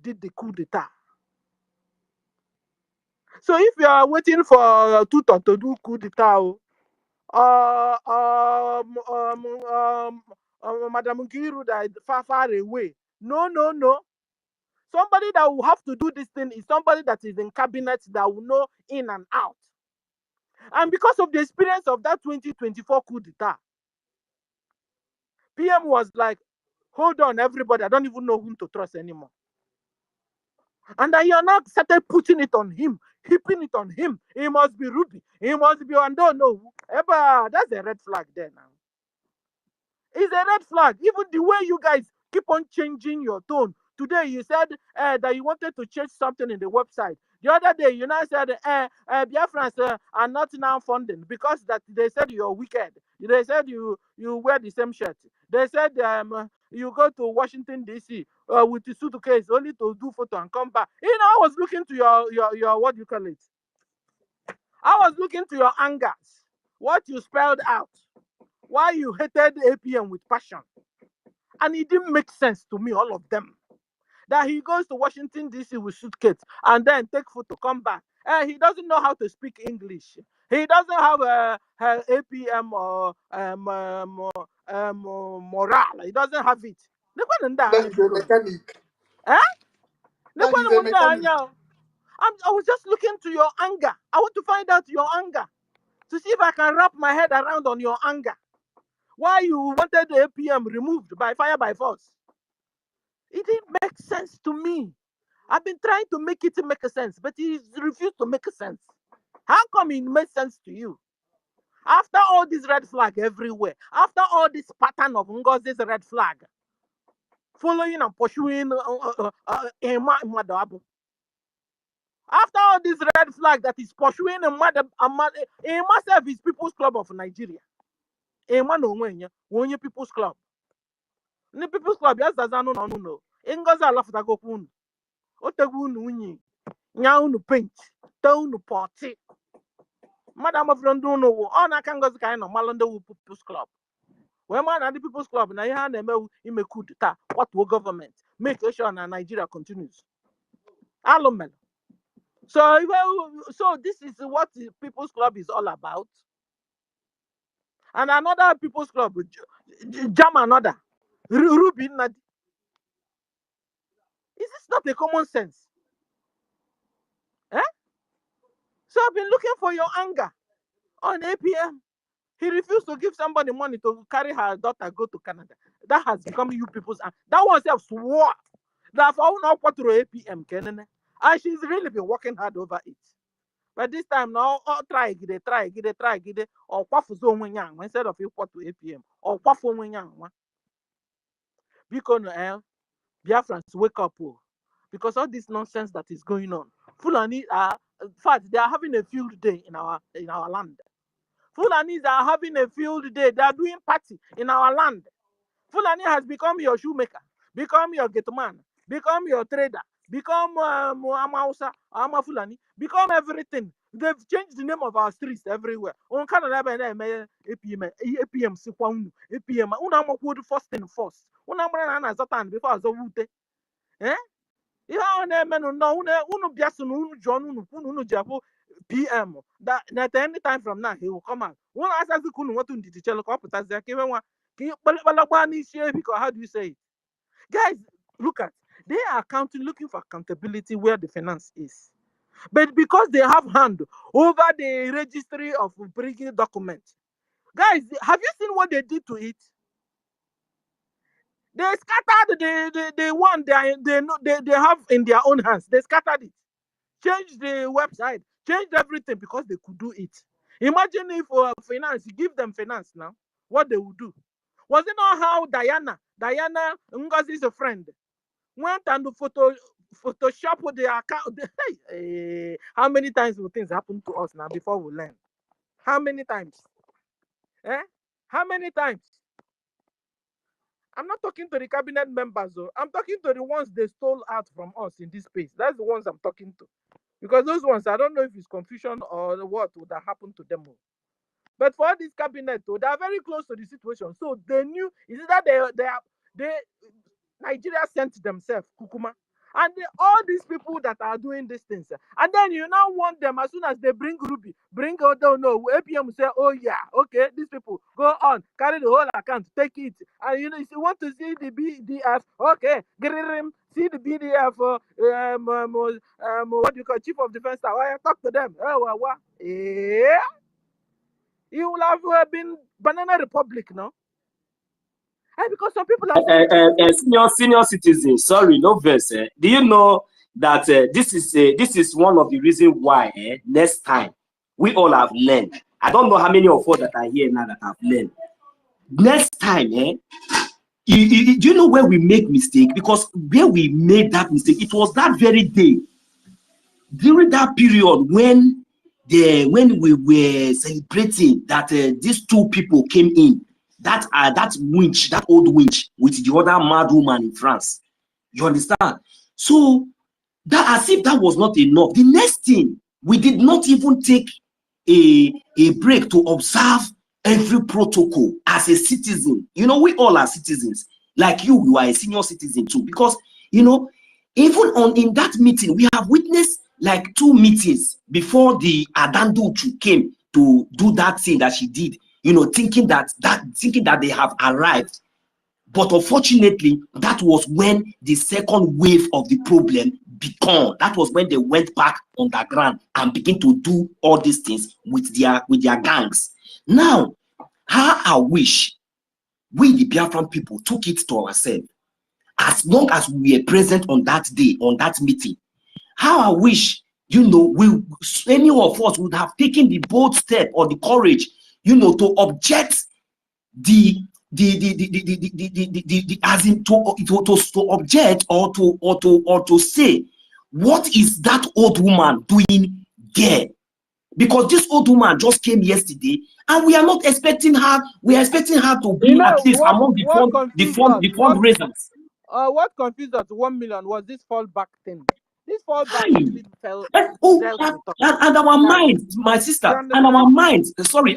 did the coup d'etat. So if you are waiting for Tuto to do coup d'etat, Madam Nkiru that is far away. No. Somebody that will have to do this thing is somebody that is in cabinet that will know in and out. And because of the experience of that 2024 coup d'etat, PM was like, hold on, everybody, I don't even know whom to trust anymore. And then you're now started putting it on him, heaping it on him. He must be Ruby. He must be, and don't know. That's a red flag there now. It's a red flag. Even the way you guys keep on changing your tone. Today you said that you wanted to change something in the website. The other day you now said BIAFRANS are not now funding because that they said you're wicked. They said you wear the same shirt. They said you go to Washington DC with the suitcase only to do photo and come back. You know, I was looking to your what do you call it? I was looking to your angers. What you spelled out. Why you hated APM with passion. And it didn't make sense to me, all of them. that he goes to Washington, D.C. with suitcase and then take photo, come back. He doesn't know how to speak English. He doesn't have a APM or morale. He doesn't have it. That is a mechanic. Eh? That is a mechanic. I was just looking to your anger. I want to find out your anger to see if I can wrap my head around on your anger. Why you wanted the APM removed by fire by force? It didn't make sense to me. I've been trying to make it make sense, but he refused to make sense. How come it made sense to you? After all this red flag everywhere, after all this pattern of Ngozi's red flag, following and pursuing Madabu. After all this red flag that is pursuing myself is People's Club of Nigeria. Onye People's Club. The People's Club, yes, that's no. Ngozi alafutago unu. Otegu unu unyi. Nya unu paint. Ta unu party. Madam of London, all na Ngozi ka no malando People's Club. When man the People's Club, na ihe na eme ime coup d'etat. What will government make sure na Nigeria continues? Alumel. So this is what the People's Club is all about. And another People's Club, jam another. Ruby Nadi. Is this not a common sense? Eh? So I've been looking for your anger on APM. He refused to give somebody money to carry her daughter go to Canada. That has become you people's anger. That one self swore that for now what to APM Kenene. And she's really been working hard over it. But this time now, try or quafu instead of you what to APM or quafu because Biafrans wake up, because all this nonsense that is going on. Fulani are, in fact, they are having a field day in our land. Fulanis are having a field day. They are doing party in our land. Fulani has become your shoemaker, become your gate man, become your trader, become Amausa, Fulani, become everything. They've changed the name of our streets everywhere. On Canada, APM, APM, APM, first and first. Before I was eh? Ihe ahụ na-eme unu bịa so na unu jụọ unu ji abụ PM that any time from now he will come out. Unu asazi ka unu nweta ndidi chelo ka ọ pụtazie ka iwe nwa ka ịkpalakpa n'isi ebi ka how do you say it? Guys, look at, they are looking for accountability where the finance is. But because they have hand over the registry of BRGIE documents, guys, have you seen what they did to it? They scattered the one they have in their own hands. They scattered it, changed the website, changed everything because they could do it. Imagine if finance, give them finance now, what they would do. Was it not how Diana, Ngozi's a friend, went and Photoshop the account? Hey, how many times will things happen to us now before we learn? How many times? How many times? I'm not talking to the cabinet members, though. I'm talking to the ones they stole out from us in this space. That's the ones I'm talking to. Because those ones, I don't know if it's confusion or what would have happened to them. But for this cabinet, though, they are very close to the situation. So they knew, is it that they Nigeria sent themselves, Kukuma. And all these people that are doing these things. And then you now want them, as soon as they bring Ruby, APM say, oh yeah, okay, these people, go on, carry the whole account, take it. And if you want to see the BDF, okay, see the BDF, what do you call, Chief of Defense Staff, talk to them. Yeah. You will have been Banana Republic, no? And because some people are senior citizens, sorry, no verse. Do you know that this is one of the reasons why next time we all have learned. I don't know how many of us that are here now that have learned. Next time, do you know where we make mistake? Because where we made that mistake, it was that very day, during that period when we were celebrating that these two people came in. That winch, that old winch with the other mad woman in France. You understand? So that, as if that was not enough, the next thing, we did not even take a break to observe every protocol as a citizen. You know, we all are citizens. Like you are a senior citizen too. Because, you know, Even in that meeting, we have witnessed like 2 meetings before the Adanduchu came to do that thing that she did, you know, thinking that they have arrived. But unfortunately, that was when the second wave of the problem began. That was when they went back underground and began to do all these things with their gangs. Now, how I wish we, the Biafran people, took it to ourselves. As long as we were present on that day, on that meeting, how I wish, you know, any of us would have taken the bold step or the courage, you know, to object as in to object or to say, what is that old woman doing there? Because this old woman just came yesterday, and we are not expecting her. We are expecting her to be, you know, at least among the fundraisers. What confused us? 1 million was this fallback thing. This fallback really fell. And our mind, my sister, and our mind,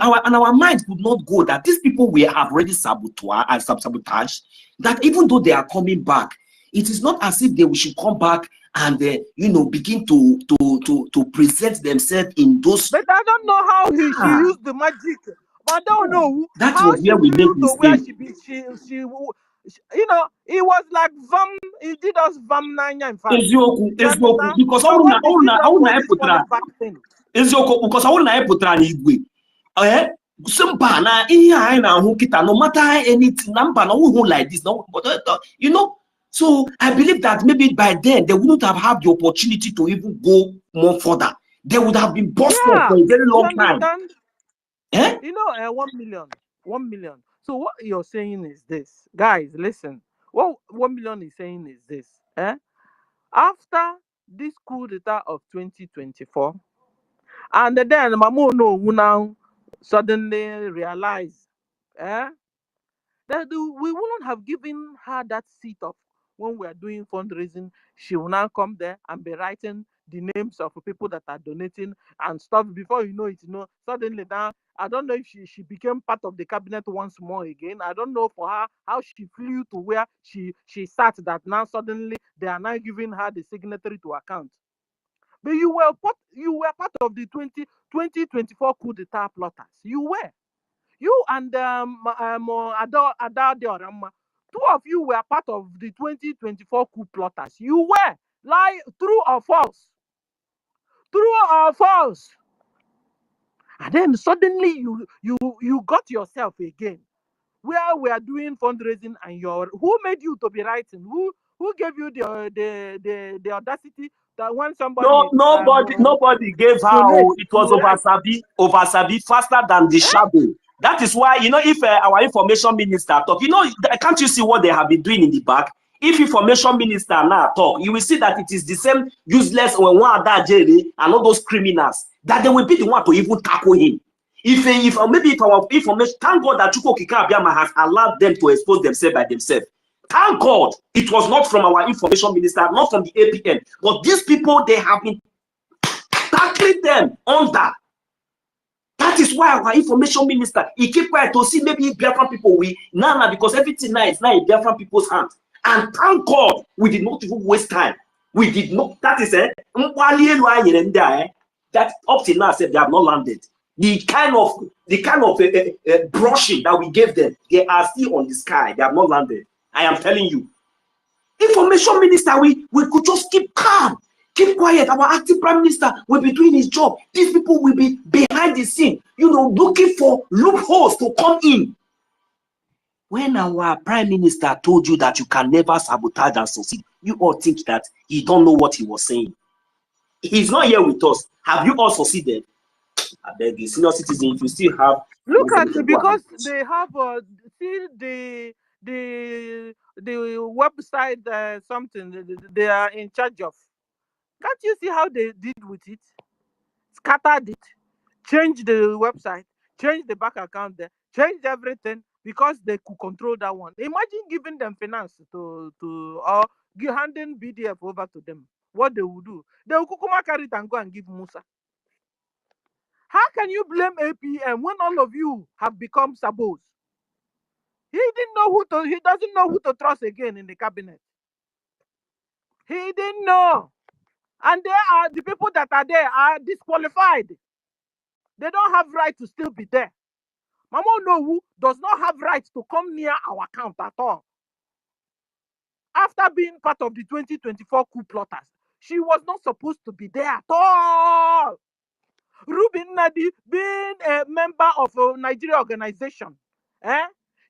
our mind could not go that these people we have already sabotaged. That even though they are coming back, it is not as if they should come back and you know, begin to present themselves in those. But I don't know how she used the magic. But I don't know that how was where we made she you know, it was like it did us nanya, in fact. Because I no matter anything, like this, no, you know. So I believe that maybe by then they wouldn't have had the opportunity to even go more further. They would have been busted for a very long time. You know, 1 million. 1 million. So what you're saying is this, guys, listen. What 1 million is saying is this. After this coup d'etat of 2024, and then Mamo Onuwu now suddenly realized that we wouldn't have given her that seat of when we are doing fundraising. She will now come there and be writing the names of people that are donating and stuff. Before you know it, you know, suddenly now, I don't know if she became part of the cabinet once more again. I don't know for her how she flew to where she sat, that now suddenly they are now giving her the signatory to account. But you were part of the 2024 coup d'etat plotters. You were. You and Ada Diorama, 2 of you were part of the 2024 coup plotters. You were. Lie, true or false? True or false? And then suddenly you got yourself again, where we are doing fundraising, and who made you to be writing? Who gave you the audacity that when somebody nobody gave her. It was oversabi faster than the shadow. That is why, you know, if our information minister talk, you know, can't you see what they have been doing in the back? If information minister now talk, you will see that it is the same useless and all those criminals that they will be the one to even tackle him. If maybe if our information, thank God that Chukwu Okike Abiama has allowed them to expose themselves by themselves. Thank God it was not from our information minister, not from the APN, but these people, they have been tackling them under. That is why our information minister, he keep quiet to see maybe Biafran people now because everything now is now in Biafran people's hands. And thank God we did not even waste time. We did not. That is that up till now said they have not landed. The kind of brushing that we gave them, they are still on the sky. They have not landed. I am telling you. Information minister, we could just keep calm, keep quiet. Our acting prime minister will be doing his job. These people will be behind the scene, you know, looking for loopholes to come in. When our prime minister told you that you can never sabotage and succeed, you all think that he don't know what he was saying. He's not here with us. Have you all succeeded? I beg you, senior citizen, if you still have, look at it, because they have see the website something they are in charge of. Can't you see how they did with it? Scattered it, changed the website, changed the bank account there, changed everything because they could control that one. Imagine giving them finance or handing BDF over to them. What they would do? They will kukuma carry it and go and give Musa. How can you blame APM when all of you have become sabos? He doesn't know who to trust again in the cabinet. He didn't know. And the people that are there are disqualified. They don't have right to still be there. Mama Onuwu does not have right to come near our account at all. After being part of the 2024 coup plotters, she was not supposed to be there at all. Ruby Nnadi being a member of a Nigeria organization,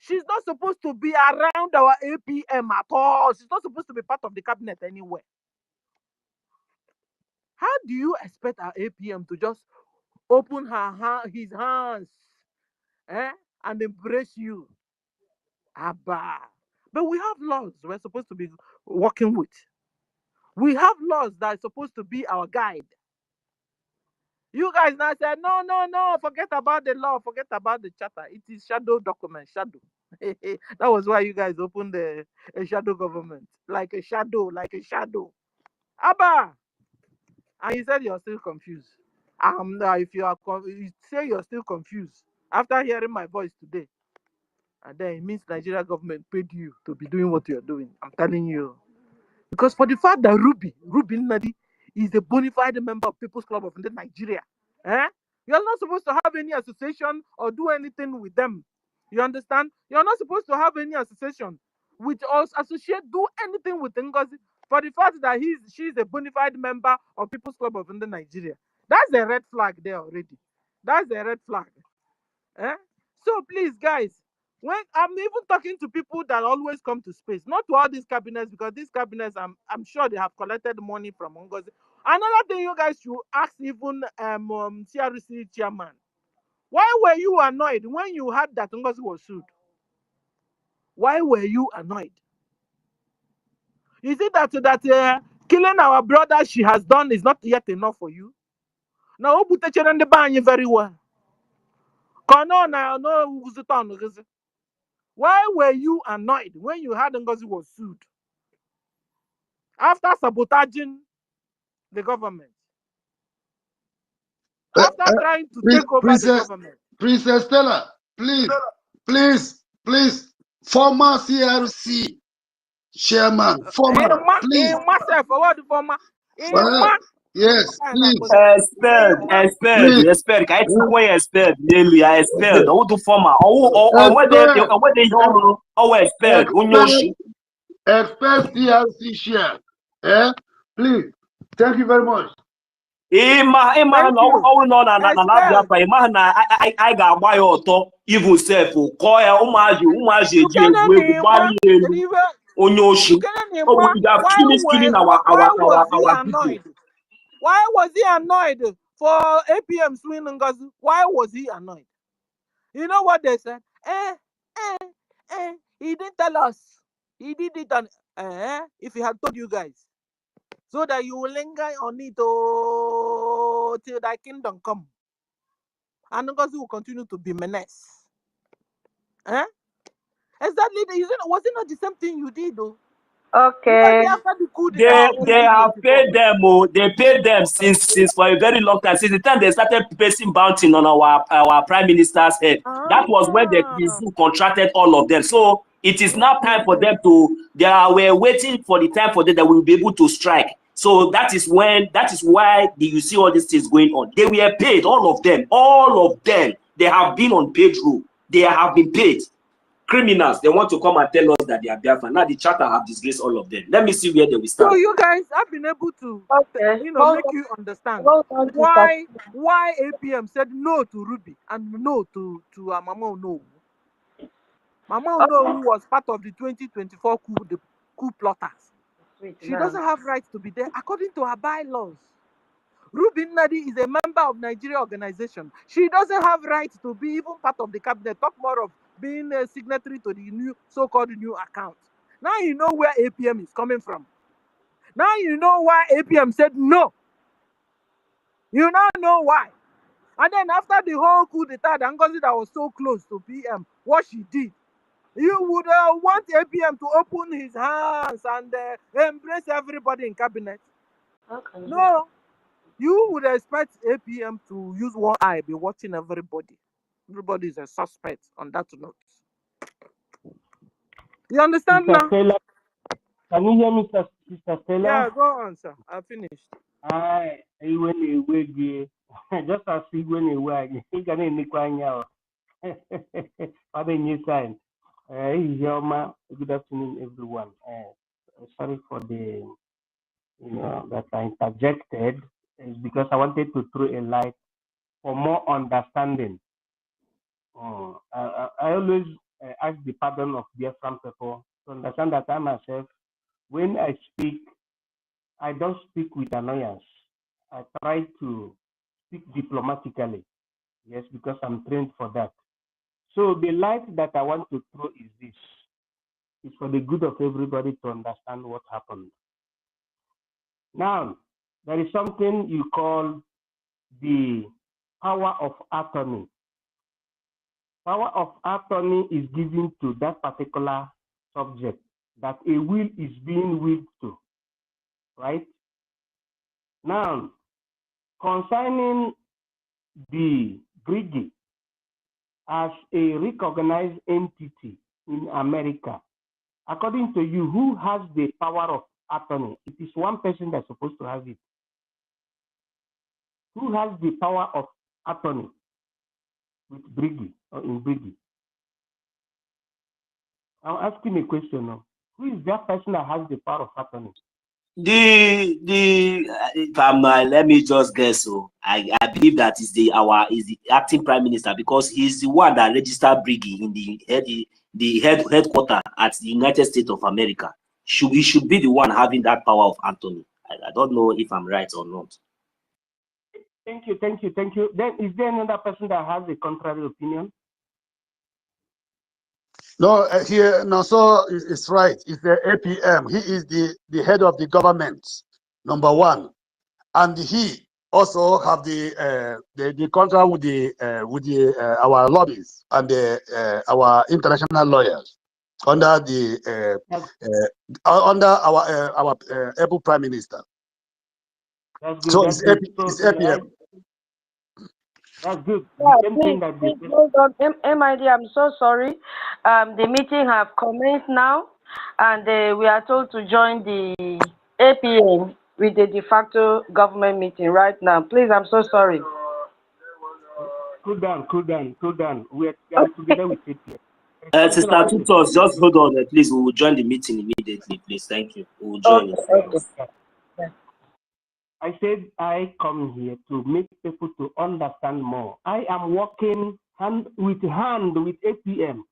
she's not supposed to be around our APM at all. She's not supposed to be part of the cabinet anywhere. How do you expect our APM to just open his hands and embrace you? Abba. But we have laws we're supposed to be working with. We have laws that are supposed to be our guide. You guys now said, no, forget about the law, forget about the charter. It is shadow document, shadow. That was why you guys opened a shadow government. Like a shadow. Abba! And you said you're still confused. If you say you're still confused after hearing my voice today, and then it means Nigeria government paid you to be doing what you're doing. I'm telling you. Because for the fact that Ruby Nnadi is a bona fide member of People's Club of Nigeria, you're not supposed to have any association or do anything with them. You understand? You're not supposed to have any association with us, do anything with NGOZI for the fact that she's a bona fide member of People's Club of Nigeria. That's a red flag there already. That's a red flag. So please, guys, when I'm even talking to people that always come to space, not to all these cabinets, because these cabinets, I'm sure they have collected money from NGOZI. Another thing you guys should ask even CRC chairman, why were you annoyed when you heard that NGOZI was sued? Why were you annoyed? Is it that killing our brother she has done is not yet enough for you? Now, very well. Why were you annoyed when you heard NGOZI was sued? After sabotaging the government. After trying to take over the government. Princess Stella, please, former CRC chairman, former, please. Yes, please. Expert. Can you say expert? Nearly expert. Who do former? Or what they expert? Expert CRC share. Please. Thank you very much. I ga-agba ya ọtọ even self kọọ ya ụmụazị eji egwu egwu gbali elu onye oshi. Why was he annoyed for APM swing NGOZI? Why was he annoyed? You know what they said? He didn't tell us. He did it on if he had told you guys. So that you will linger on it till thy kingdom come. And NGOZI will continue to be menace. Exactly. Was it not the same thing you did though? Okay. They have paid them. They paid them since for a very long time. Since the time they started placing bounty on our prime minister's head. That was when the zoo contracted all of them. So it is now time for them to. They were waiting for the time for them that we will be able to strike. So that is why you see all these things going on. They were paid, all of them. They have been on paid rule. They have been paid. Criminals, they want to come and tell us that they are Biafran. Now the charter have disgraced all of them. Let me see where they will start. So you guys have been able to, make you understand why APM said no to Ruby and no to Mama Onuwu. Mama Onuwu was part of the 2024 coup plotters. She doesn't have rights to be there according to her bylaws. Ruby Nnadi is a member of Nigeria organization. She doesn't have rights to be even part of the cabinet. Talk more of being a signatory to the new so-called new account. Now you know where APM is coming from. Now you know why APM said no. You now know why. And then after the whole coup d'etat, NGOZI that was so close to PM, what she did, you would want APM to open his hands and embrace everybody in cabinet. Okay. No. You would expect APM to use one eye, be watching everybody. Everybody is a suspect on that note. You understand now? Can you hear me, Sister Stella? Yeah, go on, sir. I finished. Hi, just as when you can new sign. Good afternoon, everyone. Sorry for the that I interjected. It's because I wanted to throw a light for more understanding. I always ask the pardon of Biafran people to understand that I myself, when I speak, I don't speak with annoyance. I try to speak diplomatically. Yes, because I'm trained for that. So the light that I want to throw is this. It's for the good of everybody to understand what happened. Now, there is something you call the power of attorney. Power of attorney is given to that particular subject that a will is being willed to, right? Now, concerning the BRGIE as a recognized entity in America, according to you, who has the power of attorney? It is one person that's supposed to have it. Who has the power of attorney with BRGIE or in BRGIE? I'm asking a question now. Who is that person that has the power of attorney? Let me just guess. So I believe that is the acting prime minister, because he's the one that registered BRGIE in the headquarters at the United States of America. He should be the one having that power of attorney. I don't know if I'm right or not. Thank you. Then is there another person that has a contrary opinion? No, here, no, so it's right. It's the APM. He is the head of the government, number one, and he also have the contract with our lobbies and our international lawyers under the under our able prime minister. That's good. So That's it's good. it's APM. That's good. Yeah, The same thing that please hold on. MID, I'm so sorry. The meeting have commenced now, and we are told to join the APM with the de facto government meeting right now. Please, I'm so sorry. Cool down. We are together with APM. Sister Tutos, just hold on, please. We will join the meeting immediately, please. Thank you. We will join it. Okay. I said I come here to make people to understand more. I am working hand with APM.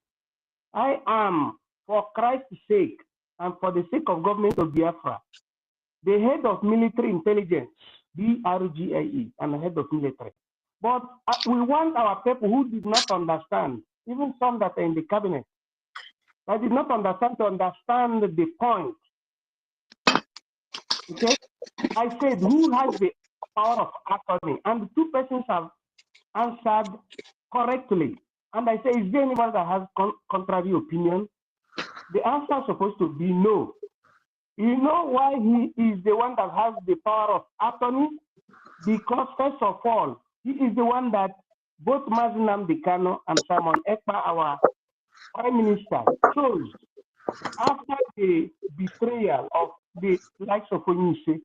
I am, for Christ's sake and for the sake of government of Biafra, the head of military intelligence, BRGIE, and the head of military. But we want our people who did not understand, even some that are in the cabinet, that did not understand, to understand the point. Okay? I said, who has the power of attorney? And the two persons have answered correctly. And I say, is there anyone that has contrary opinion? The answer is supposed to be no. You know why he is the one that has the power of attorney? Because first of all, he is the one that both Mazinam Dikano and Simon Ekpa, our prime minister, chose after the betrayal of the likes of Onise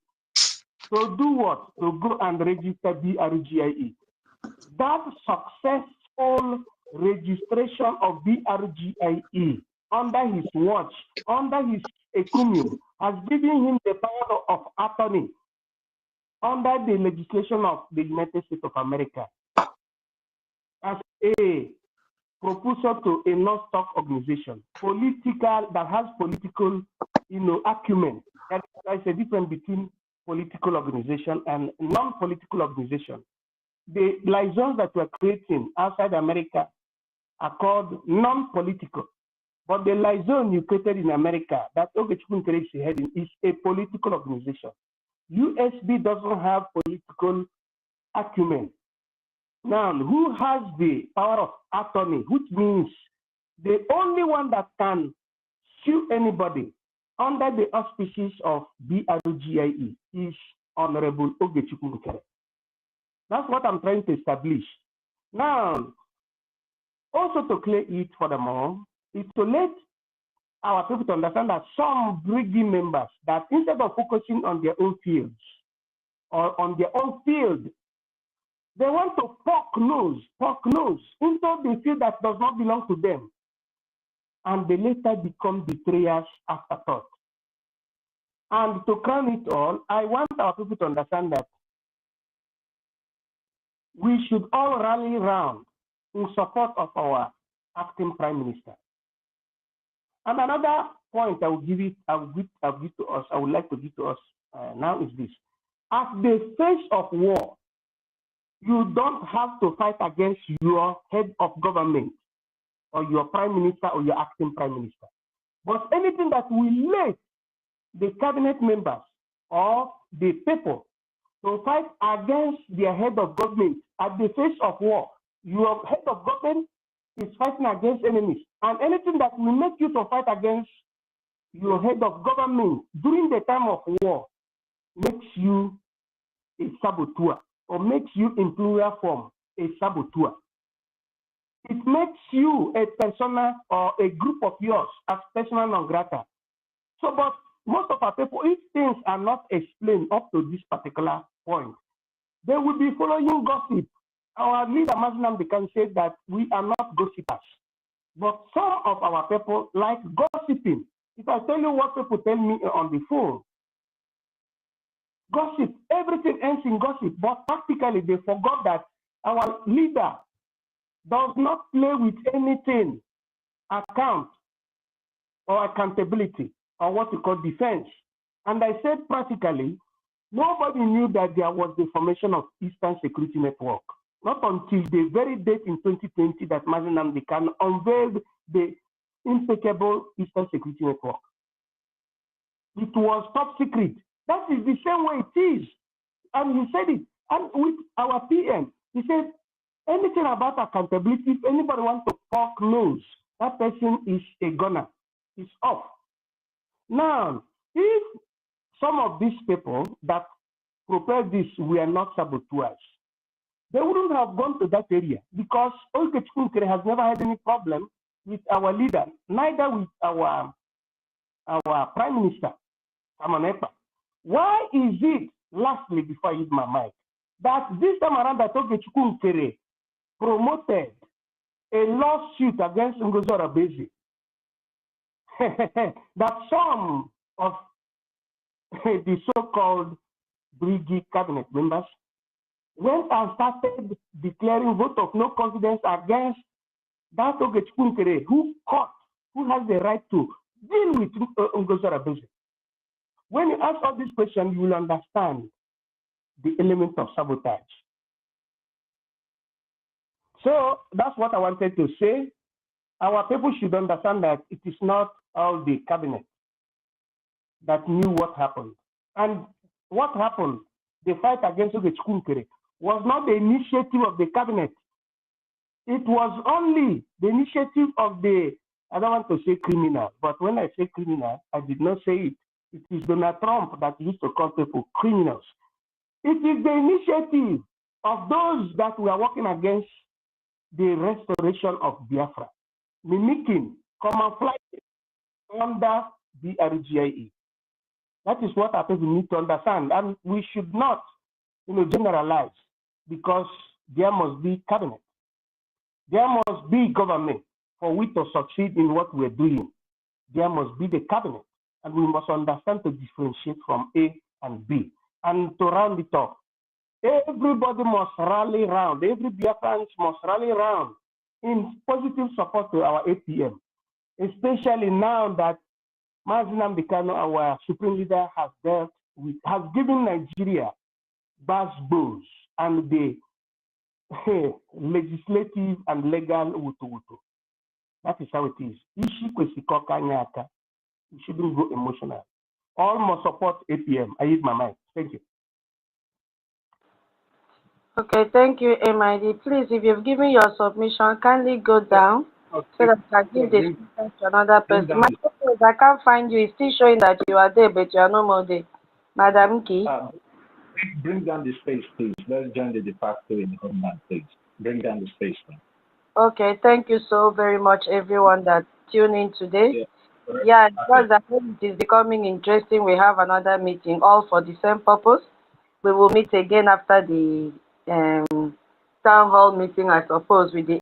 to do what? To go and register BRGIE. That successful registration of BRGIE under his watch, under his ecumen, has given him the power of attorney under the legislation of the United States of America as a proposal to a non-stock organization, that has political, acumen. There's a difference between political organization and non-political organization. The liaisons that we're creating outside America are called non-political. But the liaison you created in America, that OGOJA creates heading, is a political organization. USB doesn't have political acumen. Now, who has the power of attorney, which means the only one that can sue anybody under the auspices of BRGIE is Honorable OGOJA. That's what I'm trying to establish. Now, also to clear it furthermore, is to let our people to understand that some BRGIE members, that instead of focusing on their own fields or on their own field, they want to poke nose into the field that does not belong to them. And they later become betrayers afterthought. And to crown it all, I want our people to understand that we should all rally round in support of our acting Prime Minister. And another point I would like to give to us now is this. At the face of war, you don't have to fight against your head of government or your Prime Minister or your acting Prime Minister. But anything that will make the cabinet members or the people to fight against their head of government at the face of war, your head of government is fighting against enemies. And anything that will make you to fight against your head of government during the time of war makes you a saboteur, or makes you in plural form a saboteur. It makes you a persona or a group of yours as persona non grata. So, but most of our people, if things are not explained up to this particular point, they will be following gossip. Our leader, Mazinam, can say that we are not gossipers. But some of our people like gossiping. If I tell you what people tell me on the phone, gossip, everything ends in gossip. But practically, they forgot that our leader does not play with anything, account or accountability, or what we call defense. And I said practically, nobody knew that there was the formation of Eastern Security Network. Not until the very date in 2020 that Mazinam Dekan unveiled the impeccable Eastern Security Network. It was top secret. That is the same way it is. And he said it. And with our PM, he said, anything about accountability, if anybody wants to poke nose, that person is a gunner. It's off. Now, if some of these people that prepared this were not saboteurs, they wouldn't have gone to that area, because Okechukwu has never had any problem with our leader, neither with our Prime Minister, Amanepa. Why is it, lastly, before I use my mic, that this time around that Okechukwu promoted a lawsuit against NGOZI that some of the so-called BRGIE cabinet members went and started declaring vote of no confidence against that Okechukwu who has the right to deal with NGOZI. When you ask all these questions, you will understand the element of sabotage. So that's what I wanted to say. Our people should understand that it is not all the cabinet that knew what happened. And what happened, the fight against Okechukwu was not the initiative of the cabinet. It was only the initiative of the, I don't want to say criminal, but when I say criminal, I did not say it. It is Donald Trump that used to call people criminals. It is the initiative of those that were working against the restoration of Biafra, mimicking, camouflaging under BRGIE. That is what our people need to understand, and we should not, generalize, because there must be cabinet, there must be government for we to succeed in what we're doing. There must be the cabinet, and we must understand to differentiate from A and B. And to round it up, everybody must rally round, every Biafrans must rally round in positive support to our APM, especially now that Mazinam Dekano, our supreme leader, has given Nigeria backbones and the legislative and legal wutu. That is how it is. You shouldn't go emotional. All must support APM. I use my mind. Thank you. Okay, thank you, MID. Please, if you've given your submission, kindly go down so that I can give the speaker to another person. My question is, I can't find you. It's still showing that you are there, but you are no more there. Madam Key. Bring down the space, please. Let's join the de facto in the government, please. Bring down the space, please. Okay, thank you so very much, everyone that tuned in today. Yeah, because I think it is becoming interesting. We have another meeting, all for the same purpose. We will meet again after the town hall meeting, I suppose, with the